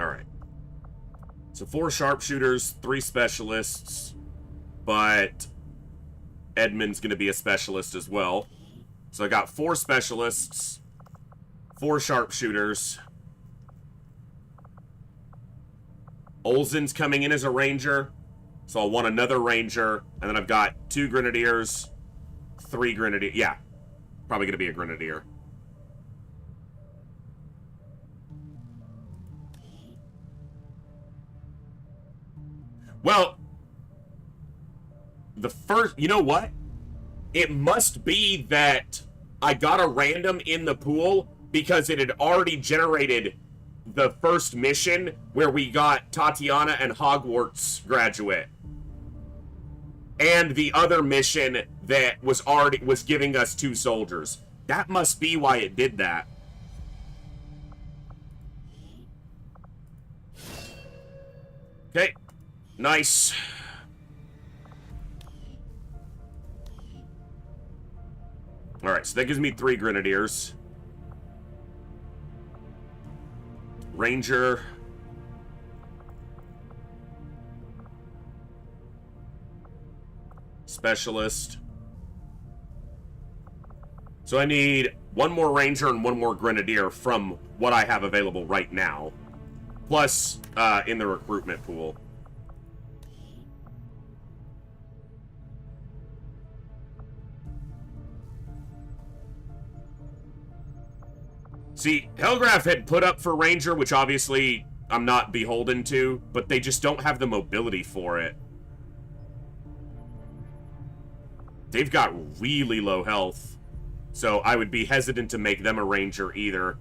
Alright. So 4 sharpshooters, 3 specialists, but Edmund's going to be a specialist as well. So I got 4 specialists, 4 sharpshooters. Olsen's coming in as a ranger, so I'll want another ranger, and then I've got 2 grenadiers, 3 grenadiers. Yeah, probably going to be a grenadier. Well, the first, you know what? It must be that I got a random in the pool because it had already generated the first mission where we got Tatiana and Hogwarts graduate. And the other mission that was giving us 2 soldiers. That must be why it did that. Okay. Nice. Alright, so that gives me 3 grenadiers. Ranger. Specialist. So I need 1 more ranger and 1 more grenadier from what I have available right now. Plus, in the recruitment pool. See, Hellgraph had put up for Ranger, which obviously I'm not beholden to, but they just don't have the mobility for it. They've got really low health, so I would be hesitant to make them a Ranger either.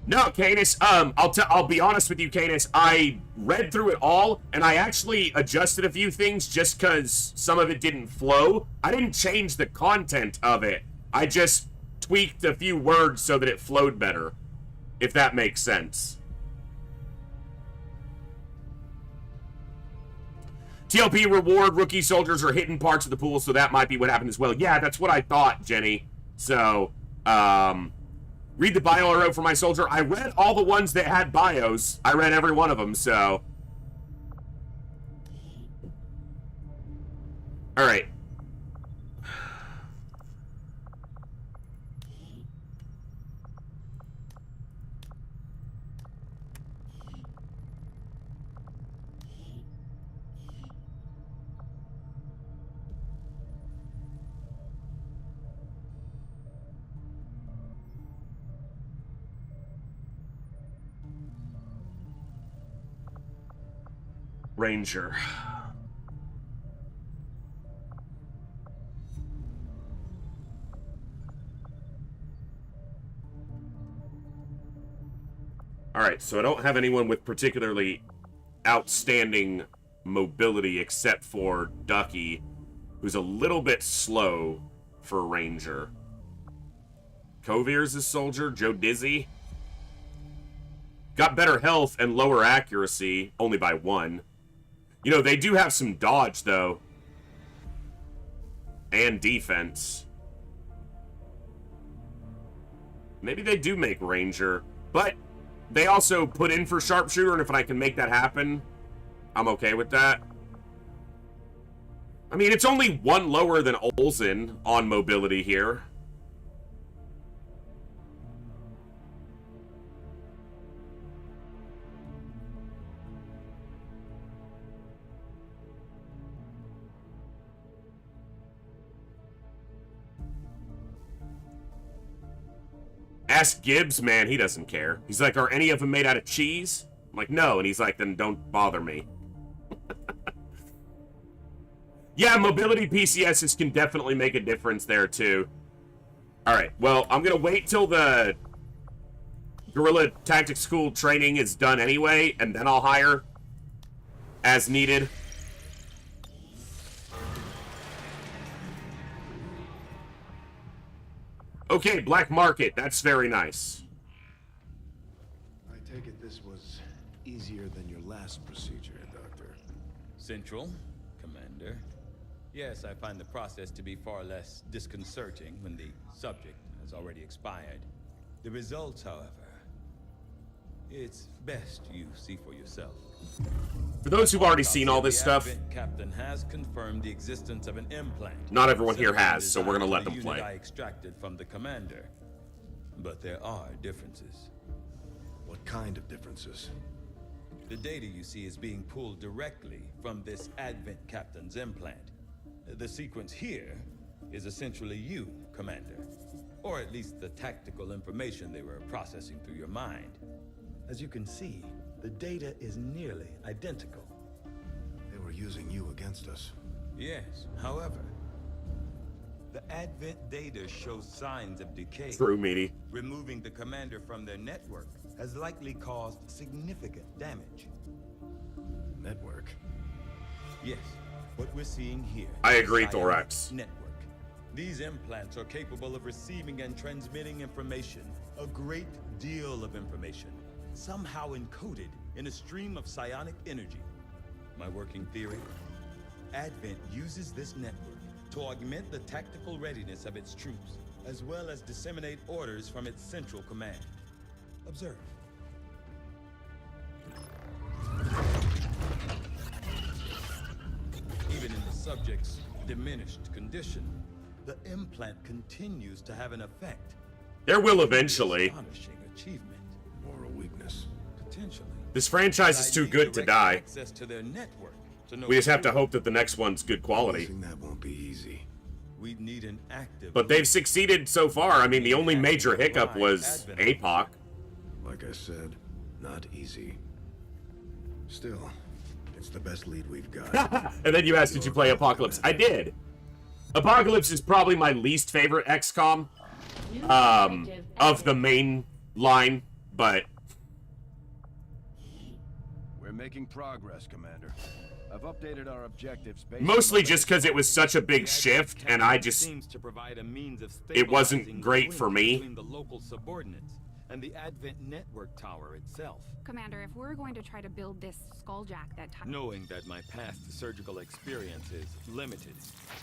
No, Canis, I'll be honest with you, Canis, I read through it all, and I actually adjusted a few things just because some of it didn't flow. I didn't change the content of it. I just tweaked a few words so that it flowed better, if that makes sense. TLP reward, rookie soldiers are hitting parts of the pool, so that might be what happened as well. Yeah, that's what I thought, Jenny. So, read the bio I wrote for my soldier. I read all the ones that had bios. I read every one of them, so. Alright. Ranger. Alright, so I don't have anyone with particularly outstanding mobility except for Ducky, who's a little bit slow for Ranger. Kovier's a soldier. Joe Dizzy. Got better health and lower accuracy, only by 1. You know, they do have some dodge, though. And defense. Maybe they do make Ranger. But they also put in for Sharpshooter, and if I can make that happen, I'm okay with that. I mean, it's only 1 lower than Olsen on mobility here. Ask Gibbs, man, he doesn't care. He's like, are any of them made out of cheese? I'm like, no. And he's like, then don't bother me. Yeah, mobility PCSs can definitely make a difference there, too. Alright, well, I'm going to wait till the Guerrilla Tactics School training is done anyway, and then I'll hire as needed. Okay, black market. That's very nice. I take it this was easier than your last procedure, Doctor. Central, Commander. Yes, I find the process to be far less disconcerting when the subject has already expired. The results, however, it's best you see for yourself. For those who've already seen all this stuff, the Captain has confirmed the existence of an implant. Not everyone here has, so we're gonna let them play. I extracted from the commander, but there are differences. What kind of differences? The data you see is being pulled directly from this Advent Captain's implant. The sequence here is essentially you, Commander, or at least the tactical information they were processing through your mind. As you can see, the data is nearly identical. They were using you against us. Yes, however, the Advent data shows signs of decay. True, meaty. Removing the commander from their network has likely caused significant damage. Network? Yes, what we're seeing here. I agree, is Thorax. Network. These implants are capable of receiving and transmitting information, a great deal of information, somehow encoded in a stream of psionic energy. My working theory? Advent uses this network to augment the tactical readiness of its troops, as well as disseminate orders from its central command. Observe. Even in the subject's diminished condition, the implant continues to have an effect. There will eventually. Astonishing achievement. Or a weakness. Potentially. This franchise is too good to die. Access to their network to know We just have to hope that the next one's good quality. That won't be easy. We'd need an active. But they've succeeded so far. I mean, the only major hiccup was APOC. Like I said, not easy. Still, it's the best lead we've got. And then you asked, did you play Apocalypse? I did. Apocalypse is probably my least favorite XCOM of the main line, but We're making progress, Commander. I've updated our objectives based mostly on just because it was such a big shift, and I just seems to provide a means of it wasn't great for me. between the local subordinates and the Advent network tower itself. Commander, if we're going to try to build this skulljack that Knowing that my past surgical experience is limited,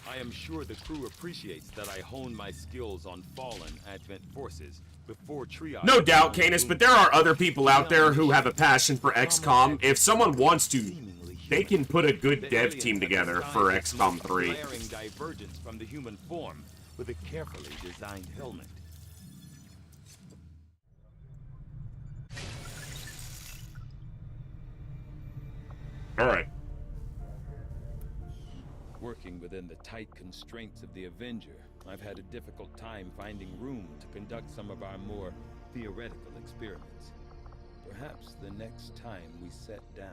I am sure the crew appreciates that I hone my skills on fallen Advent forces before triage. No doubt, Canis, but there are other people out there who have a passion for XCOM. If someone wants to, they can put a good dev team together for XCOM 3. Glaring divergence from the human form with a carefully designed helmet. Alright. Working within the tight constraints of the Avenger, I've had a difficult time finding room to conduct some of our more theoretical experiments. Perhaps the next time we set down.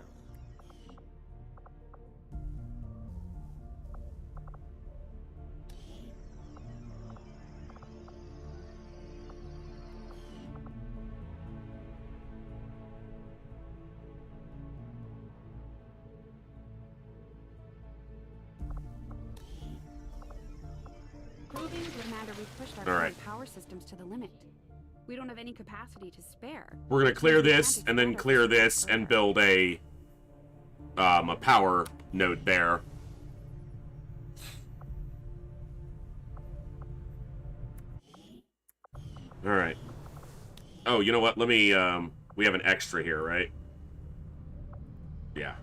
Commander, we've pushed our current power systems to the limit. We don't have any capacity to spare. We're gonna clear this, and then clear this, and build a power node there. Alright. Oh, you know what? Let me, we have an extra here, right? Yeah.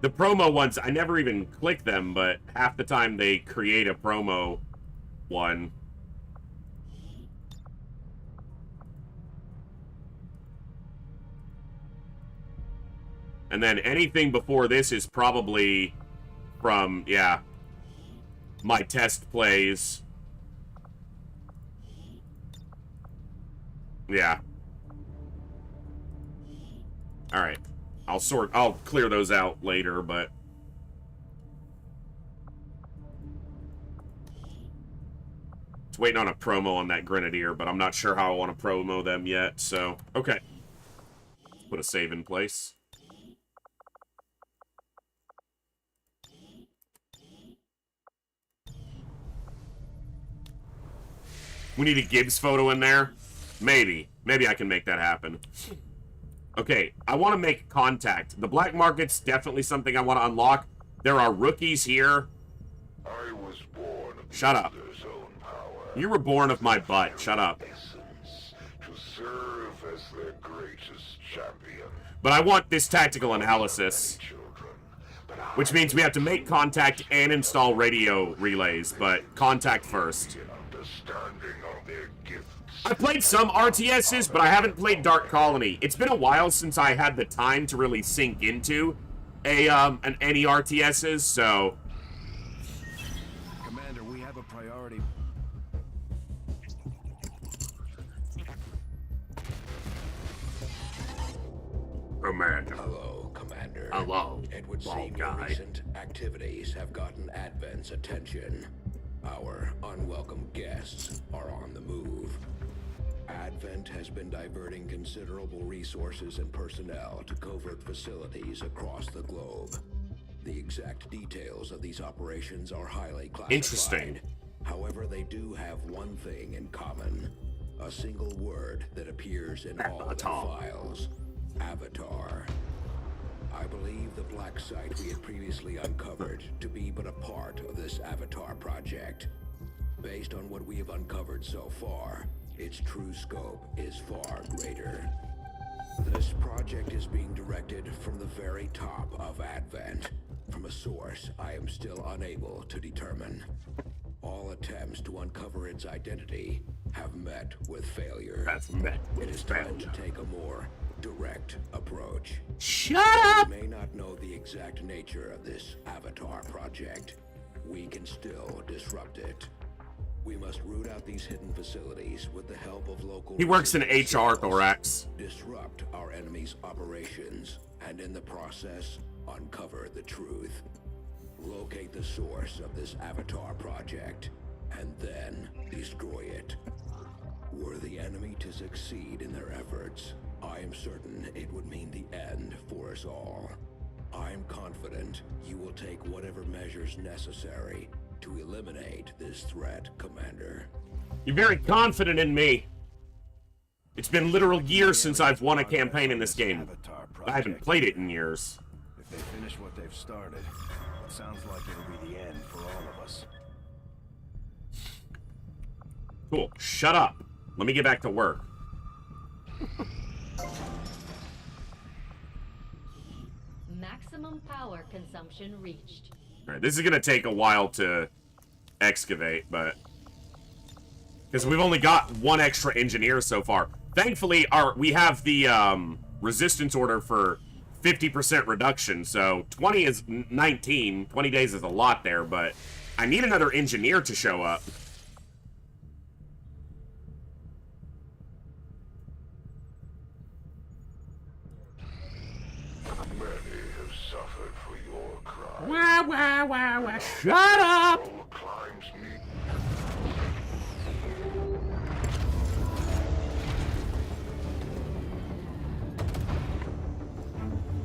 The promo ones, I never even click them, but half the time they create a promo one. And then anything before this is probably from, yeah. my test plays. Yeah. Alright. I'll clear those out later, but... It's waiting on a promo on that Grenadier, but I'm not sure how I want to promo them yet, so... Okay. Put a save in place. We need a Gibbs photo in there? Maybe. Maybe I can make that happen. Okay, I want to make contact. The black market's definitely something I want to unlock. There are rookies here. I was born of Shut up. own power. You were born of my butt. Shut up. To serve as their greatest champion. But I want this tactical analysis. Which means we have to make contact and install radio relays, but contact first. I played some RTSs, but I haven't played Dark Colony. It's been a while since I had the time to really sink into any RTSs, so... Commander, we have a priority. Commander. Hello, Commander. Hello, It would bald seem your guy. recent activities have gotten Advent's attention. Our unwelcome guests are on the move. Advent has been diverting considerable resources and personnel to covert facilities across the globe. The exact details of these operations are highly classified. Interesting. However, they do have one thing in common. A single word that appears in all their files. Avatar. I believe the black site we had previously uncovered to be but a part of this Avatar project. Based on what we have uncovered so far, its true scope is far greater. This project is being directed from the very top of Advent, from a source I am still unable to determine. All attempts to uncover its identity have met with failure. It is time to take a more direct approach. Shut up! We may not know the exact nature of this Avatar project. We can still disrupt it. We must root out these hidden facilities with the help of local... He works in HR, Thorax. Disrupt our enemy's operations, and in the process, uncover the truth. Locate the source of this Avatar project, and then destroy it. Were the enemy to succeed in their efforts, I am certain it would mean the end for us all. I am confident you will take whatever measures necessary to eliminate this threat, Commander. You're very confident in me. It's been literal years since I've won a campaign in this game. I haven't played it in years. If they finish what they've started, it sounds like it'll be the end for all of us. Cool. Shut up. Let me get back to work. Maximum power consumption reached. Alright, this is gonna take a while to excavate, but... Because we've only got one extra engineer so far. Thankfully, we have the resistance order for 50% reduction, so 20 is 19. 20 days is a lot there, but I need another engineer to show up. Many have suffered for your crime. Wah, wah, wah, wah. Shut up!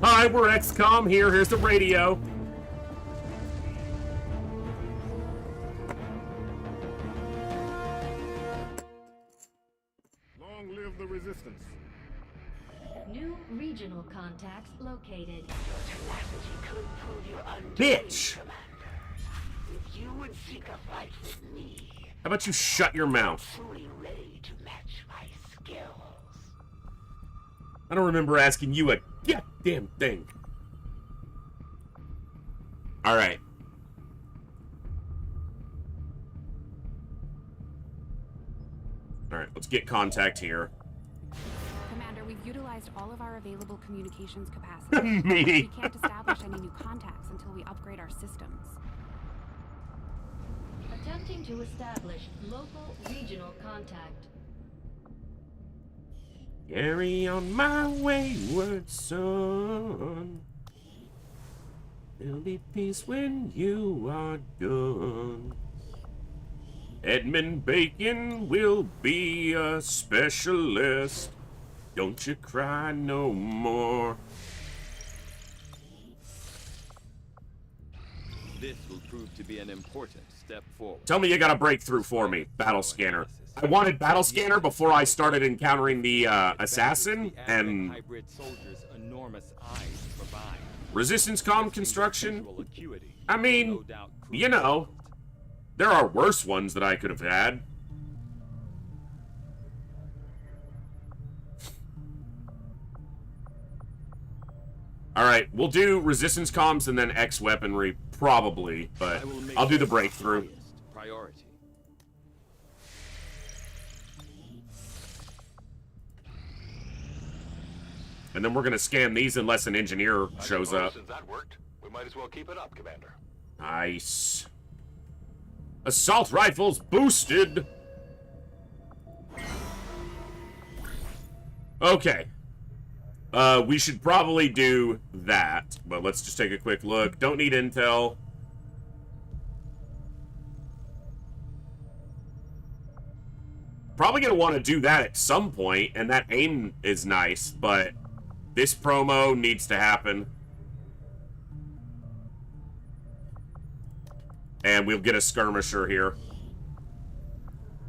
Hi, we're XCOM here. Here's the radio. Long live the resistance. New regional contacts located. Bitch! If you would seek a fight with me, How about you shut your mouth? fully ready to match my skills. I don't remember asking you a goddamn thing. Alright. Alright, let's get contact here. Commander, we've utilized all of our available communications capacity. Me. We can't establish any new contacts until we upgrade our systems. Attempting to establish local regional contact. Carry on my wayward son. There'll be peace when you are gone. Edmund Bacon will be a specialist. Don't you cry no more. This will prove to be an important step forward. Tell me you got a breakthrough for me, Battle Scanner. I wanted Battle Scanner before I started encountering the assassin, and hybrid soldiers' enormous eyes provide. Resistance comm construction. I mean, you know, there are worse ones that I could have had. Alright, we'll do resistance comms and then X weaponry, probably, but I'll do the breakthrough. Priority. And then we're gonna scan these unless an engineer shows up. Since that worked, we might as well keep it up, Commander. Nice. Assault rifles boosted. Okay. We should probably do that, but let's just take a quick look. Don't need intel. Probably gonna want to do that at some point, and that aim is nice, but this promo needs to happen. And we'll get a skirmisher here.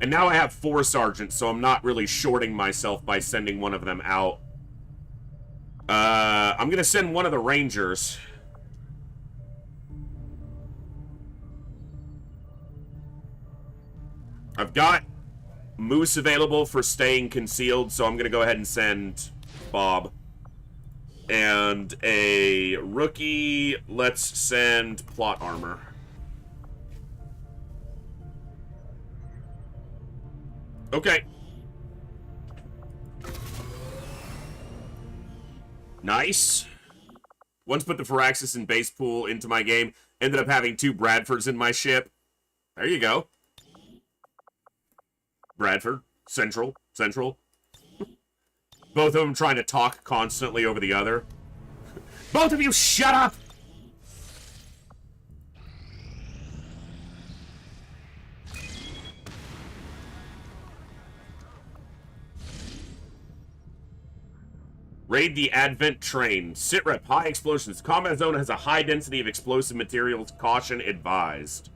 And now I have 4 sergeants, so I'm not really shorting myself by sending one of them out. I'm gonna send one of the rangers. I've got Moose available for staying concealed, so I'm gonna go ahead and send Bob. And a rookie, let's send plot armor. Okay. Nice. Once put the Firaxis and base pool into my game. Ended up having 2 Bradfords in my ship. There you go. Bradford. Central. Both of them trying to talk constantly over the other. Both of you shut up! Raid the Advent train. Sitrep, high explosions. Combat zone has a high density of explosive materials. Caution advised.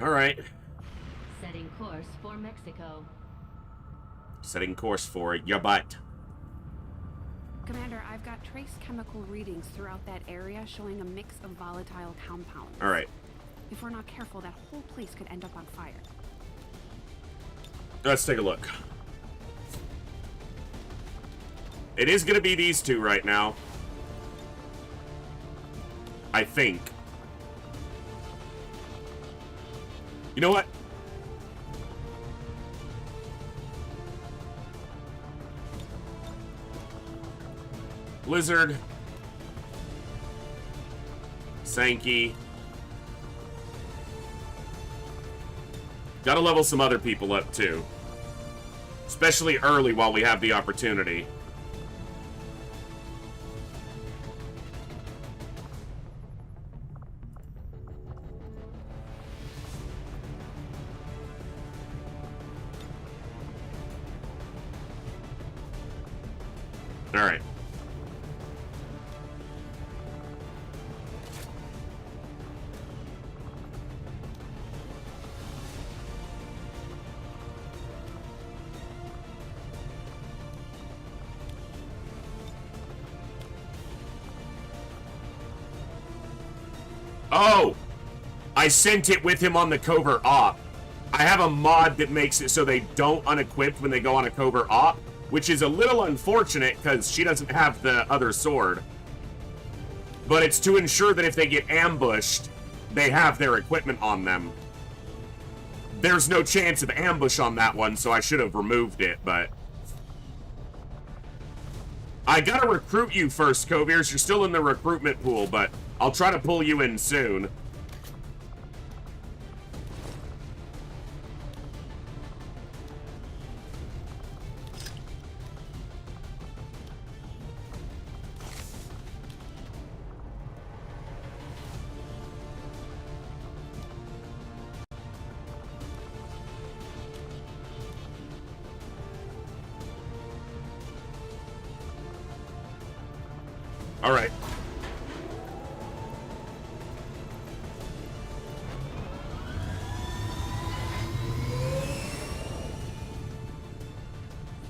Alright. Setting course for Mexico. Setting course for it. Your butt. Commander, I've got trace chemical readings throughout that area showing a mix of volatile compounds. Alright. If we're not careful, that whole place could end up on fire. Let's take a look. It is going to be these 2 right now. I think. You know what? Blizzard. Sankey. Gotta level some other people up too. Especially early while we have the opportunity. Alright. Oh! I sent it with him on the covert op. I have a mod that makes it so they don't unequip when they go on a covert op, which is a little unfortunate because she doesn't have the other sword. But it's to ensure that if they get ambushed, they have their equipment on them. There's no chance of ambush on that one, so I should have removed it, but... I gotta recruit you first, Coviers. You're still in the recruitment pool, but I'll try to pull you in soon. All right.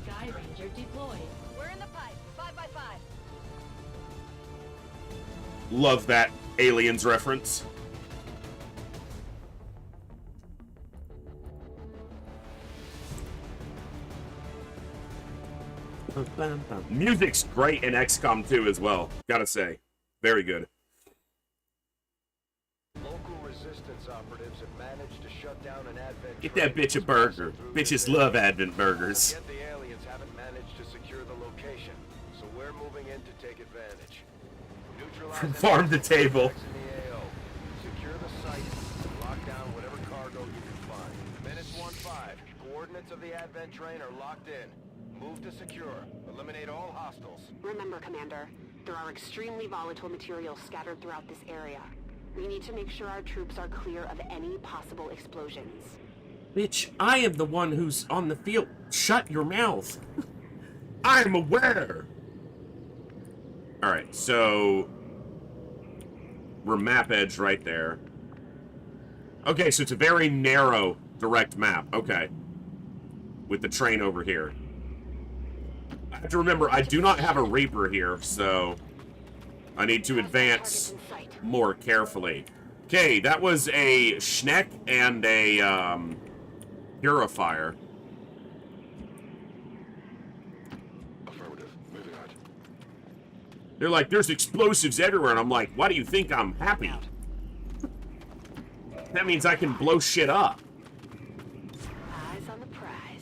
Sky Ranger deployed. We're in the pipe. 5x5. Love that Aliens reference. Music's great in XCOM 2 as well, gotta say. Very good. Local resistance operatives have managed to shut down an Advent Get that bitch a burger. Bitches love Advent burgers. Yet the aliens haven't managed to secure the location, so we're moving in to take advantage. From farm to table. Secure the site and lock down whatever cargo you can find. Minutes 1-5. Coordinates of the Advent train are locked in. Move to secure. Eliminate all hostiles. Remember, Commander, there are extremely volatile materials scattered throughout this area. We need to make sure our troops are clear of any possible explosions. Bitch, I am the one who's on the field. Shut your mouth. I'm aware. Alright, so... we're map edge right there. Okay, so it's a very narrow, direct map. Okay. With the train over here. I have to remember, I do not have a Reaper here, so... I need to advance more carefully. Okay, that was a Schneck and a, Purifier. Affirmative. Moving out. They're like, there's explosives everywhere, and I'm like, why do you think I'm happy? That means I can blow shit up. Eyes on the prize.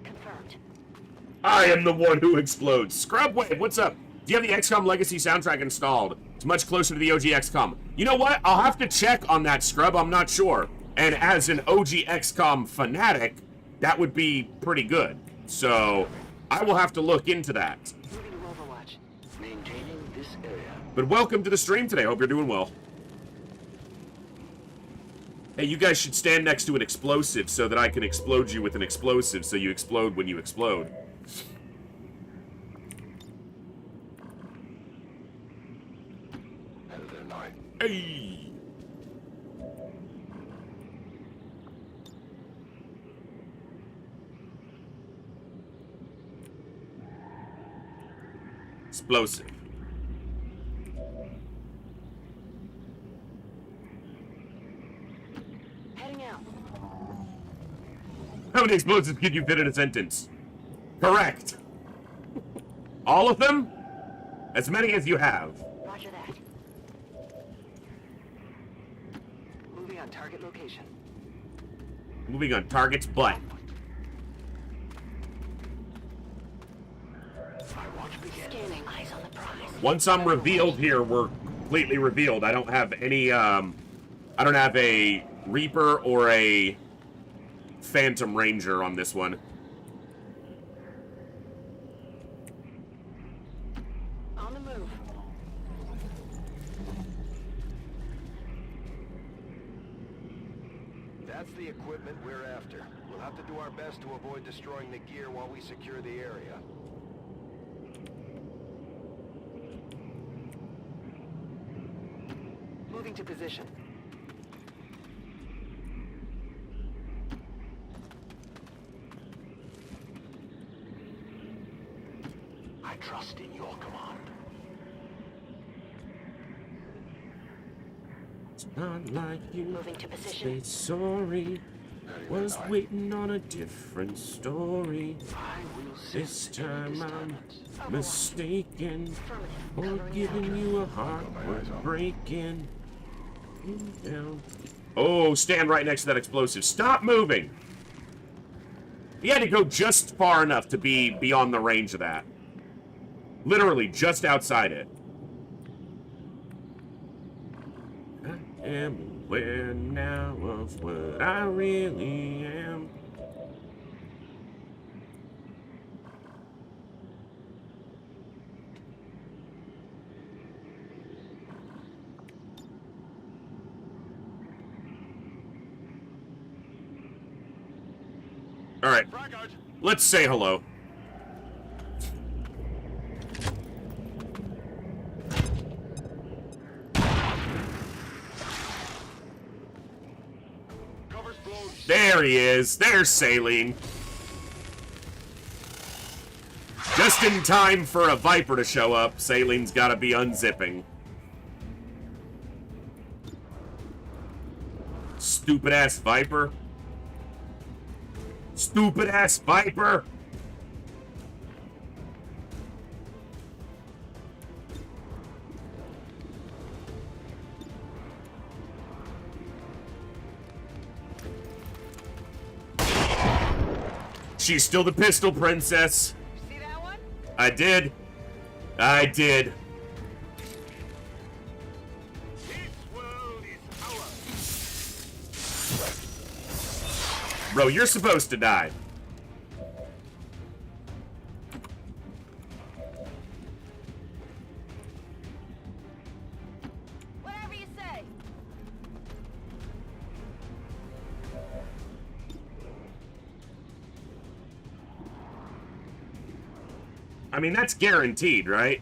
Confirmed. I am the one who explodes. Scrubwave, what's up? Do you have the XCOM Legacy soundtrack installed? It's much closer to the OG XCOM. You know what? I'll have to check on that, Scrub. I'm not sure. And as an OG XCOM fanatic, that would be pretty good. So, I will have to look into that. Moving to Overwatch. Maintaining this area. But welcome to the stream today. Hope you're doing well. Hey, you guys should stand next to an explosive so that I can explode you with an explosive so you explode when you explode. Headed there 9. Hey! Explosive. Heading out. How many explosives could you fit in a sentence? Correct. All of them? As many as you have. Roger that. Moving on target location. Moving on target's butt. Scanning. Eyes on the prize. Once I'm revealed here, we're completely revealed. I don't have any, I don't have a Reaper or a Phantom Ranger on this one. On the move. That's the equipment we're after. We'll have to do our best to avoid destroying the gear while we secure the area. Moving to position. I trust in your command. It's not like you. Moving to position. Say sorry. Was waiting on a different story. This time I'm mistaken. Or giving you a heart worth breaking. Down. Oh, stand right next to that explosive. Stop moving! He had to go just far enough to be beyond the range of that. Literally, just outside it. I am aware now of what I really am. Alright. Let's say hello. There he is. There's Saline. Just in time for a Viper to show up. Saline's gotta be unzipping. Stupid ass Viper. Stupid ass Viper. She's still the pistol princess. See that one? I did. I did. Bro, you're supposed to die. Whatever you say. I mean, that's guaranteed, right?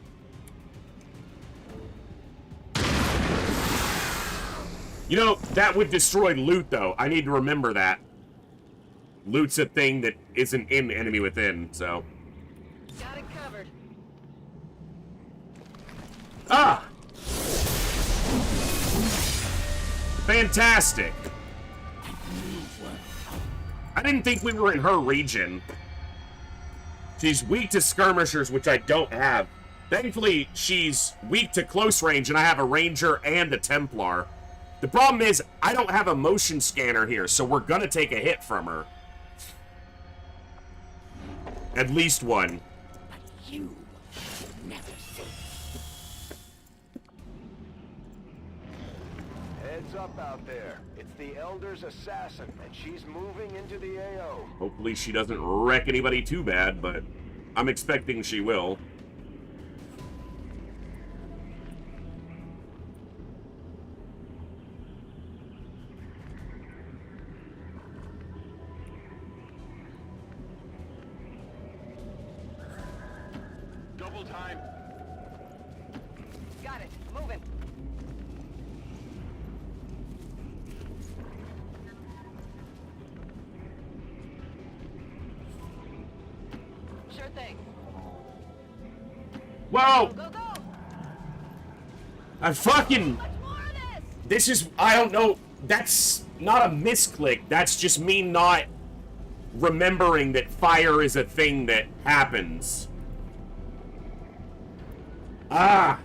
You know, that would destroy loot, though. I need to remember that. Loot's a thing that isn't in enemy within, so. Got it covered. Ah! Fantastic. I didn't think we were in her region. She's weak to skirmishers, which I don't have. Thankfully, she's weak to close range, and I have a ranger and a Templar. The problem is, I don't have a motion scanner here, so we're gonna take a hit from her. At least one. But you never say. Heads up out there. It's the Elder's assassin, and she's moving into the AO. Hopefully she doesn't wreck anybody too bad, but I'm expecting she will. Double time. Got it. Moving. Sure thing. Whoa! Go, go! I fucking... This is... I don't know. That's not a misclick. That's just me not remembering that fire is a thing that happens. Ah!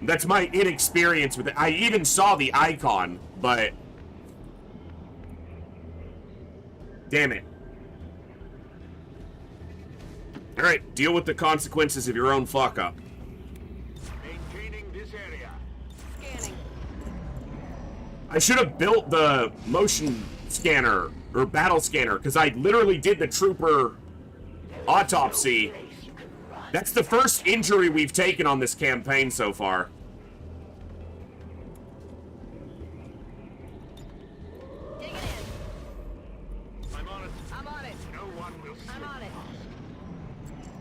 That's my inexperience with it. I even saw the icon, but... Damn it. Alright, deal with the consequences of your own fuck-up. Maintaining this area. Scanning. I should have built the motion scanner, or battle scanner, because I literally did the trooper autopsy. That's the first injury we've taken on this campaign so far. Dig it in. I'm on it. I'm on it. No one will I'm on it.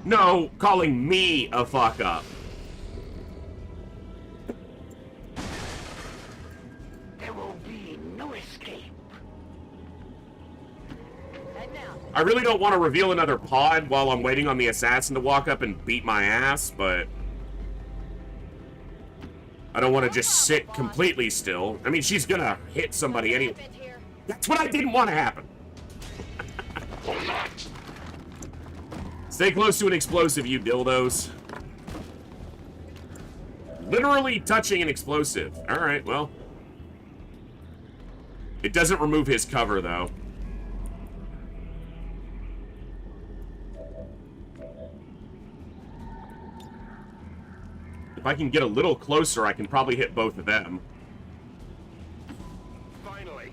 No, calling me a fuck-up. There will be no escape. Head now. I really don't want to reveal another pod while I'm waiting on the assassin to walk up and beat my ass, but... I don't want to just sit completely still. I mean, she's gonna hit somebody anyway. That's what I didn't want to happen. Stay close to an explosive, you dildos. Literally touching an explosive. Alright, well. It doesn't remove his cover, though. If I can get a little closer, I can probably hit both of them. Finally.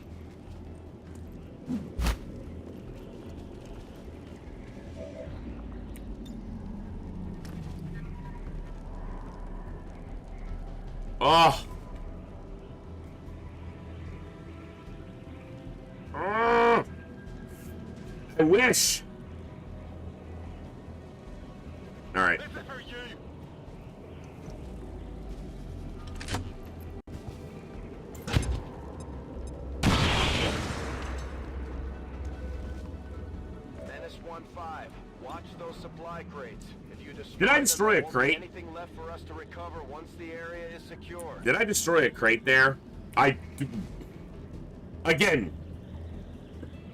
Oh. I wish. All right. Menace 1-5. Watch those supply crates. If you destroy Did I destroy them, a there won't be crate? anything left for us to recover once the area is secure. Did I destroy a crate there? Again.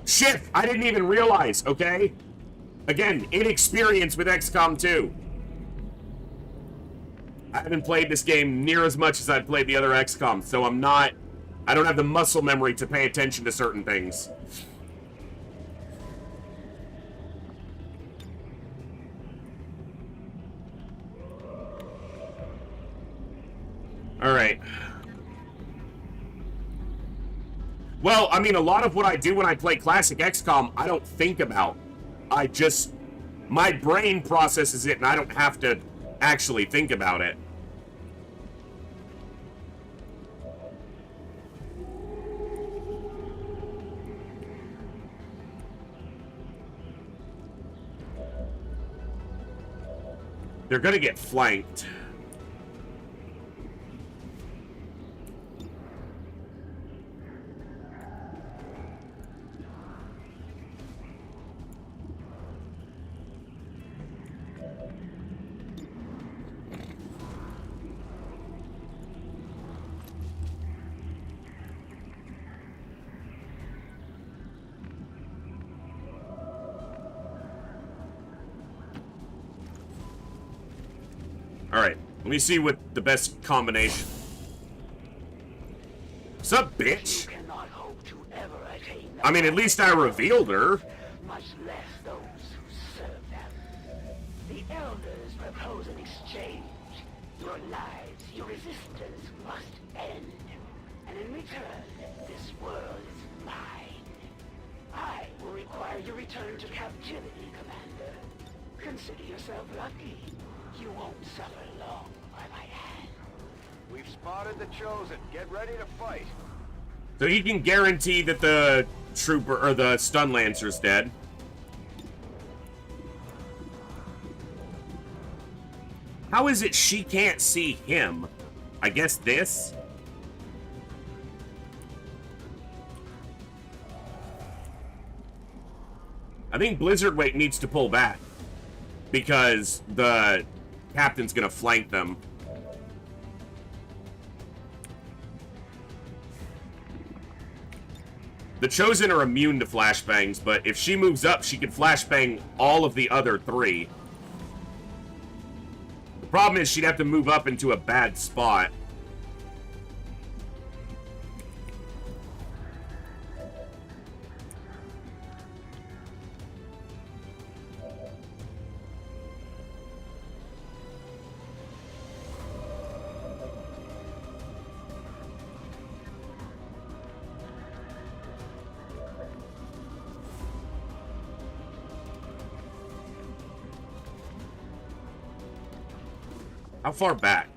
Shit! I didn't even realize, okay? Again, inexperience with XCOM 2. I haven't played this game near as much as I've played the other XCOM, so I don't have the muscle memory to pay attention to certain things. Alright. Well, I mean, a lot of what I do when I play classic XCOM, I don't think about. My brain processes it and I don't have to actually think about it. They're gonna get flanked. Alright, let me see what the best combination. Sup, bitch? I mean, at least I revealed her. Much less those who serve them. The Elders propose an exchange. Your lives, your resistance must end. And in return, this world is mine. I will require your return to captivity, Commander. Consider yourself lucky. You won't suffer long by my hand. We've spotted the Chosen. Get ready to fight. So he can guarantee that the trooper or the stun lancer's dead. How is it she can't see him? I guess this? I think Blizzardwake needs to pull back because the captain's gonna flank them. The Chosen are immune to flashbangs, but if she moves up, she can flashbang all of the other three. The problem is she'd have to move up into a bad spot. How far back?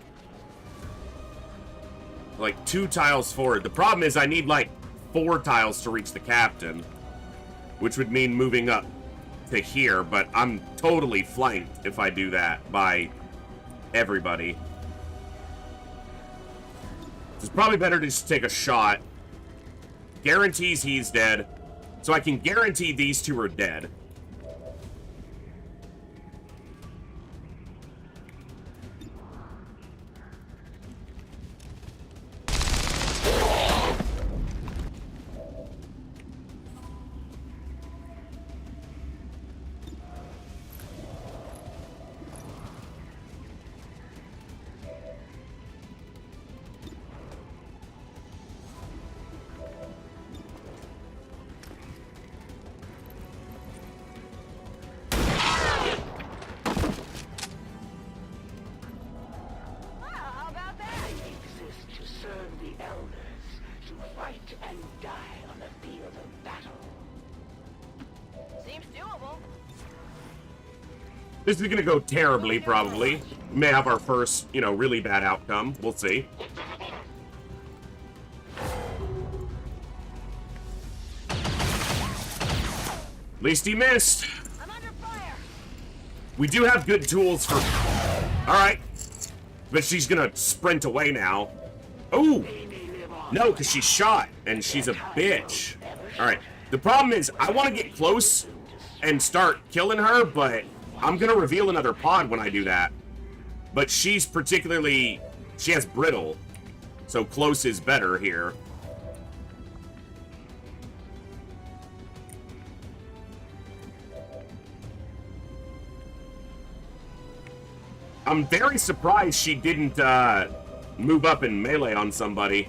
Like 2 tiles forward. The problem is I need like 4 tiles to reach the captain, which would mean moving up to here, but I'm totally flanked if I do that by everybody. It's probably better to just take a shot. Guarantees he's dead, so I can guarantee these 2 are dead. This is gonna go terribly, probably. We may have our first, you know, really bad outcome. We'll see. At least he missed. I'm under fire. We do have good tools for... Alright. But she's gonna sprint away now. Oh! No, because she's shot, and she's a bitch. Alright. The problem is, I want to get close and start killing her, but I'm gonna reveal another pod when I do that. But she's particularly... She has brittle. So close is better here. I'm very surprised she didn't move up in melee on somebody.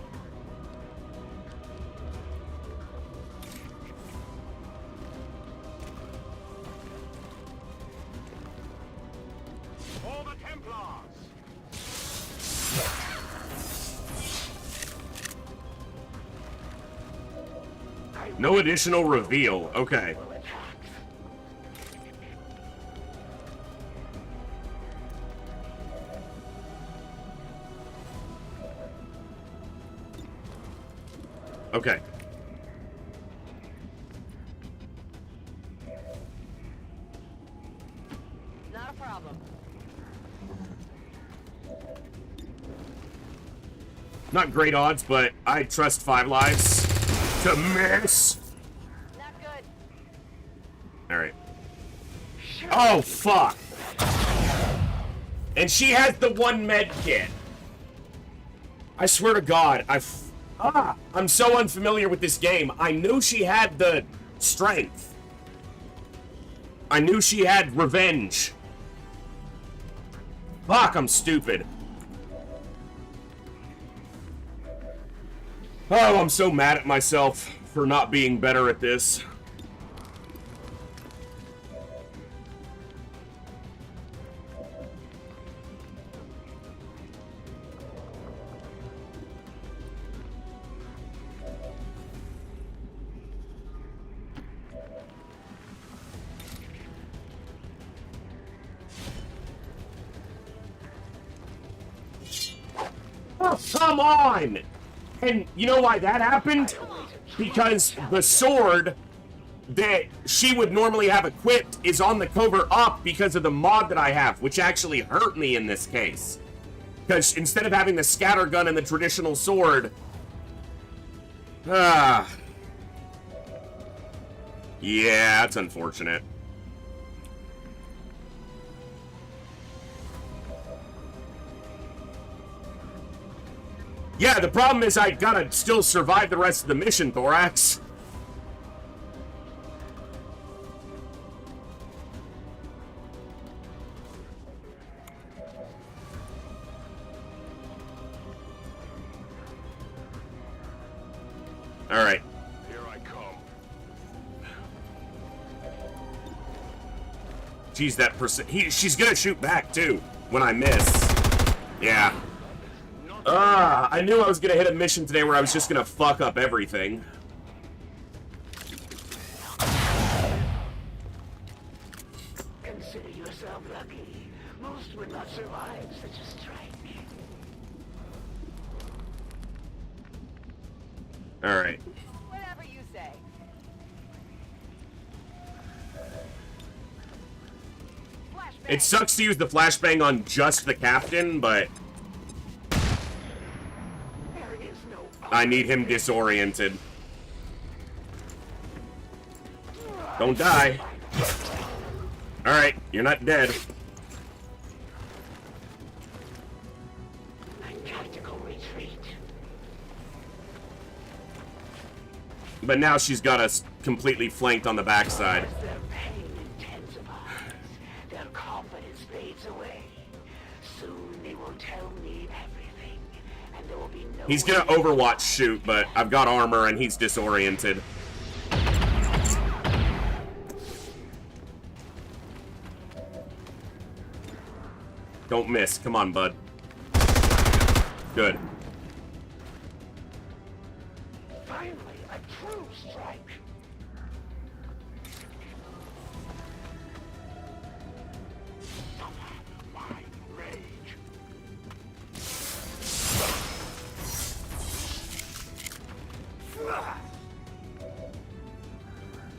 For the Templars! No additional reveal. Okay. Okay. Not a problem. Not great odds, but I trust 5 lives to miss. Not good. Alright. Oh, fuck. And she has the 1 med kit. I swear to God, I'm so unfamiliar with this game. I knew she had the strength. I knew she had revenge. Fuck, I'm stupid. Oh, I'm so mad at myself for not being better at this. Oh, come on! And you know why that happened? Because the sword that she would normally have equipped is on the covert op because of the mod that I have, which actually hurt me in this case. Because instead of having the scatter gun and the traditional sword... Yeah, that's unfortunate. Yeah, the problem is I gotta still survive the rest of the mission, Thorax. Alright. Here I come. Geez, that person... She's gonna shoot back, too, when I miss. Yeah. I knew I was gonna hit a mission today where I was just gonna fuck up everything. Consider yourself lucky. Most would not survive such a strike. Alright. Whatever you say. It sucks to use the flashbang on just the captain, but... I need him disoriented. Don't die. Alright, you're not dead. Tactical retreat. But now she's got us completely flanked on the backside. Their pain intensifies. Their confidence fades away. Soon they will tell me everything, and there will be no... He's gonna Overwatch shoot, but I've got armor and he's disoriented. Don't miss. Come on, bud. Good. Finally, a true strike. My rage.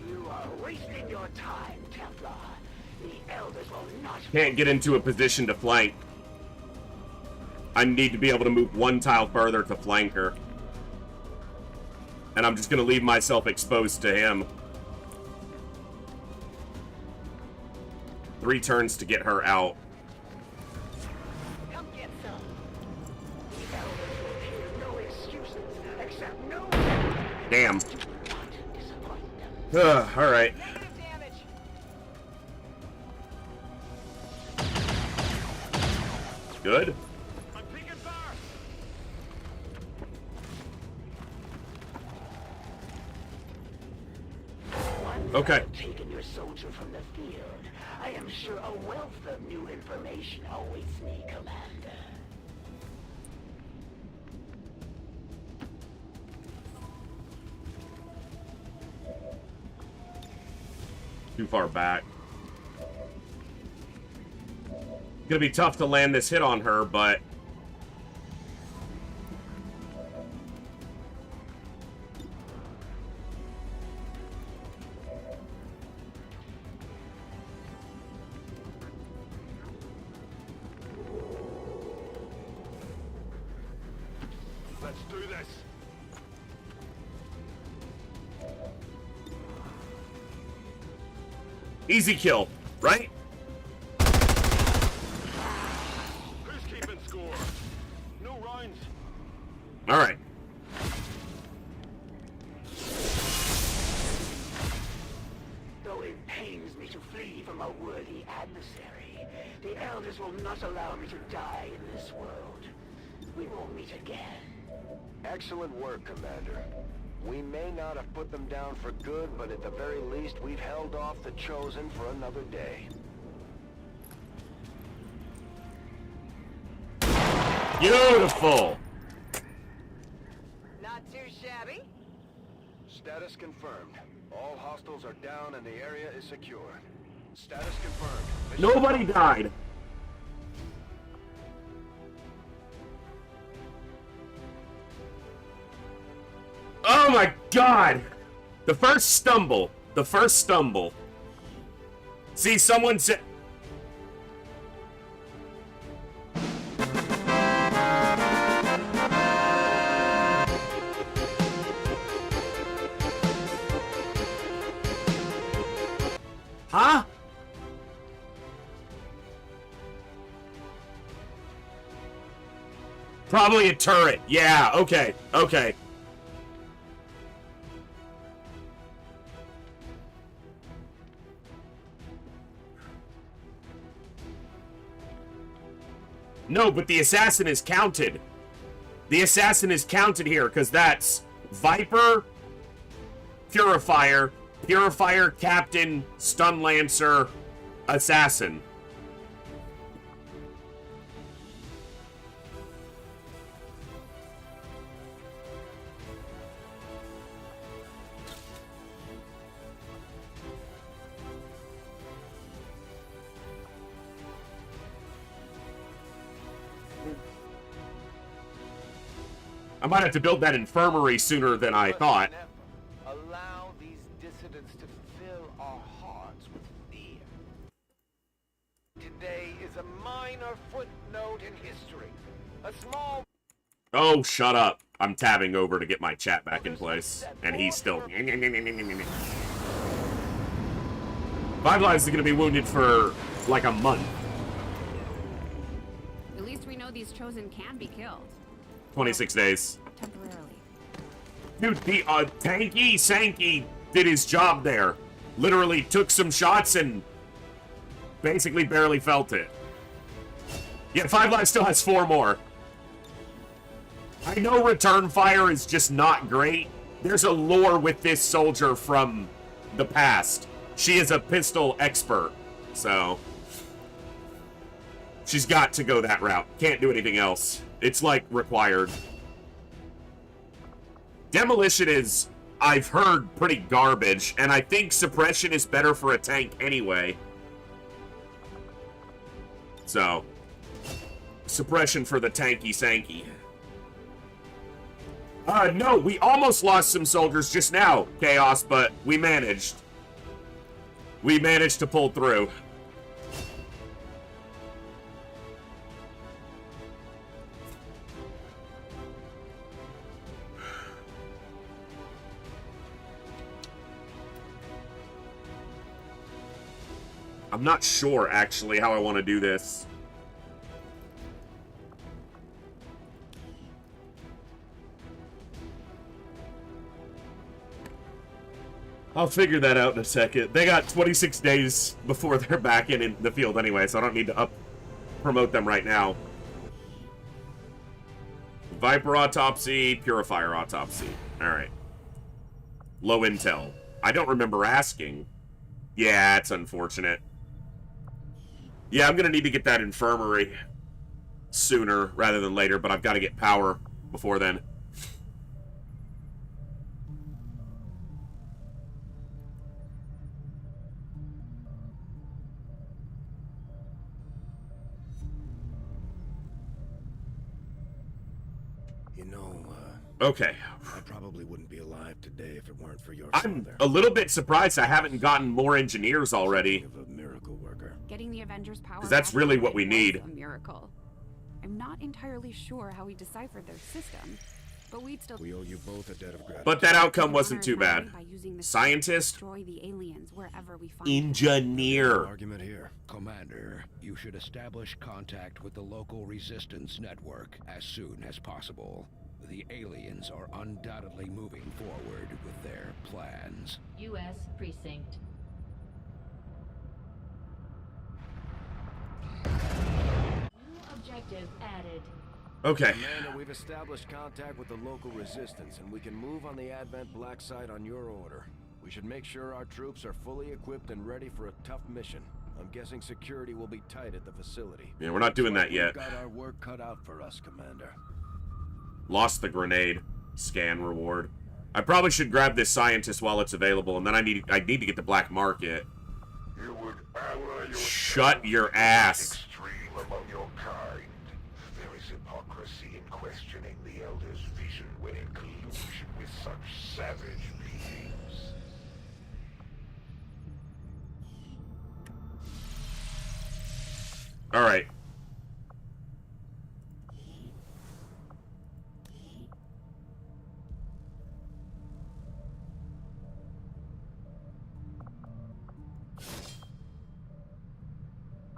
You are wasting your Can't get into a position to flank. I need to be able to move one tile further to flank her. And I'm just going to leave myself exposed to him. 3 turns to get her out. Come get some. The elders will hear no excuses except no. Damn. Alright. Good. Okay. Taking your soldier from the field. I am sure a wealth of new information awaits me, Commander. Too far back. Gonna be tough to land this hit on her, but Let's do this. easy kill, right? Who's keeping score? No rounds. All right. Though it pains me to flee from a worthy adversary, the elders will not allow me to die in this world. We will meet again. Excellent work, Commander. We may not have put them down for good, but at the very least, we've held off the Chosen for another day. Beautiful. Not too shabby. Status confirmed. All hostiles are down and the area is secure. Status confirmed. Mission Nobody died. Oh my god! The first stumble. The first stumble. See, someone said... Huh? Probably a turret. Yeah, okay, okay. No, but the assassin is counted. The assassin is counted here, because that's Viper, Purifier, Purifier, Captain, Stun Lancer, Assassin. I might have to build that infirmary sooner than I thought. Allow these dissidents to fill our hearts with fear. Today is a minor footnote in history. A small... Oh, shut up. I'm tabbing over to get my chat back in place. And he's still... 5 Lives is going to be wounded for, like, a month. At least we know these Chosen can be killed. 26 days. Temporarily. Dude, the tanky Sankey did his job there. Literally took some shots and basically barely felt it. Yeah, 5 Lives still has 4 more. I know return fire is just not great. There's a lore with this soldier from the past. She is a pistol expert, so she's got to go that route. Can't do anything else. It's, like, required. Demolition is, I've heard, pretty garbage, and I think suppression is better for a tank anyway. So, suppression for the tanky Sankey. No, we almost lost some soldiers just now, Chaos, but we managed. We managed to pull through. I'm not sure, actually, how I want to do this. I'll figure that out in a second. They got 26 days before they're back in the field anyway, so I don't need to promote them right now. Viper autopsy, purifier autopsy. Alright. Low intel. I don't remember asking. Yeah, it's unfortunate. Yeah, I'm gonna need to get that infirmary sooner rather than later, but I've got to get power before then. You know, okay. I probably wouldn't be alive today if it weren't for your I'm father. a little bit surprised I haven't gotten more engineers already. Of a miracle worker. Getting the Avengers' power. Because that's really what we need. A miracle. I'm not entirely sure how we deciphered their system, but we'd still. We owe you both a debt of gratitude. But that outcome wasn't too bad. Scientist. Destroy the aliens wherever we find Engineer. Argument here. Commander, you should establish contact with the local resistance network as soon as possible. The aliens are undoubtedly moving forward with their plans. U.S. Precinct. New objective added. Okay. Commander, we've established contact with the local resistance, and we can move on the Advent Black site on your order. We should make sure our troops are fully equipped and ready for a tough mission. I'm guessing security will be tight at the facility. Yeah, we're not doing that yet. We've got our work cut out for us, Commander. Lost the grenade. Scan reward. I probably should grab this scientist while it's available, and then I need to get the black market. You would ally Shut your ass. extreme among your kind. There is hypocrisy in questioning the Elder's vision when in collusion with such savage beings. All right.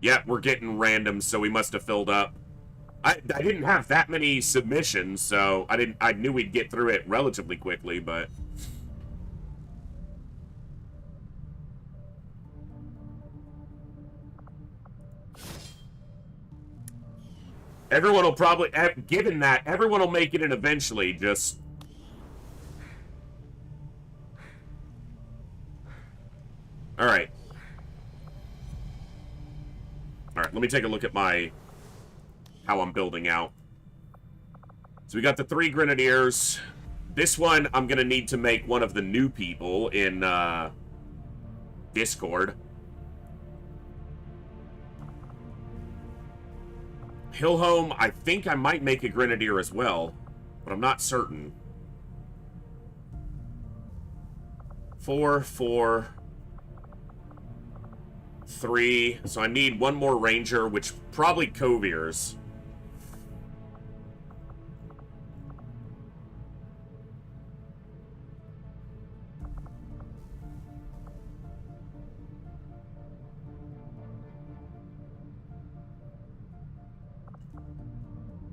Yeah, we're getting random, so we must have filled up. I didn't have that many submissions, so I knew we'd get through it relatively quickly, but everyone will probably, given that, everyone will make it in eventually, just all right. Alright, let me take a look at how I'm building out. So we got the 3 Grenadiers. This one, I'm going to need to make one of the new people in Discord. Hillhome, I think I might make a Grenadier as well, but I'm not certain. 4, 4... 3, so I need one more Ranger, which probably Coviers.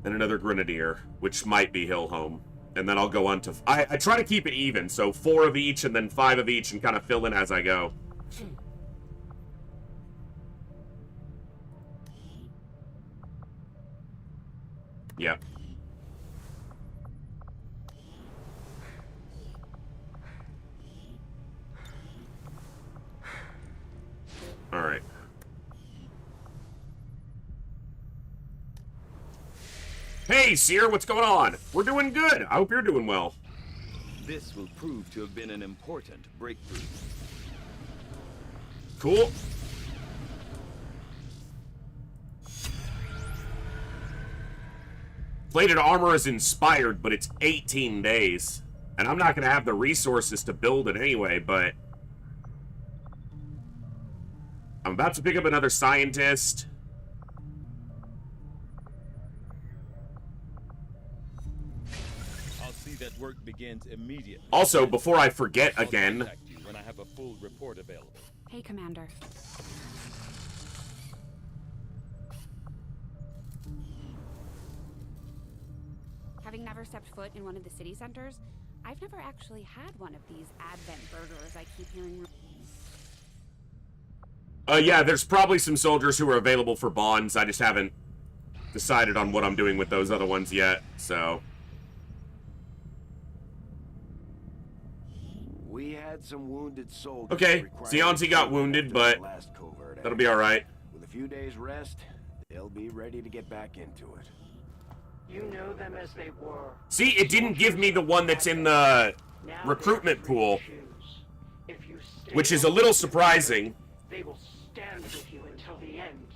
And another Grenadier, which might be Hillhome. And then I'll go on to... I try to keep it even, so 4 of each and then 5 of each and kind of fill in as I go. Yep. All right. Hey, Seer, what's going on? We're doing good. I hope you're doing well. This will prove to have been an important breakthrough. Cool. Plated armor is inspired, but it's 18 days. And I'm not going to have the resources to build it anyway, but... I'm about to pick up another scientist. I'll see that work begins immediately. Also, before I forget again... When I have a full report available. Hey, Commander. Having never stepped foot in one of the city centers, I've never actually had one of these Advent burgers I keep hearing. Yeah, there's probably some soldiers who are available for bonds. I just haven't decided on what I'm doing with those other ones yet, so... We had some wounded soldiers. Okay, Sionzi got wounded, but that'll be alright. With a few days rest, they'll be ready to get back into it. You know them as they were. See, it didn't give me the one that's in the recruitment pool, which is a little surprising. They will stand with you until the end.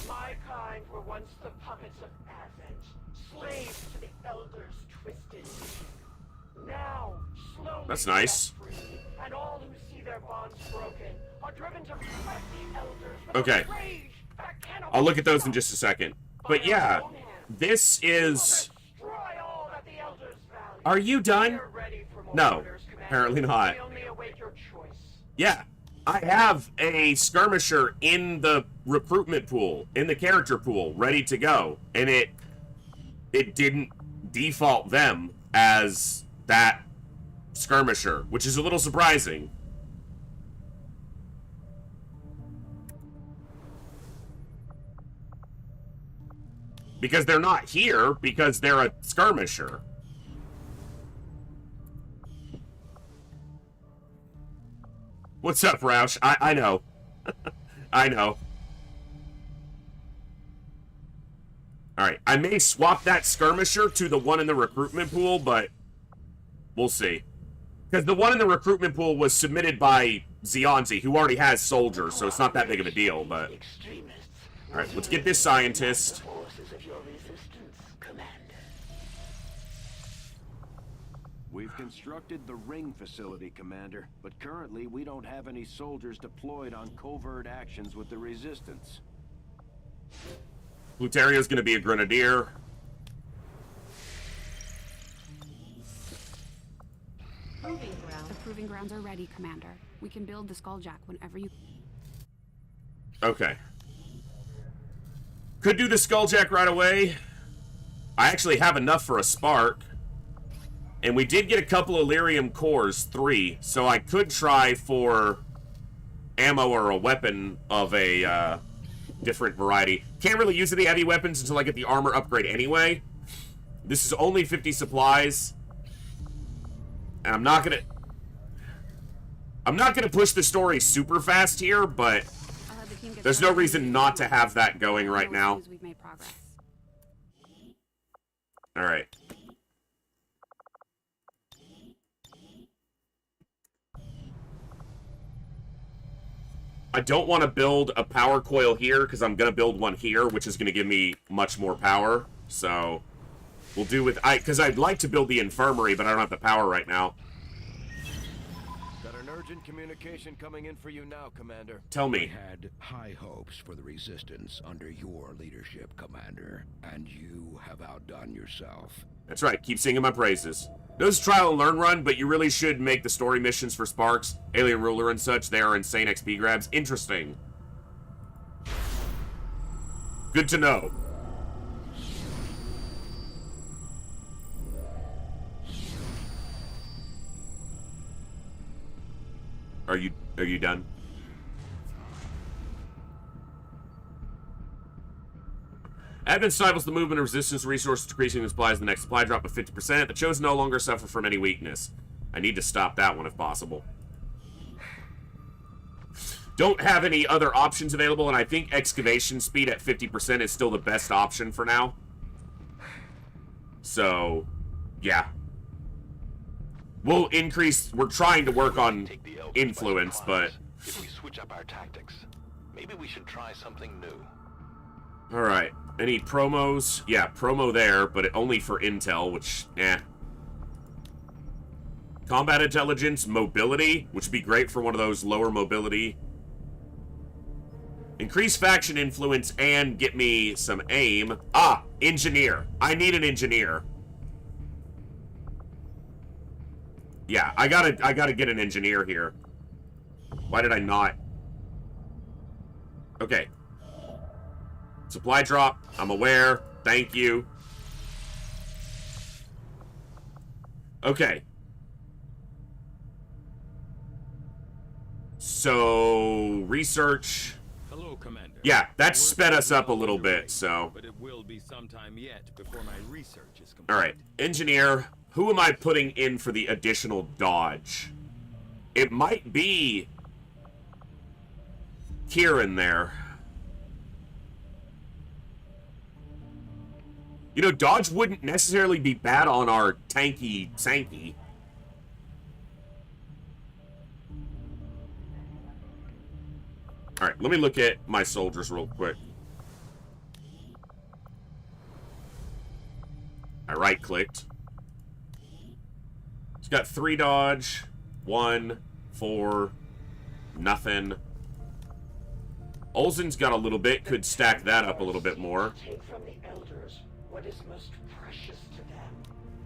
My kind were once the puppets of Advent, slaves to the Elders' twisted. Now, slowly That's nice. free, and all who see their bonds broken are driven to fight the Elders with Okay. a rage that cannot I'll look at those in just a second. But yeah, this is... destroy all that the Elders value. Are you done? We're ready for more No, orders, Commander. apparently not. We only await your choice. Yeah, I have a skirmisher in the recruitment pool, in the character pool, ready to go. And it didn't default them as that skirmisher, which is a little surprising. Because they're not here, because they're a skirmisher. What's up, Roush? I know. I know. Alright, I may swap that skirmisher to the one in the recruitment pool, but we'll see. Because the one in the recruitment pool was submitted by Sionzi, who already has soldiers, so it's not that big of a deal, but... Alright, let's get this scientist. We've constructed the ring facility, Commander, but currently we don't have any soldiers deployed on covert actions with the Resistance. Plutario's gonna be a grenadier. The proving grounds are ready, Commander. We can build the Skulljack whenever you... Okay. Could do the Skulljack right away. I actually have enough for a spark. And we did get a couple of Lyrium cores, 3, so I could try for ammo or a weapon of a different variety. Can't really use any heavy weapons until I get the armor upgrade anyway. This is only 50 supplies. And I'm not gonna push the story super fast here, but there's no reason not to have that going right now. Alright. I don't want to build a power coil here, because I'm going to build one here, which is going to give me much more power. So, we'll do with... Because I'd like to build the infirmary, but I don't have the power right now. Got an urgent communication coming in for you now, Commander. Tell me. We had high hopes for the Resistance under your leadership, Commander, and you have outdone yourself. That's right, keep singing my praises. Those trial and learn run, but you really should make the story missions for Sparks, Alien Ruler and such. They are insane XP grabs. Interesting. Good to know. Are you done? Advent stifles the movement of resistance resources, decreasing the supplies the next supply drop of 50%. The Chosen no longer suffer from any weakness. I need to stop that one if possible. Don't have any other options available, and I think excavation speed at 50% is still the best option for now. So, yeah. We'll increase... We're trying to work on influence, but... If we switch up our tactics, maybe we should try something new. Alright. Any promos? Yeah, promo there, but only for intel, which, Combat intelligence, mobility, which would be great for one of those lower mobility. Increase faction influence and get me some aim. Ah, engineer. I need an engineer. Yeah, I gotta get an engineer here. Why did I not? Okay. Supply drop. I'm aware. Thank you. Okay. So, research. Hello, Commander. Yeah, that sped us up a little bit, so. But it will be some time yet before my research is complete. All right, engineer. Who am I putting in for the additional dodge? It might be Kieran there. You know, dodge wouldn't necessarily be bad on our tanky Sankey. Alright, let me look at my soldiers real quick. I right-clicked. He's got 3 dodge, 1, 4, nothing. Olsen's got a little bit, could stack that up a little bit more. Take from the elders what is most precious to them.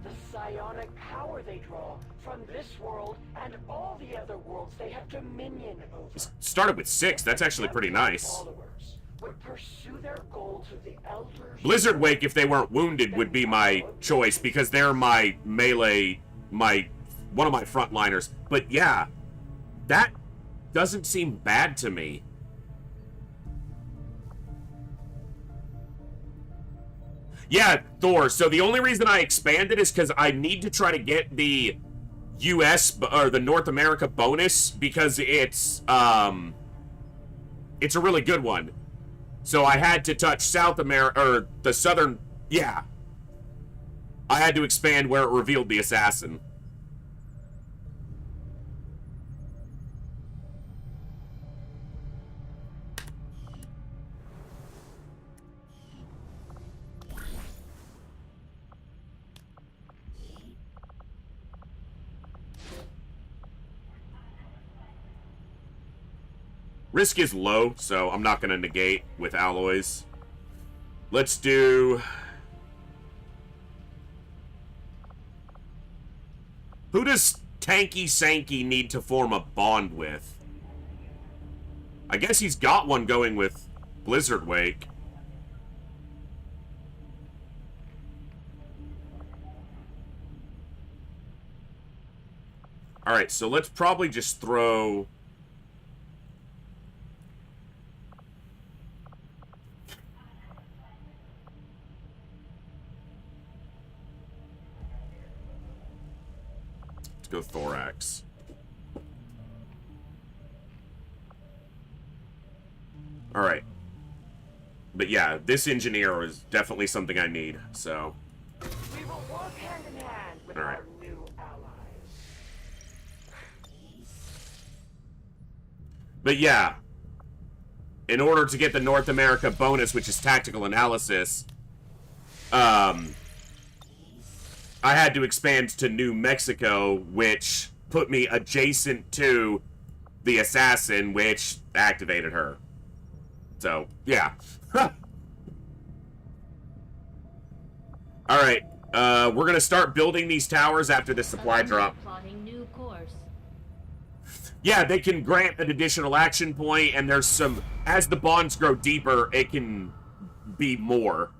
The psionic power they draw from this world and all the other worlds they have dominion over. Started with 6, that's actually pretty nice. Followers would pursue their goal to the elders. Blizzard Wake, if they weren't wounded, would be my choice, because they're my melee, one of my frontliners. But yeah, that doesn't seem bad to me. Yeah, Thor. So the only reason I expanded is because I need to try to get the US or the North America bonus, because it's a really good one. So I had to touch South America, or the Southern, yeah. I had to expand where it revealed the assassin. Risk is low, so I'm not going to negate with alloys. Let's do... Who does Tanky Sankey need to form a bond with? I guess he's got one going with Blizzard Wake. Alright, so let's probably just throw... Go thorax. All right. But yeah, this engineer is definitely something I need, so. We will work hand in hand with all right. our new allies. But yeah, in order to get the North America bonus, which is tactical analysis, I had to expand to New Mexico, which put me adjacent to the assassin, which activated her. So, yeah. Alright, we're gonna start building these towers after the supply drop. Plotting new course. Yeah, they can grant an additional action point, and there's some... As the bonds grow deeper, it can be more.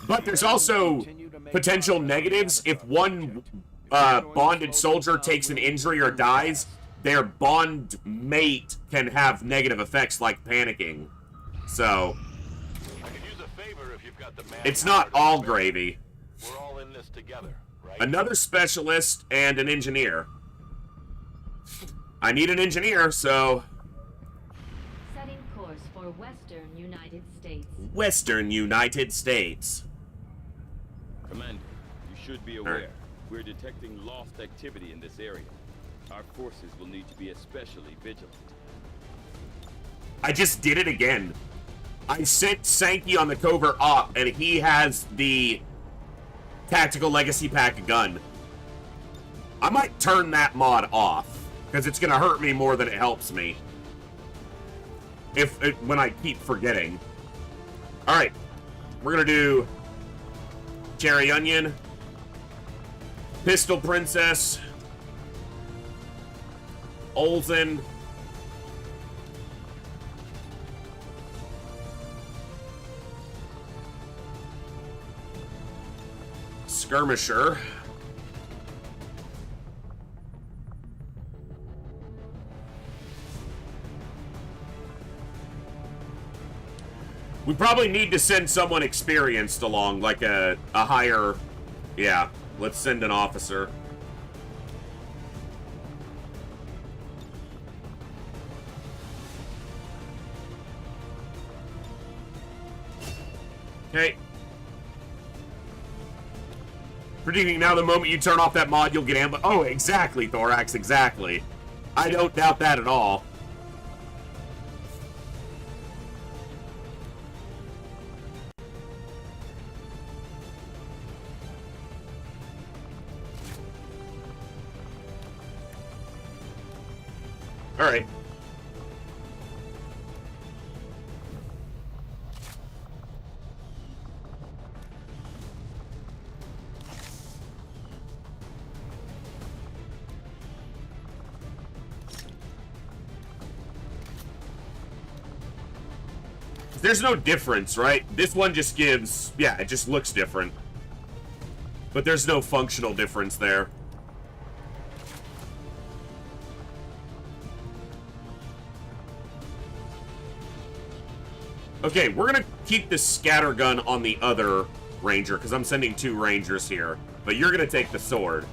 But there's also potential negatives. If one bonded soldier takes an injury or dies, their bond mate can have negative effects like panicking. So, it's not all gravy. We're all in this together, right? Another specialist and an engineer. I need an engineer, so... Setting course for Western United States. Western United States. Commander, you should be aware. We're detecting lost activity in this area. Our forces will need to be especially vigilant. I just did it again. I sent Sankey on the covert op, and he has the Tactical Legacy Pack gun. I might turn that mod off, because it's going to hurt me more than it helps me. When I keep forgetting. Alright, we're going to do Cherry Onion, Pistol Princess, Olsen, skirmisher. We probably need to send someone experienced along, like a higher... Yeah, let's send an officer. Okay. Predicting now the moment you turn off that mod, you'll get ambushed. Oh, exactly, Thorax, exactly. I don't doubt that at all. All right. There's no difference, right? This one just gives... Yeah, it just looks different. But there's no functional difference there. Okay, we're gonna keep the scattergun on the other ranger, because I'm sending 2 rangers here. But you're gonna take the sword.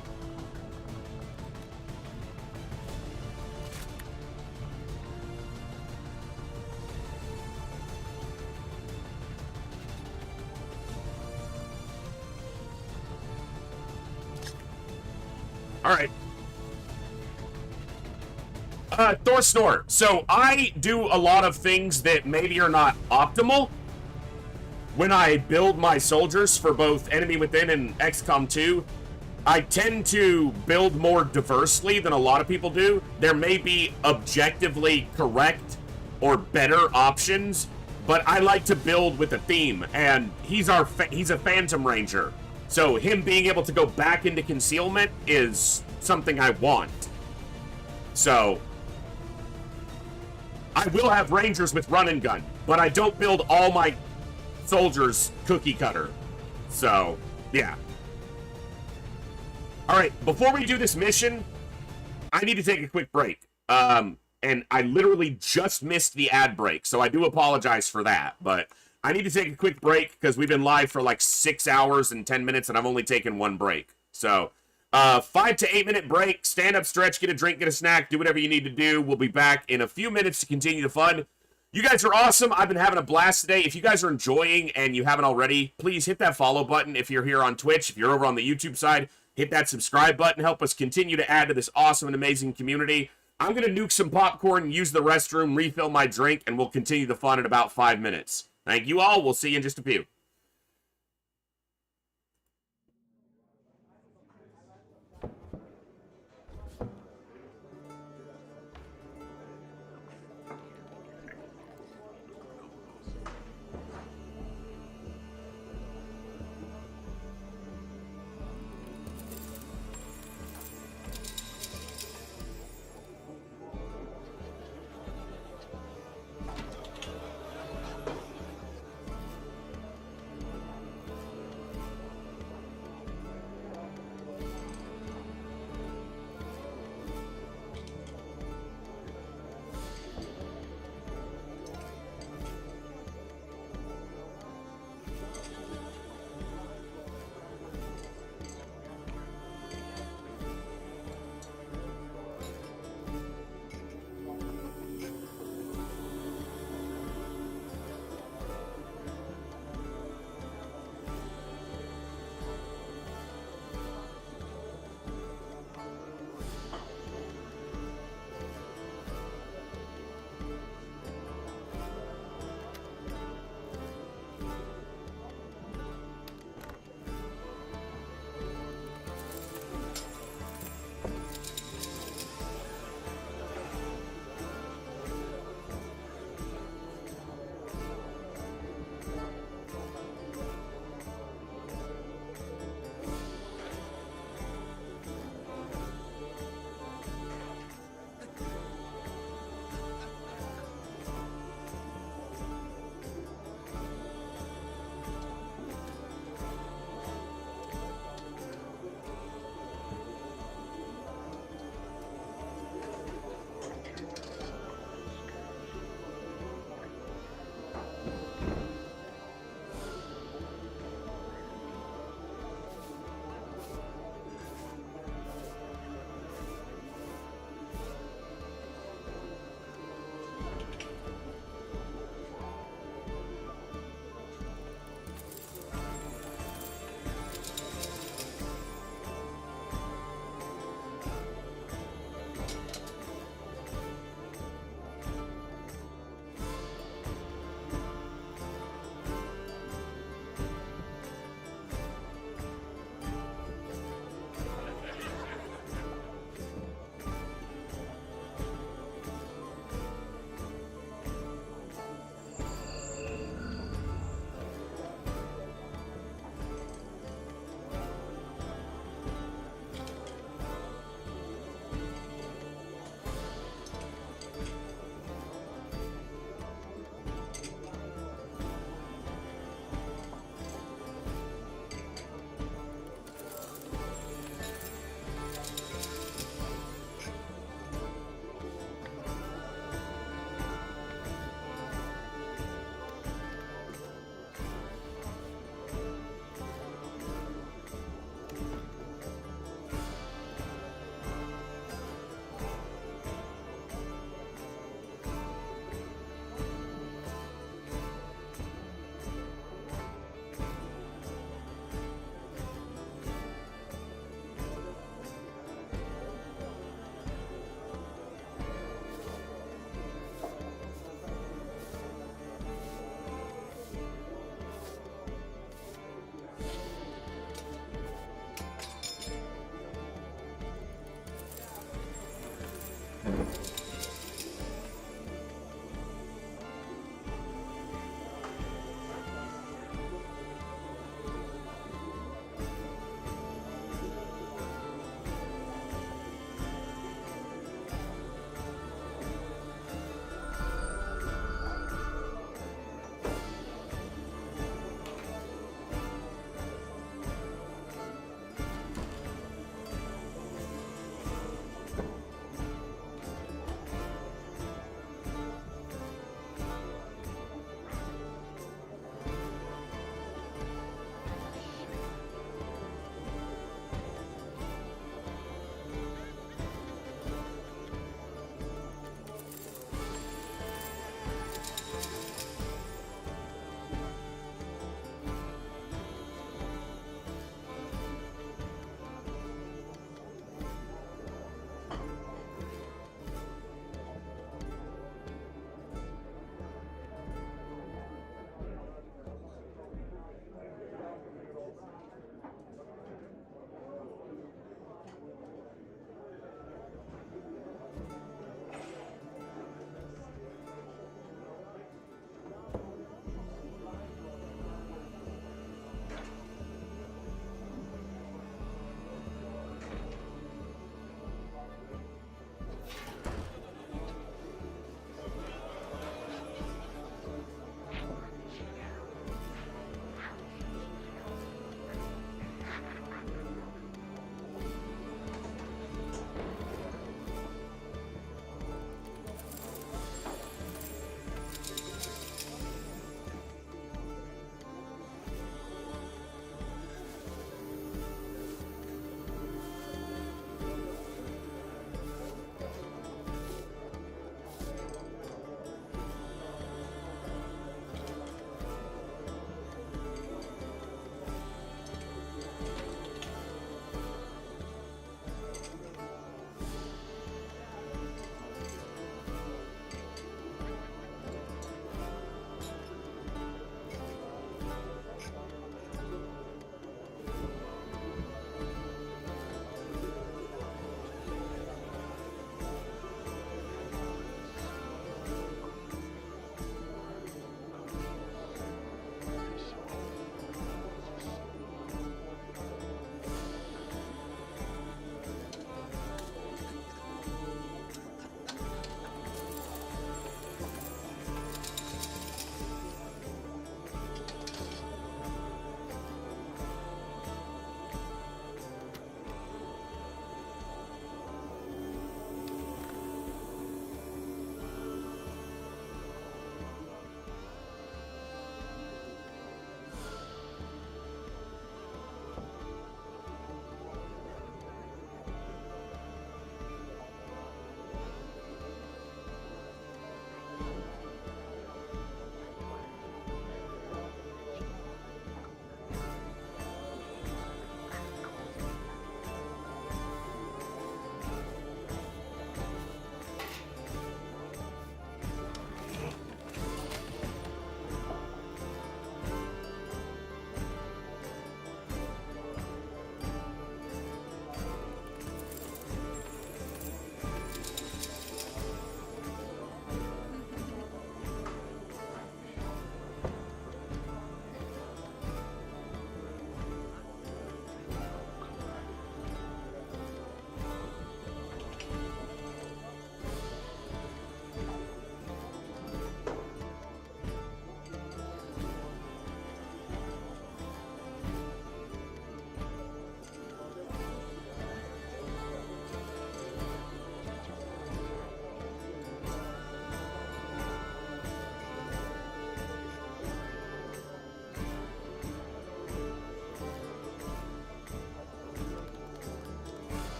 Alright. Thor Snore. So, I do a lot of things that maybe are not optimal when I build my soldiers for both Enemy Within and XCOM 2. I tend to build more diversely than a lot of people do. There may be objectively correct or better options, but I like to build with a theme, and he's a Phantom Ranger. So him being able to go back into concealment is something I want. So I will have rangers with run and gun, but I don't build all my soldiers cookie cutter. So, yeah. Alright, before we do this mission, I need to take a quick break. And I literally just missed the ad break, so I do apologize for that. But I need to take a quick break because we've been live for like 6 hours and 10 minutes, and I've only taken 1 break. So, 5 to 8 minute break, stand up, stretch, get a drink, get a snack, do whatever you need to do. We'll be back in a few minutes to continue the fun. You guys are awesome. I've been having a blast today. If you guys are enjoying and you haven't already, please hit that follow button if you're here on Twitch. If you're over on the YouTube side, hit that subscribe button. Help us continue to add to this awesome and amazing community. I'm going to nuke some popcorn, use the restroom, refill my drink, and we'll continue the fun in about 5 minutes. Thank you all. We'll see you in just a few.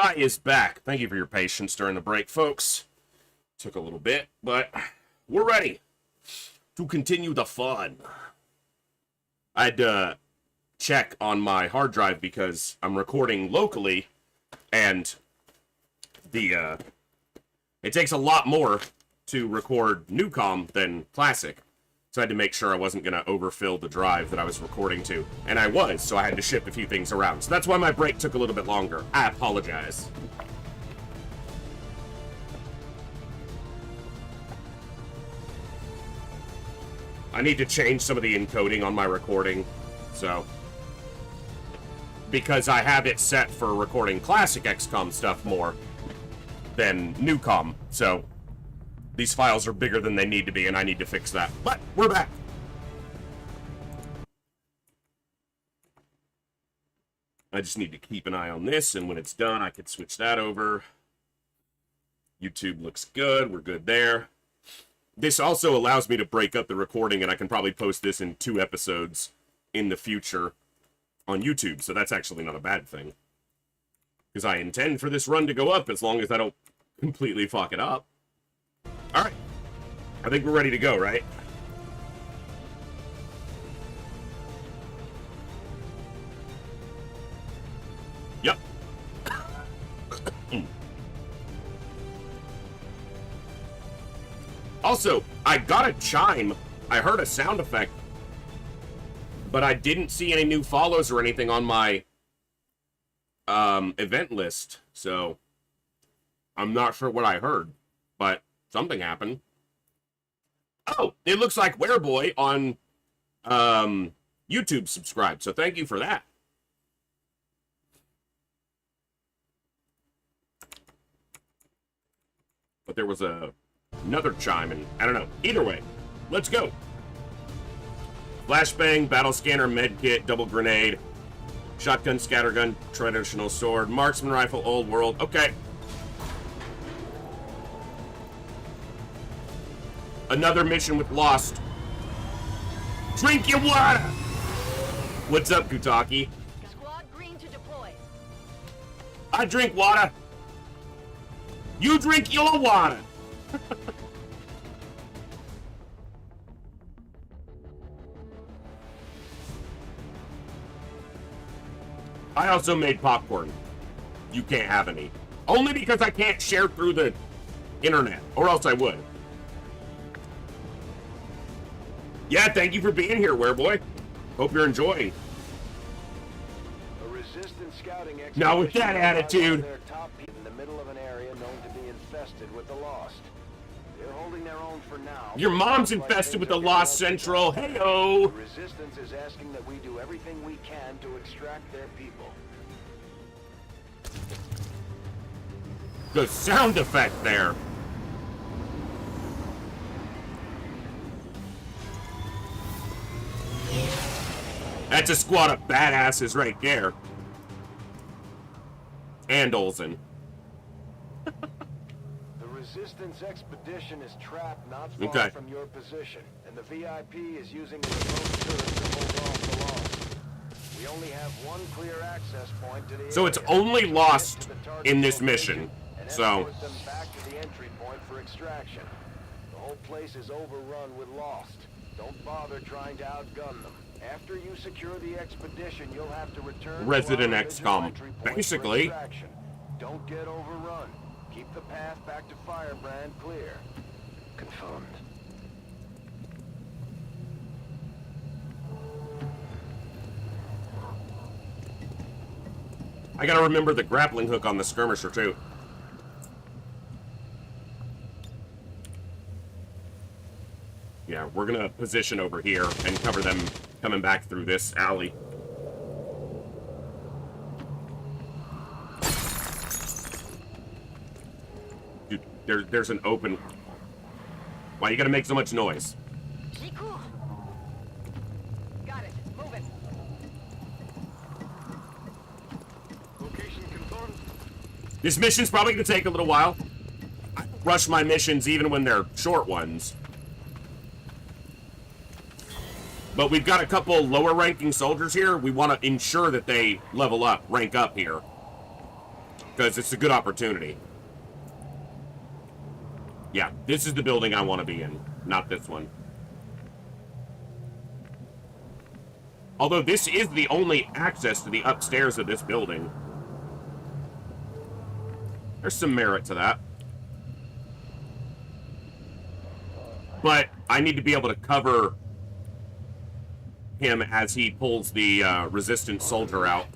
AI is back. Thank you for your patience during the break, folks. Took a little bit, but we're ready to continue the fun. I had to check on my hard drive because I'm recording locally, and it takes a lot more to record NewCom than Classic. So I had to make sure I wasn't going to overfill the drive that I was recording to. And I was, so I had to shift a few things around. So that's why my break took a little bit longer. I apologize. I need to change some of the encoding on my recording. So, because I have it set for recording classic XCOM stuff more than NewCom. So, these files are bigger than they need to be, and I need to fix that. But, we're back! I just need to keep an eye on this, and when it's done, I can switch that over. YouTube looks good. We're good there. This also allows me to break up the recording, and I can probably post this in 2 episodes in the future on YouTube, so that's actually not a bad thing. Because I intend for this run to go up as long as I don't completely fuck it up. Alright. I think we're ready to go, right? Yep. Also, I got a chime. I heard a sound effect. But I didn't see any new follows or anything on my event list. So, I'm not sure what I heard. But something happened. Oh, it looks like Wereboy on YouTube subscribed. So thank you for that. But there was another chime, and I don't know. Either way, let's go. Flashbang, battle scanner, medkit, double grenade, shotgun, scattergun, traditional sword, marksman rifle, old world. Okay. Another mission with Lost. Drink your water! What's up, Kutaki? Squad green to deploy. I drink water. You drink your water. I also made popcorn. You can't have any. Only because I can't share through the internet, or else I would. Yeah, thank you for being here, Wereboy. Hope you're enjoying. A resistance scouting expedition. Now with that attitude. Their top in the middle of an area known to be infested with the Lost. They're holding their own for now. Your mom's infested with the Lost Central. Hey-o. The resistance is asking that we do everything we can to extract their people. The sound effect there. That's a squad of badasses right there. And Olsen. The resistance expedition is trapped not far from your position, and the VIP is using the remote turret to hold off the Lost. We only have one clear access point to the So it's only Lost in this mission. So them back to the entry point for extraction. The whole place is overrun with Lost. Don't bother trying to outgun them. After you secure the expedition, you'll have to return Resident to our XCOM, entry point basically. for extraction. Don't get overrun. Keep the path back to Firebrand clear. Confirmed. I gotta remember the grappling hook on the skirmisher too. Yeah, we're gonna position over here and cover them coming back through this alley. Dude, there's an open... Why you gotta make so much noise? Got it. Move it. Location confirmed. This mission's probably gonna take a little while. I rush my missions even when they're short ones. But we've got a couple lower ranking soldiers here. We want to ensure that they level up, rank up here. because it's a good opportunity. Yeah, this is the building I want to be in, not this one. Although this is the only access to the upstairs of this building. There's some merit to that. But I need to be able to cover him as he pulls the resistant soldier out.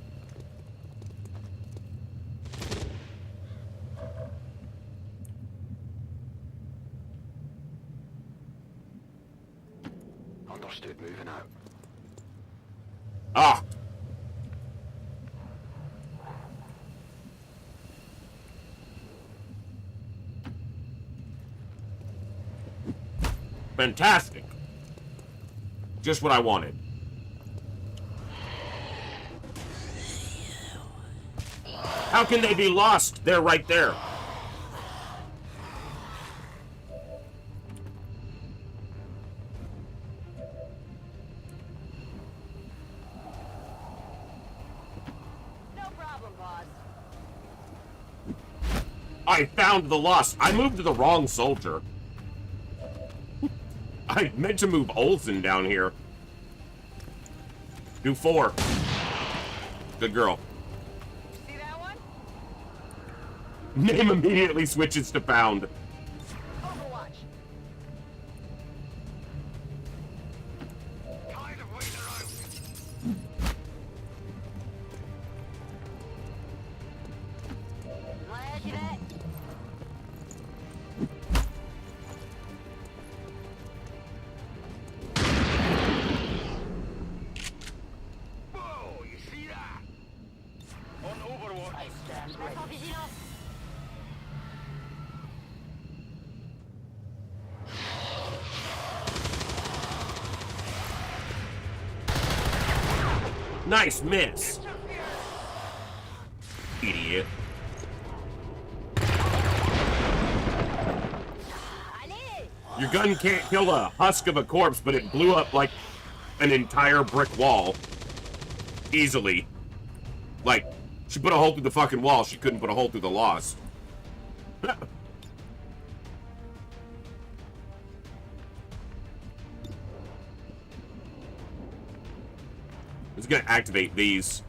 Understood, moving out. Ah! Fantastic. Just what I wanted. How can they be lost? They're right there. No problem, boss. I found the lost. I moved to the wrong soldier. I meant to move Olsen down here. Do 4. Good girl. See that one? Name immediately switches to pound. Overwatch. Whoa, you see that? On Overwatch. I stand Reste en vigilance. Nice miss. Idiot. Your gun can't kill a husk of a corpse, but it blew up like an entire brick wall. Easily. Like, she put a hole through the fucking wall, she couldn't put a hole through the lost. It's gonna activate these.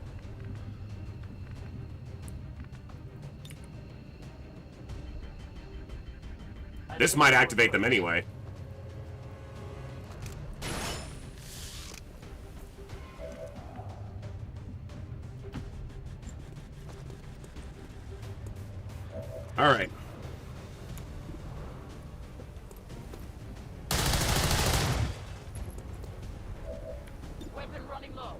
This might activate them anyway. All right. Weapon running low.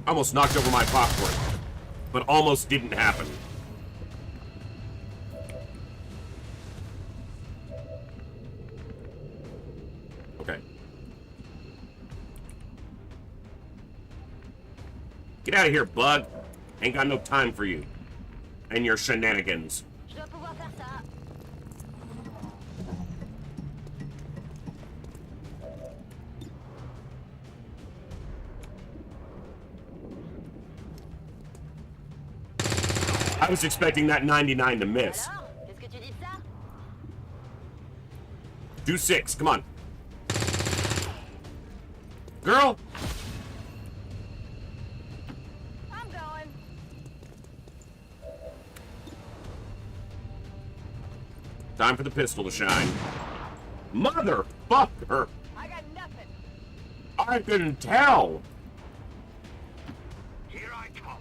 Almost knocked over my popcorn, but almost didn't happen. Okay. Get out of here, bug. Ain't got no time for you and your shenanigans. Je dois pouvoir faire ça. I was expecting that 99 to miss. Alors, qu'est-ce que tu dis de ça? Do 6, come on. Girl! I'm going. Time for the pistol to shine. Motherfucker! I got nothing. I can tell! Here I come.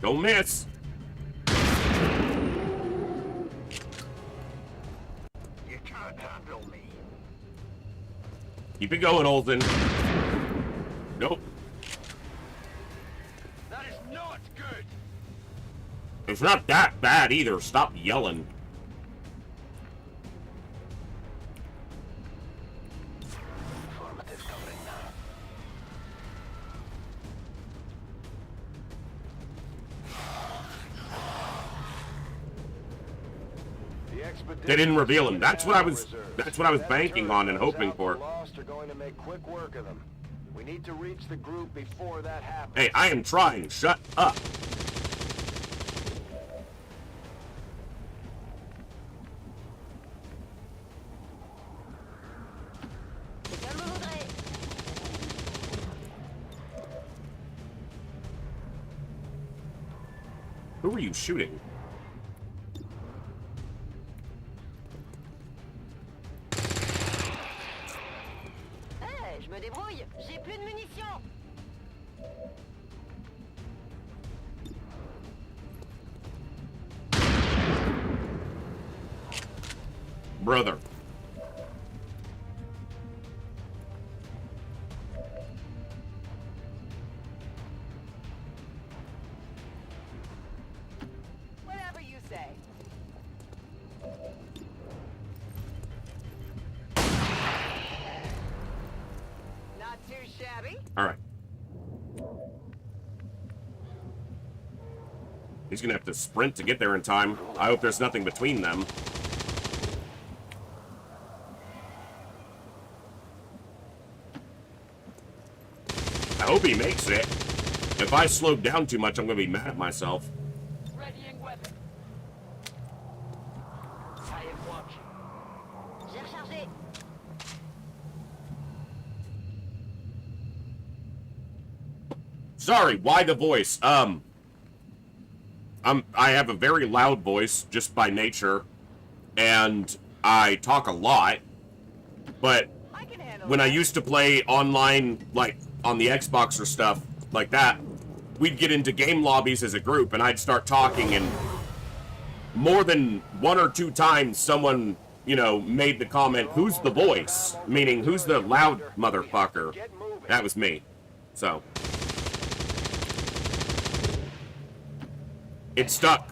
Don't miss. You can't handle me. Keep it going, Olsen. Nope. That is not good. It's not that bad either. Stop yelling. Informative covering now. They didn't reveal him. That's what I was That's what I was banking on and hoping for. The Lost are going to make quick work of them. We need to reach the group before that happens. Hey, I am trying. Shut up. Who are you shooting? Hey, je me débrouille. J'ai plus de munitions. Brother. Whatever you say. Not too shabby. All right. He's gonna have to sprint to get there in time. I hope there's nothing between them. I hope he makes it. If I slowed down too much, I'm gonna be mad at myself. Readying weapon. I am watching. J'ai rechargé. Sorry, why the voice? I have a very loud voice just by nature, and I talk a lot. But when I used to play online, like on the Xbox or stuff like that, we'd get into game lobbies as a group, and I'd start talking, and more than one or two times someone, you know, made the comment, "Who's the voice?" Meaning, who's the loud motherfucker? That was me. So it stuck.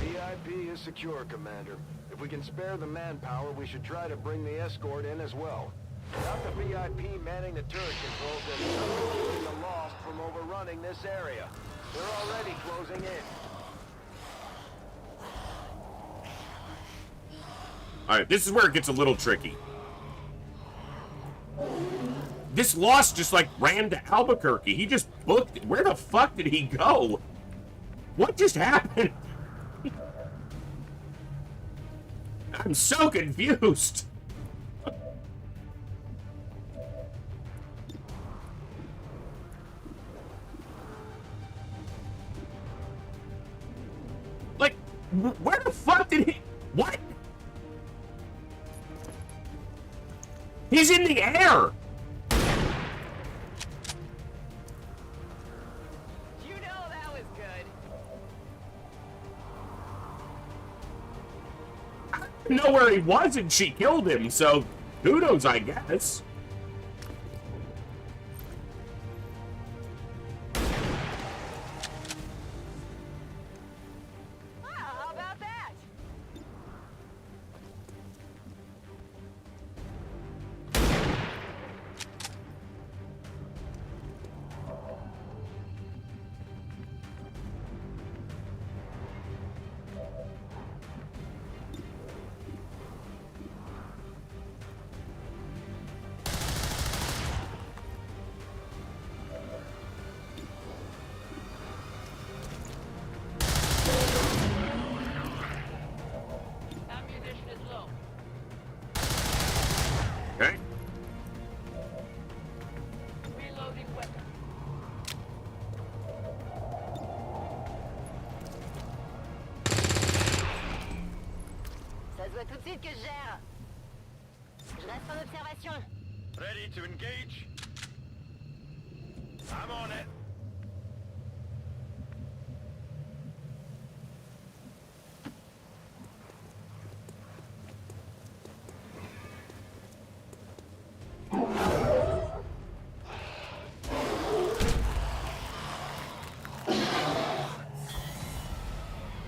VIP is secure, Commander. If we can spare the manpower, we should try to bring the escort in as well. Without the VIP manning the turret controls, there's no keeping the Lost from overrunning this area. They're already closing in. Alright, this is where it gets a little tricky. This Lost just like ran to Albuquerque. He just booked it. Where the fuck did he go? What just happened? I'm so confused. Like, where the fuck did he... What? He's in the air! You know that was good. I didn't know where he was and she killed him, so kudos, I guess. How about that? Ammunition is low. Okay. Reloading weapon. Ça se voit tout de suite que je gère. Je reste en observation. Ready to engage? I'm on it.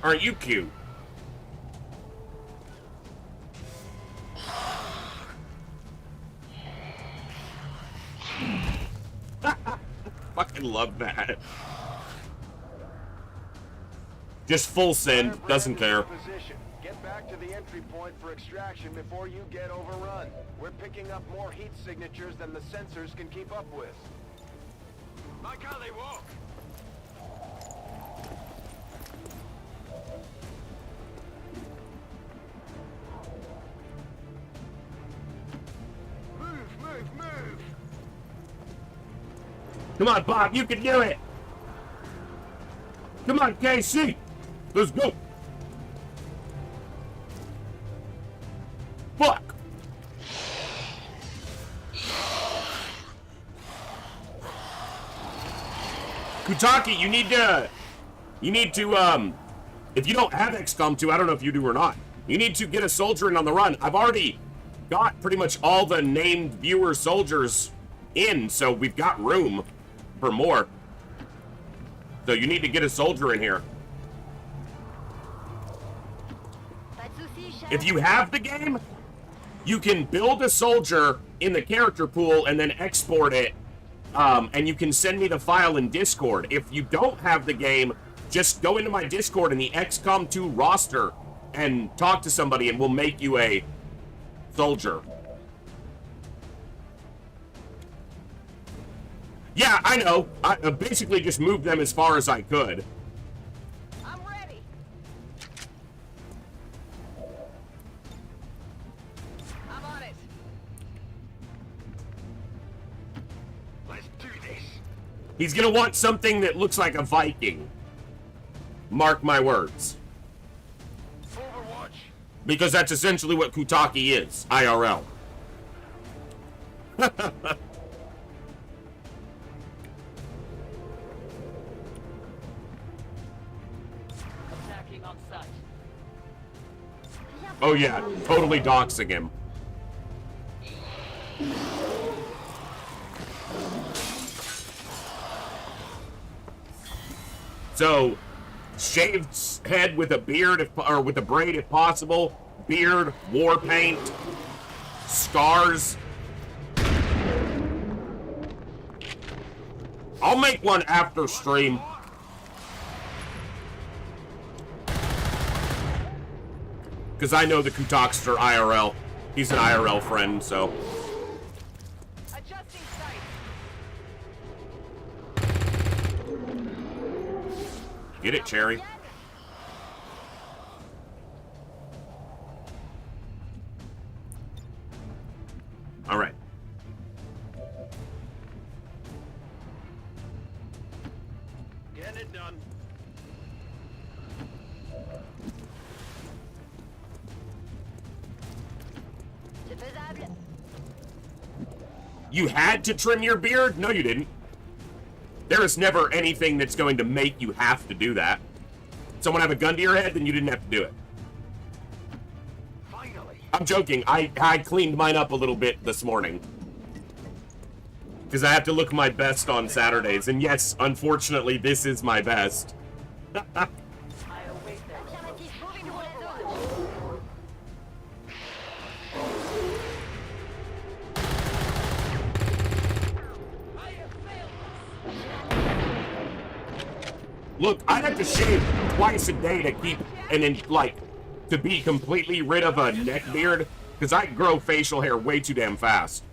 Aren't you cute? Fucking love that. Just full send, doesn't care. Position. Get back to the entry point for extraction before you get overrun. We're picking up more heat signatures than the sensors can keep up with. Like how they walk. Move! Come on, Bob, you can do it! Come on, KC! Let's go! Fuck! Kutaki, you need to, if you don't have XCOM 2, I don't know if you do or not, you need to get a soldier in on the run. I've already got pretty much all the named viewer soldiers in, so we've got room for more. So you need to get a soldier in here. If you have the game, you can build a soldier in the character pool and then export it, and you can send me the file in Discord. If you don't have the game, just go into my Discord in the XCOM 2 roster and talk to somebody and we'll make you a soldier. Yeah, I know. I basically just moved them as far as I could. I'm ready. I'm on it. Let's do this. He's gonna want something that looks like a Viking. Mark my words. Overwatch. Because that's essentially what Kutaki is, IRL. Attacking on sight. Oh yeah, totally doxing him. So, shaved head with a beard, or with a braid if possible. Beard, war paint, scars. I'll make one after stream. Because I know the Kutakster IRL. He's an IRL friend, so. Adjusting sight. Get it, Cherry. All right. Getting it done. C'est faisable. You had to trim your beard? No, you didn't. There is never anything that's going to make you have to do that. Someone have a gun to your head, then you didn't have to do it. Finally. I'm joking. I cleaned mine up a little bit this morning. Because I have to look my best on Saturdays. And yes, unfortunately, this is my best. I await that. Affirmative. Moving to zone. I have failed. Look, I'd have to shave twice a day to keep, and then, like, to be completely rid of a neck beard. Because I grow facial hair way too damn fast.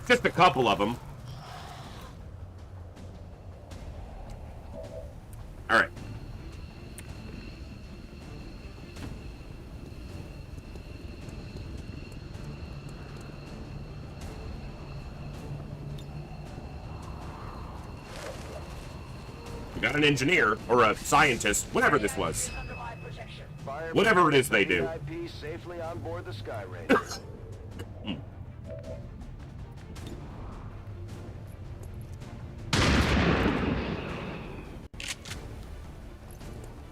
Just a couple of them. All right. We got an engineer or a scientist, whatever this was. Whatever it is they do. VIP safely on board the Sky Ranger.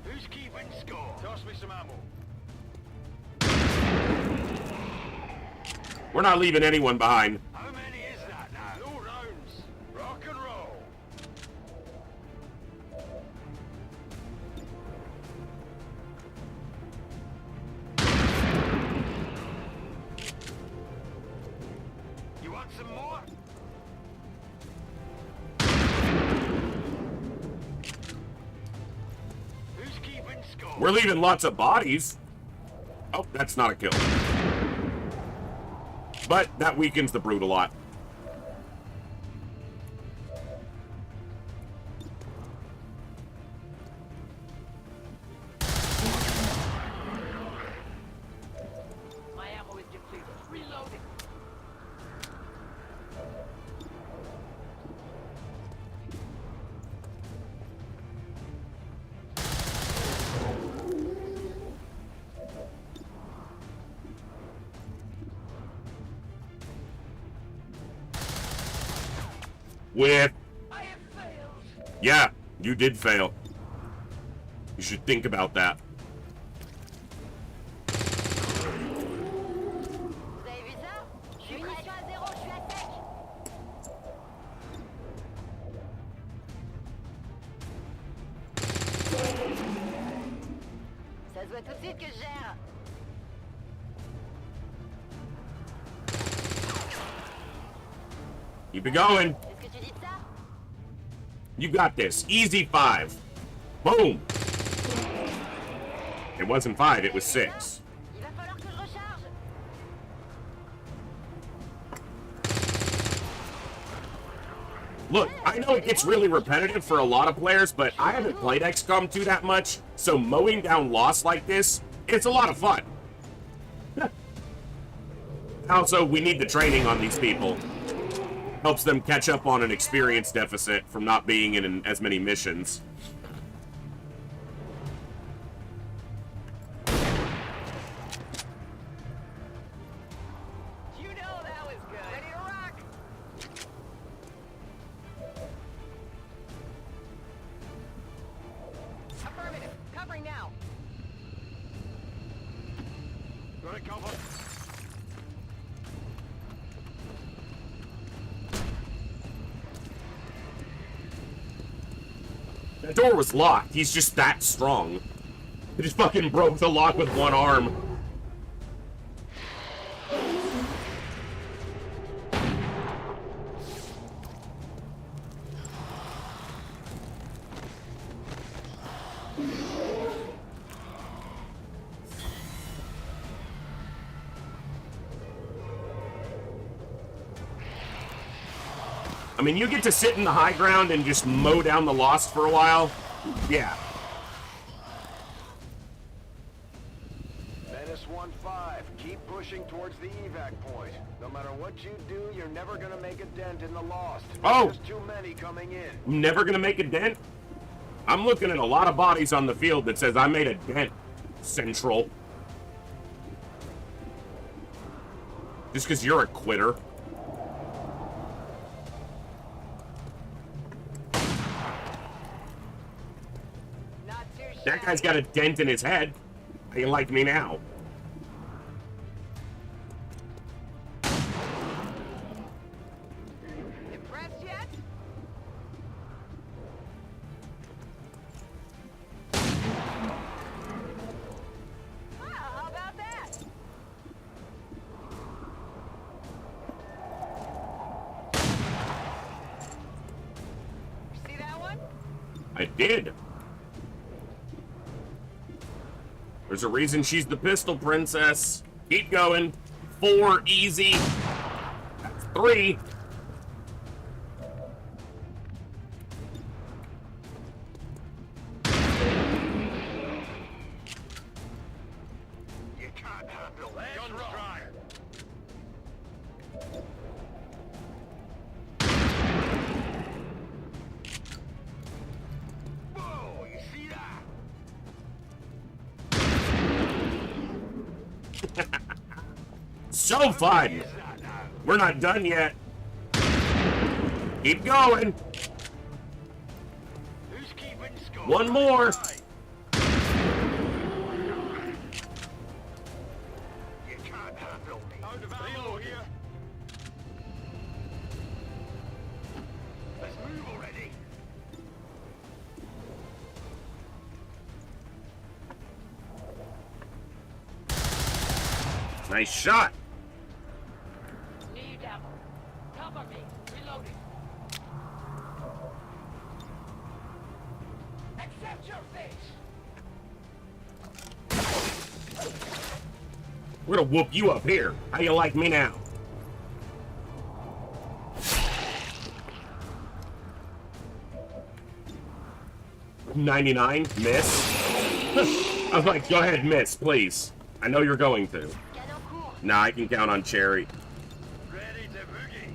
Who's keeping score? Toss me some ammo. We're not leaving anyone behind. How many is that now? Don't know. We're leaving lots of bodies. Oh, that's not a kill. But that weakens the Brute a lot. My ammo is depleted. Reloading. With... Yeah, you did fail. You should think about that. Vous avez vu ça? Je suis munition à zéro, je suis à sec. Ça se voit tout de suite que je gère. Keep it going. Qu'est-ce que tu dis de ça? You got this. Easy 5. Boom. It wasn't 5, it was 6. Il va falloir que je recharge. Look, I know it gets really repetitive for a lot of players, but I haven't played XCOM 2 that much, so mowing down loss like this, it's a lot of fun. Also, we need the training on these people. Helps them catch up on an experience deficit from not being in as many missions. You know that was good. Ready to rock? Affirmative. Covering now. Gonna cover. The door was locked. He's just that strong. He just fucking broke the lock with one arm. I mean, you get to sit in the high ground and just mow down the Lost for a while. Yeah. Menace 1-5, keep pushing towards the evac point. No matter what you do, you're never gonna make a dent in the Lost. Oh! There's too many coming in. I'm never gonna make a dent? I'm looking at a lot of bodies on the field that says I made a dent, Central. Just because you're a quitter. That guy's got a dent in his head. How you like me now? Impressed yet? Wow, how about that? See that one? I did. There's a reason she's the pistol princess. Keep going. 4, easy. That's 3. You can't handle that. Gun dry. Whoa, you see that? So fun. We're not done yet. Keep going. Who's keeping score? One more. You can't handle me. Out of ammo here. Let's move already. Nice shot. Need ammo. Cover me. Reloading. Accept your fate. We're gonna whoop you up here. How you like me now? $99, miss. I was like, go ahead, miss, please. I know you're going to. Nah, I can count on Cherry. Ready to boogie.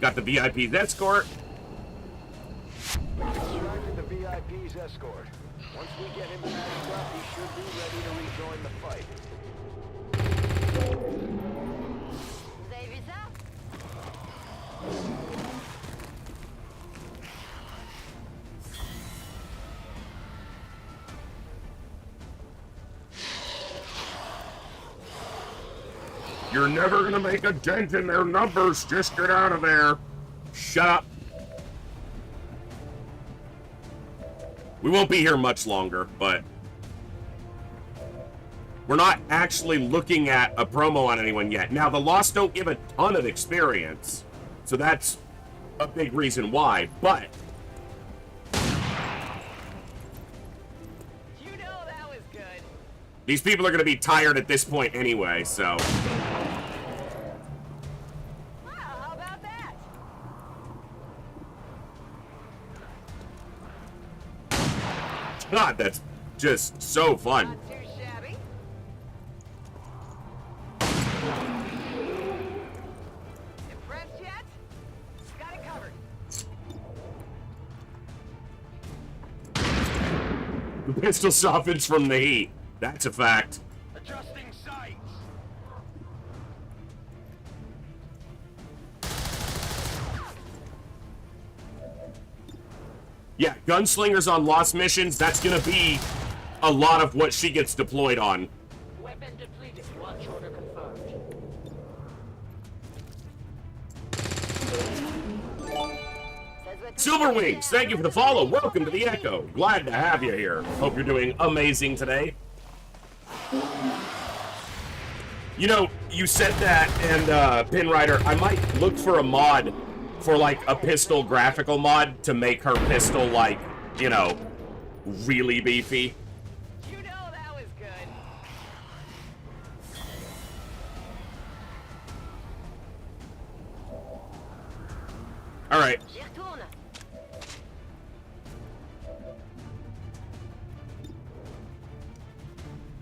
Got the VIP's escort. Extracted the VIP's escort. Once we get him patched up, he should be ready to rejoin the fight. Vous avez vu ça? You're never gonna make a dent in their numbers. Just get out of there. Shut up. We won't be here much longer, but we're not actually looking at a promo on anyone yet. Now, the Lost don't give a ton of experience, so that's a big reason why, but You know that was good. these people are going to be tired at this point anyway, so. Wow, how about that? God, that's just so fun. Not too shabby. Impressed yet? Got it covered. The pistol softens from the heat. That's a fact. Adjusting sights. Yeah, gunslingers on Lost missions, that's gonna be a lot of what she gets deployed on. Weapon depleted. Launch order confirmed. Silver Wings, thank you for the follow. Welcome to the Echo. Glad to have you here. Hope you're doing amazing today. You know, you said that, and Pinrider, I might look for a mod for like a pistol graphical mod to make her pistol like, you know, really beefy. You know that was good. All right. J'y retourne.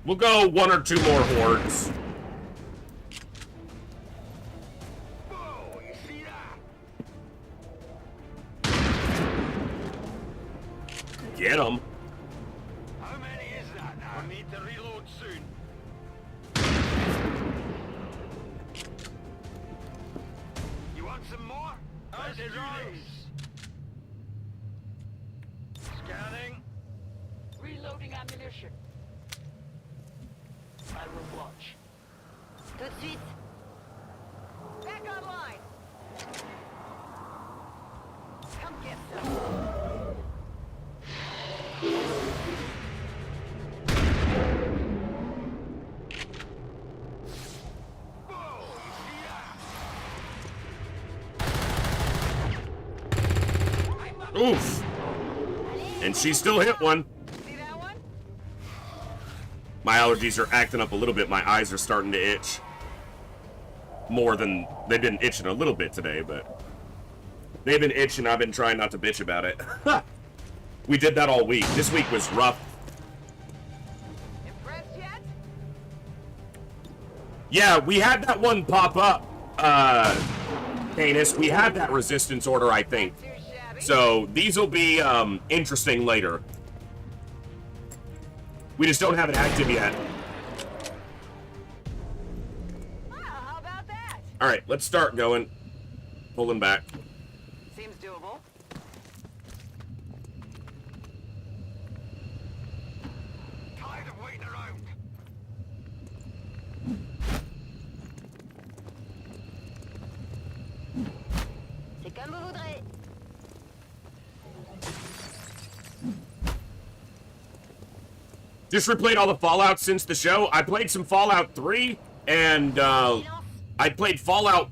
We'll go one or two more hordes. Whoa, you see that? Get them. How many is that now? I need to reload soon. You want some more? Let's do this. Scanning. Reloading ammunition. I will watch. Tout de suite. Back online. Come get some. Whoa, you see that? Oof. And she still hit one. See that one? My allergies are acting up a little bit. My eyes are starting to itch. More than they've been itching a little bit today, but they've been itching. I've been trying not to bitch about it. We did that all week. This week was rough. Impressed yet? Yeah, we had that one pop up, Canis. We had that resistance order, I think. Too shabby. So these will be interesting later. We just don't have it active yet. Wow, how about that? All right, let's start going. Pulling back. Seems doable. Tired of waiting around. C'est comme vous voudrez. Just replayed all the Fallout since the show. I played some Fallout 3, and I played Fallout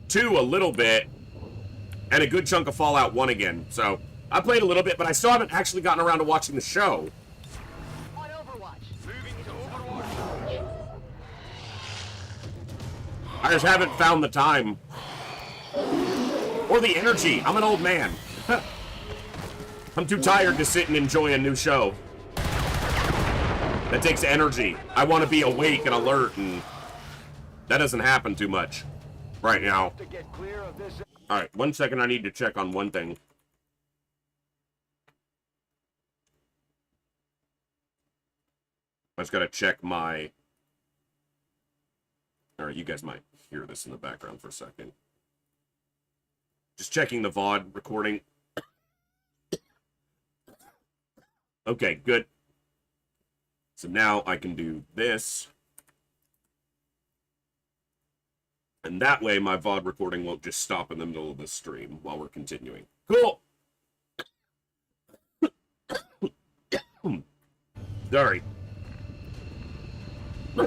2 a little bit, and a good chunk of Fallout 1 again. So, I played a little bit, but I still haven't actually gotten around to watching the show. On Overwatch. Moving to Overwatch. I just haven't found the time. Or the energy. I'm an old man. I'm too tired to sit and enjoy a new show. That takes energy. I want to be awake and alert, and that doesn't happen too much right now. Alright, 1 second. I need to check on one thing. I just gotta check my... Alright, you guys might hear this in the background for a second. Just checking the VOD recording. Okay, good. So now I can do this. And that way my VOD recording won't just stop in the middle of the stream while we're continuing. Cool! Sorry. I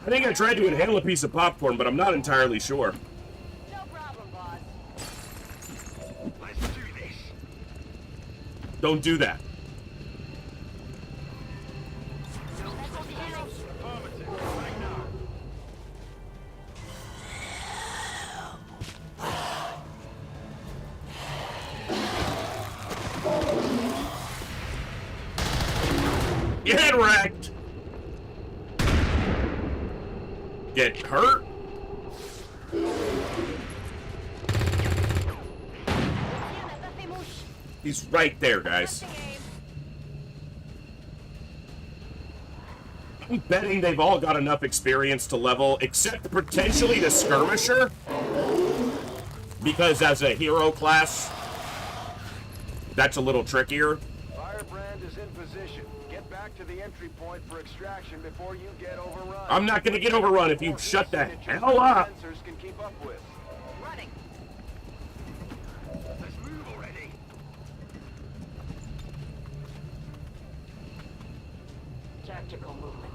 think I tried to inhale a piece of popcorn, but I'm not entirely sure. No problem, boss. Let's do this. Don't do that. Get wrecked! Get hurt? He's right there, guys. I'm betting they've all got enough experience to level, except potentially the skirmisher. Because as a hero class, that's a little trickier. Firebrand is in position. Get back to the entry point for extraction before you get overrun. I'm not gonna get overrun if you shut the hell up. Sensors can keep up with. Running. Let's move already. Tactical movement.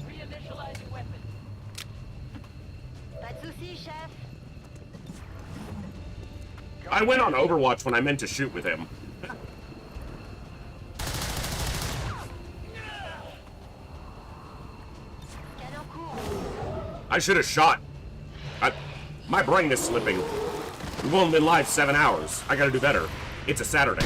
Reinitializing weapon. Pas de soucis, chef. I went on Overwatch when I meant to shoot with him. I should have shot. My brain is slipping. We've only been live 7 hours. I gotta do better. It's a Saturday.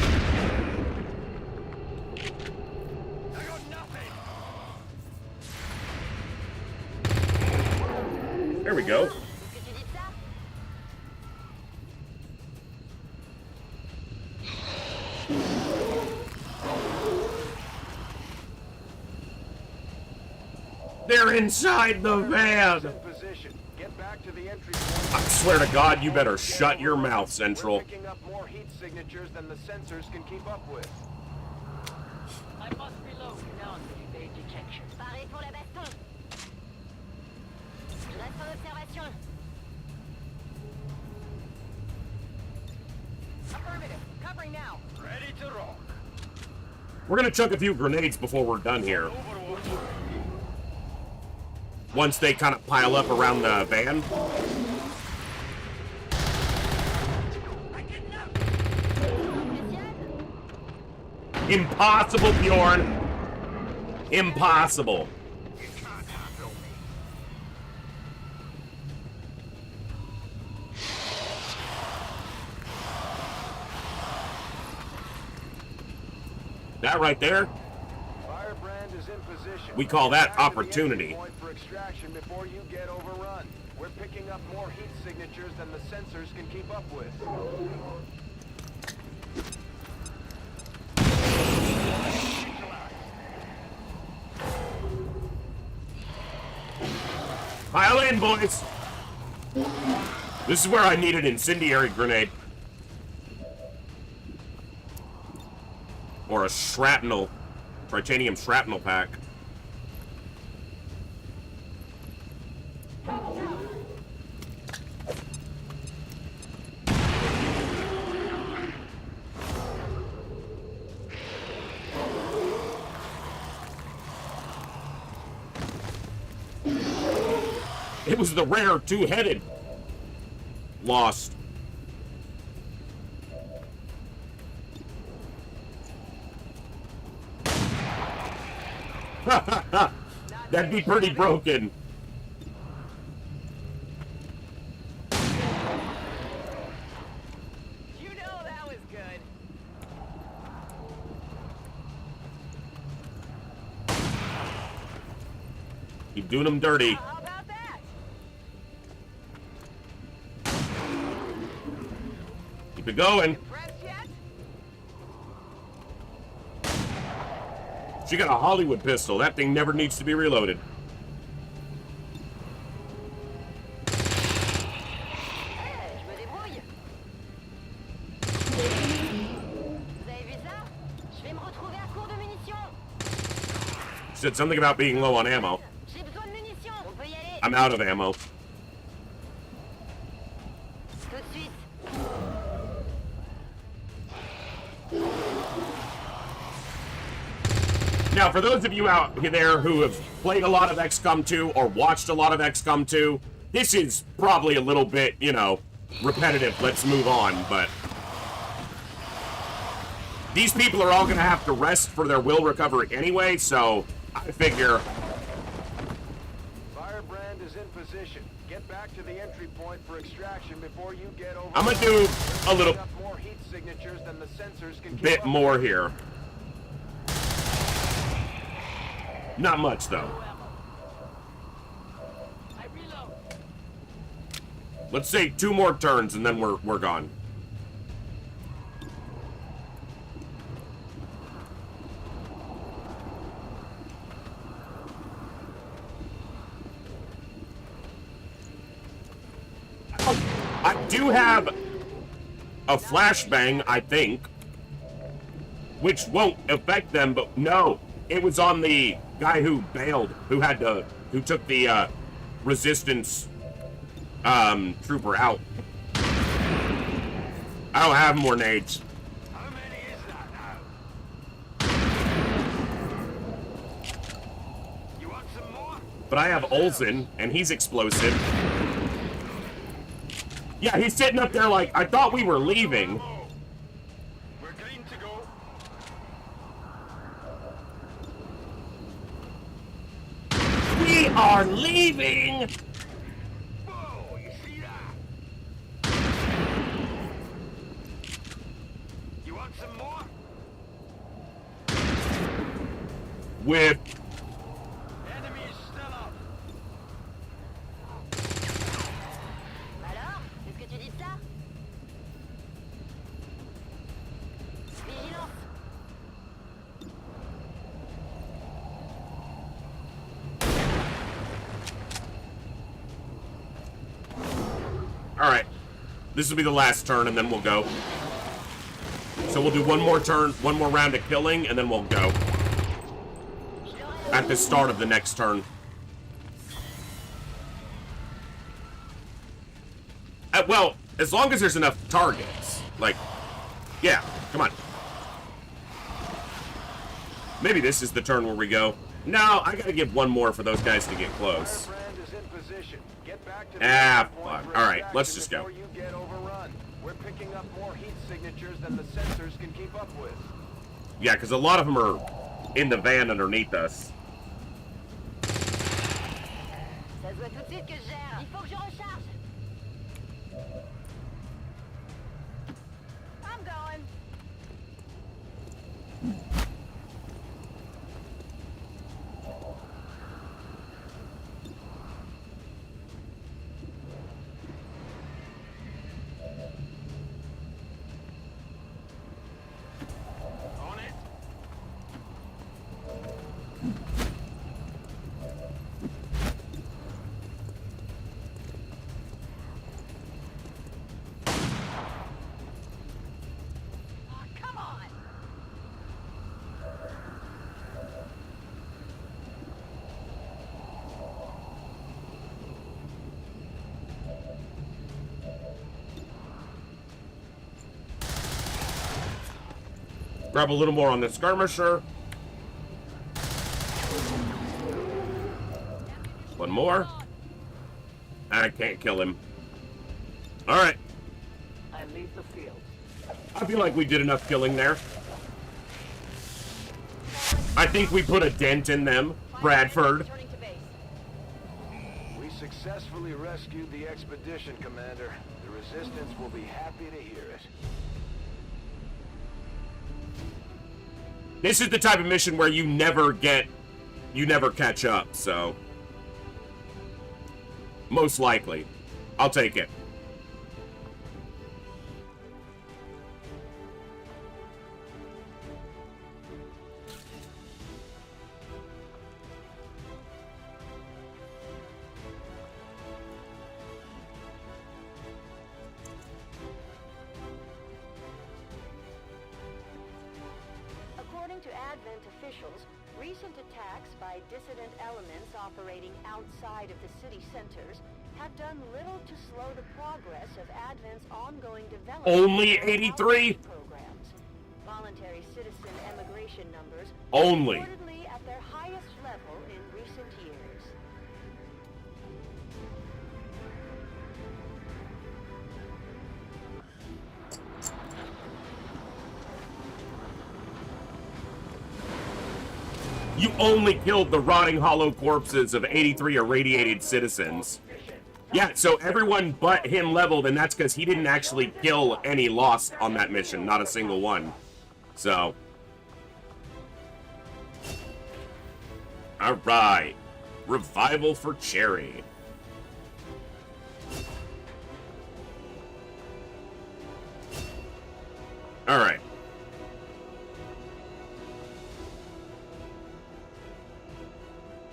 There we go. They're inside the van! I swear to God, you better shut your mouth, Central. Picking up more heat signatures than the sensors can keep up with. I must reload. Non-evade detection. Paré pour la baston. Je reste en observation. Affirmative. Covering now. Ready to rock. We're gonna chuck a few grenades before we're done here. Once they kind of pile up around the van. Impossible, Bjorn. Impossible. That right there, Firebrand is in position. we call that Back to the entry opportunity. point for extraction before you get overrun. We're picking up more heat signatures than the sensors can keep up with. Pile in, boys. This is where I need an incendiary grenade. Or a shrapnel, titanium shrapnel pack. It was the rare two-headed. Lost. That'd be pretty broken. You know that was good. Keep doing them dirty. How about that? Keep it going. Impressed yet? She got a Hollywood pistol. That thing never needs to be reloaded. Je me débrouille. Vous avez vu ça? Je vais me retrouver à court de munitions. Said something about being low on ammo. J'ai besoin de munitions. On peut y aller. I'm out of ammo. Tout de suite. Now, for those of you out there who have played a lot of XCOM 2 or watched a lot of XCOM 2, this is probably a little bit, you know, repetitive. Let's move on, but these people are all going to have to rest for their will recovery anyway, so I figure... Firebrand is in position. Get back to the entry point for extraction before you get over. I'm going to do a little more heat signatures than the sensors can keep bit up more with. here. Not much, though. Let's say 2 more turns, and then we're gone. I do have a flashbang, I think, which won't affect them, but no, it was on the guy who bailed, who took the resistance trooper out. I don't have more nades. How many is that now? You want some more? But I have Olsen, and he's explosive. Yeah, he's sitting up there like, I thought we were leaving. We're green to go. We are leaving! Whoa, you see that? You want some more? With... Enemy is still up. Alors, qu'est-ce que tu dis de ça? Vigilance. Alright. This will be the last turn, and then we'll go. So we'll do one more turn, one more round of killing, and then we'll go. At the start of the next turn. Well, as long as there's enough targets. Like, yeah, come on. Maybe this is the turn where we go. No, I gotta give one more for those guys to get close. Firebrand is in position. Get back to the Ah, entry point fuck. for Alright, extraction let's just go. before you get overrun. We're picking up more heat signatures than the sensors can keep up with. Yeah, because a lot of them are in the van underneath us. Ça se voit tout de suite que je gère. Il faut que je recharge. I'm going. On it. Oh, come on. Grab a little more on the skirmisher. One more. I can't kill him. Alright. I leave the field. I feel like we did enough killing there. I think we put a dent in them, Bradford. We successfully rescued the expedition, Commander. The Resistance will be happy to hear it. This is the type of mission where you never catch up, so. Most likely. I'll take it. According to Advent officials, recent attacks by dissident elements operating outside of the city centers have done little to slow the progress of Advent's ongoing development. Only 83? Programs. Voluntary citizen emigration numbers Only. reportedly at their highest level in recent years. You only killed the rotting hollow corpses of 83 irradiated citizens. Yeah, so everyone but him leveled, and that's because he didn't actually kill any lost on that mission. Not a single one. So. Alright. Revival for Cherry. Alright.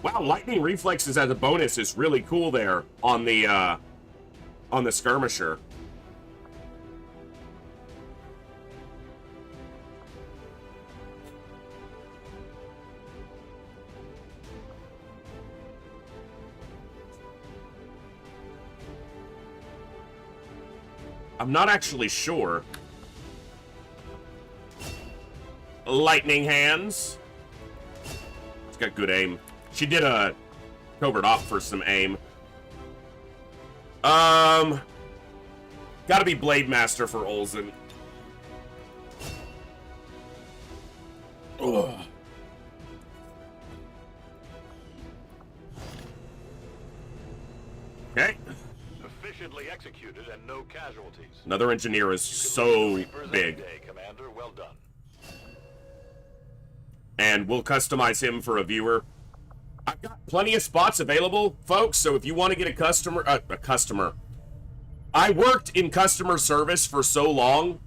Wow, lightning reflexes as a bonus is really cool there on the skirmisher. I'm not actually sure. Lightning hands. It's got good aim. She did a covert op for some aim. Gotta be Blade Master for Olsen. Ugh. Okay. Efficiently executed and no casualties. Another engineer is so big. Day, Commander. Well done. And we'll customize him for a viewer. I've got plenty of spots available, folks, so if you want to get a customer. I worked in customer service for so long,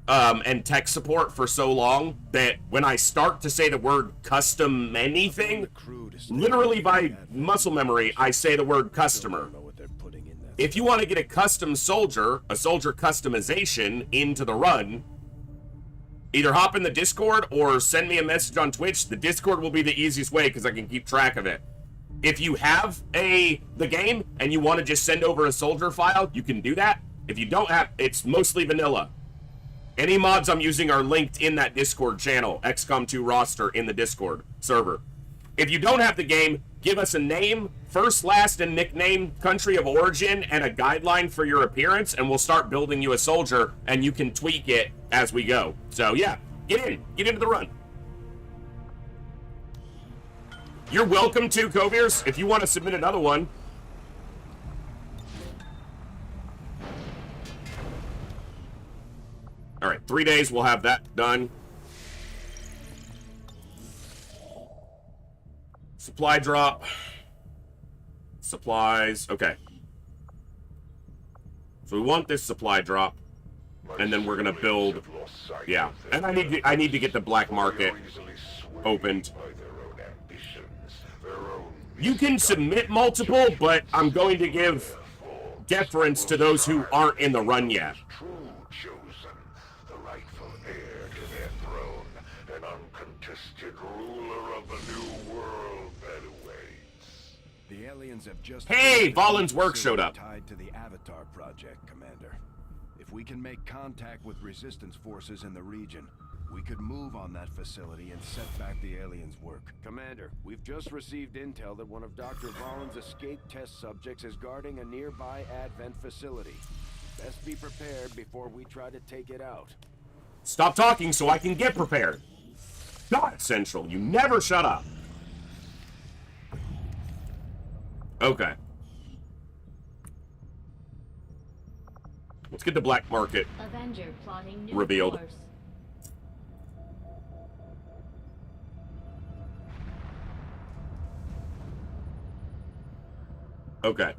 and tech support for so long, that when I start to say the word custom anything, literally by muscle memory, I say the word customer. If you want to get a custom soldier, a soldier customization into the run, either hop in the Discord or send me a message on Twitch. The Discord will be the easiest way because I can keep track of it. If you have the game and you want to just send over a soldier file, you can do that. If you don't have, it's mostly vanilla. Any mods I'm using are linked in that Discord channel, XCOM 2 roster in the Discord server. If you don't have the game, give us a name, first, last, and nickname, country of origin, and a guideline for your appearance, and we'll start building you a soldier, and you can tweak it as we go. So yeah, get into the run. You're welcome to, Coviers, if you want to submit another one. All right, 3 days, we'll have that done. Supply drop. Supplies, okay. So we want this supply drop, and then we're gonna build, yeah. And I need to get the black market opened. You can submit multiple, but I'm going to give deference to those who aren't in the run yet. The aliens have just Hey, Valen's work showed up. Tied to the Avatar project, Commander. If we can make contact with resistance forces in the region, We could move on that facility and set back the aliens' work. Commander, we've just received intel that one of Dr. Vollin's escape test subjects is guarding a nearby Advent facility. Best be prepared before we try to take it out. Stop talking so I can get prepared. God, Central, you never shut up. Okay. Let's get the black market Avenger plotting new revealed. course. Okay.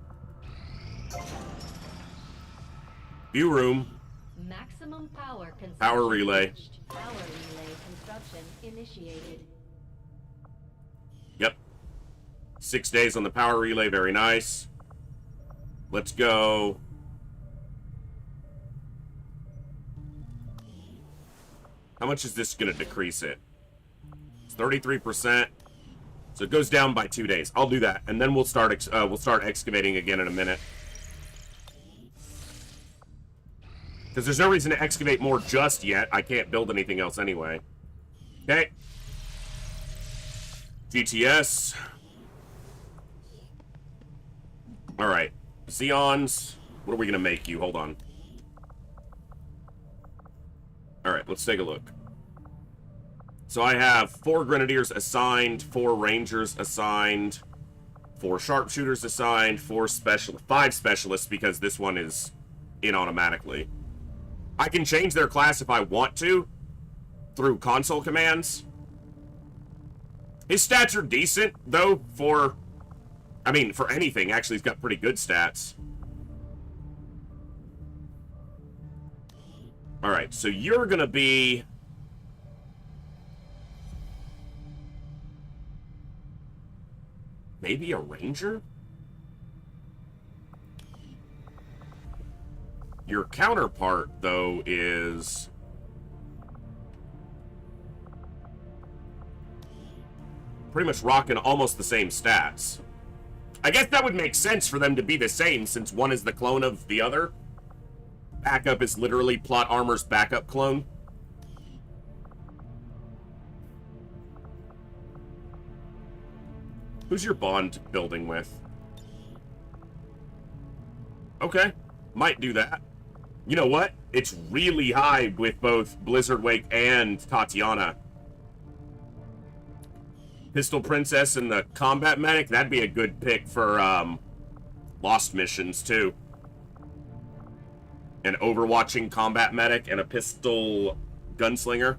View room. Maximum power consumption. Power relay. Power relay construction initiated. Yep. 6 days on the power relay. Very nice. Let's go. How much is this going to decrease it? It's 33%. So it goes down by 2 days. I'll do that, and then we'll start excavating again in a minute. Because there's no reason to excavate more just yet. I can't build anything else anyway. Okay. GTS. Alright. Xeons. What are we going to make you? Hold on. Alright, let's take a look. So I have 4 Grenadiers assigned, 4 Rangers assigned, 4 Sharpshooters assigned, 5 Specialists because this one is in automatically. I can change their class if I want to through console commands. His stats are decent, though, for anything. Actually, he's got pretty good stats. Alright, so you're gonna be... maybe a Ranger? Your counterpart, though, is... pretty much rocking almost the same stats. I guess that would make sense for them to be the same, since one is the clone of the other. Backup is literally Plot Armor's backup clone. Who's your bond building with? Okay, might do that. You know what? It's really high with both Blizzardwake and Tatiana. Pistol Princess and the Combat Medic, that'd be a good pick for Lost missions, too. An Overwatching Combat Medic and a Pistol Gunslinger.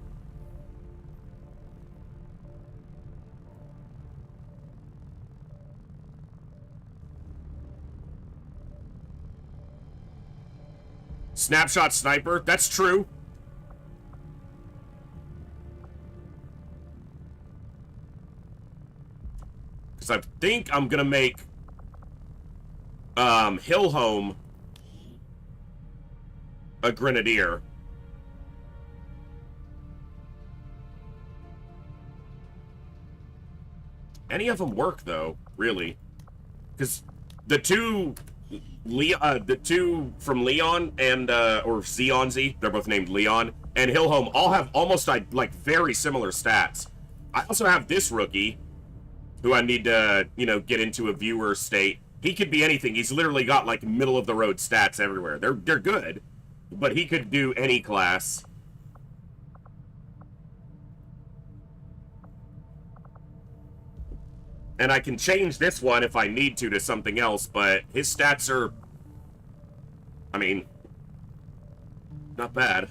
Snapshot Sniper, that's true. Because I think I'm gonna make Hillhome a Grenadier. Any of them work though, really, because the two from Leon and or Xeonzi, they're both named Leon, and Hillhome all have almost like very similar stats. I also have this rookie, who I need to get into a viewer state. He could be anything. He's literally got like middle of the road stats everywhere. They're good, but he could do any class. And I can change this one if I need to something else, but his stats are, not bad.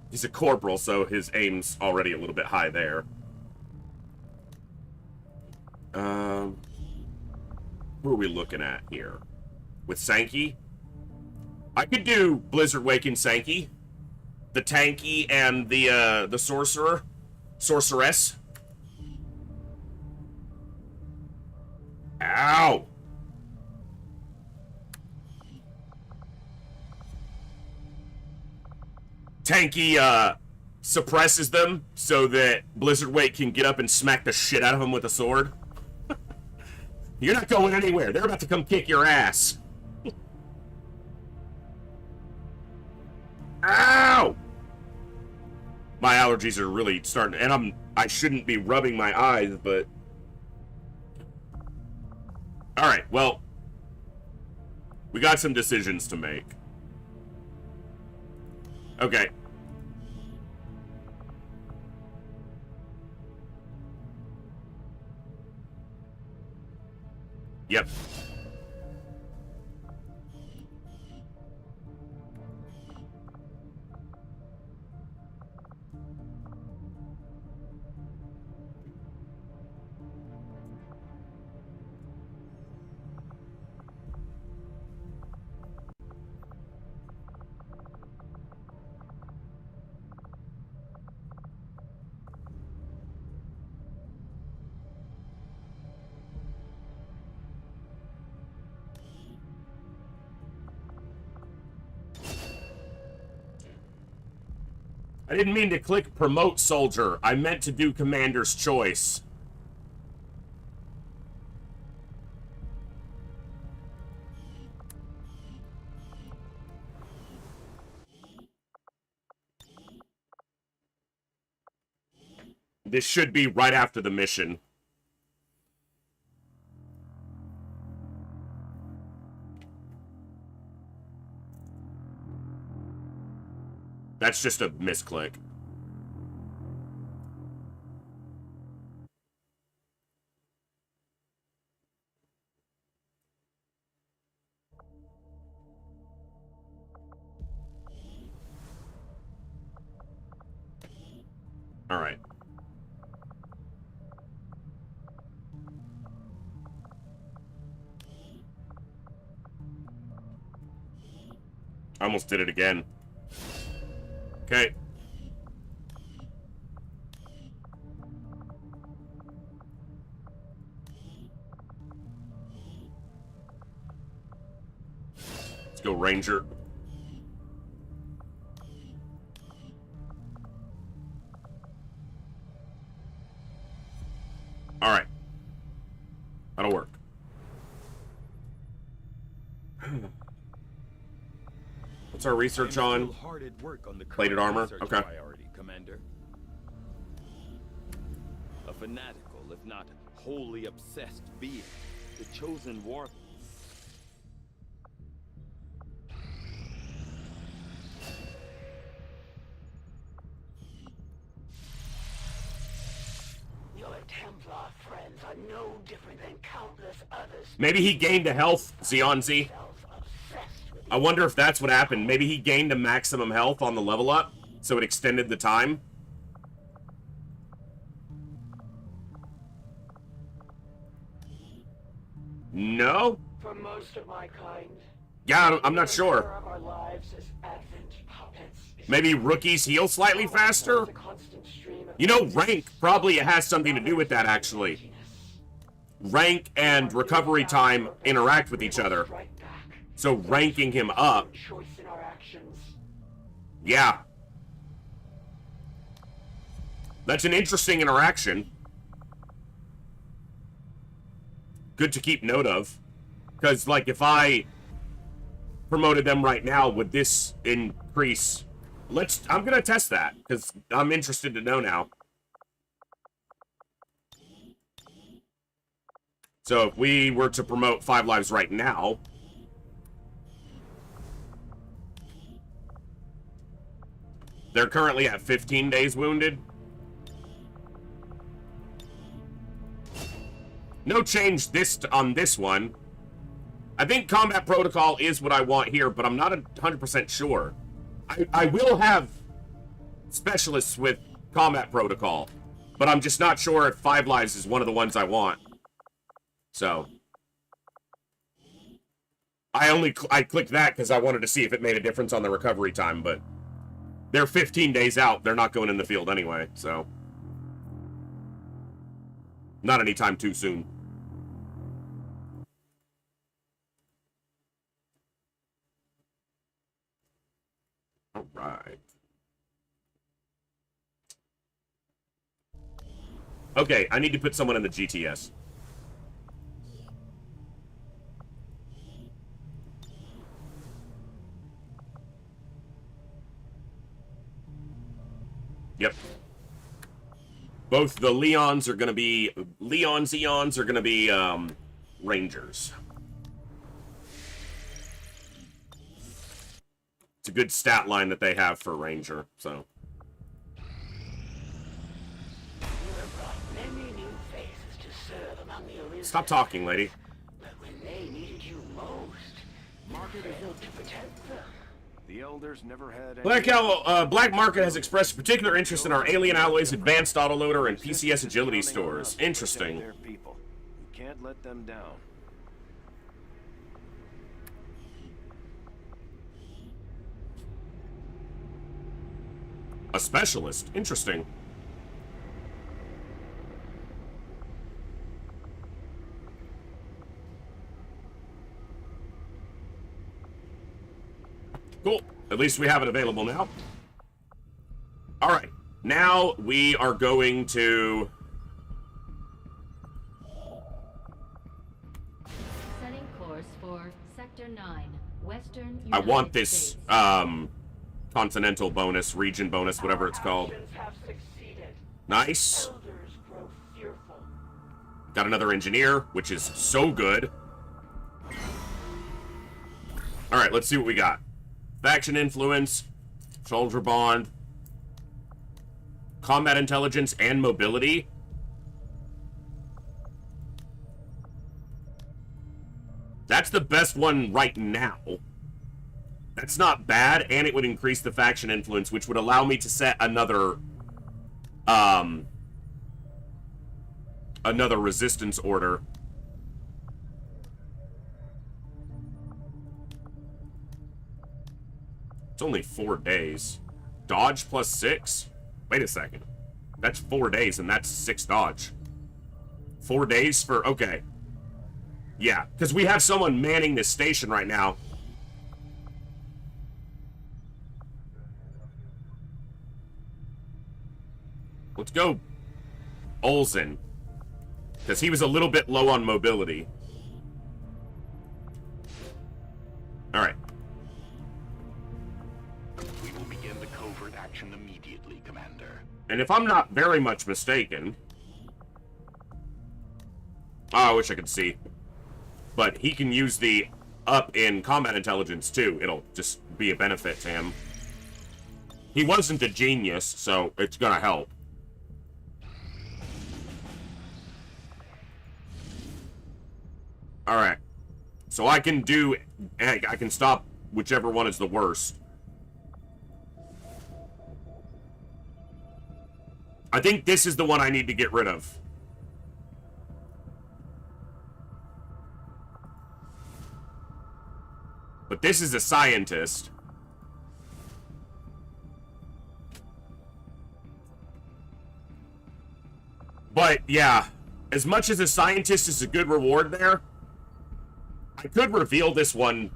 He's a corporal, so his aim's already a little bit high there. Who are we looking at here? With Sankey? I could do Blizzardwake and Sankey. The Tanky and the Sorceress. Ow! Tanky, suppresses them so that Blizzardwake can get up and smack the shit out of him with a sword. You're not going anywhere. They're about to come kick your ass. Ow! My allergies are really starting, and I shouldn't be rubbing my eyes, but... Alright, well... We got some decisions to make. Okay. Yep. I didn't mean to click promote soldier. I meant to do commander's choice. This should be right after the mission. That's just a misclick. All right. I almost did it again. Okay. Let's go, Ranger. All right. That'll work. What's our research on? Plated armor? Okay. Priority, Commander. A fanatical, if not wholly obsessed being, the chosen war. Your Templar friends are no different than countless others. Maybe he gained a health, Xionzi. I wonder if that's what happened. Maybe he gained a maximum health on the level up, so it extended the time. No? For most of my kind. Yeah, I'm not sure. Of our lives as Advent puppets. Maybe rookies heal slightly faster? You know, rank probably has something to do with that, actually. Rank and recovery time interact with each other. So ranking him up. Yeah. That's an interesting interaction. Good to keep note of. Because, like, if I promoted them right now, would this increase? I'm gonna test that, because I'm interested to know now. So if we were to promote 5 lives right now, they're currently at 15 days wounded. No change on this one. I think combat protocol is what I want here, but I'm not 100% sure. I will have specialists with combat protocol, but I'm just not sure if 5 lives is one of the ones I want. So I clicked that because I wanted to see if it made a difference on the recovery time, but they're 15 days out. They're not going in the field anyway, so not anytime too soon. All right. Okay, I need to put someone in the GTS. Yep. Both the Leons are gonna be Zeons are gonna be Rangers. It's a good stat line that they have for Ranger, so. Many new faces to serve among the Olympians. Stop talking, lady. But when they needed you most, Market is out to protect them. The Elders never had any... Black Market has expressed particular interest in our Alien Alloys Advanced Autoloader and PCS Agility stores. Interesting. Their people. We can't let them down. A specialist. Interesting. Cool. At least we have it available now. All right. Now we are going to... Setting course for Sector 9, Western United I want this, States. continental bonus, region bonus, whatever it's called. Nice. Got another engineer, which is so good. All right, let's see what we got. Faction influence, soldier bond, combat intelligence, and mobility. That's the best one right now. That's not bad, and it would increase the faction influence, which would allow me to set another resistance order. It's only 4 days. Dodge plus 6? Wait a second. That's 4 days, and that's 6 dodge. 4 days for... Okay. Yeah, because we have someone manning this station right now. Let's go Olsen. Because he was a little bit low on mobility. Alright. We will begin the covert action immediately, Commander. And if I'm not very much mistaken... Oh, I wish I could see. But he can use the up in combat intelligence, too. It'll just be a benefit to him. He wasn't a genius, so it's gonna help. Alright. So I can do... I can stop whichever one is the worst. I think this is the one I need to get rid of. But this is a scientist. But, yeah. As much as a scientist is a good reward there, I could reveal this one,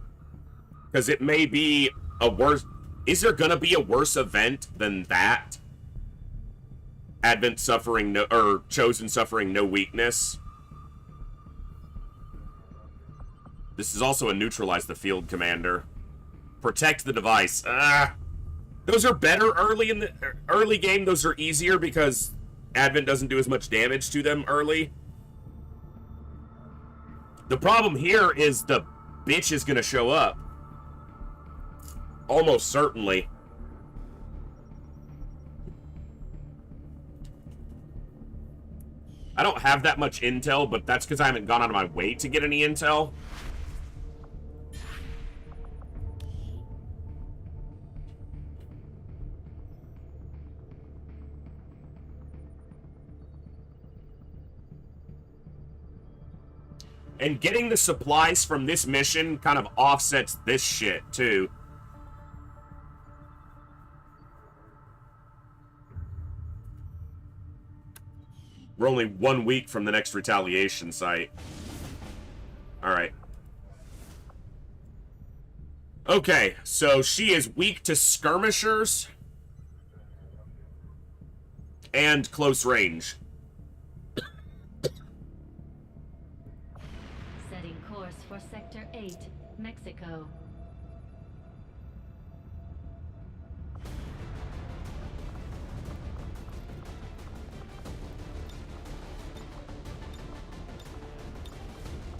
because it may be a worse... Is there gonna be a worse event than that? Advent suffering no... Or Chosen suffering no weakness. This is also a neutralize the field commander. Protect the device. Those are better early in the early game. Those are easier because Advent doesn't do as much damage to them early. The problem here is the bitch is gonna show up. Almost certainly. I don't have that much intel, but that's because I haven't gone out of my way to get any intel. And getting the supplies from this mission kind of offsets this shit, too. We're only 1 week from the next retaliation site. Alright. Okay, so she is weak to skirmishers and close range. Setting course for Sector 8, Mexico.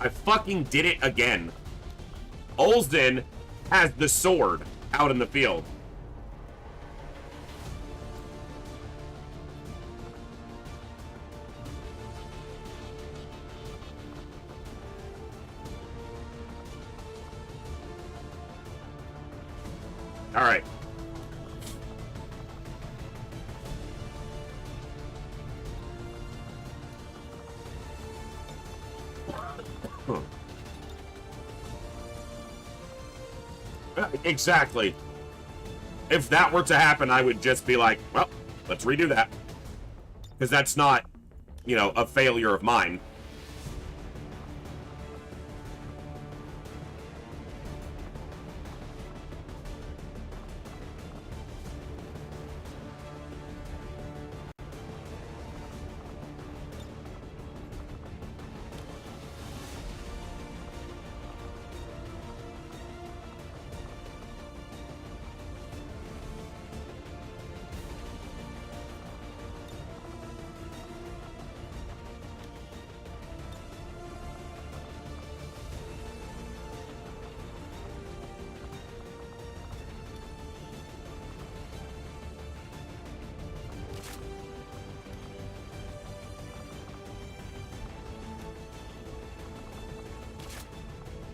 I fucking did it again. Olsen has the sword out in the field. All right. Exactly. If that were to happen, I would just be like, well, let's redo that. Because that's not, you know, a failure of mine.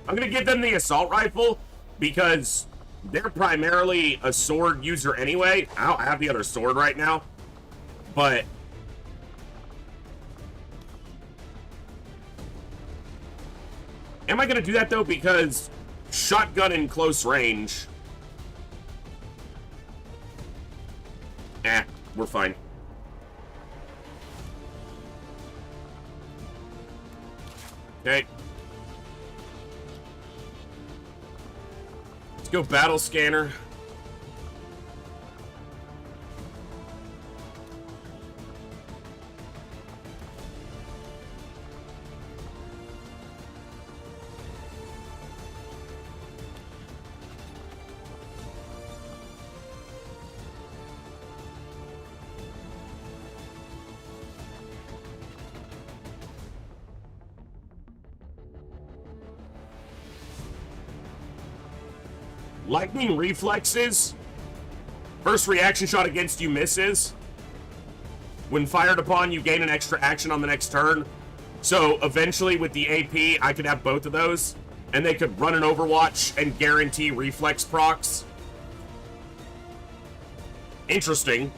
I'm gonna give them the assault rifle because they're primarily a sword user anyway. I don't have the other sword right now, but am I gonna do that though? Because shotgun in close range, we're fine. Okay. Let's go battle scanner. Lightning reflexes. First reaction shot against you misses. When fired upon, you gain an extra action on the next turn. So eventually with the AP, I could have both of those. And they could run an Overwatch and guarantee reflex procs. Interesting.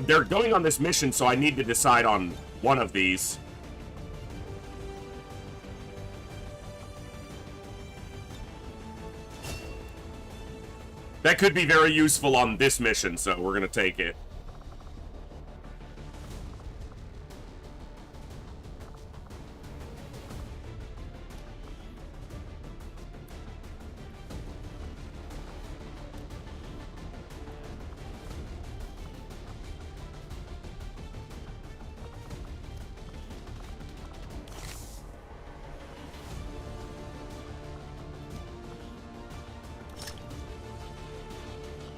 They're going on this mission, so I need to decide on one of these. That could be very useful on this mission, so we're gonna take it.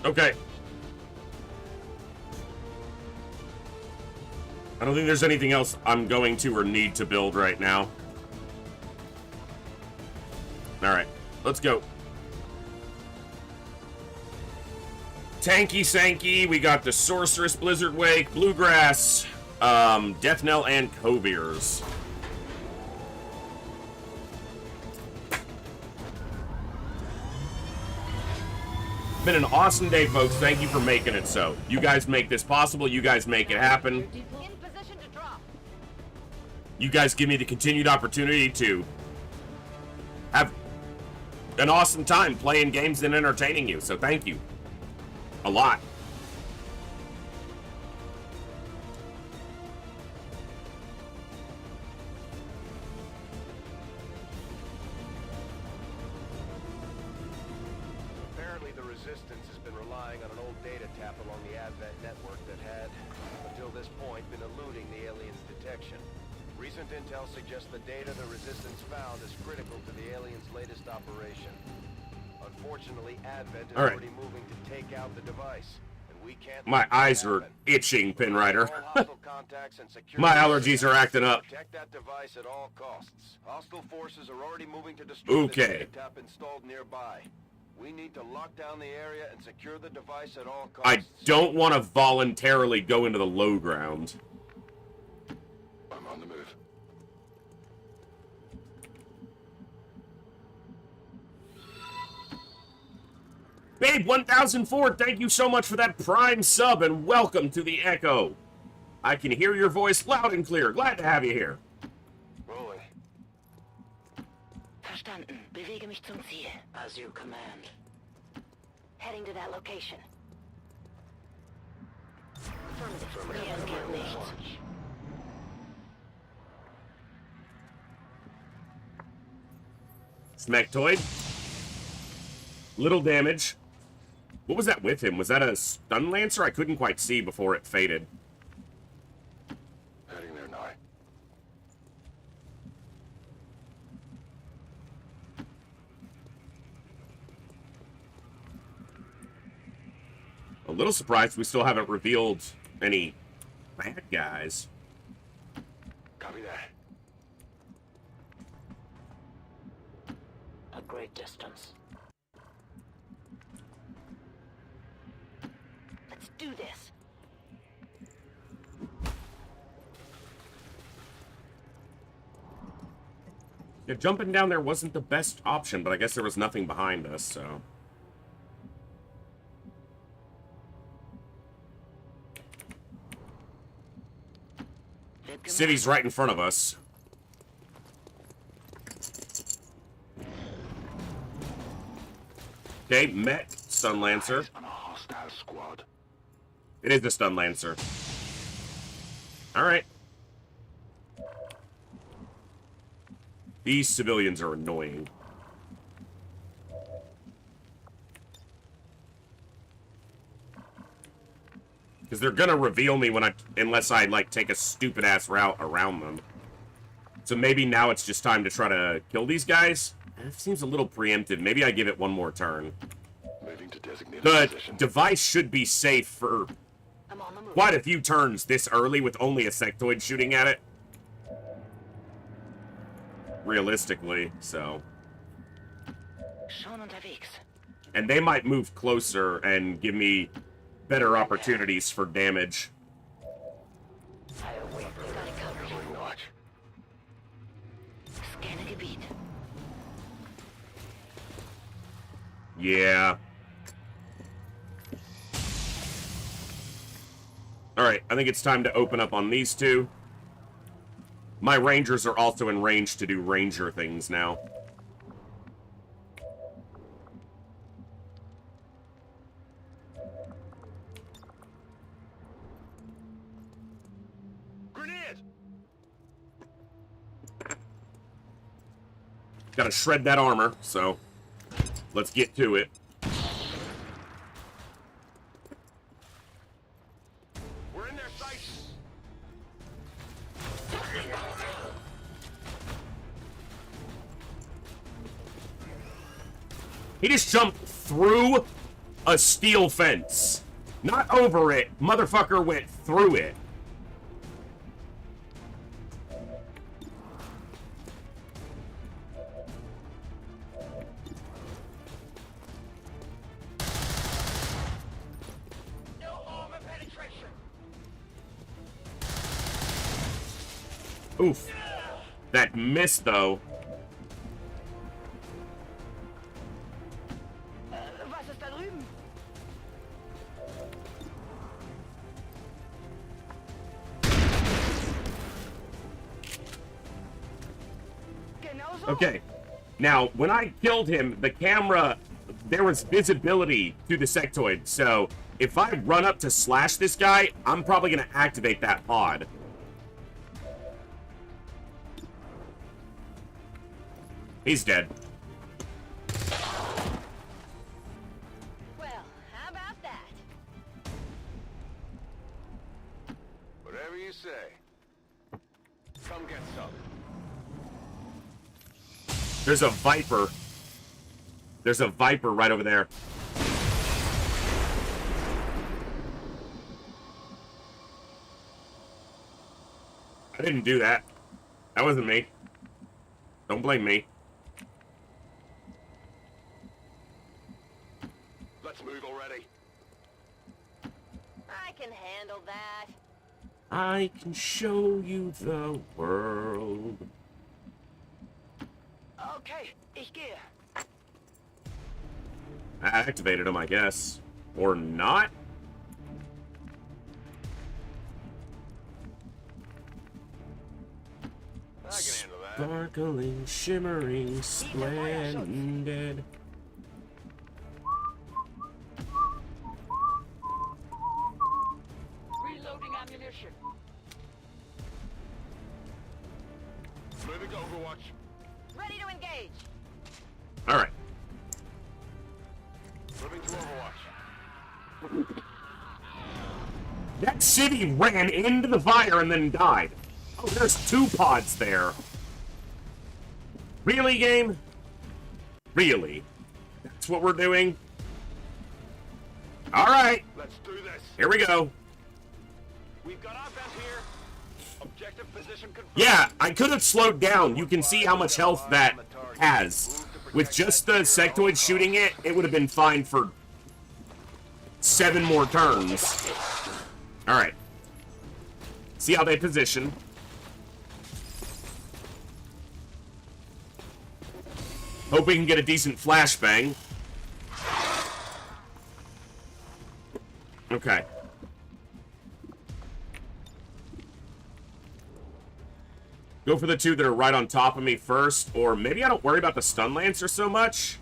Okay. I don't think there's anything else I'm going to or need to build right now. Alright, let's go. Tanky Sankey, we got the Sorceress, Blizzard Wake, Bluegrass, Death Knell, and Coviers. Been an awesome day, folks. Thank you for making it so. You guys make this possible. You guys make it happen. You guys give me the continued opportunity to have an awesome time playing games and entertaining you. So thank you. A lot. Recent intel suggests the data the Resistance found is critical to the aliens' latest operation. Unfortunately, Advent is already moving to take out the device, and we can't... My eyes are itching, Pinrider. My allergies are acting up. Protect that device at all costs. Hostile forces are already moving to destroy the data tap installed nearby. We need to lock down the area and secure the device at all costs. I don't want to voluntarily go into the low ground. I'm on the move. Babe 1004, thank you so much for that Prime sub and welcome to the Echo. I can hear your voice loud and clear. Glad to have you here. Rolling. Verstanden. Bewege mich zum Ziel. As you command. Heading to that location. Affirmative. Reagiert nichts. Smectoid. Little damage. What was that with him? Was that a stun lancer? I couldn't quite see before it faded. Heading there, Nye. A little surprised we still haven't revealed any bad guys. Copy that. A great distance. Let's do this. Yeah, jumping down there wasn't the best option, but I guess there was nothing behind us, so... City's right in front of us. Okay, met Stun Lancer. On a hostile squad. It is the Stun Lancer. Alright. These civilians are annoying. Because they're gonna reveal me when unless I, like, take a stupid-ass route around them. So maybe now it's just time to try to kill these guys? It seems a little preemptive. Maybe I give it one more turn. Moving to designated The position. device should be safe for quite a few turns this early with only a sectoid shooting at it. Realistically, so. Schon unterwegs. And they might move closer and give me better opportunities for damage. Scanne Gebiet. Yeah. Alright, I think it's time to open up on these two. My rangers are also in range to do ranger things now. Grenade! Gotta shred that armor, so let's get to it. We're in their sights. He just jumped through a steel fence. Not over it. Motherfucker went through it. Oof. That missed, though. Was ist da drüben? Okay. Now, when I killed him, the camera, there was visibility to the sectoid. So, if I run up to slash this guy, I'm probably going to activate that pod. He's dead. Well, how about that? Whatever you say. Come get some. There's a Viper. There's a Viper right over there. I didn't do that. That wasn't me. Don't blame me. Let's move already. I can handle that. I can show you the world. Okay, ich gehe. I activated him, I guess. Or not? I can handle that. Sparkling, shimmering, splendid. Reloading ammunition. Moving to Overwatch. Ready to engage. Alright. Moving to Overwatch. That city ran into the fire and then died. Oh, there's 2 pods there. Really, game? Really? That's what we're doing? Alright. Let's do this. Here we go. We've got our vent here. Objective position confirmed. Yeah, I could have slowed down. You can see how much health that has. With just the sectoid shooting it, it would have been fine for 7 more turns. Alright. See how they position. Hope we can get a decent flashbang. Okay. Go for the 2 that are right on top of me first, or maybe I don't worry about the stun lancer so much.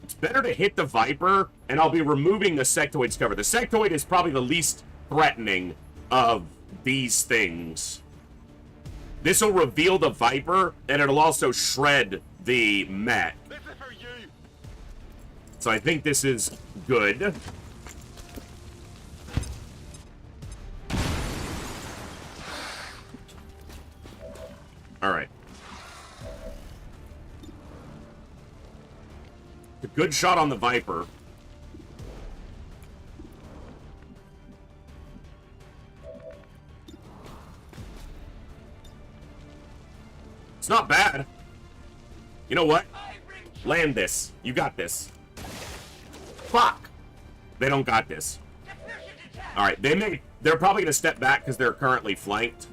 It's better to hit the Viper, and I'll be removing the sectoid's cover. The sectoid is probably the least threatening of these things. This will reveal the Viper, and it'll also shred the mech. So I think this is good. Alright. A good shot on the Viper. It's not bad. You know what? Land this. You got this. Fuck! They don't got this. Alright, they're probably gonna step back because they're currently flanked.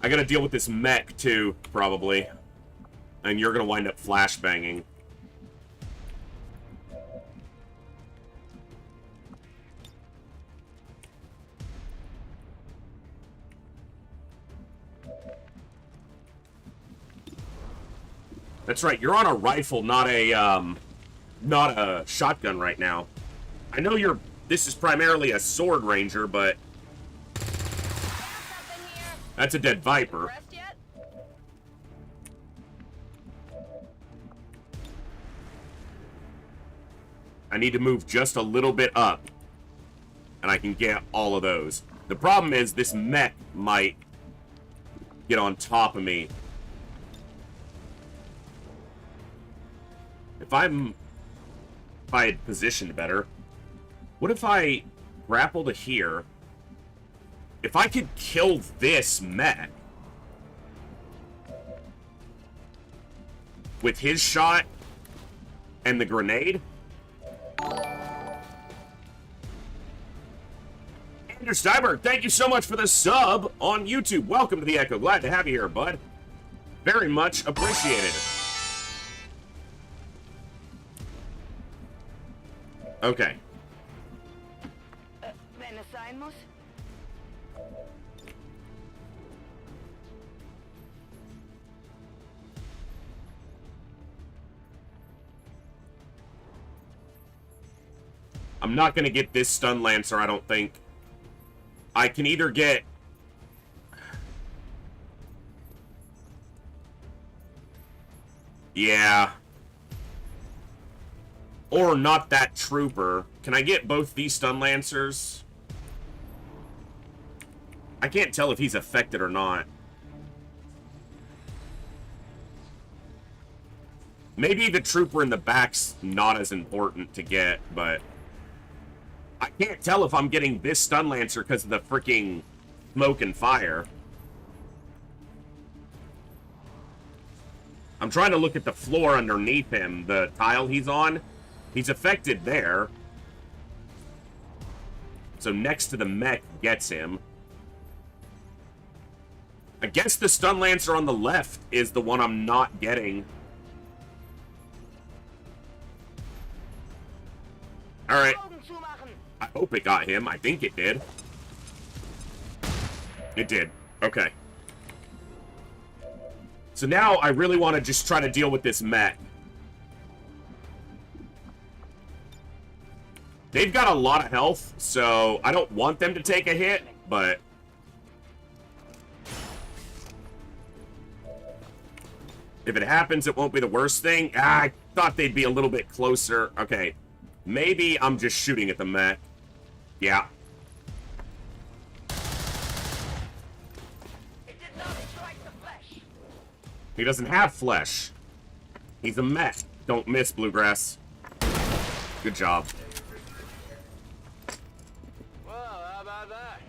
I gotta deal with this mech too, probably. And you're gonna wind up flashbanging. That's right, you're on a rifle, not a shotgun right now. I know this is primarily a sword ranger, but that's a dead Viper. I need to move just a little bit up, and I can get all of those. The problem is this mech might get on top of me. If I had positioned better. What if I grapple to here? If I could kill this mech with his shot and the grenade. Andrew Steinberg, thank you so much for the sub on YouTube. Welcome to the Echo. Glad to have you here, bud. Very much appreciated. Okay. I'm not going to get this stun lancer, I don't think. I can either get... Yeah. Or not that trooper. Can I get both these stun lancers? I can't tell if he's affected or not. Maybe the trooper in the back's not as important to get, but... I can't tell if I'm getting this stun lancer because of the freaking smoke and fire. I'm trying to look at the floor underneath him, the tile he's on. He's affected there. So next to the mech gets him. I guess the stun lancer on the left is the one I'm not getting. Alright. I hope it got him. I think it did. It did. Okay. So now I really want to just try to deal with this mech. They've got a lot of health, so I don't want them to take a hit, but... if it happens, it won't be the worst thing. I thought they'd be a little bit closer. Okay. Maybe I'm just shooting at the mech. Yeah. He doesn't have flesh. He's a mech. Don't miss, Bluegrass. Good job. Well, how about that?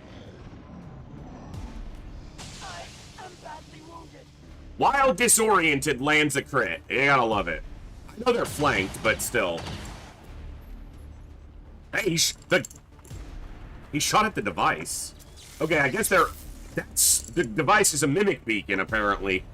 I am badly wounded. Wild Disoriented lands a crit. You gotta love it. I know they're flanked, but still. Hey, he shot at the device. Okay, I guess the device is a mimic beacon, apparently.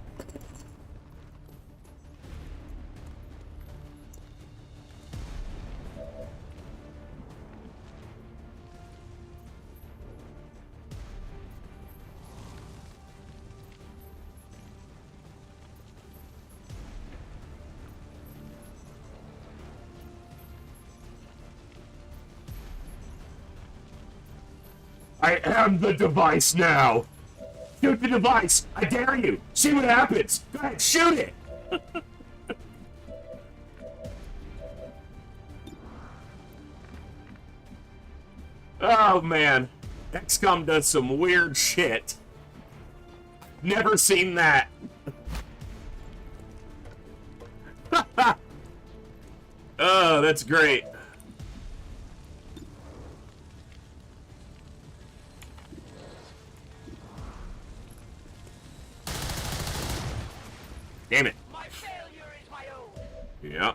I am the device now. Shoot the device. I dare you. See what happens. Go ahead, shoot it. Oh, man. XCOM does some weird shit. Never seen that. Oh, that's great. Damn it. My failure is my own. Yeah.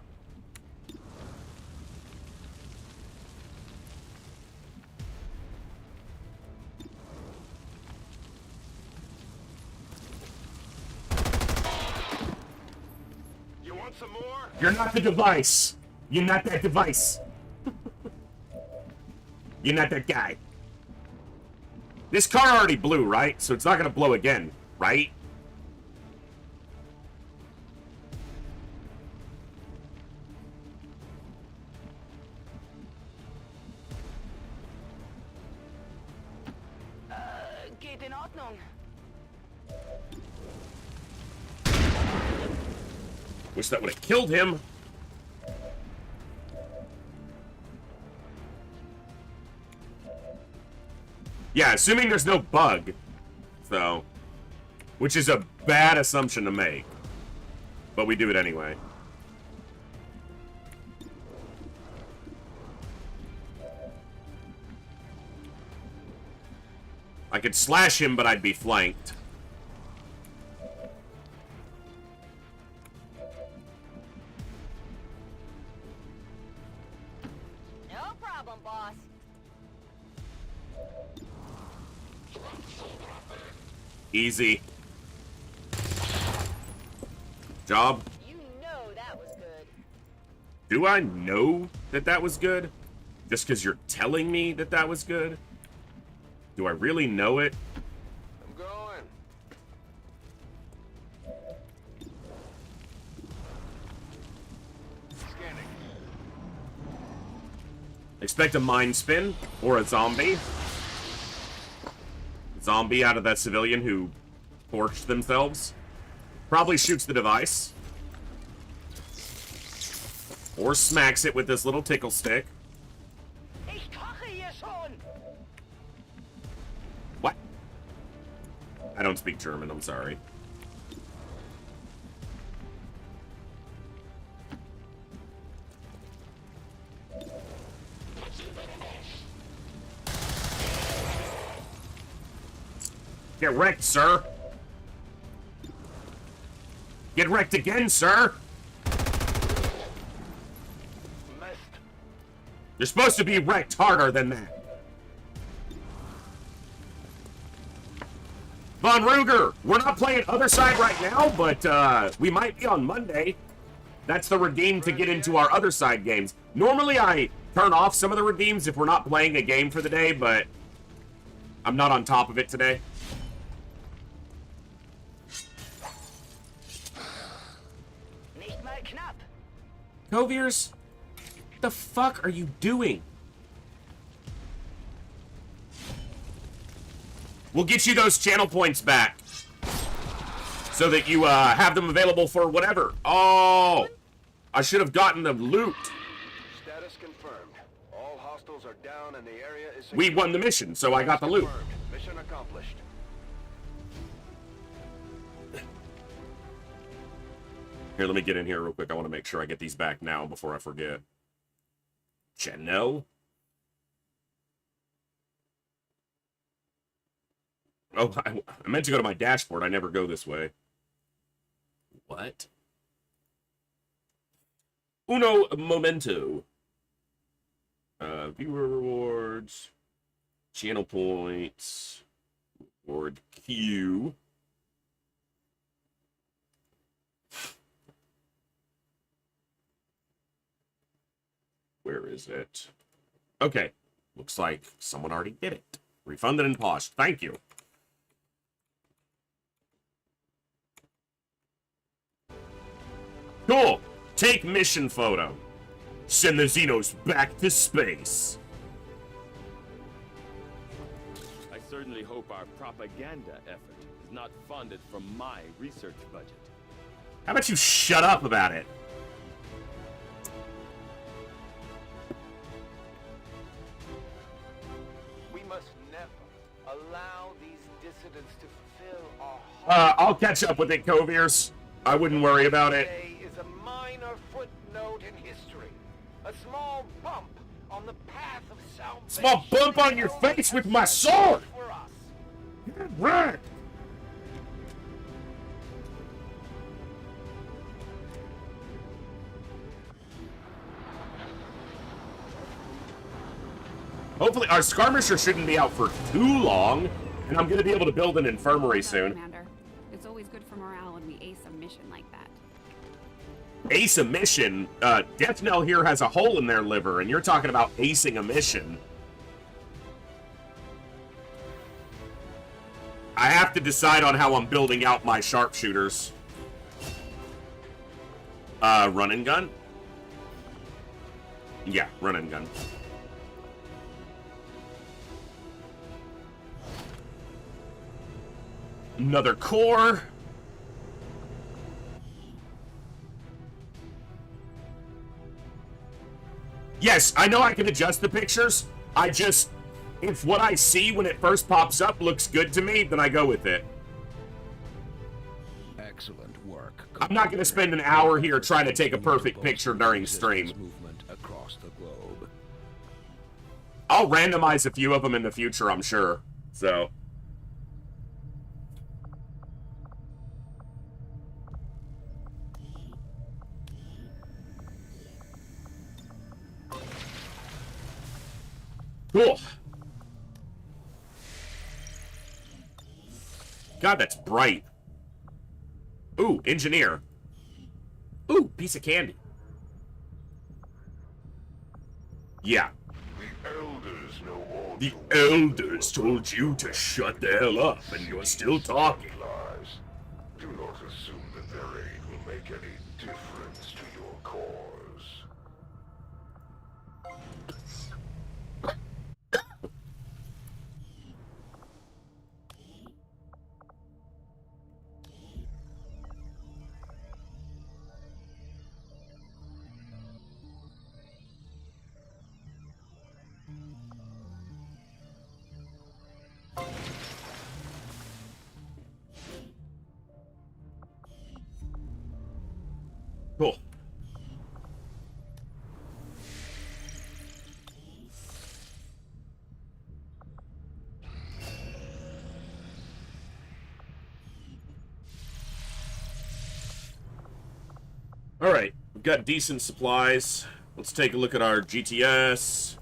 You want some more? You're not the device. You're not that device. You're not that guy. This car already blew, right? So it's not gonna blow again, right? Geht in Ordnung. Wish that would have killed him. Yeah, assuming there's no bug. So, which is a bad assumption to make. But we do it anyway. I could slash him, but I'd be flanked. No problem, boss. Easy. Job. You know that was good. Do I know that that was good? Just because you're telling me that that was good? Do I really know it? I'm going. Scanning. Expect a mind spin or a zombie. zombie out of that civilian who torched themselves. Probably shoots the device. Or smacks it with this little tickle stick. What? I don't speak German, I'm sorry. Get wrecked, sir. Get wrecked again, sir. You're supposed to be wrecked harder than that. Von Ruger, we're not playing other side right now, but we might be on Monday. That's the redeem to get into our other side games. Normally I turn off some of the redeems if we're not playing a game for the day, but I'm not on top of it today. Coviers, what the fuck are you doing? We'll get you those channel points back so that you have them available for whatever. Oh, I should have gotten the loot. Status confirmed. All hostiles are down and the area is We won the mission, so I got the loot. Mission accomplished. Here, let me get in here real quick. I want to make sure I get these back now before I forget. Chano? Oh, I meant to go to my dashboard. I never go this way. What? Uno momento. Viewer rewards. Channel points. Reward queue. Where is it? Okay. Looks like someone already did it. Refunded and paused. Thank you. Cool. Take mission photo. Send the Xenos back to space. I certainly hope our propaganda effort is not funded from my research budget. How about you shut up about it? We must never allow these dissidents to fulfill our I'll catch up with it, Coviers. I wouldn't worry about it. Today is a minor footnote in history. A small bump on the path of salvation. Small bump on your face with my sword! For us. Get wrecked! Hopefully, our skirmisher shouldn't be out for too long, and I'm going to be able to build an infirmary soon. Commander, it's always good for morale when we ace a mission like that. Ace a mission? Death Knell here has a hole in their liver, and you're talking about acing a mission. I have to decide on how I'm building out my sharpshooters. Run and gun? Yeah, run and gun. Another core. Yes, I know I can adjust the pictures. I just, if what I see when it first pops up looks good to me, then I go with it. Excellent work. I'm not going to spend an hour here trying to take a perfect picture during stream. Movement across the globe. I'll randomize a few of them in the future, I'm sure. So. Cool. God, that's bright. Ooh, engineer. Ooh, piece of candy. Yeah. The elders told you to shut the hell up, and you're still talking. Lies. Do not assume that their aid will make any difference to your cause. got decent supplies. Let's take a look at our GTS.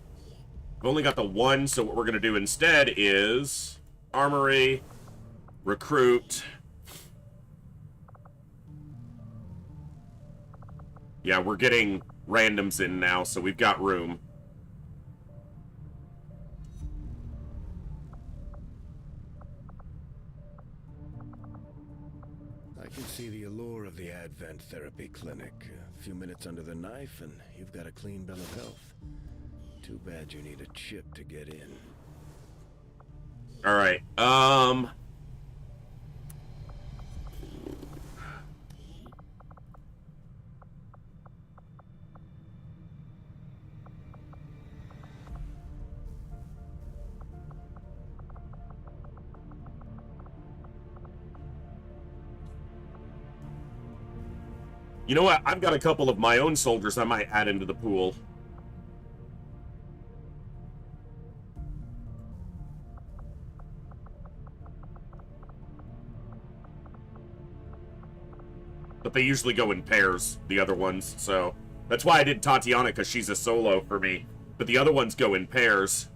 We've only got the one, so what we're going to do instead is armory, recruit. Yeah, we're getting randoms in now, so we've got room. I can see the allure of the Advent Therapy Clinic. A few minutes under the knife and you've got a clean bill of health. Too bad you need a chip to get in. All right. You know what? I've got a couple of my own soldiers I might add into the pool. But they usually go in pairs, the other ones, so... That's why I did Tatiana, because she's a solo for me. But the other ones go in pairs.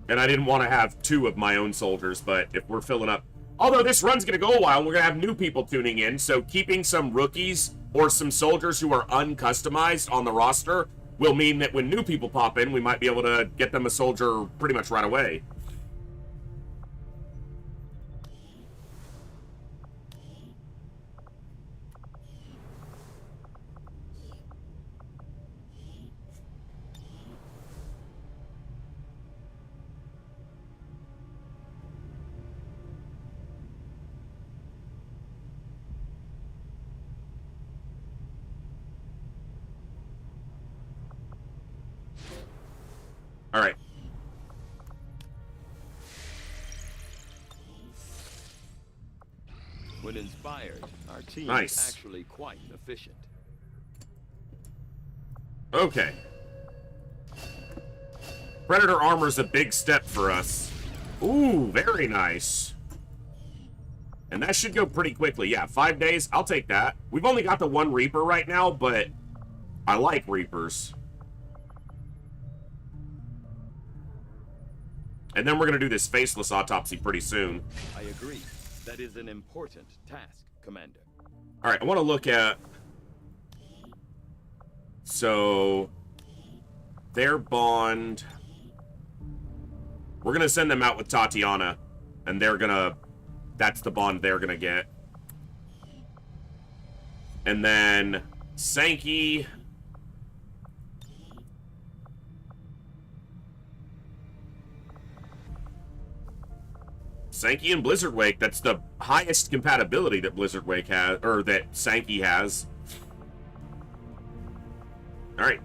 And I didn't want to have two of my own soldiers, but if we're filling up... Although this run's going to go a while, we're going to have new people tuning in, so keeping some rookies or some soldiers who are uncustomized on the roster will mean that when new people pop in, we might be able to get them a soldier pretty much right away. All right. When inspired, our team Nice. is actually quite efficient. Okay. Predator armor's a big step for us. Ooh, very nice. And that should go pretty quickly. Yeah, 5 days. I'll take that. We've only got the one Reaper right now, but I like Reapers. And then we're going to do this faceless autopsy pretty soon. I agree. That is an important task, Commander. All right, I want to look at... So... Their bond... We're going to send them out with Tatiana. And they're going to... That's the bond they're going to get. And then... Sankey... Sankey and Blizzard Wake, that's the highest compatibility that Blizzard Wake has, or that Sankey has. Alright.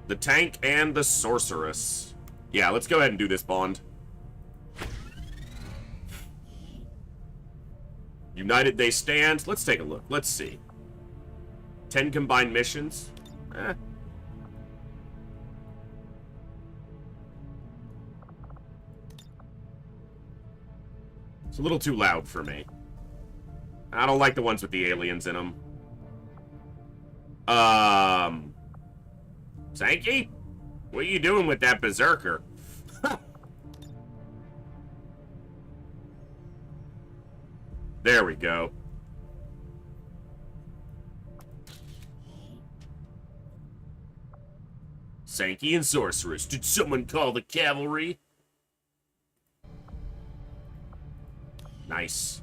The tank and the sorceress. Yeah, let's go ahead and do this bond. United they stand. Let's take a look. Let's see. 10 combined missions. It's a little too loud for me. I don't like the ones with the aliens in them. Sankey? What are you doing with that berserker? There we go. Sankey and sorceress. Did someone call the cavalry? Nice.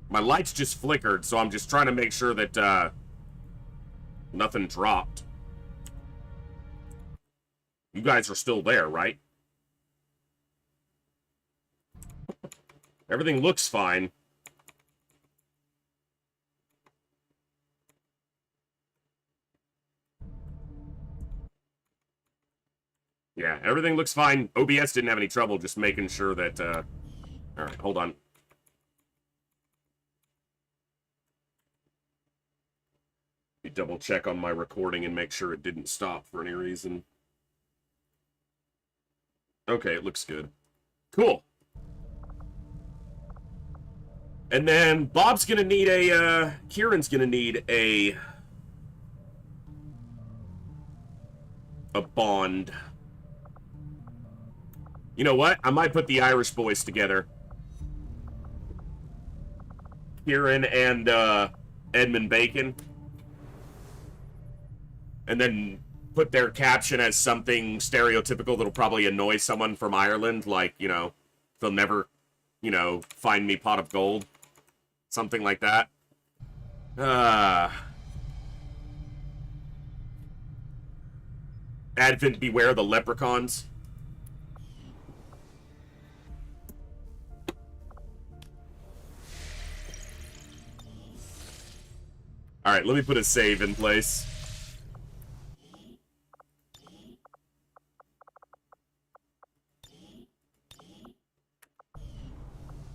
My lights just flickered, so I'm just trying to make sure that nothing dropped. You guys are still there, right? Everything looks fine. Yeah, everything looks fine. OBS didn't have any trouble just making sure that, Alright, hold on. Let me double check on my recording and make sure it didn't stop for any reason. Okay, it looks good. Cool. And then Bob's gonna need a, Kieran's gonna need a bond. You know what? I might put the Irish boys together. Kieran and Edmund Bacon. And then put their caption as something stereotypical that'll probably annoy someone from Ireland. Like, you know, they'll never, you know, find me pot of gold. Something like that. Advent beware the leprechauns. Alright, let me put a save in place.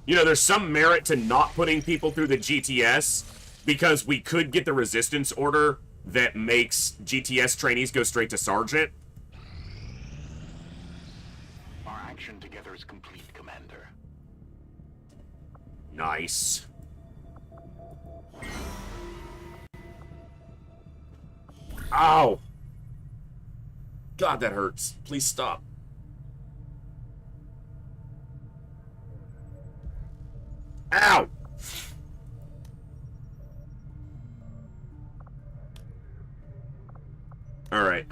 You know, there's some merit to not putting people through the GTS, because we could get the resistance order that makes GTS trainees go straight to Sergeant. Our action together is complete, Commander. Nice. Ow! God, that hurts. Please stop. Ow! Alright.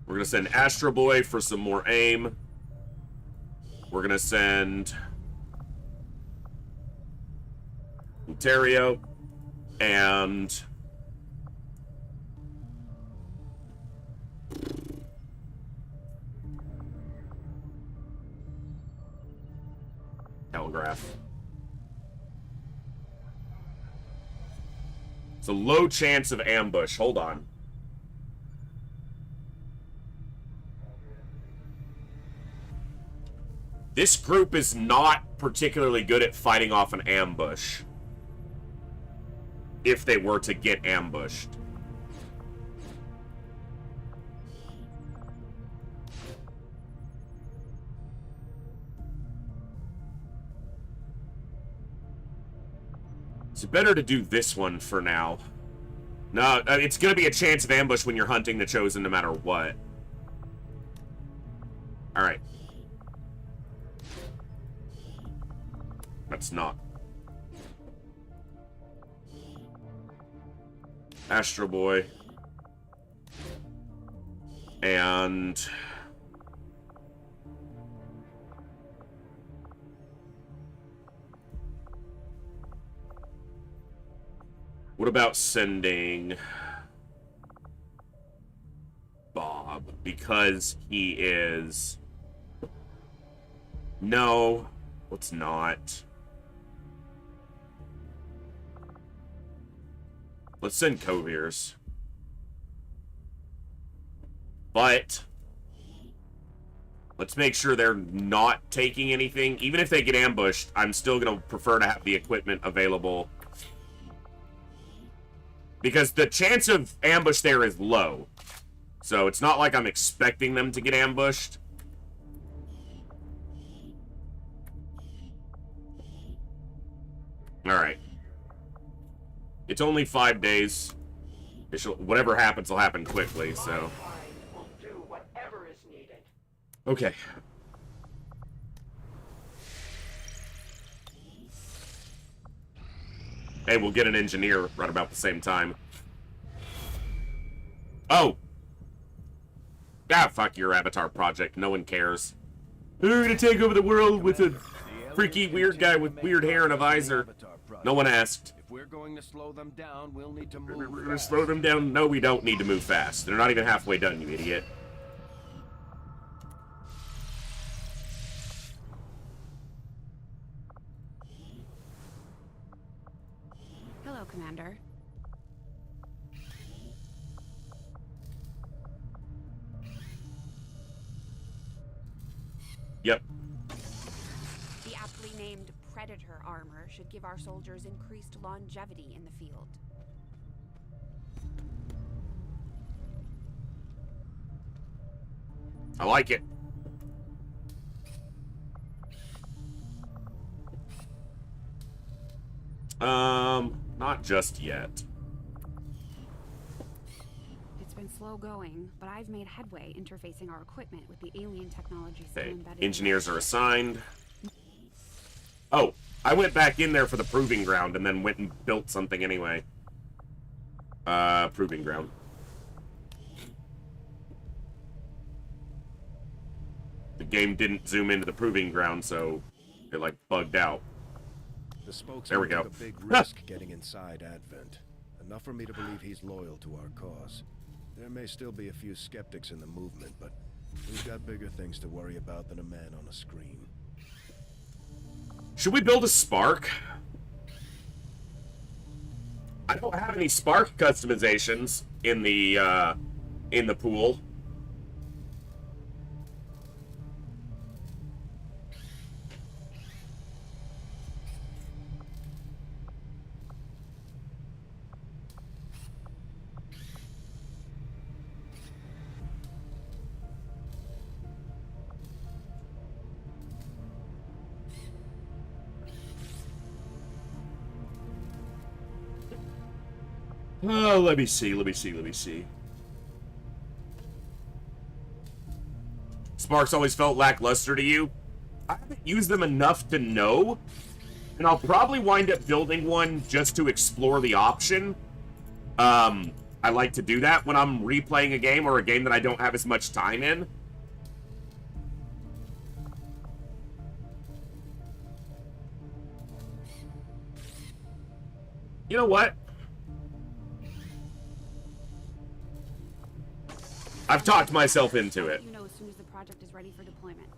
We're gonna send Astro Boy for some more aim. We're gonna send Ontario and Telegraph. It's a low chance of ambush. Hold on. This group is not particularly good at fighting off an ambush. If they were to get ambushed. It's better to do this one for now. No, it's going to be a chance of ambush when you're hunting the Chosen no matter what. Alright. That's not. Astro Boy. And what about sending Bob? Because he is... No, let's not. Let's send Coviers. But let's make sure they're not taking anything. Even if they get ambushed, I'm still going to prefer to have the equipment available. Because the chance of ambush there is low. So it's not like I'm expecting them to get ambushed. Alright. It's only 5 days. Whatever happens will happen quickly, so. We'll do whatever is needed. Okay. Hey, we'll get an engineer right about the same time. Oh! Ah, fuck your Avatar project. No one cares. We're gonna take over the world with a freaky weird guy with weird hair and a visor. No one asked. If we're going to slow them down, we'll need to move We're gonna slow them down? No, we don't need to move fast. They're not even halfway done, you idiot. Hello, Commander. Yep. The aptly named Predator armor should give our soldiers increased longevity in the field. I like it. Not just yet. It's been slow going, but I've made headway interfacing our equipment with the alien technology still Okay, embedded. engineers are assigned. Oh, I went back in there for the proving ground and then went and built something anyway. Proving ground. The game didn't zoom into the proving ground, so it like bugged out. The spokesman There we go. took a big risk getting inside Advent. Enough for me to believe he's loyal to our cause. There may still be a few skeptics in the movement, but we've got bigger things to worry about than a man on a screen. Should we build a spark? I don't have any spark customizations in the pool. Oh, let me see. Sparks always felt lackluster to you? I haven't used them enough to know, and I'll probably wind up building one just to explore the option. I like to do that when I'm replaying a game or a game that I don't have as much time in. You know what? I've talked myself into it. You know as soon as the project is ready for deployment.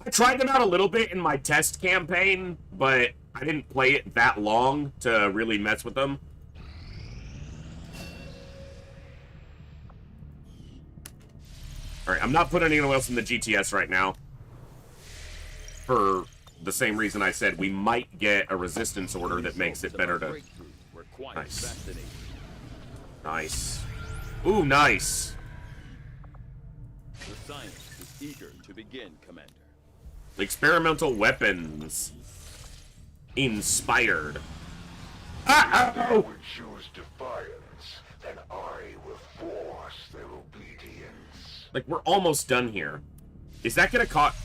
I tried them out a little bit in my test campaign, but I didn't play it that long to really mess with them. Alright, I'm not putting anyone else in the GTS right now. For the same reason I said we might get a resistance order that makes it better to... Nice. Nice. Ooh, nice. The science is eager to begin, Commander. Experimental weapons. Inspired. Uh-oh! Would choose defiance, then I will force their obedience. Like, we're almost done here. Is that gonna caught...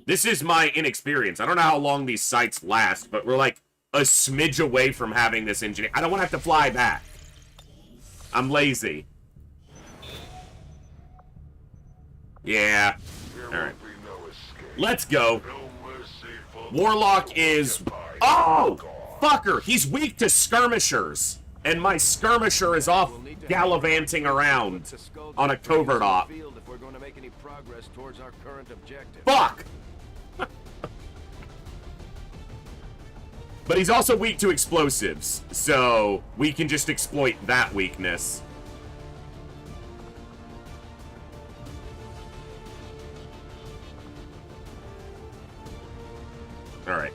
This is my inexperience. I don't know how long these sites last, but we're like a smidge away from having this engineer. I don't want to have to fly back. I'm lazy. Yeah. Alright. Let's go. Warlock is... Oh! Fucker! He's weak to skirmishers. And my skirmisher is off gallivanting around on a covert op. Fuck! But he's also weak to explosives, so we can just exploit that weakness. Alright.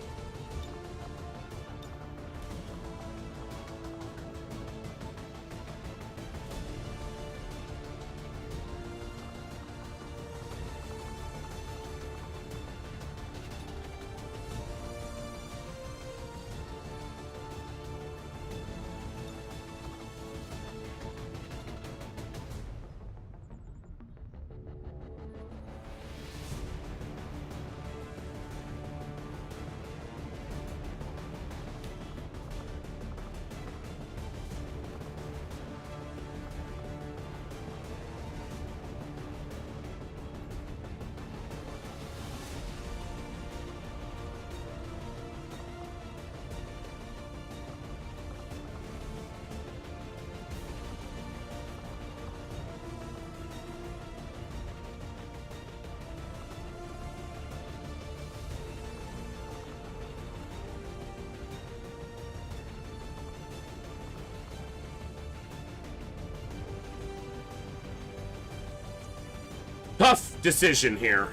Tough decision here.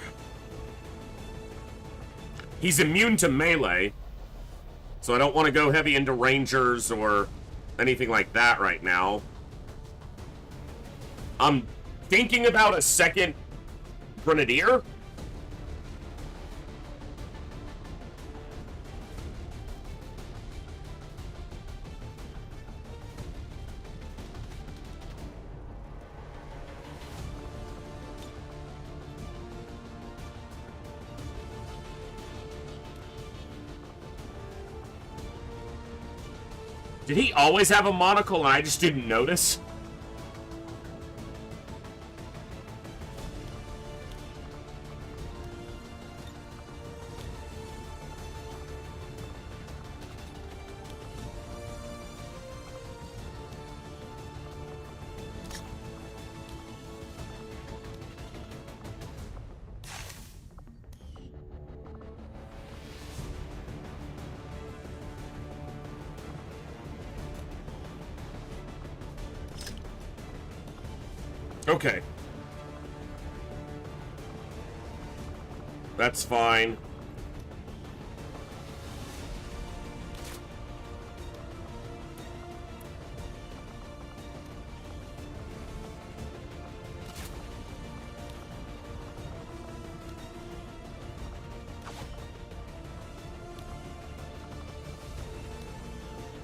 He's immune to melee, so I don't want to go heavy into rangers or anything like that right now. I'm thinking about a second grenadier. Did he always have a monocle and I just didn't notice? Okay. That's fine.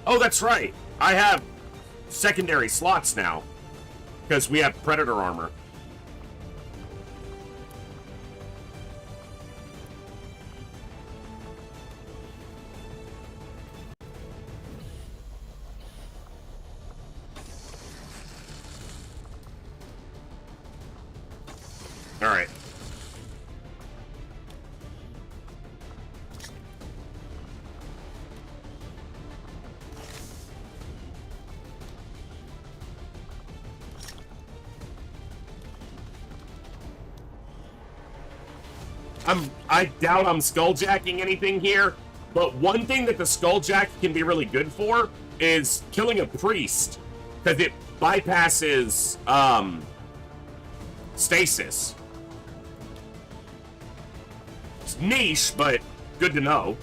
Oh, that's right. I have secondary slots now. Because we have Predator armor. All right. I doubt I'm skulljacking anything here, but one thing that the skulljack can be really good for is killing a priest, because it bypasses stasis. It's niche, but good to know.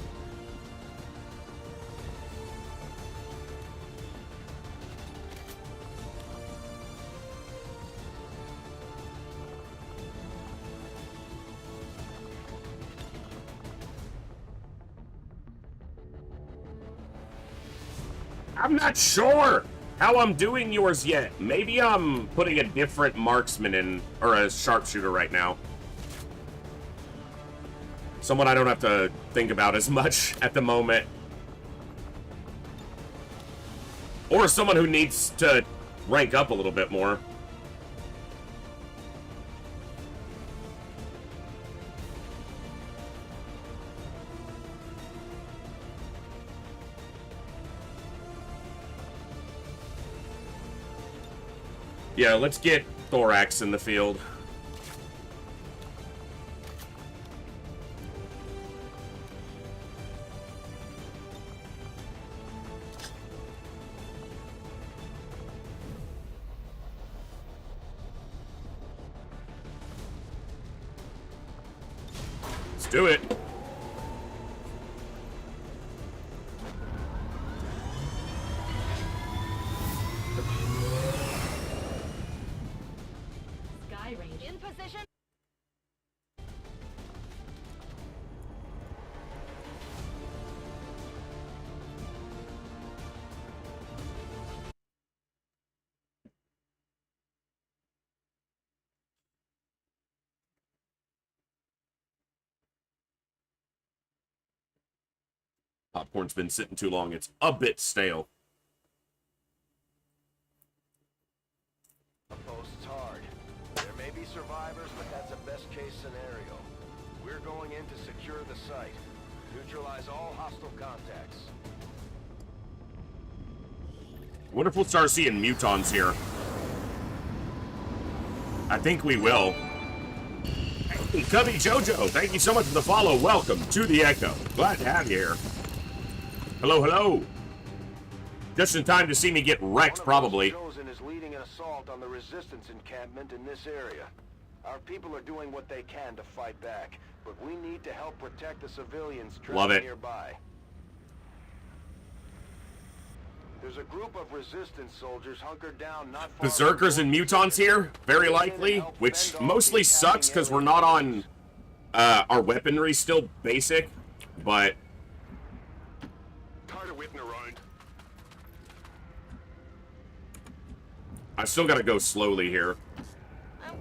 I'm not sure how I'm doing yours yet. Maybe I'm putting a different marksman in, or a sharpshooter right now. Someone I don't have to think about as much at the moment. Or someone who needs to rank up a little bit more. Yeah, let's get Thorax in the field. Let's do it. In position. Popcorn's been sitting too long. It's a bit stale. Post's hard. There may be survivors, but that's a best-case scenario. We're going in to secure the site. Neutralize all hostile contacts. I wonder if we'll start seeing mutons here. I think we will. Hey, Cubby Jojo, thank you so much for the follow. Welcome to the Echo. Glad to have you here. Hello, hello. Just in time to see me get wrecked, probably. Chosen is leading an assault on the resistance encampment in this area. Our people are doing what they can to fight back, but we need to help protect the civilians trapped Love it. nearby. There's a group of resistance soldiers hunkered down not far Berserkers and mutons here, very likely, which mostly sucks because we're not on our weaponry still basic, but Tired of waiting around. I still gotta go slowly here. I'm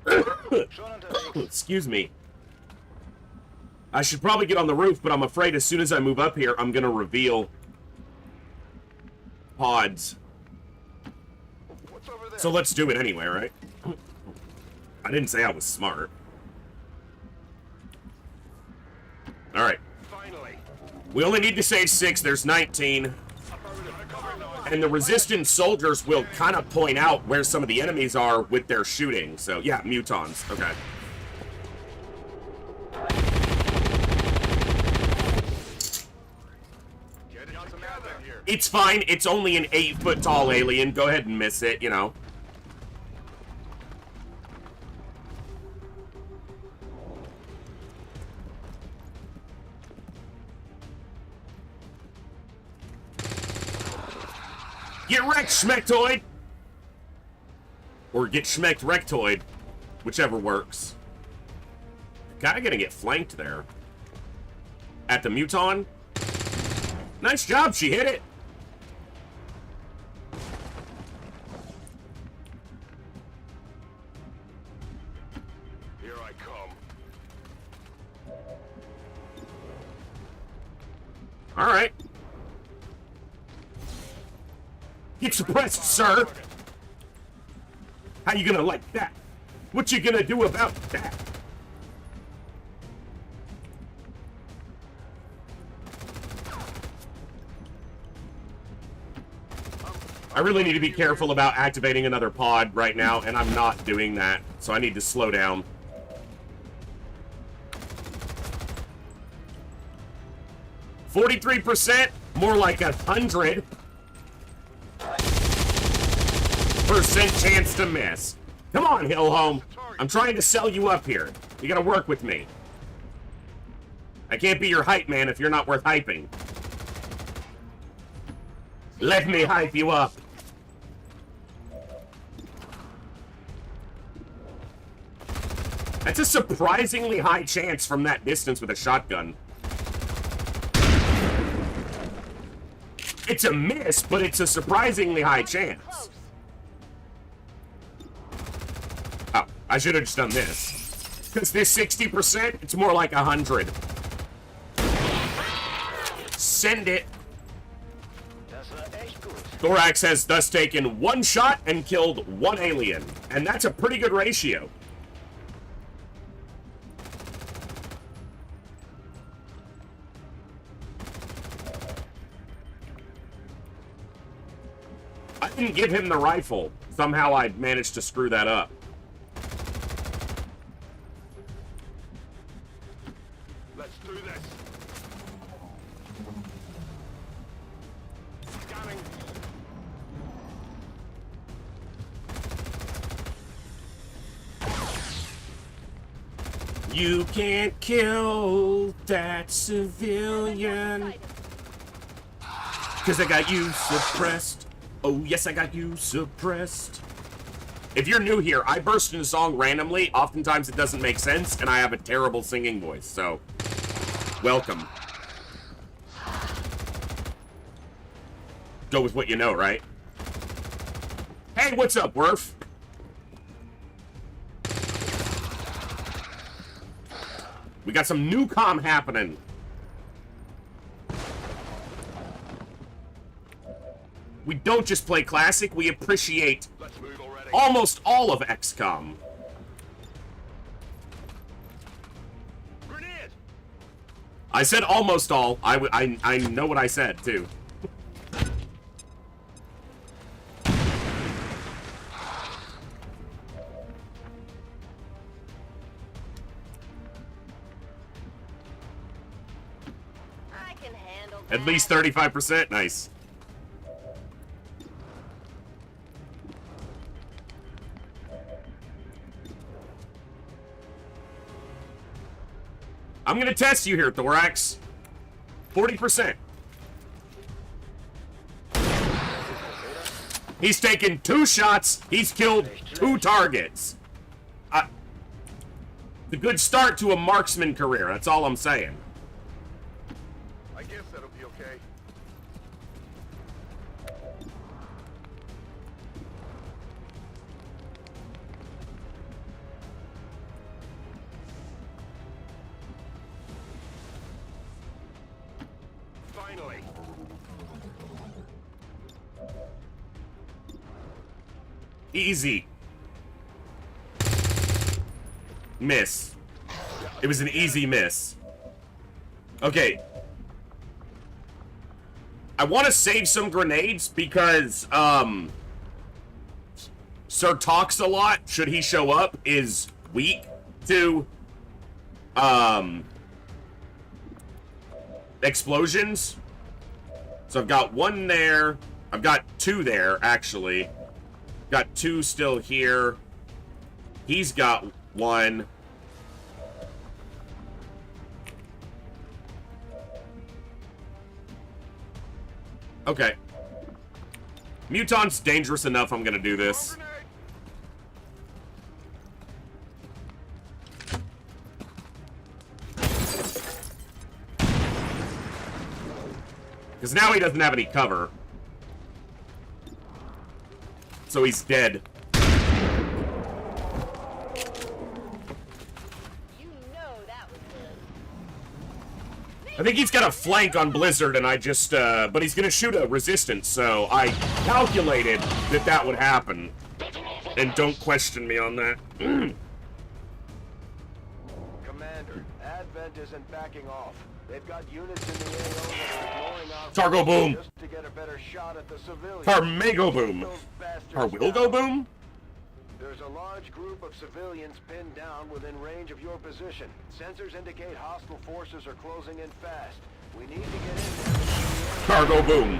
going. Excuse me. I should probably get on the roof, but I'm afraid as soon as I move up here, I'm gonna reveal pods. So let's do it anyway, right? I didn't say I was smart. Alright. We only need to save 6, there's 19. And the resistance soldiers will kind of point out where some of the enemies are with their shooting. So, yeah, mutons. Okay. It's fine. It's only an 8-foot-tall alien. Go ahead and miss it, you know. Get wrecked, Schmectoid! Or get schmecked rectoid. Whichever works. Kinda gonna get flanked there. At the muton. Nice job, she hit it! Here I come. Alright. Get suppressed, sir! How you gonna like that? What you gonna do about that? I really need to be careful about activating another pod right now, and I'm not doing that, so I need to slow down. %, more like 100% chance to miss. Come on, Hillhome. I'm trying to sell you up here. You gotta work with me. I can't be your hype man if you're not worth hyping. Let me hype you up. That's a surprisingly high chance from that distance with a shotgun. It's a miss, but it's a surprisingly high chance. Oh, I should have just done this. Because this 60%, it's more like 100. Send it. Thorax has thus taken 1 shot and killed 1 alien. And that's a pretty good ratio. I didn't give him the rifle. Somehow I managed to screw that up. Let's do this. Scanning. You can't kill that civilian. 'Cause I got you suppressed. Oh, yes, I got you suppressed. If you're new here, I burst into song randomly. Oftentimes it doesn't make sense, and I have a terrible singing voice, so welcome. Go with what you know, right? Hey, what's up, Worf? We got some new comm happening. We don't just play classic, we appreciate almost all of XCOM. Grenade! I said almost all. I know what I said, too. I can handle that. At least 35%? Nice. I'm gonna test you here, Thorax. 40%. He's taken 2 shots. He's killed 2 targets. A good start to a marksman career. That's all I'm saying. I guess that'll be okay. Finally. Easy. Miss. It was an easy miss. Okay. I want to save some grenades because, Sir Talks a Lot, should he show up, is weak to, explosions. So I've got 1 there. I've got 2 there, actually. Got 2 still here. He's got 1. Okay. Muton's dangerous enough, I'm gonna do this. Because now he doesn't have any cover. So he's dead. I think he's got a flank on Blizzard, and I just, but he's gonna shoot a resistance, so I calculated that that would happen. And don't question me on that. Commander, Advent isn't backing off. They've got units in the AO that are ignoring our Targo boom. just to get a better shot at the civilians. Carmago boom. Carwilgo boom? There's a large group of civilians pinned down within range of your position. Sensors indicate hostile forces are closing in fast. We need to get in there. Cargo boom.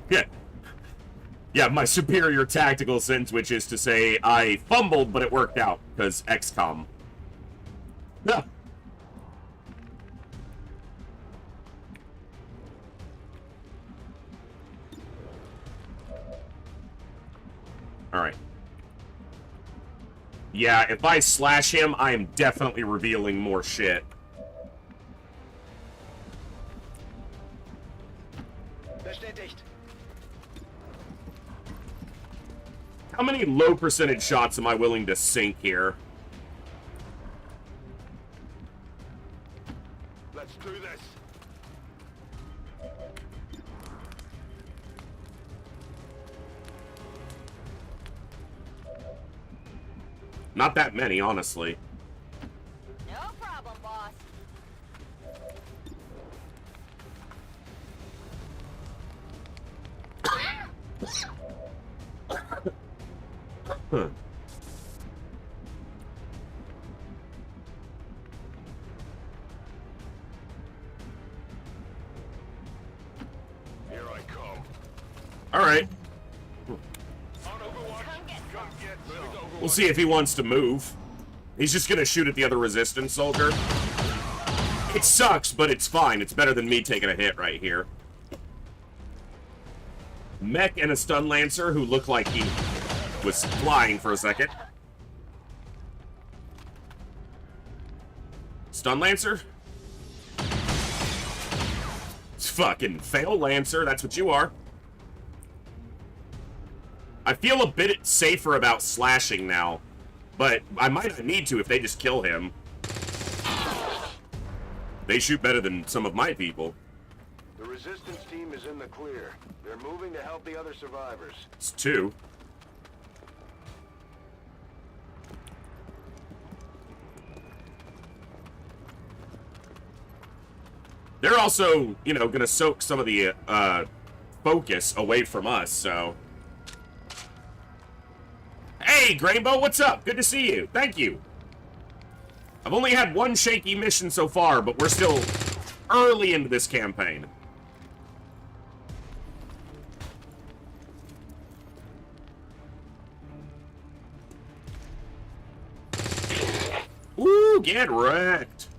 Yeah. Yeah, my superior tactical sense, which is to say I fumbled, but it worked out, because XCOM. Yeah. Alright. Yeah, if I slash him, I am definitely revealing more shit. Bestätigt. How many low percentage shots am I willing to sink here? Let's do this. Not that many, honestly. No problem, boss. Huh. Here I come. All right. We'll see if he wants to move. He's just gonna shoot at the other resistance soldier. It sucks, but it's fine. It's better than me taking a hit right here. Mech and a stun lancer who looked like he was flying for a second. Stun lancer? It's fucking fail lancer, that's what you are. I feel a bit safer about slashing now, but I might not need to if they just kill him. They shoot better than some of my people. The resistance team is in the clear. They're moving to help the other survivors. It's 2. They're also, you know, gonna soak some of the focus away from us, so... Hey, Grainbow, what's up? Good to see you. Thank you. I've only had 1 shaky mission so far, but we're still early into this campaign. get wrecked.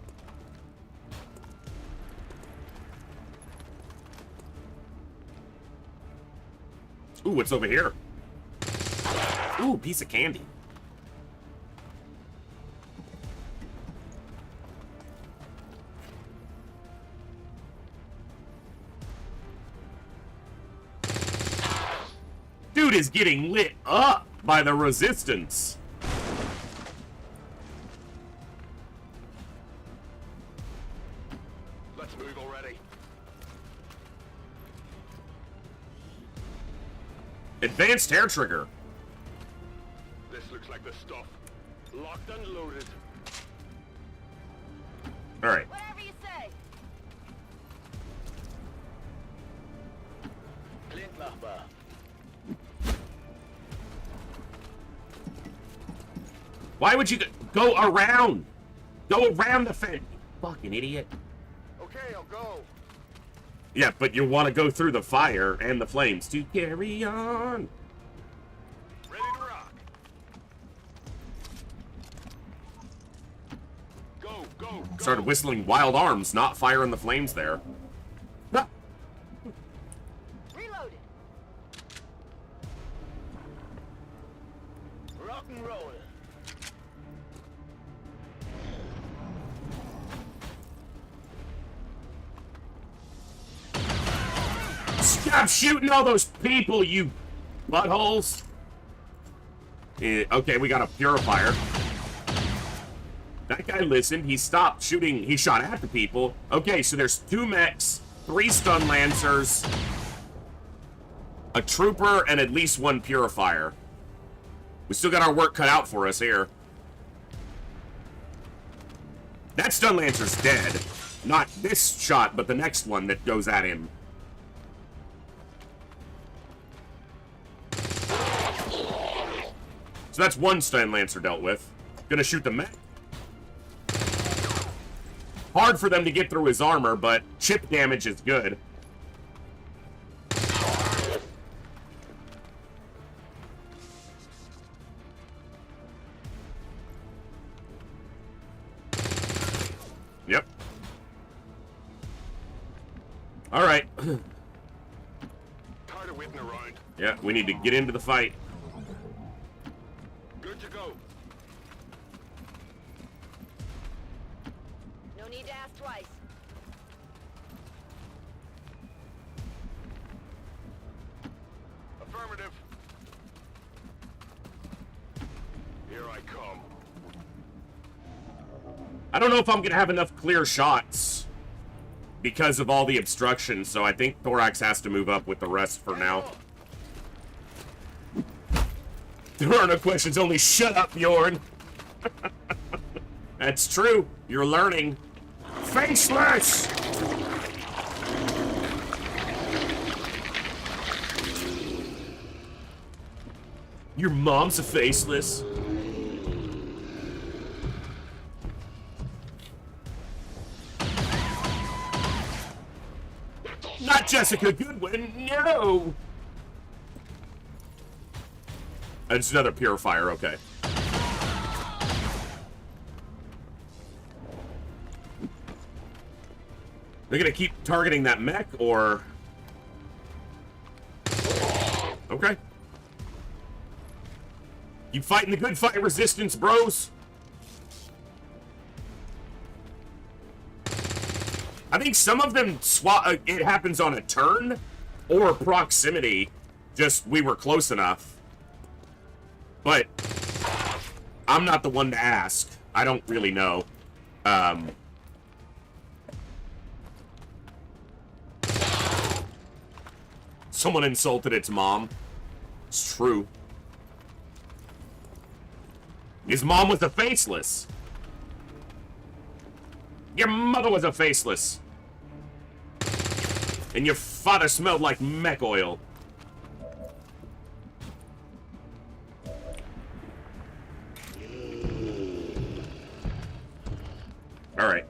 Ooh, what's over here? Ooh, piece of candy. Dude is getting lit up by the resistance. Let's move already. Advanced hair trigger. This looks like the stuff. Locked and loaded. All right. Whatever you say. Clint Nachbar. Why would you go around? Go around the fence, you fucking idiot. Okay, I'll go. Yeah, but you want to go through the fire and the flames to carry on. Ready to rock. Go, go, go. Started whistling Wild Arms, not Fire in the Flames there. Ah. Reloaded. Rock and roll. Stop shooting all those people, you buttholes. Okay, we got a purifier. That guy listened. He stopped shooting. He shot at the people. Okay, so there's 2 mechs, 3 stun lancers, a trooper, and at least 1 purifier. We still got our work cut out for us here. That stun lancer's dead. Not this shot, but the next one that goes at him. So that's 1 stun lancer dealt with. Gonna shoot the mech. Hard for them to get through his armor, but chip damage is good. Yep. All right. Tired of waiting around. Yeah, we need to get into the fight. Good to go. No need to ask twice. Affirmative. Here I come. I don't know if I'm gonna have enough clear shots because of all the obstruction, so I think Thorax has to move up with the rest for now. There are no questions, only shut up, Bjorn. That's true. You're learning. Faceless! Your mom's a faceless. Not Jessica Goodwin, no! It's another purifier, okay. They're gonna keep targeting that mech, or... Okay. Keep fighting the good fight, Resistance, bros! I think some of them it happens on a turn or proximity. Just we were close enough. But I'm not the one to ask. I don't really know. Someone insulted its mom. It's true. His mom was a faceless. Your mother was a faceless. And your father smelled like mech oil. Alright.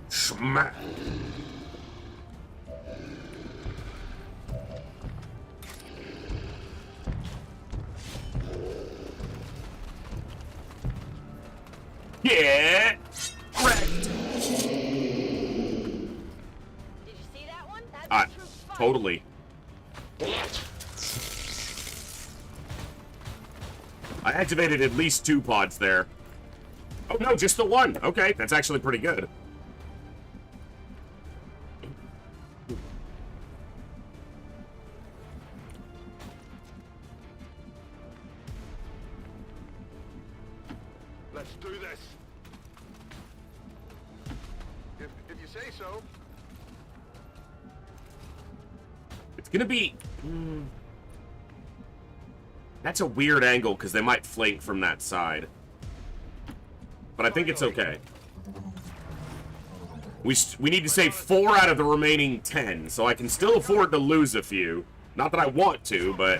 Smack. Get wrecked. Did you see that one? That's the troop fight. Totally. I activated at least 2 pods there. Oh no, just the 1. Okay, that's actually pretty good. Let's do this. If you say so. It's gonna be... That's a weird angle, because they might flank from that side. But I think it's okay. We need to save 4 out of the remaining 10, so I can still afford to lose a few. Not that I want to, but...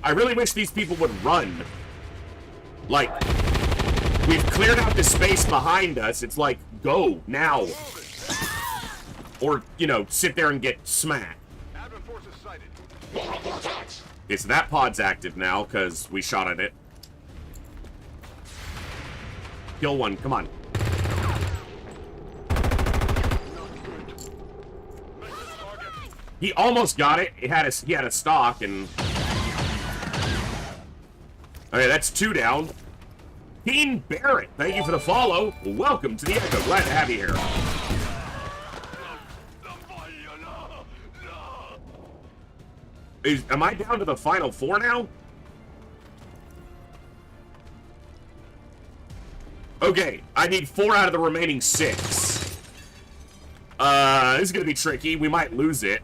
I really wish these people would run. Like, we've cleared out the space behind us. It's like, go, now. Or, you know, sit there and get smacked. Okay, so that pod's active now, because we shot at it. Kill one, come on. He almost got it. He had a stock, and... Okay, that's 2 down. Teen Barrett, thank you for the follow. Welcome to the Echo. Glad to have you here. Am I down to the final 4 now? Okay, I need 4 out of the remaining 6. This is gonna be tricky. We might lose it.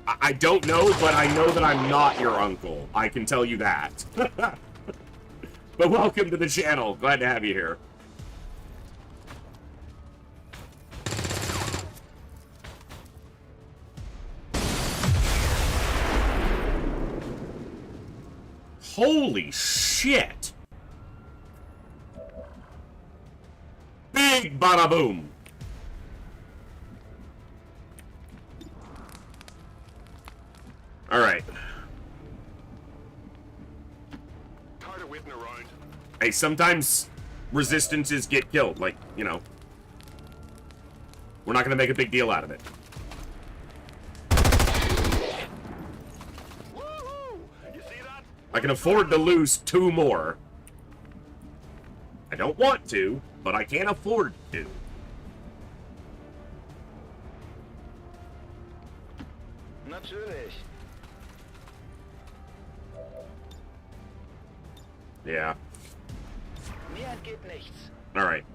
I don't know, but I know that I'm not your uncle. I can tell you that. But welcome to the channel. Glad to have you here. Holy shit! Big bada boom! Alright. Tired of waiting around. Hey, sometimes resistances get killed, like, you know. We're not gonna make a big deal out of it. I can afford to lose 2 more. I don't want to, but I can't afford to. Natürlich. Yeah. Mir entgeht nichts. Alright.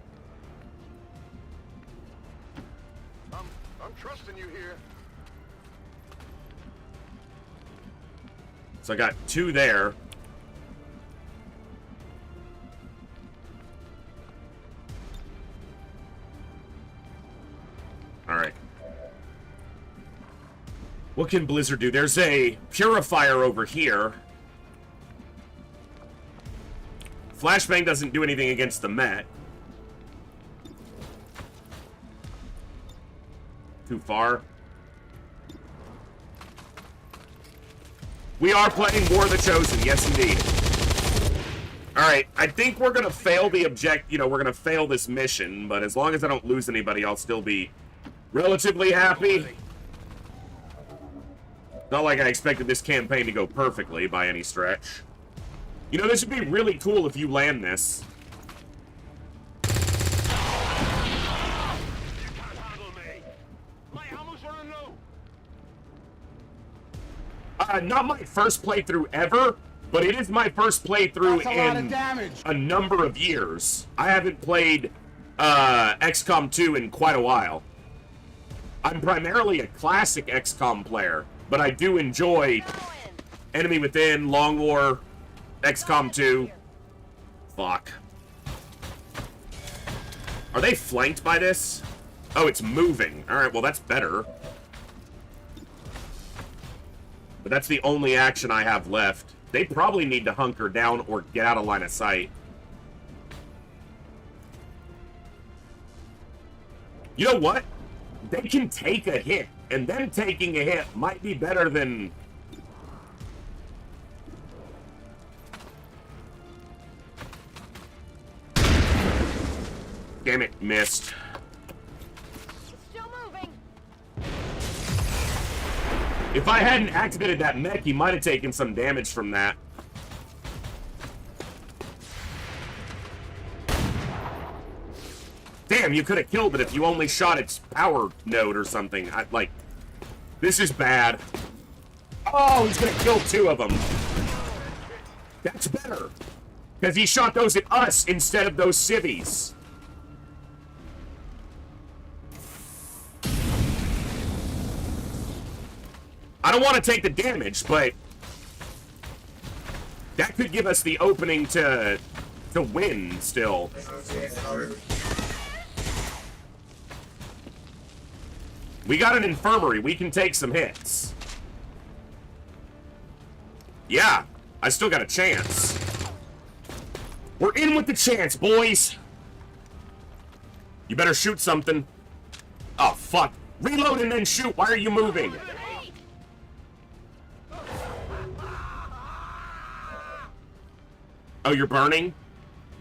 I'm trusting you here. So I got 2 there. Alright. What can Blizzard do? There's a purifier over here. Flashbang doesn't do anything against the Met. Too far. We are playing War of the Chosen, yes indeed. Alright, I think we're gonna fail the we're gonna fail this mission, but as long as I don't lose anybody, I'll still be relatively happy. Not like I expected this campaign to go perfectly by any stretch. You know, this would be really cool if you land this. Not my first playthrough ever, but it is my first playthrough in a number of years. I haven't played XCOM 2 in quite a while. I'm primarily a classic XCOM player, but I do enjoy Enemy Within, Long War, XCOM 2. Fuck. Are they flanked by this? Oh, it's moving. Alright, well that's better. But that's the only action I have left. They probably need to hunker down or get out of line of sight. You know what? They can take a hit, and them taking a hit might be better than... Damn it, missed. Still moving. If I hadn't activated that mech, he might have taken some damage from that. Damn, you could have killed it if you only shot its power node or something. This is bad. Oh, he's gonna kill 2 of them. That's better. Because he shot those at us instead of those civvies. I don't want to take the damage, but that could give us the opening to win still. We got an infirmary. We can take some hits. Yeah, I still got a chance. We're in with the chance, boys. You better shoot something. Oh, fuck. Reload and then shoot. Why are you moving? Oh, you're burning?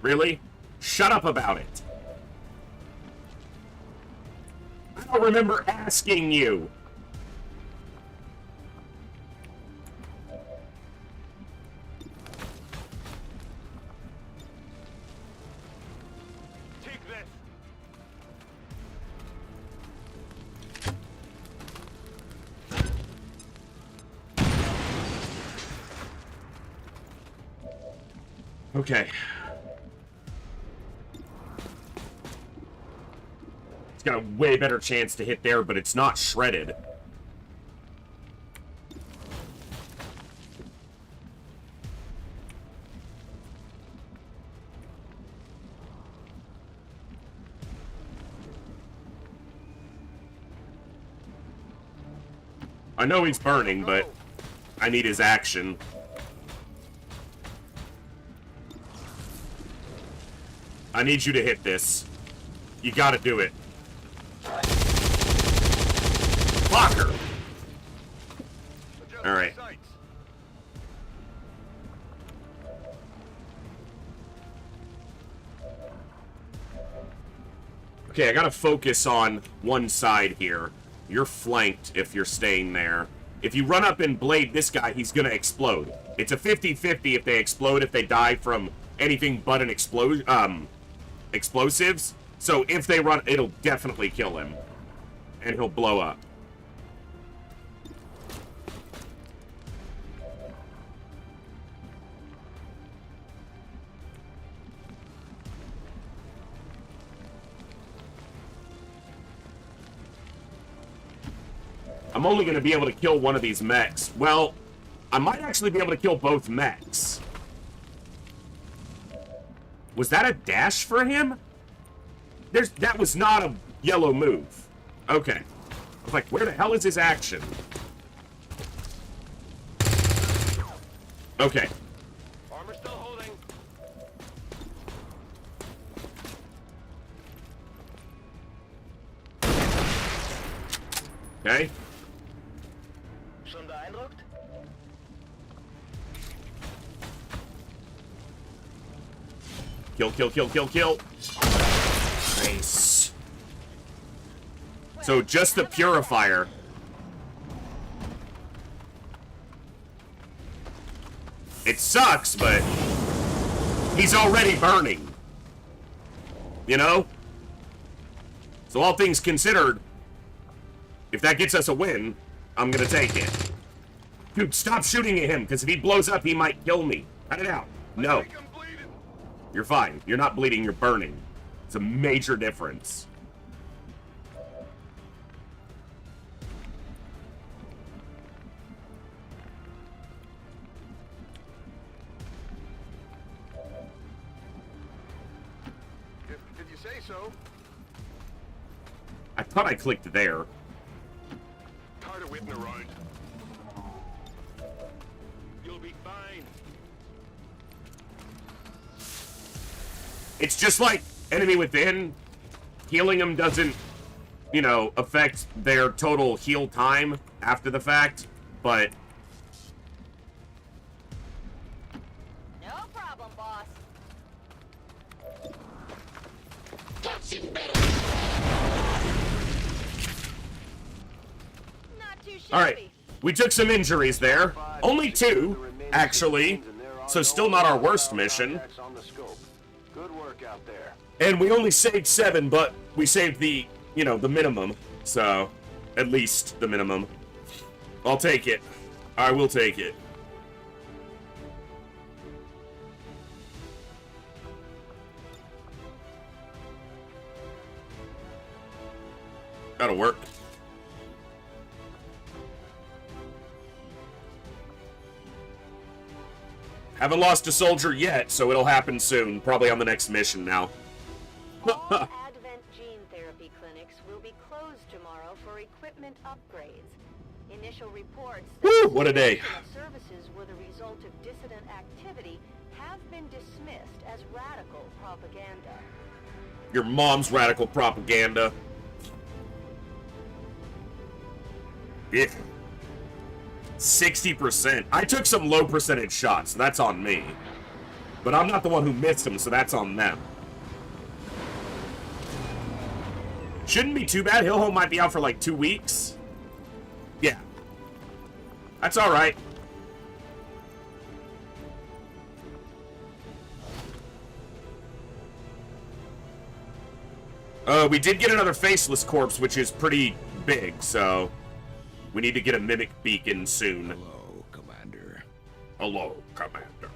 Really? Shut up about it. I don't remember asking you. Take this. Okay. It's got a way better chance to hit there, but it's not shredded. I know he's burning, but I need his action. I need you to hit this. You gotta do it. Fucker! Alright. Okay, I gotta focus on one side here. You're flanked if you're staying there. If you run up and blade this guy, he's gonna explode. It's a 50-50 if they explode, if they die from anything but an explosives. So if they run, it'll definitely kill him. And he'll blow up. I'm only going to be able to kill one of these mechs. Well, I might actually be able to kill both mechs. Was that a dash for him? That was not a yellow move. Okay. I was like, where the hell is his action? Okay. Armor still holding. Okay. Schon beeindruckt? Kill, kill, kill, kill, kill. Nice. So just the purifier. It sucks, but he's already burning. You know? So all things considered, if that gets us a win, I'm gonna take it. Dude, stop shooting at him, because if he blows up, he might kill me. Cut it out. No. You're fine. You're not bleeding, you're burning. It's a major difference. Did you say so? I thought I clicked there. Tired of waiting around. You'll be fine. It's just like enemy within. Healing them doesn't, you know, affect their total heal time after the fact, but... No problem, boss. Gotcha! Alright, we took some injuries there. Only 2, actually. So still not our worst mission. Good work out there. And we only saved 7, but we saved the, you know, the minimum. So, at least the minimum. I'll take it. I will take it. That'll work. Haven't lost a soldier yet, so it'll happen soon. Probably on the next mission now. All Advent gene therapy clinics will be closed tomorrow for equipment upgrades. Initial reports Woo, what a day. services were the result of dissident activity have been dismissed as radical propaganda. Your mom's radical propaganda. Yeah. 60%. I took some low percentage shots, so that's on me. But I'm not the one who missed them, so that's on them. Shouldn't be too bad. Hillhome might be out for like 2 weeks. Yeah. That's alright. We did get another faceless corpse, which is pretty big, so we need to get a mimic beacon soon. Hello, Commander. Hello, Commander.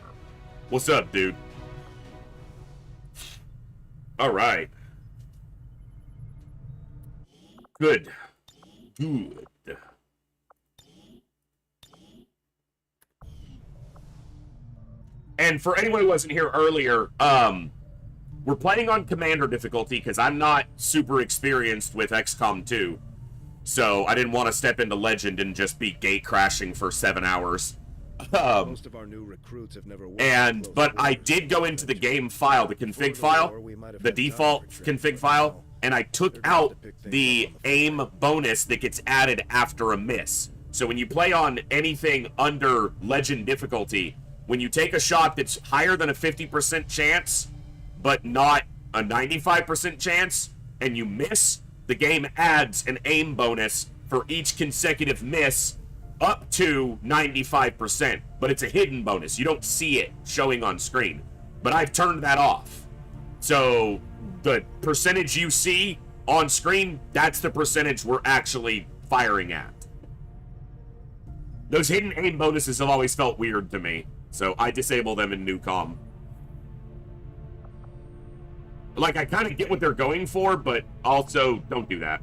What's up, dude? Alright. Good. Good. And for anyone who wasn't here earlier, we're playing on Commander difficulty because I'm not super experienced with XCOM 2. So I didn't want to step into Legend and just be gate crashing for 7 hours. Most of our new recruits have never But I did go into the game file, the config file, the default config file, and I took out the aim bonus that gets added after a miss. So when you play on anything under Legend difficulty, when you take a shot that's higher than a 50% chance, but not a 95% chance, and you miss, the game adds an aim bonus for each consecutive miss up to 95%. But it's a hidden bonus. You don't see it showing on screen. But I've turned that off. So the percentage you see on screen, that's the percentage we're actually firing at. Those hidden aim bonuses have always felt weird to me. So I disable them in new com. Like, I kind of get what they're going for, but also don't do that.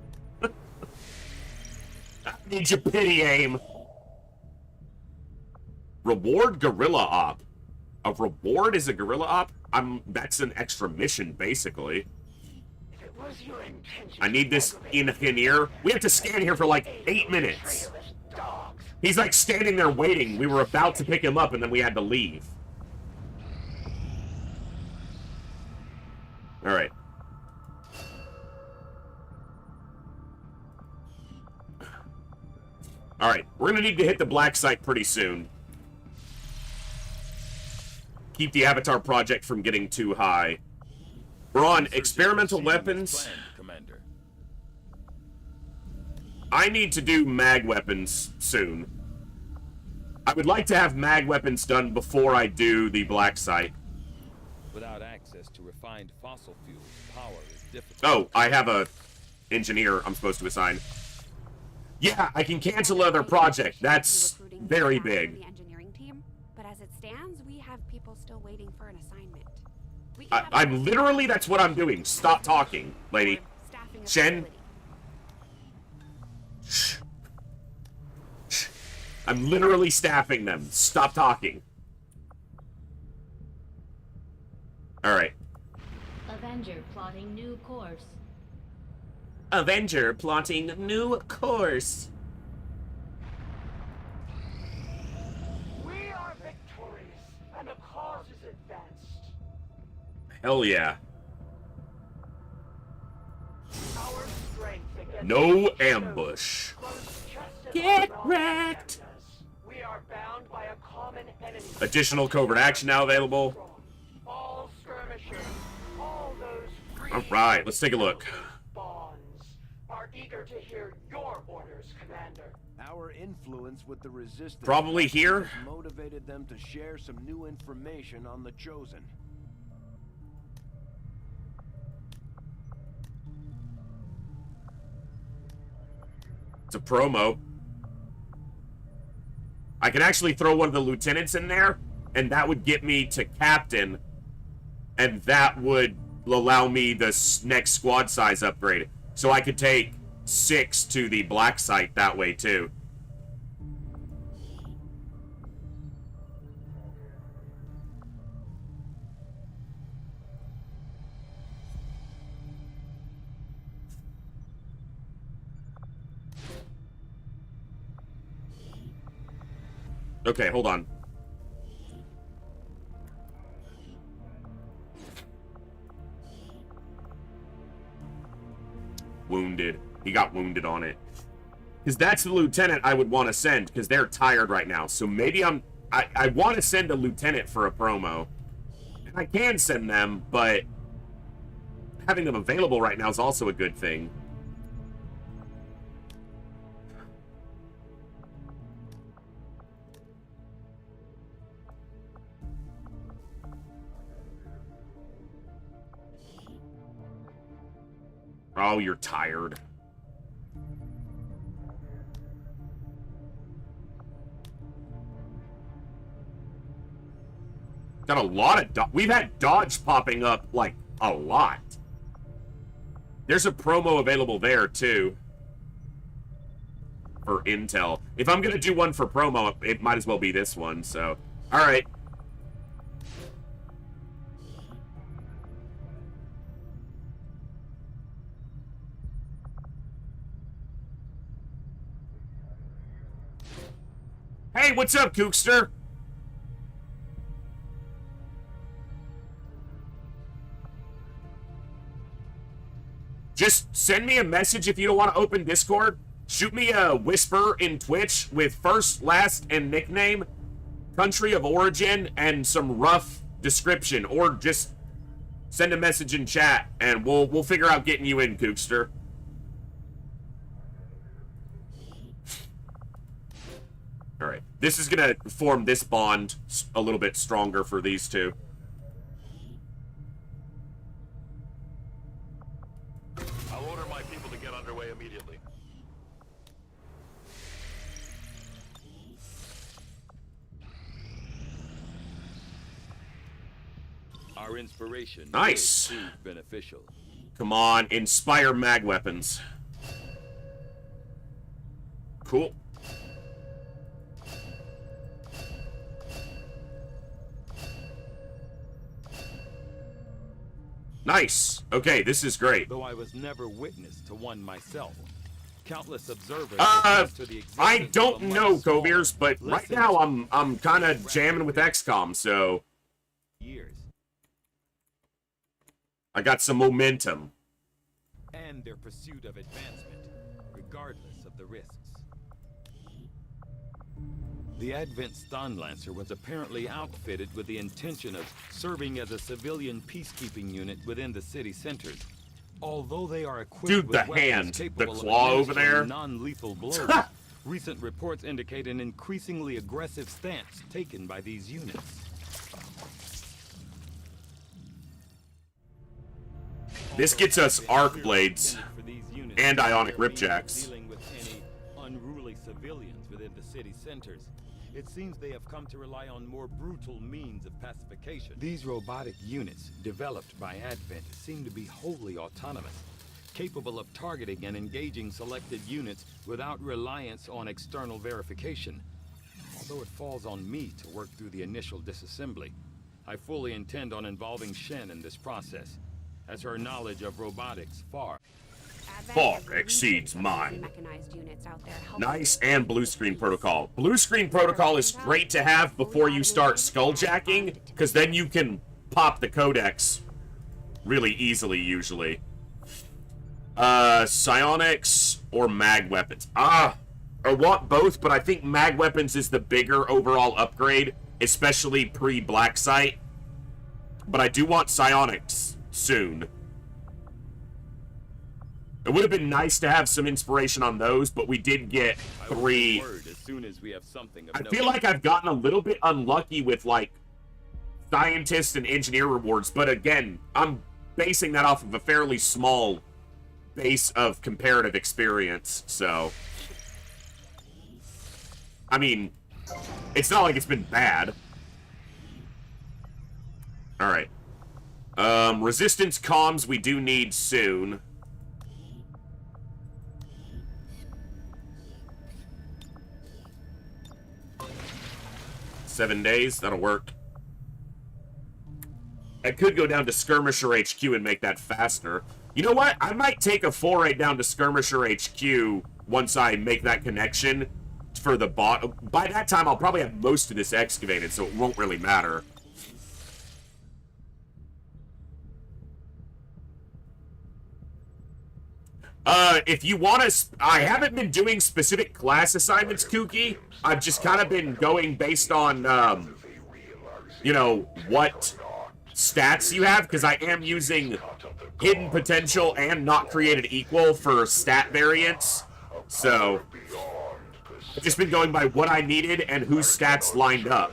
I need your pity aim. Reward guerrilla op. A reward is a guerrilla op? That's an extra mission, basically. I need this in here. We have to stand here for like 8 minutes. He's like standing there waiting. We were about to pick him up and then we had to leave. Alright. Alright, we're gonna need to hit the black site pretty soon. Keep the Avatar project from getting too high. We're on experimental weapons. I need to do mag weapons soon. I would like to have mag weapons done before I do the black site. Without access to refined fossil fuels, power is difficult. Oh, I have a engineer I'm supposed to assign. Yeah, I can cancel another project. That's very big. The engineering team, but as it stands, we have people still waiting for an assignment. I'm literally, that's what I'm doing. Stop talking, lady. Shen. Shh. Shh. I'm literally staffing them. Stop talking. Alright. Avenger plotting new course. Avenger plotting new course. We are victorious, and the cause is advanced. Hell yeah. Our strength against No ambush. Get wrecked. We are bound by a common enemy. Additional covert action now available. All skirmishers, all those free Alright, let's take a look. bonds are eager to hear your orders, Commander. Our influence with the Resistance Probably here. has motivated them to share some new information on the Chosen. It's a promo. I can actually throw one of the lieutenants in there, and that would get me to captain, and that would allow me the next squad size upgrade. So I could take 6 to the black site that way, too. Okay, hold on. Wounded. He got wounded on it. Because that's the lieutenant I would want to send, because they're tired right now. So maybe I want to send a lieutenant for a promo. And I can send them, but having them available right now is also a good thing. Oh, you're tired. Got a lot of we've had dodge popping up, like, a lot. There's a promo available there, too. For intel. If I'm gonna do one for promo, it might as well be this one, so. Alright. Hey, what's up, Kookster? Just send me a message if you don't want to open Discord. Shoot me a whisper in Twitch with first, last, and nickname, country of origin, and some rough description. Or just send a message in chat, and we'll figure out getting you in, Kookster. Alright, this is gonna form this bond a little bit stronger for these two. I'll order my people to get underway immediately. Our inspiration Nice. will prove beneficial. Come on, inspire mag weapons. Cool. Nice. Okay, this is great. Though I was never witness to one myself. Countless observers I to don't know, Koviers, but right now I'm kind of jamming with XCOM, so years. I got some momentum. And their pursuit of advancement, regardless of the risks. The Advent Stun Lancer was apparently outfitted with the intention of serving as a civilian peacekeeping unit within the city centers. Although they are equipped Dude, with the weapons hand, the capable of claw over there. administering non-lethal blows, recent reports indicate an increasingly aggressive stance taken by these units. This gets us arc blades and ionic ripjacks. Dealing with any unruly civilians within the city centers. It seems they have come to rely on more brutal means of pacification. These robotic units, developed by Advent, seem to be wholly autonomous, capable of targeting and engaging selected units without reliance on external verification. Although it falls on me to work through the initial disassembly, I fully intend on involving Shen in this process, as her knowledge of robotics far exceeds mine. Mechanized units out there helping. Nice, and blue screen protocol. Blue screen protocol is great to have before you start skulljacking, because then you can pop the codex really easily, usually. Psionics or mag weapons. I want both, but I think mag weapons is the bigger overall upgrade, especially pre-Black Site. But I do want psionics soon. It would have been nice to have some inspiration on those, but we did get 3. As soon as we have something of I note. feel like I've gotten a little bit unlucky with, like, scientist and engineer rewards, but again, I'm basing that off of a fairly small base of comparative experience, so... I mean, it's not like it's been bad. Alright. Resistance comms we do need soon. $7 days, that'll work. I could go down to Skirmisher HQ and make that faster. You know what? I might take a foray down to Skirmisher HQ once I make that connection for the bot. By that time, I'll probably have most of this excavated, so it won't really matter. If you want to... I haven't been doing specific class assignments, Kooky. I've just kind of been going based on, you know, what stats you have, because I am using hidden potential and not created equal for stat variance. So, I've just been going by what I needed and whose stats lined up.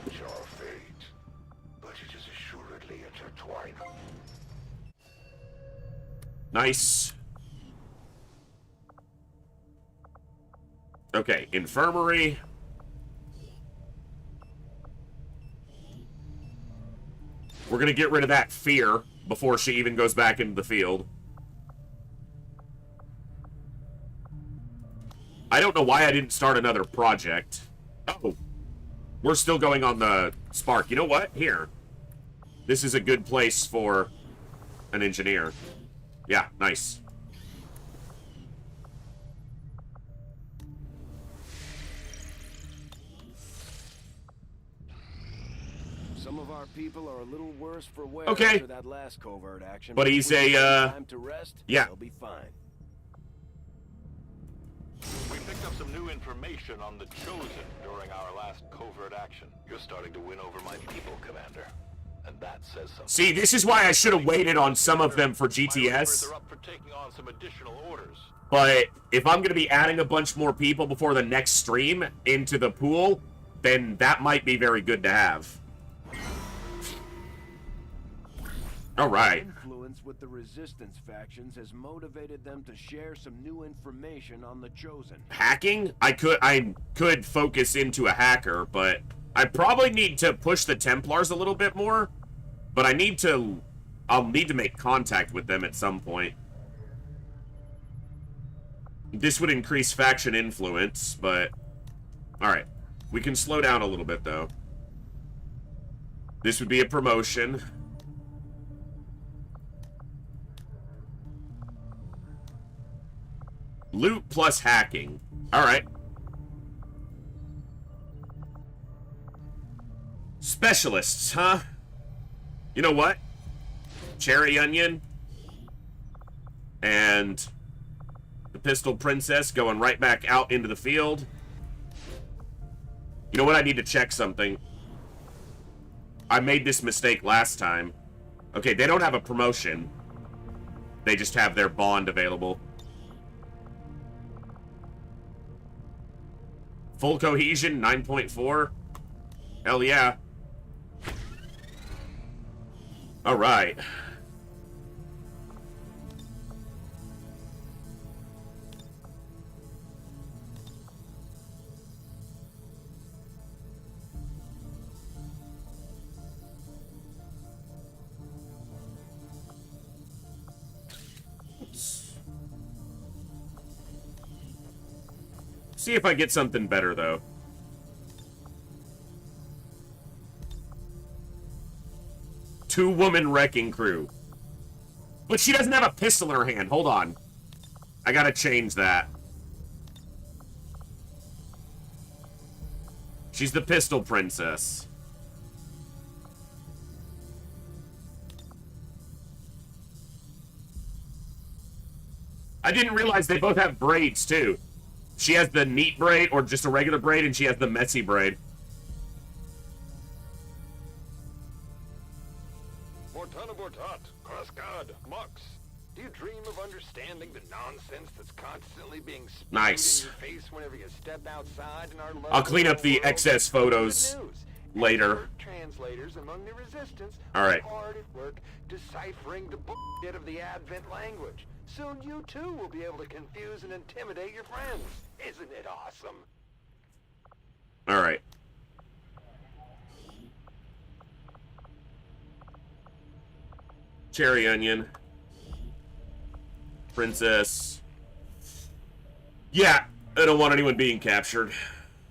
Nice. Okay, infirmary. We're gonna get rid of that fear before she even goes back into the field. I don't know why I didn't start another project. Oh, we're still going on the Spark. You know what? Here. This is a good place for an engineer. Yeah, nice. Some of our people are a little worse for wear Okay. after that last covert action. But he's if we give a, them time to rest, yeah. they'll be fine. We picked up some new information on the Chosen during our last covert action. You're starting to win over my people, Commander. And that says something. See, this is why I should have waited on some of them for GTS. They're up for taking on some additional orders. But if I'm going to be adding a bunch more people before the next stream into the pool, then that might be very good to have. All right. Influence with the resistance factions has motivated them to share some new information on the Chosen. Hacking? I could focus into a hacker, but I probably need to push the Templars a little bit more. But I'll need to make contact with them at some point. This would increase faction influence, but... Alright. We can slow down a little bit, though. This would be a promotion. Loot plus hacking. Alright. Specialists, huh? You know what? Cherry Onion. And the Pistol Princess going right back out into the field. You know what? I need to check something. I made this mistake last time. Okay, they don't have a promotion. They just have their bond available. Full cohesion, 9.4. Hell yeah. Alright. See if I get something better, though. Two-woman wrecking crew. But she doesn't have a pistol in her hand. Hold on. I gotta change that. She's the Pistol Princess. I didn't realize they both have braids, too. She has the neat braid, or just a regular braid, and she has the messy braid. Vortan, Cascade, Mux. Do you dream of understanding the nonsense that's constantly being spewed Nice. in your face whenever you step outside in our I'll clean up the excess photos later. Translators among the resistance All right. are hard at work deciphering the bullshit of the Advent language. Soon you too will be able to confuse and intimidate your friends. Isn't it awesome? All right. Cherry onion. Princess. Yeah, I don't want anyone being captured.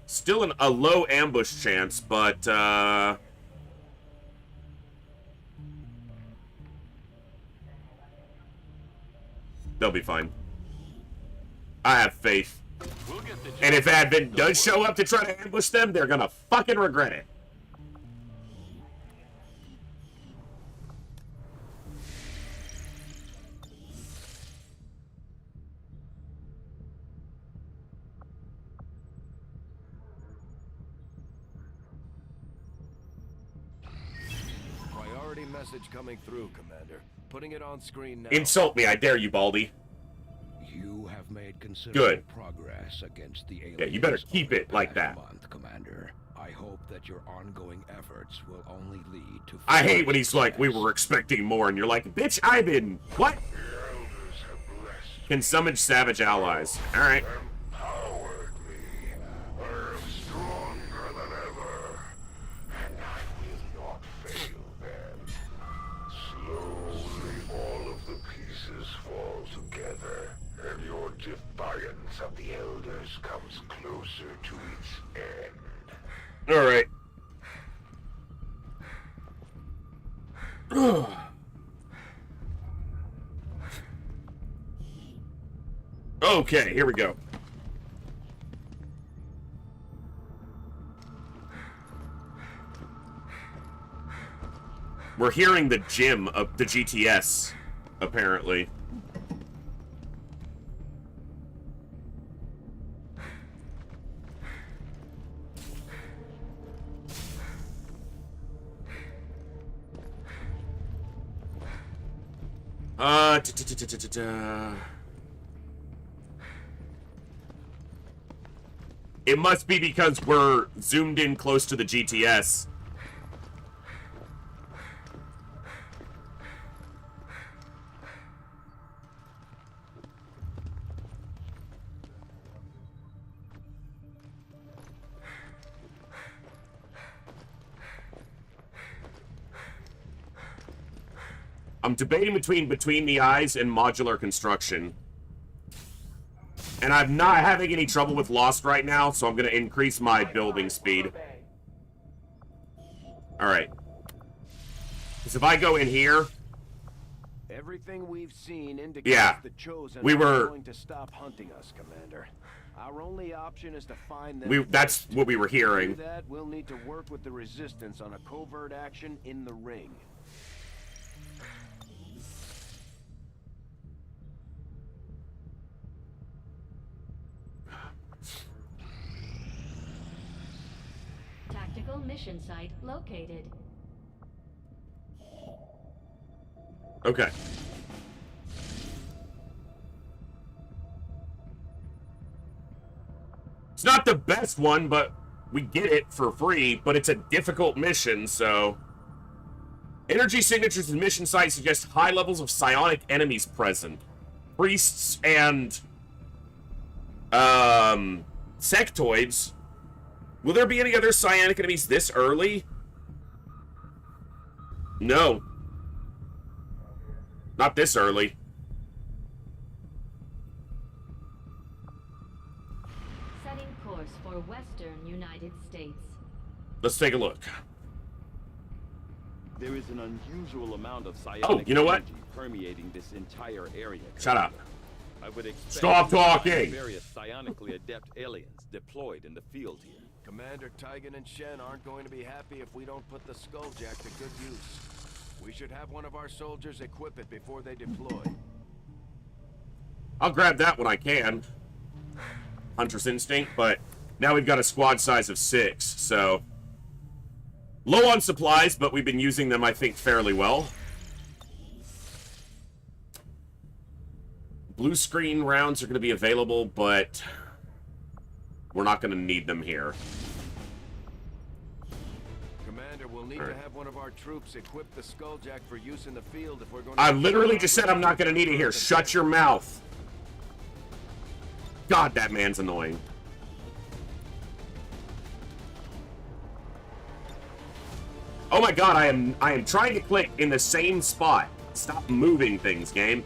Still a low ambush chance, but, they'll be fine. I have faith. And if Advent does show up to try to ambush them, they're gonna fucking regret it. Priority message coming through, Commander. Putting it on screen now. Insult me, I dare you, Baldy. You have made considerable Good. progress against the aliens. Yeah, you better keep it like that. Month, Commander. I hope that your ongoing efforts will only lead to. I hate when he's like, we were expecting more, and you're like, bitch, I've been... What? Can summon savage allies. Alright. Empowered me. I am stronger than ever. And I will not fail them. Slowly, all of the pieces fall together, and your defiance of the Elders comes closer to its end. Alright. Okay, here we go. We're hearing the gym of the GTS, apparently. It must be because we're zoomed in close to the GTS. I'm debating between the eyes and modular construction. And I'm not having any trouble with Lost right now, so I'm going to increase my building speed. Alright. Because if I go in here... Everything we've seen indicates the Chosen we are were... going to stop hunting us, Commander. Our only option is to find them. That's what we were hearing. To do that, we'll need to work with the Resistance on a covert action in the ring. Tactical mission site located. Okay. It's not the best one, but we get it for free, but it's a difficult mission, so... Energy signatures and mission sites suggest high levels of psionic enemies present. Priests and... sectoids. Will there be any other psionic enemies this early? No. Not this early. Setting course for Western United States. Let's take a look. There is an unusual amount of psionic you know what? energy permeating this entire area. Shut up. I would expect Stop talking. various psionically adept aliens deployed in the field here. Commander Tygan and Shen aren't going to be happy if we don't put the Skulljack to good use. We should have one of our soldiers equip it before they deploy. I'll grab that when I can. Hunter's Instinct, but now we've got a squad size of 6, so... Low on supplies, but we've been using them, I think, fairly well. blue screen rounds are going to be available, but we're not going to need them here. Commander, we'll need to have one of our troops equip the Skulljack for use in the field if we're going to... I literally just said I'm not going to need it here. Shut your mouth. God, that man's annoying. Oh my god, I am trying to click in the same spot. Stop moving things, game.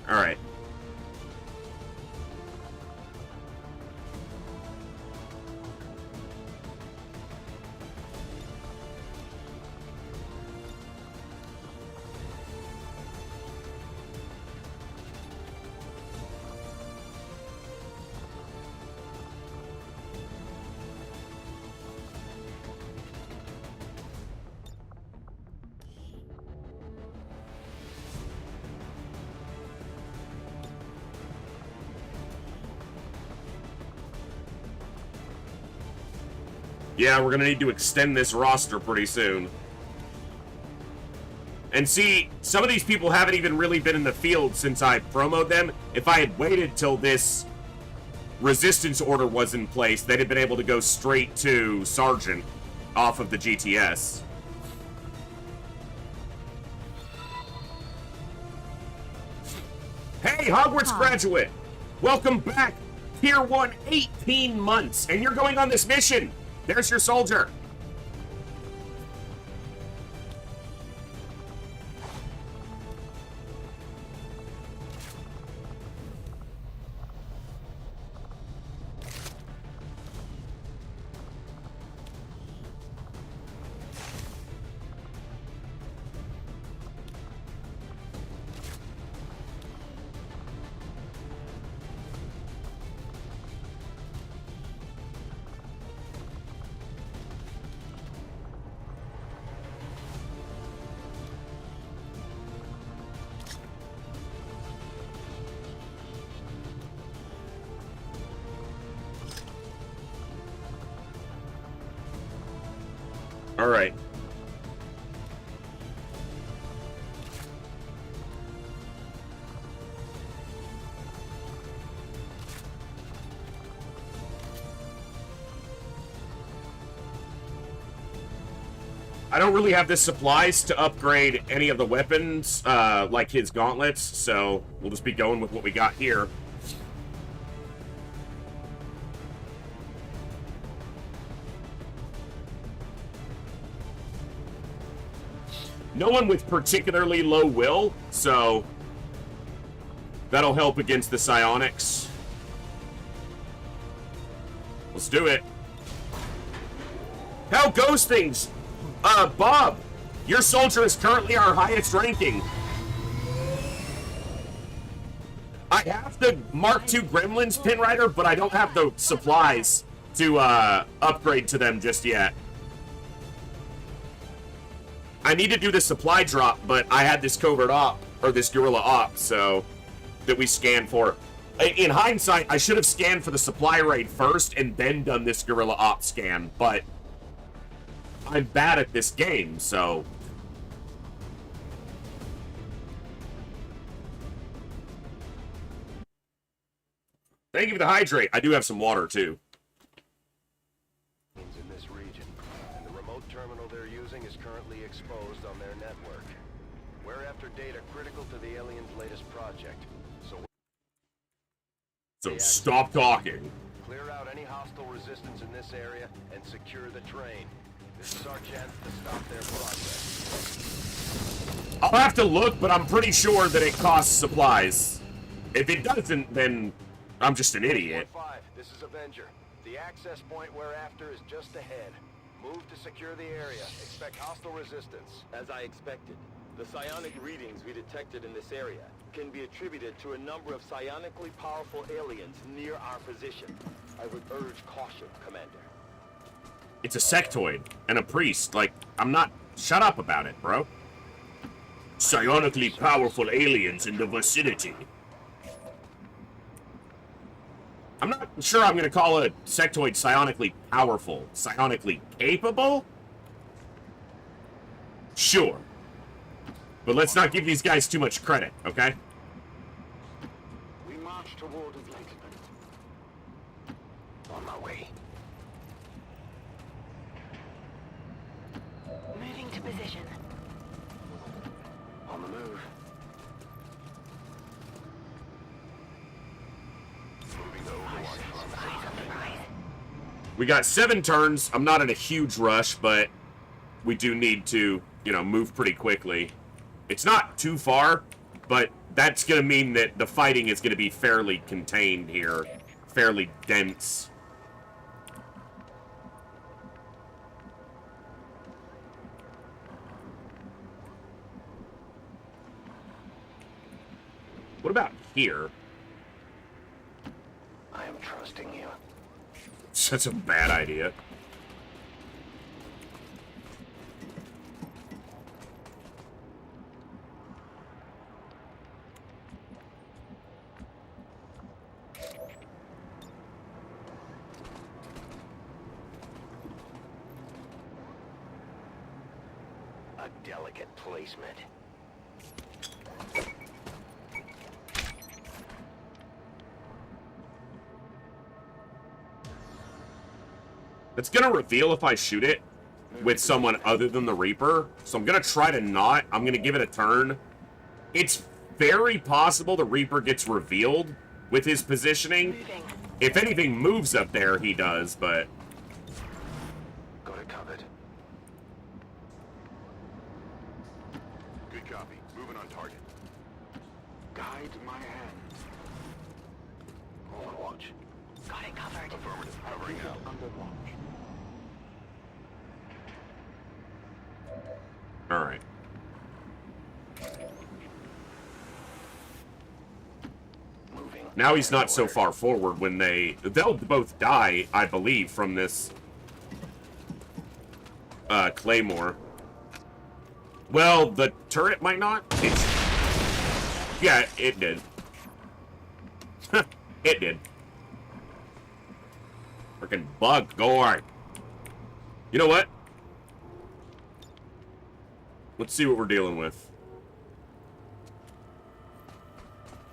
Alright. Yeah, we're gonna need to extend this roster pretty soon. And see, some of these people haven't even really been in the field since I promoted them. If I had waited till this resistance order was in place, they'd have been able to go straight to Sergeant off of the GTS. Hey, Hogwarts graduate! Welcome back! Tier 1, 18 months, and you're going on this mission! There's your soldier. All right. I don't really have the supplies to upgrade any of the weapons, like his gauntlets, so we'll just be going with what we got here. No one with particularly low will, so that'll help against the psionics. Let's do it. How goes things? Bob, your soldier is currently our highest ranking. I have the Mark II Gremlins pin rider, but I don't have the supplies to upgrade to them just yet. I need to do the supply drop, but I had this covert op, or this guerrilla op, so, that we scanned for. In hindsight, I should have scanned for the supply raid first and then done this guerrilla op scan, but I'm bad at this game, so. Thank you for the hydrate. I do have some water, too. In this region, and the remote terminal they're using is currently exposed on their network. We're after data critical to the aliens' latest project, So stop talking. Clear out any hostile resistance in this area and secure the train. This is our chance to stop their progress. I'll have to look, but I'm pretty sure that it costs supplies. If it doesn't, then I'm just an idiot. 1-5, this is Avenger. The access point we're after is just ahead. Move to secure the area. Expect hostile resistance. As I expected, the psionic readings we detected in this area can be attributed to a number of psionically powerful aliens near our position. I would urge caution, Commander. It's a sectoid and a priest. Like, I'm not... Shut up about it, bro. Psionically powerful aliens in the vicinity. I'm not sure I'm going to call a sectoid psionically powerful. Psionically capable? Sure. But let's not give these guys too much credit, okay? We march toward enlightenment. On my way. Moving to position. On the move. Moving to Overwatch. We got 7 turns. I'm not in a huge rush, but we do need to, you know, move pretty quickly. It's not too far, but that's going to mean that the fighting is going to be fairly contained here. Fairly dense. What about here? I am trusting you. Such a bad idea. A delicate placement. It's gonna reveal if I shoot it with someone other than the Reaper, so I'm gonna try to not. I'm gonna give it a turn. It's very possible the Reaper gets revealed with his positioning. If anything moves up there, he does, but... Got it covered. Good copy. Moving on target. Guide my hand. Overwatch. Got it covered. Affirmative. Covering now. Under watch. Alright. Now he's not so far forward when they'll both die, I believe, from this Claymore. Well, the turret might not. Yeah, it did. It did. Freaking bug gore. You know what? Let's see what we're dealing with.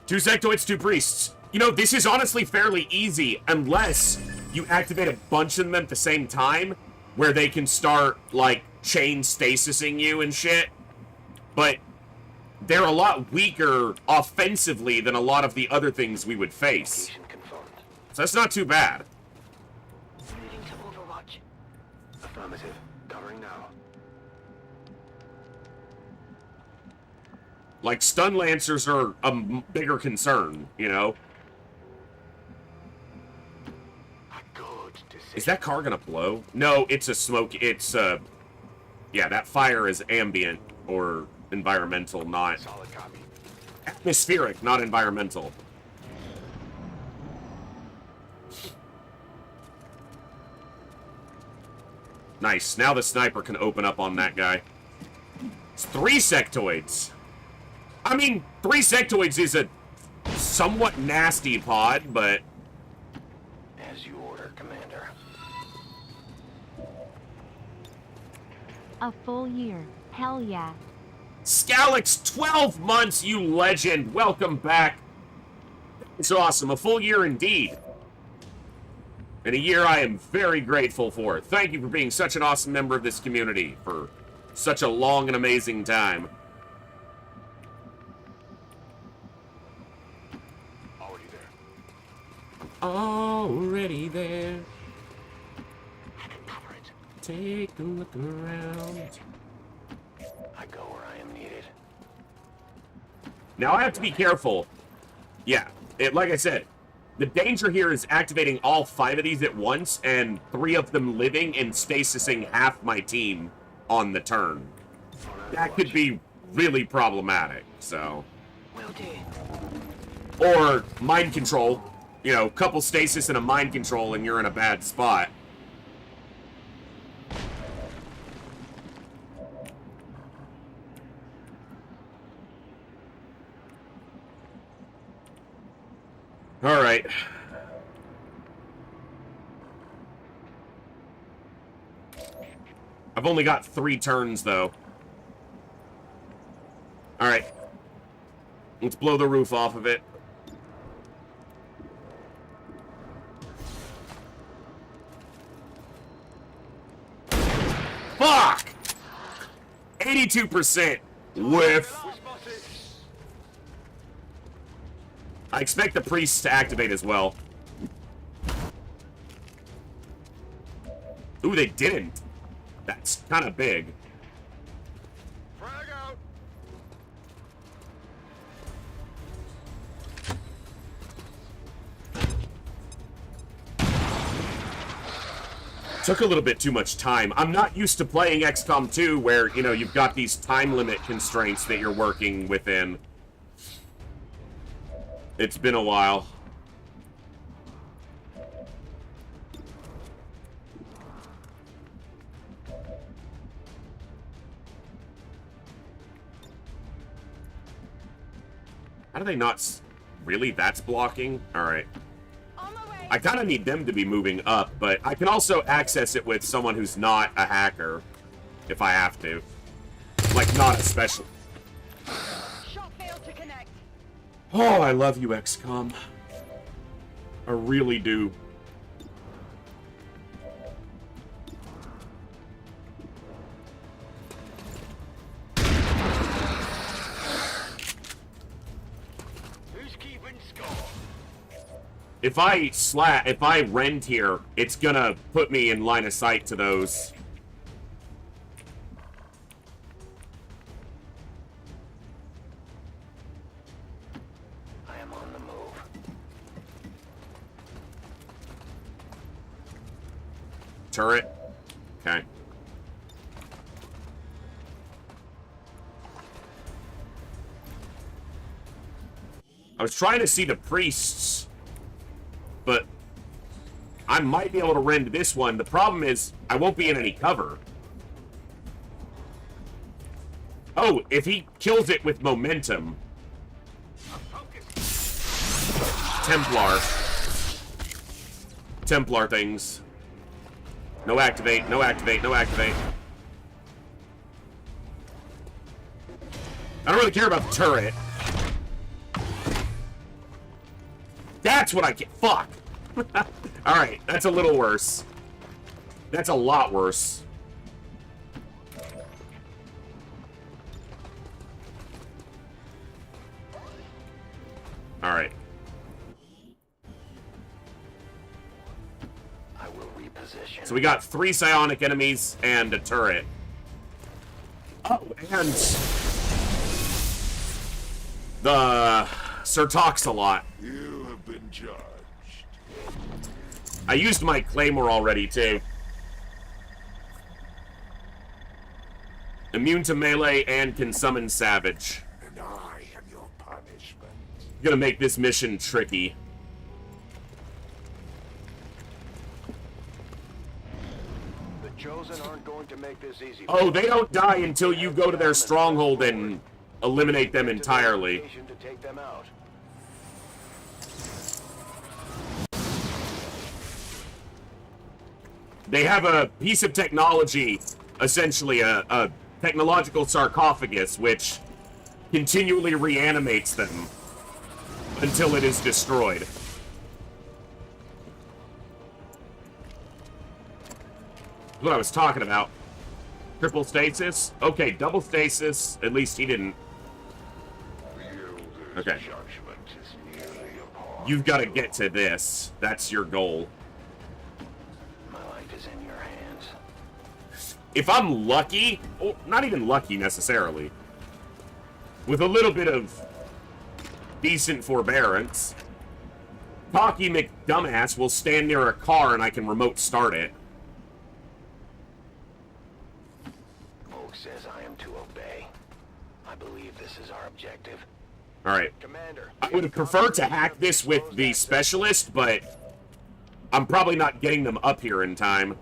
2 sectoids, 2 priests. You know, this is honestly fairly easy unless you activate a bunch of them at the same time where they can start, like, chain stasising you and shit. But they're a lot weaker offensively than a lot of the other things we would face. So that's not too bad. Moving to Overwatch. Affirmative. Covering now. Like, stun lancers are a bigger concern, you know? Is that car gonna blow? No, it's a smoke. It's, yeah, that fire is ambient or environmental, not... Solid copy. Atmospheric, not environmental. Nice. Now the sniper can open up on that guy. It's 3 sectoids. I mean, 3 sectoids is a somewhat nasty pod, but... As you order, Commander. A full year. Hell yeah. Scalix, 12 months, you legend. Welcome back. It's awesome. A full year indeed. And a year I am very grateful for. Thank you for being such an awesome member of this community for such a long and amazing time. Already there. Take a look around. I go where I am needed. Now I have to be careful. Yeah, like I said, the danger here is activating all 5 of these at once and 3 of them living and stasising half my team on the turn. That could be really problematic, so. Will do. Or mind control. You know, couple stasis and a mind control and you're in a bad spot. Alright. I've only got 3 turns, though. Alright. Let's blow the roof off of it. Fuck! 82% whiff. I expect the priests to activate as well. Ooh, they didn't. That's kind of big. Took a little bit too much time. I'm not used to playing XCOM 2 where, you know, you've got these time limit constraints that you're working within. It's been a while. How do they not... Really? That's blocking? Alright. I kind of need them to be moving up, but I can also access it with someone who's not a hacker, if I have to. Like, not a specialist. Oh, I love you, XCOM. I really do. If I rend here, it's gonna put me in line of sight to those. I am on the move. Turret. Okay. I was trying to see the priests, but I might be able to rend this one. The problem is, I won't be in any cover. Oh, if he kills it with momentum. Templar. Templar things. No activate, no activate, no activate. I don't really care about the turret. That's what I get. Fuck. Alright, that's a little worse. That's a lot worse. Alright. I will reposition. So we got 3 psionic enemies and a turret. Oh, and the Surtox a lot. You have been judged. I used my Claymore already, too. Immune to melee and can summon Savage. And I am your punishment. Gonna make this mission tricky. The Chosen aren't going to make this easy. Oh, they don't die until you go to their stronghold and eliminate them entirely. To take them out. They have a piece of technology, essentially a technological sarcophagus, which continually reanimates them until it is destroyed. What I was talking about. Triple stasis? Okay, double stasis. At least he didn't. Okay. You've got to get to this. That's your goal. My life is in your hands. If I'm lucky, or not even lucky necessarily, with a little bit of decent forbearance, Cocky McDumbass will stand near a car and I can remote start it. Oak says I am to obey. I believe this is our objective. Alright. I would prefer to hack this with the specialist, but I'm probably not getting them up here in time.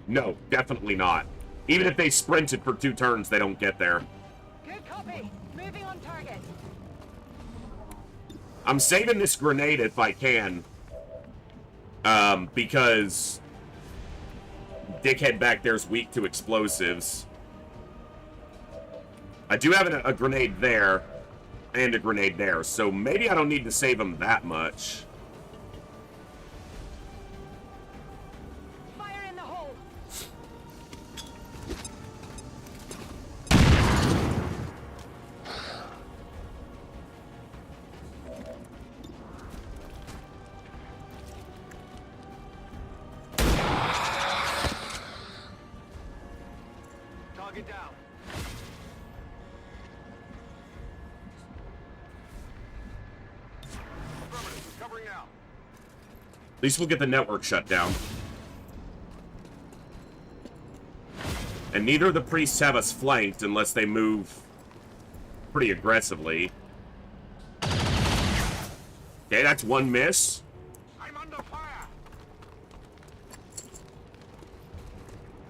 No, definitely not. Even if they sprinted for 2 turns, they don't get there. Good copy. Moving on target. I'm saving this grenade if I can. Because dickhead back there is weak to explosives. I do have a grenade there and a grenade there, so maybe I don't need to save him that much. Fire in the hole! Target down. Affirmative. Covering now. At least we'll get the network shut down. And neither of the priests have us flanked unless they move pretty aggressively. Okay, that's one miss. I'm under fire.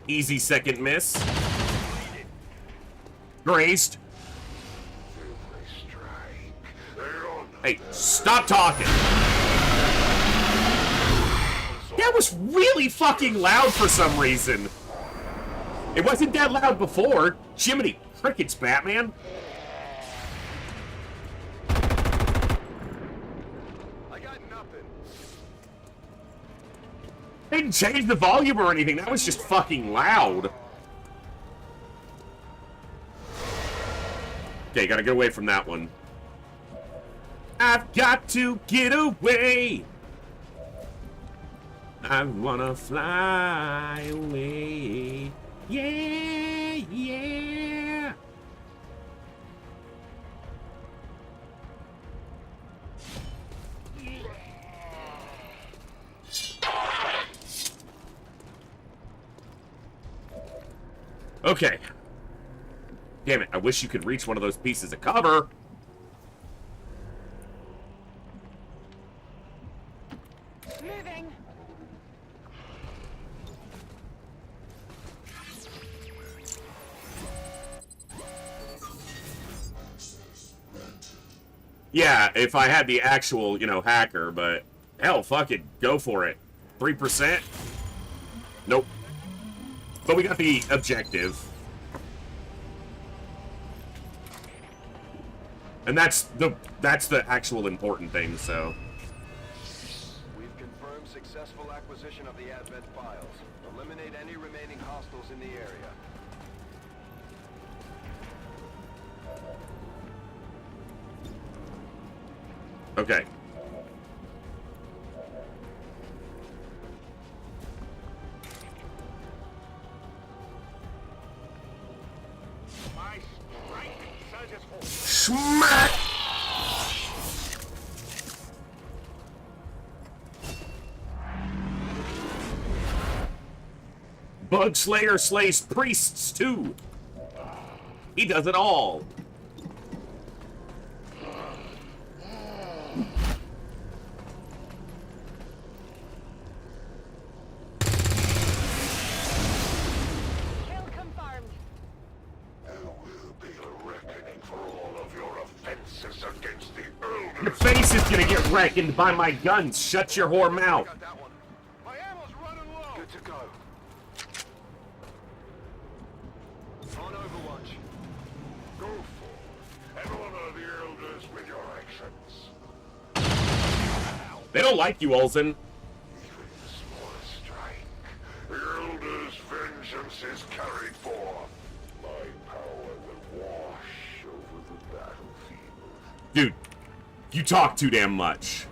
Easy second miss. Grazed. Hey, stop talking. That was really fucking loud for some reason. It wasn't that loud before. Jiminy crickets, Batman. I got nothing. They didn't change the volume or anything. That was just fucking loud. Okay, gotta get away from that one. I've got to get away. I wanna fly away. Yeah, yeah. Okay. Damn it, I wish you could reach one of those pieces of cover. Moving! Yeah, if I had the actual, you know, hacker, but hell, fuck it, go for it. 3%? Nope. But we got the objective. And that's the actual important thing, so. We've confirmed successful acquisition of the Advent files. Eliminate any remaining hostiles in the area. Okay. Smack! Bug Slayer slays priests too. He does it all. Kill confirmed. There will be a reckoning for all of your offenses against the Elders. Your face is gonna get reckoned by my guns. Shut your whore mouth. My ammo's running low. Good to go. On Overwatch. Go forth and honor the Elders with your actions. They don't like you, Olsen. Even the smallest strike, the Elders' vengeance is carried forth. My power will wash over the battlefield. Dude, you talk too damn much.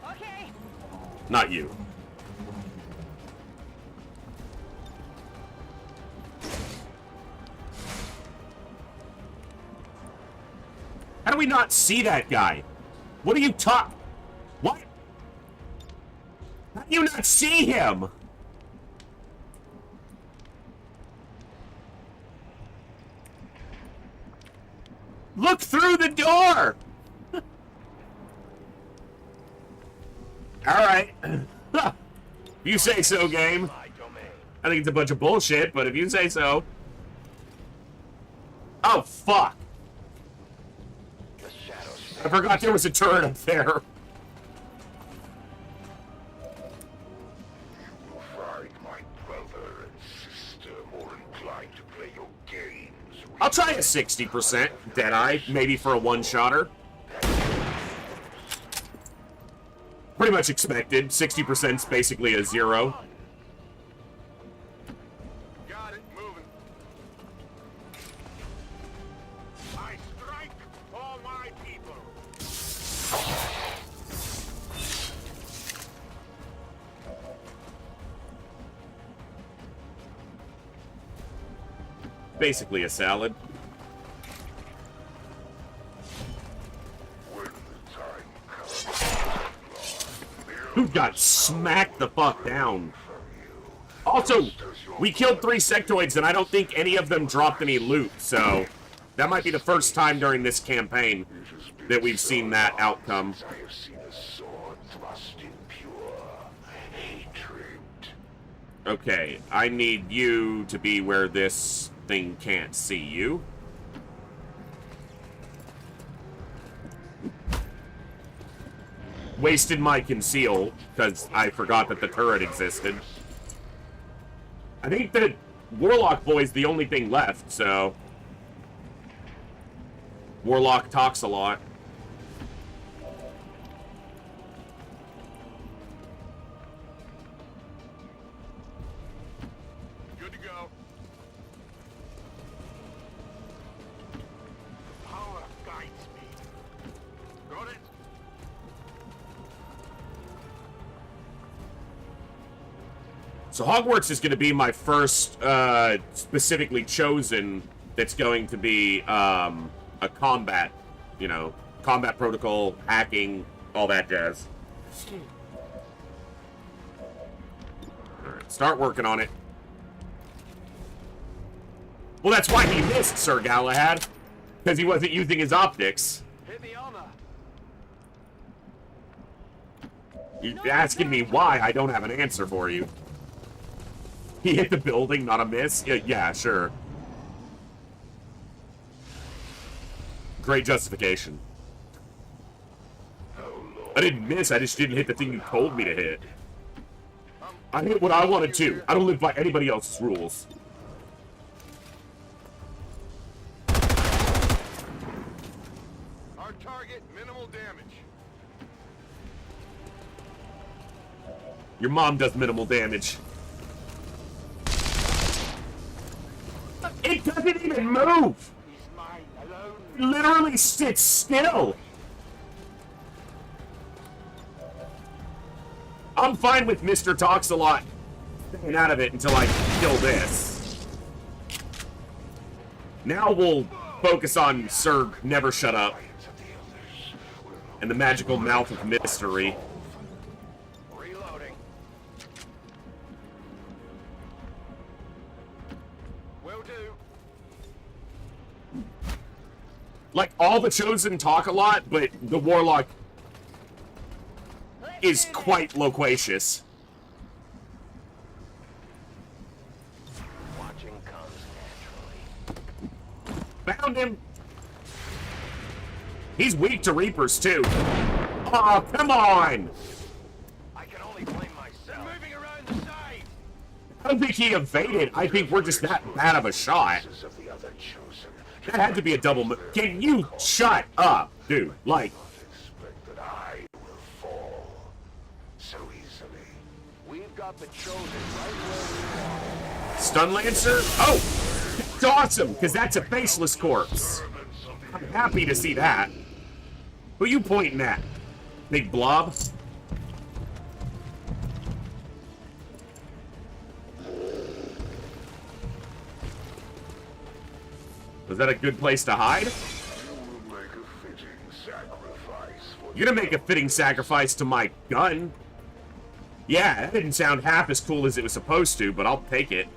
Okay. Not you. How do we not see that guy? What are you What? How do you not see him? Look through the door! Alright. You say so, game. I think it's a bunch of bullshit, but if you say so. Oh, fuck. I forgot there was a turret up there. Find my Probably a 60% Deadeye, maybe for a one-shotter. Pretty much expected. 60% is basically a 0. Got it, moving. I strike for my people. Basically a salad. Who got smacked the fuck down? Also, we killed 3 sectoids, and I don't think any of them dropped any loot, so that might be the first time during this campaign that we've seen that outcome. I have seen a sword thrust in pure hatred. Okay, I need you to be where this thing can't see you. Wasted my conceal, because I forgot that the turret existed. I think the Warlock boy's the only thing left, so... Warlock talks a lot. Good to go. Power guides me. Got it? So Hogwarts is going to be my first specifically chosen that's going to be a combat, you know, combat protocol, hacking, all that jazz. Alright, start working on it. Well, that's why he missed, Sir Galahad. Because he wasn't using his optics. Hit the armor. You're asking me why, I don't have an answer for you. He hit the building, not a miss? Yeah, sure. Great justification. I didn't miss, I just didn't hit the thing you told me to hit. I hit what I wanted to. I don't live by anybody else's rules. Our target, minimal damage. Your mom does minimal damage. It doesn't even move! It literally sits still! I'm fine with Mr. Talks a Lot staying out of it until I kill this. Now we'll focus on Sir Never Shut Up and the magical mouth of mystery. Like, all the Chosen talk a lot, but the Warlock is quite loquacious. Watching comes naturally. Found him! He's weak to Reapers, too. Aw, oh, come on! I can only blame myself. Moving around the side. I don't think he evaded. I think we're just that bad of a shot. That had to be a double move. Can you shut up, dude? Like... Expect that I will fall so easily. We've got the Chosen right where we are. Stun Lancer? Oh! That's awesome, because that's a faceless corpse. I'm happy to see that. Who you pointing at? Big blob? Was that a good place to hide? You're gonna make a fitting sacrifice to my gun. Yeah, that didn't sound half as cool as it was supposed to, but I'll take it.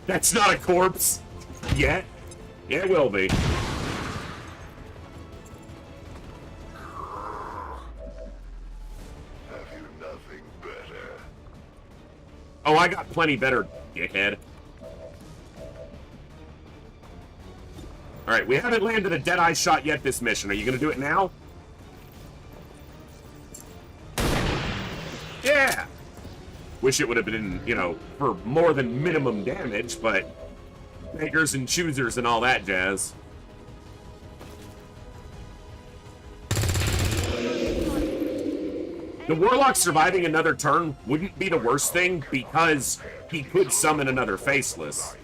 That's not a corpse. Yet. Yeah, it will be. Have you nothing better? Oh, I got plenty better, dickhead. Alright, we haven't landed a Deadeye shot yet this mission. Are you going to do it now? Yeah! Wish it would have been, you know, for more than minimum damage, but beggars and choosers and all that jazz. The Warlock surviving another turn wouldn't be the worst thing because he could summon another Faceless.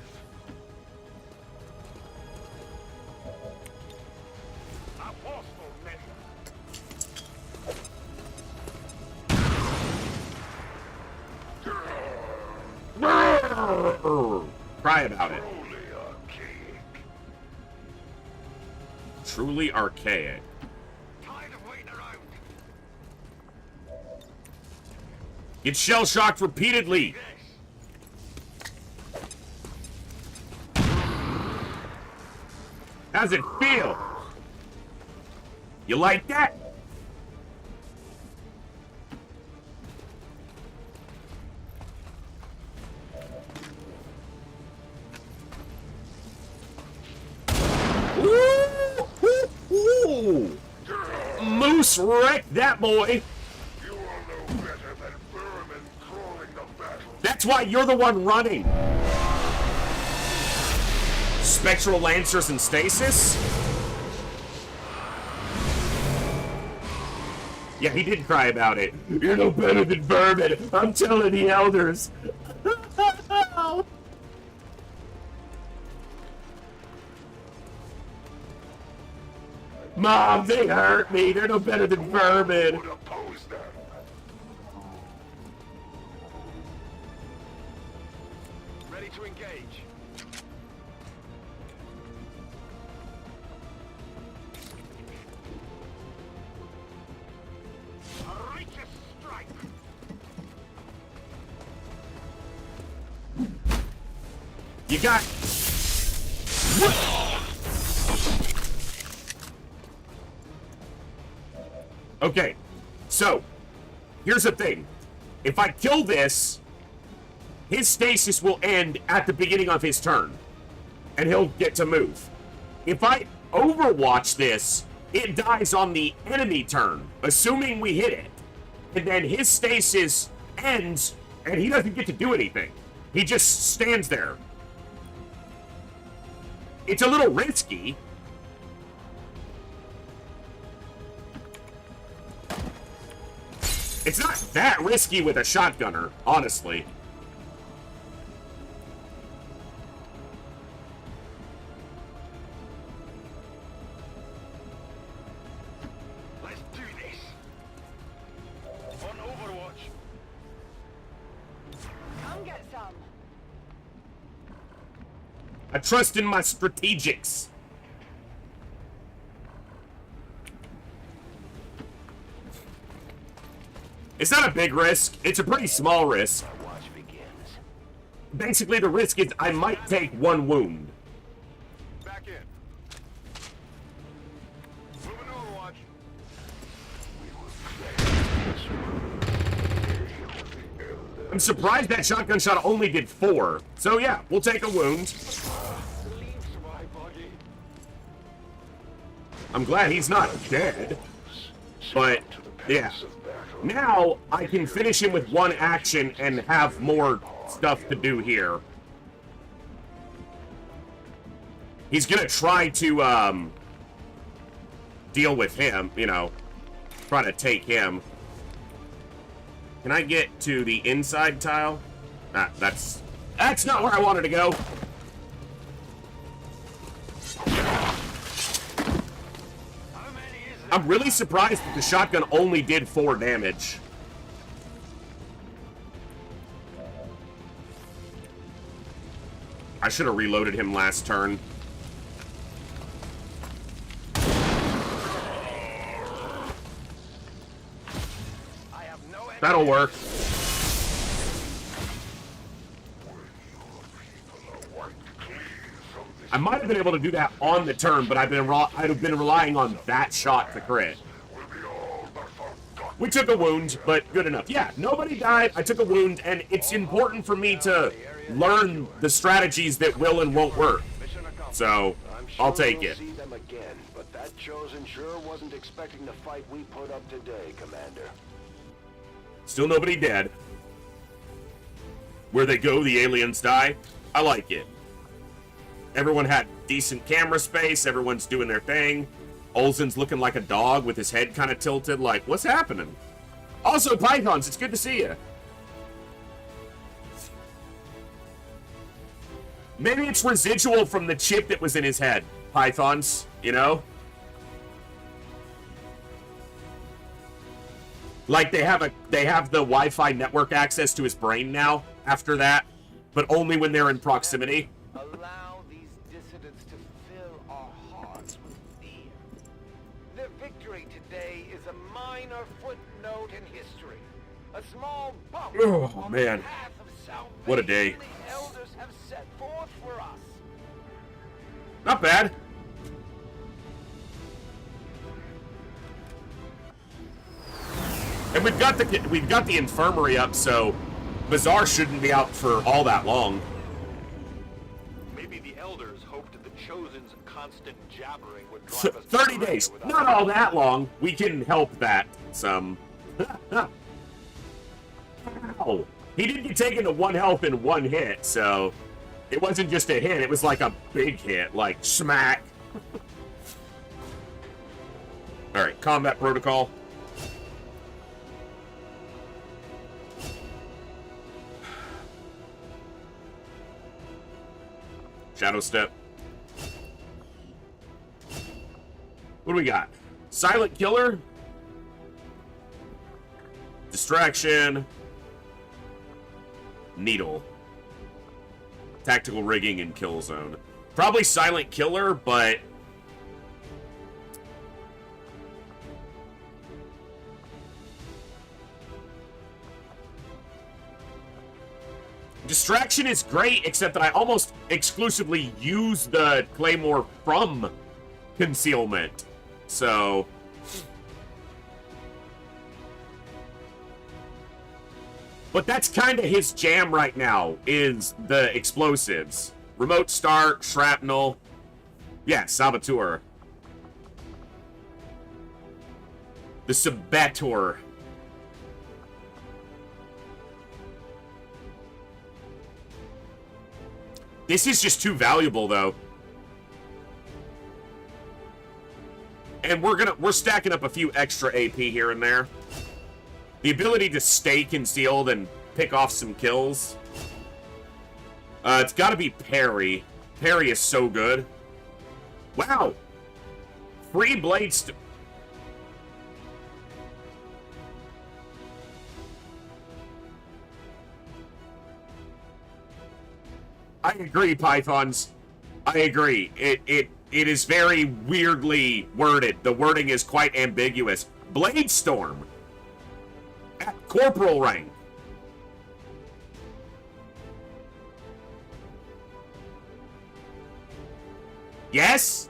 Cry about it. Truly archaic. Get shell-shocked repeatedly. How's it feel? You like that? Ooh. Moose wrecked that boy. That's why you're the one running. Spectral Lancers and Stasis? Yeah, he did cry about it. You're no better than vermin. I'm telling the elders. Mom, they hurt me. They're no better than vermin. Ready to engage. A righteous strike. You got... Okay, so, here's the thing. If I kill this, his stasis will end at the beginning of his turn, and he'll get to move. If I overwatch this, it dies on the enemy turn, assuming we hit it. And then his stasis ends, and he doesn't get to do anything. He just stands there. It's a little risky. It's not that risky with a shotgunner, honestly. Let's do this. On Overwatch. Come get some. I trust in my strategics. It's not a big risk. It's a pretty small risk. Basically, the risk is I might take one wound. Back in. Moving Overwatch. I'm surprised that shotgun shot only did 4. So yeah, we'll take a wound. I'm glad he's not dead. But, yeah. Now, I can finish him with one action and have more stuff to do here. He's gonna try to, deal with him, you know. Try to take him. Can I get to the inside tile? Ah, that's not where I wanted to go. I'm really surprised that the shotgun only did 4 damage. I should have reloaded him last turn. That'll work. I might have been able to do that on the turn, but I'd have been relying on that shot to crit. We took a wound, but good enough. Yeah, nobody died. I took a wound, and it's important for me to learn the strategies that will and won't work. So, I'll take we'll it. see them again, but that Chosen sure wasn't expecting the fight we put up today, Commander. Still nobody dead. Where they go, the aliens die. I like it. Everyone had decent camera space. Everyone's doing their thing. Olsen's looking like a dog with his head kind of tilted, like, what's happening? Also, Pythons, it's good to see you. Maybe it's residual from the chip that was in his head. Pythons, you know? Like they have the Wi-Fi network access to his brain now after that, but only when they're in proximity. Allow these dissidents to fill our hearts with fear. Their victory today is a minor footnote in history. A small bump on Man. the path of salvation What a day. the elders have set forth for us. Not bad. And we've got the infirmary up, so Bazaar shouldn't be out for all that long. Maybe the elders hoped that the Chosen's constant jabbering would drive us 30 days. Not all that long. We can help that some. Ow. He didn't get taken to 1 health in 1 hit, so it wasn't just a hit. It was like a big hit, like smack. All right, combat protocol. Shadow step. What do we got? Silent killer. Distraction. Needle. Tactical rigging and kill zone. Probably silent killer, but distraction is great, except that I almost exclusively use the claymore from concealment. So but that's kind of his jam right now, is the explosives. Remote start, shrapnel. Yeah, saboteur. The saboteur. This is just too valuable, though. And we're stacking up a few extra AP here and there. The ability to stay concealed and pick off some kills. It's got to be parry. Parry is so good. Wow. Free blades. I agree, Pythons. I agree. It is very weirdly worded. The wording is quite ambiguous. Blade Storm. At corporal rank. Yes?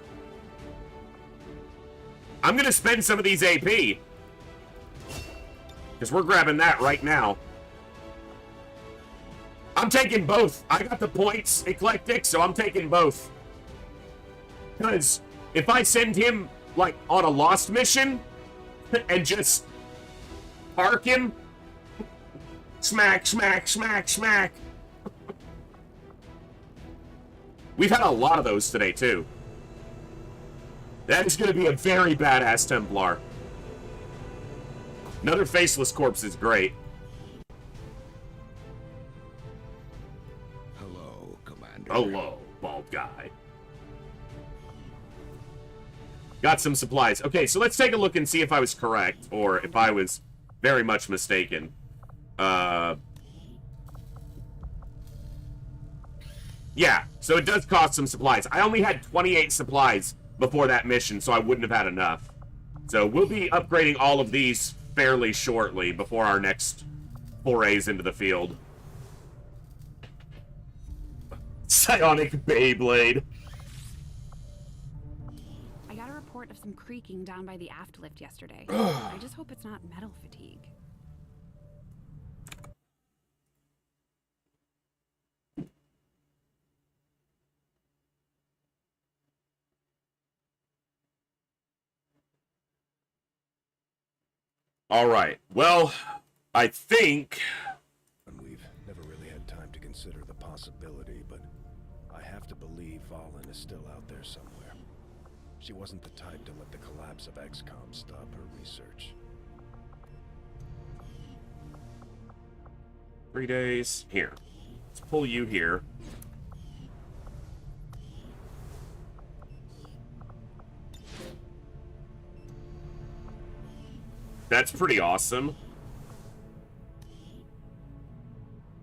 I'm going to spend some of these AP. Because we're grabbing that right now. I'm taking both. I got the points eclectic, so I'm taking both. Because if I send him, like, on a lost mission and just park him, smack, smack, smack, smack. We've had a lot of those today, too. That is going to be a very badass Templar. Another faceless corpse is great. Hello, Commander. Hello, bald guy. Got some supplies. Okay, so let's take a look and see if I was correct, or if I was very much mistaken. Yeah, so it does cost some supplies. I only had 28 supplies before that mission, so I wouldn't have had enough. So we'll be upgrading all of these fairly shortly before our next forays into the field. Psionic Beyblade. I got a report of some creaking down by the aft lift yesterday. I just hope it's not metal fatigue. All right. Well, I think... We've never really had time to consider the possibility, but I have to believe Valen is still out there somewhere. She wasn't the type to let the collapse of XCOM stop her research. 3 days. Here. Let's pull you here. That's pretty awesome.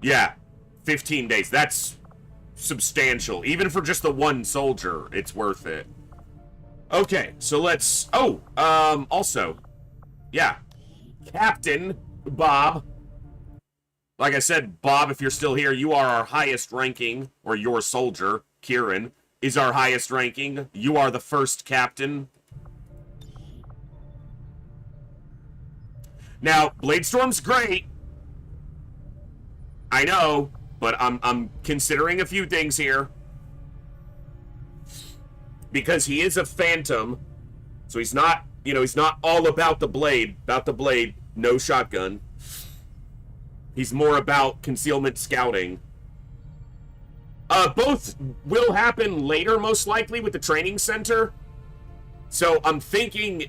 Yeah, 15 days. That's substantial. Even for just the one soldier, it's worth it. Okay, so let's... Oh, also, yeah. Captain Bob. Like I said, Bob, if you're still here, you are our highest ranking, or your soldier, Kieran, is our highest ranking. You are the first captain. Now, Bladestorm's great. I know, but I'm considering a few things here. Because he is a phantom, so he's not, you know, he's not all about the blade, no shotgun. He's more about concealment scouting. Both will happen later, most likely, with the training center. So I'm thinking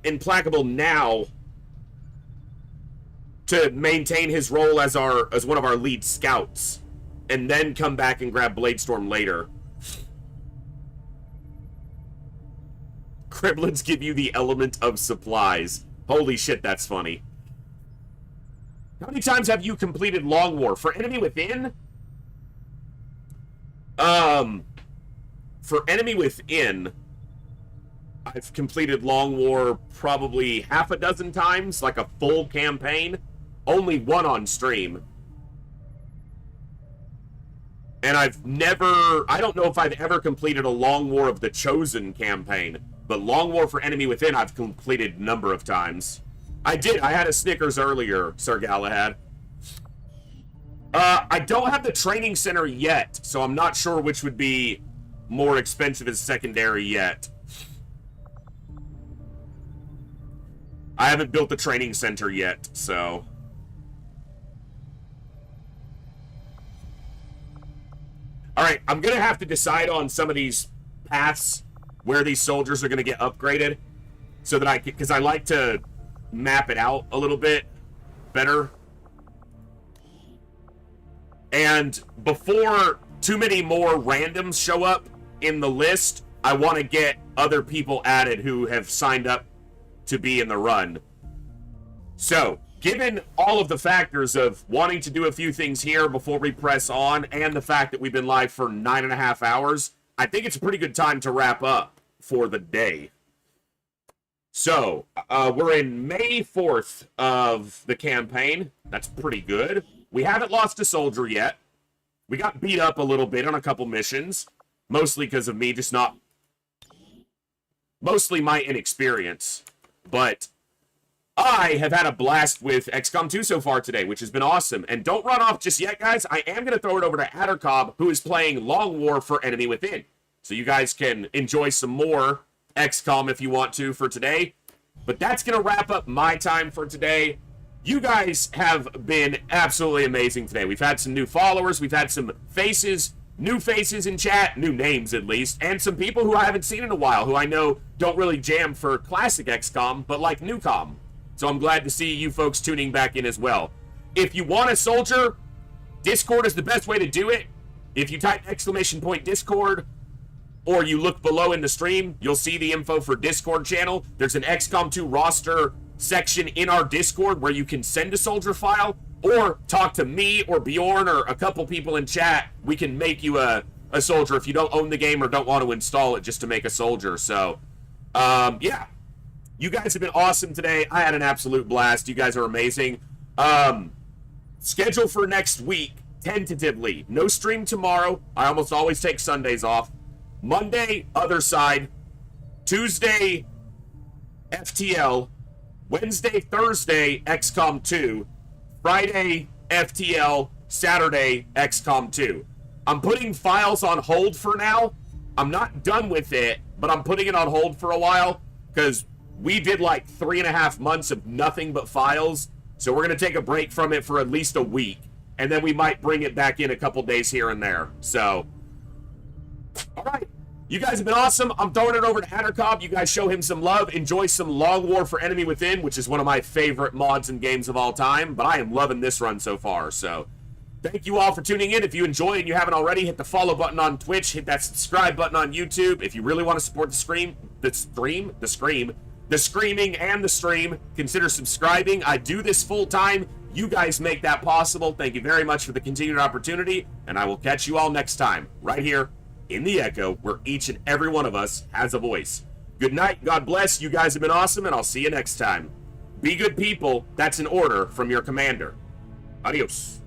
Implacable now to maintain his role as one of our lead scouts, and then come back and grab Bladestorm later. Criblins give you the element of supplies. Holy shit, that's funny. How many times have you completed Long War? For Enemy Within? For Enemy Within, I've completed Long War probably half a dozen times, like a full campaign. Only one on stream. And I've never... I don't know if I've ever completed a Long War of the Chosen campaign. But Long War for Enemy Within I've completed a number of times. I did. I had a Snickers earlier, Sir Galahad. I don't have the training center yet, so I'm not sure which would be more expensive as secondary yet. I haven't built the training center yet, so... Alright, I'm gonna have to decide on some of these paths where these soldiers are gonna get upgraded, so that I can, because I like to map it out a little bit better. And before too many more randoms show up in the list, I want to get other people added who have signed up to be in the run. So, given all of the factors of wanting to do a few things here before we press on, and the fact that we've been live for 9.5 hours, I think it's a pretty good time to wrap up for the day. So, we're in May 4th of the campaign. That's pretty good. We haven't lost a soldier yet. We got beat up a little bit on a couple missions. Mostly because of me just not... Mostly my inexperience. But I have had a blast with XCOM 2 so far today, which has been awesome. And don't run off just yet, guys. I am going to throw it over to Addercobb, who is playing Long War for Enemy Within. So you guys can enjoy some more XCOM if you want to for today. But that's going to wrap up my time for today. You guys have been absolutely amazing today. We've had some new followers. We've had some faces, new faces in chat, new names at least, and some people who I haven't seen in a while, who I know don't really jam for classic XCOM, but like Newcom. So I'm glad to see you folks tuning back in as well. If you want a soldier, Discord is the best way to do it. If you type !Discord, or you look below in the stream, you'll see the info for Discord channel. There's an XCOM 2 roster section in our Discord where you can send a soldier file, or talk to me or Bjorn or a couple people in chat. We can make you a soldier if you don't own the game or don't want to install it just to make a soldier. So, yeah. You guys have been awesome today. I had an absolute blast. You guys are amazing. Schedule for next week, tentatively. No stream tomorrow. I almost always take Sundays off. Monday, other side. Tuesday, FTL. Wednesday, Thursday, XCOM 2. Friday, FTL. Saturday, XCOM 2. I'm putting files on hold for now. I'm not done with it, but I'm putting it on hold for a while, because we did like 3.5 months of nothing but files, so we're going to take a break from it for at least a week, and then we might bring it back in a couple days here and there. So, all right. You guys have been awesome. I'm throwing it over to Hattercobb. You guys show him some love. Enjoy some Long War for Enemy Within, which is one of my favorite mods and games of all time, but I am loving this run so far. So, thank you all for tuning in. If you enjoy and you haven't already, hit the follow button on Twitch, hit that subscribe button on YouTube. If you really want to support the screaming and the stream, consider subscribing. I do this full time. You guys make that possible. Thank you very much for the continued opportunity, and I will catch you all next time, right here in the Echo, where each and every one of us has a voice. Good night. God bless. You guys have been awesome, and I'll see you next time. Be good people. That's an order from your commander. Adios.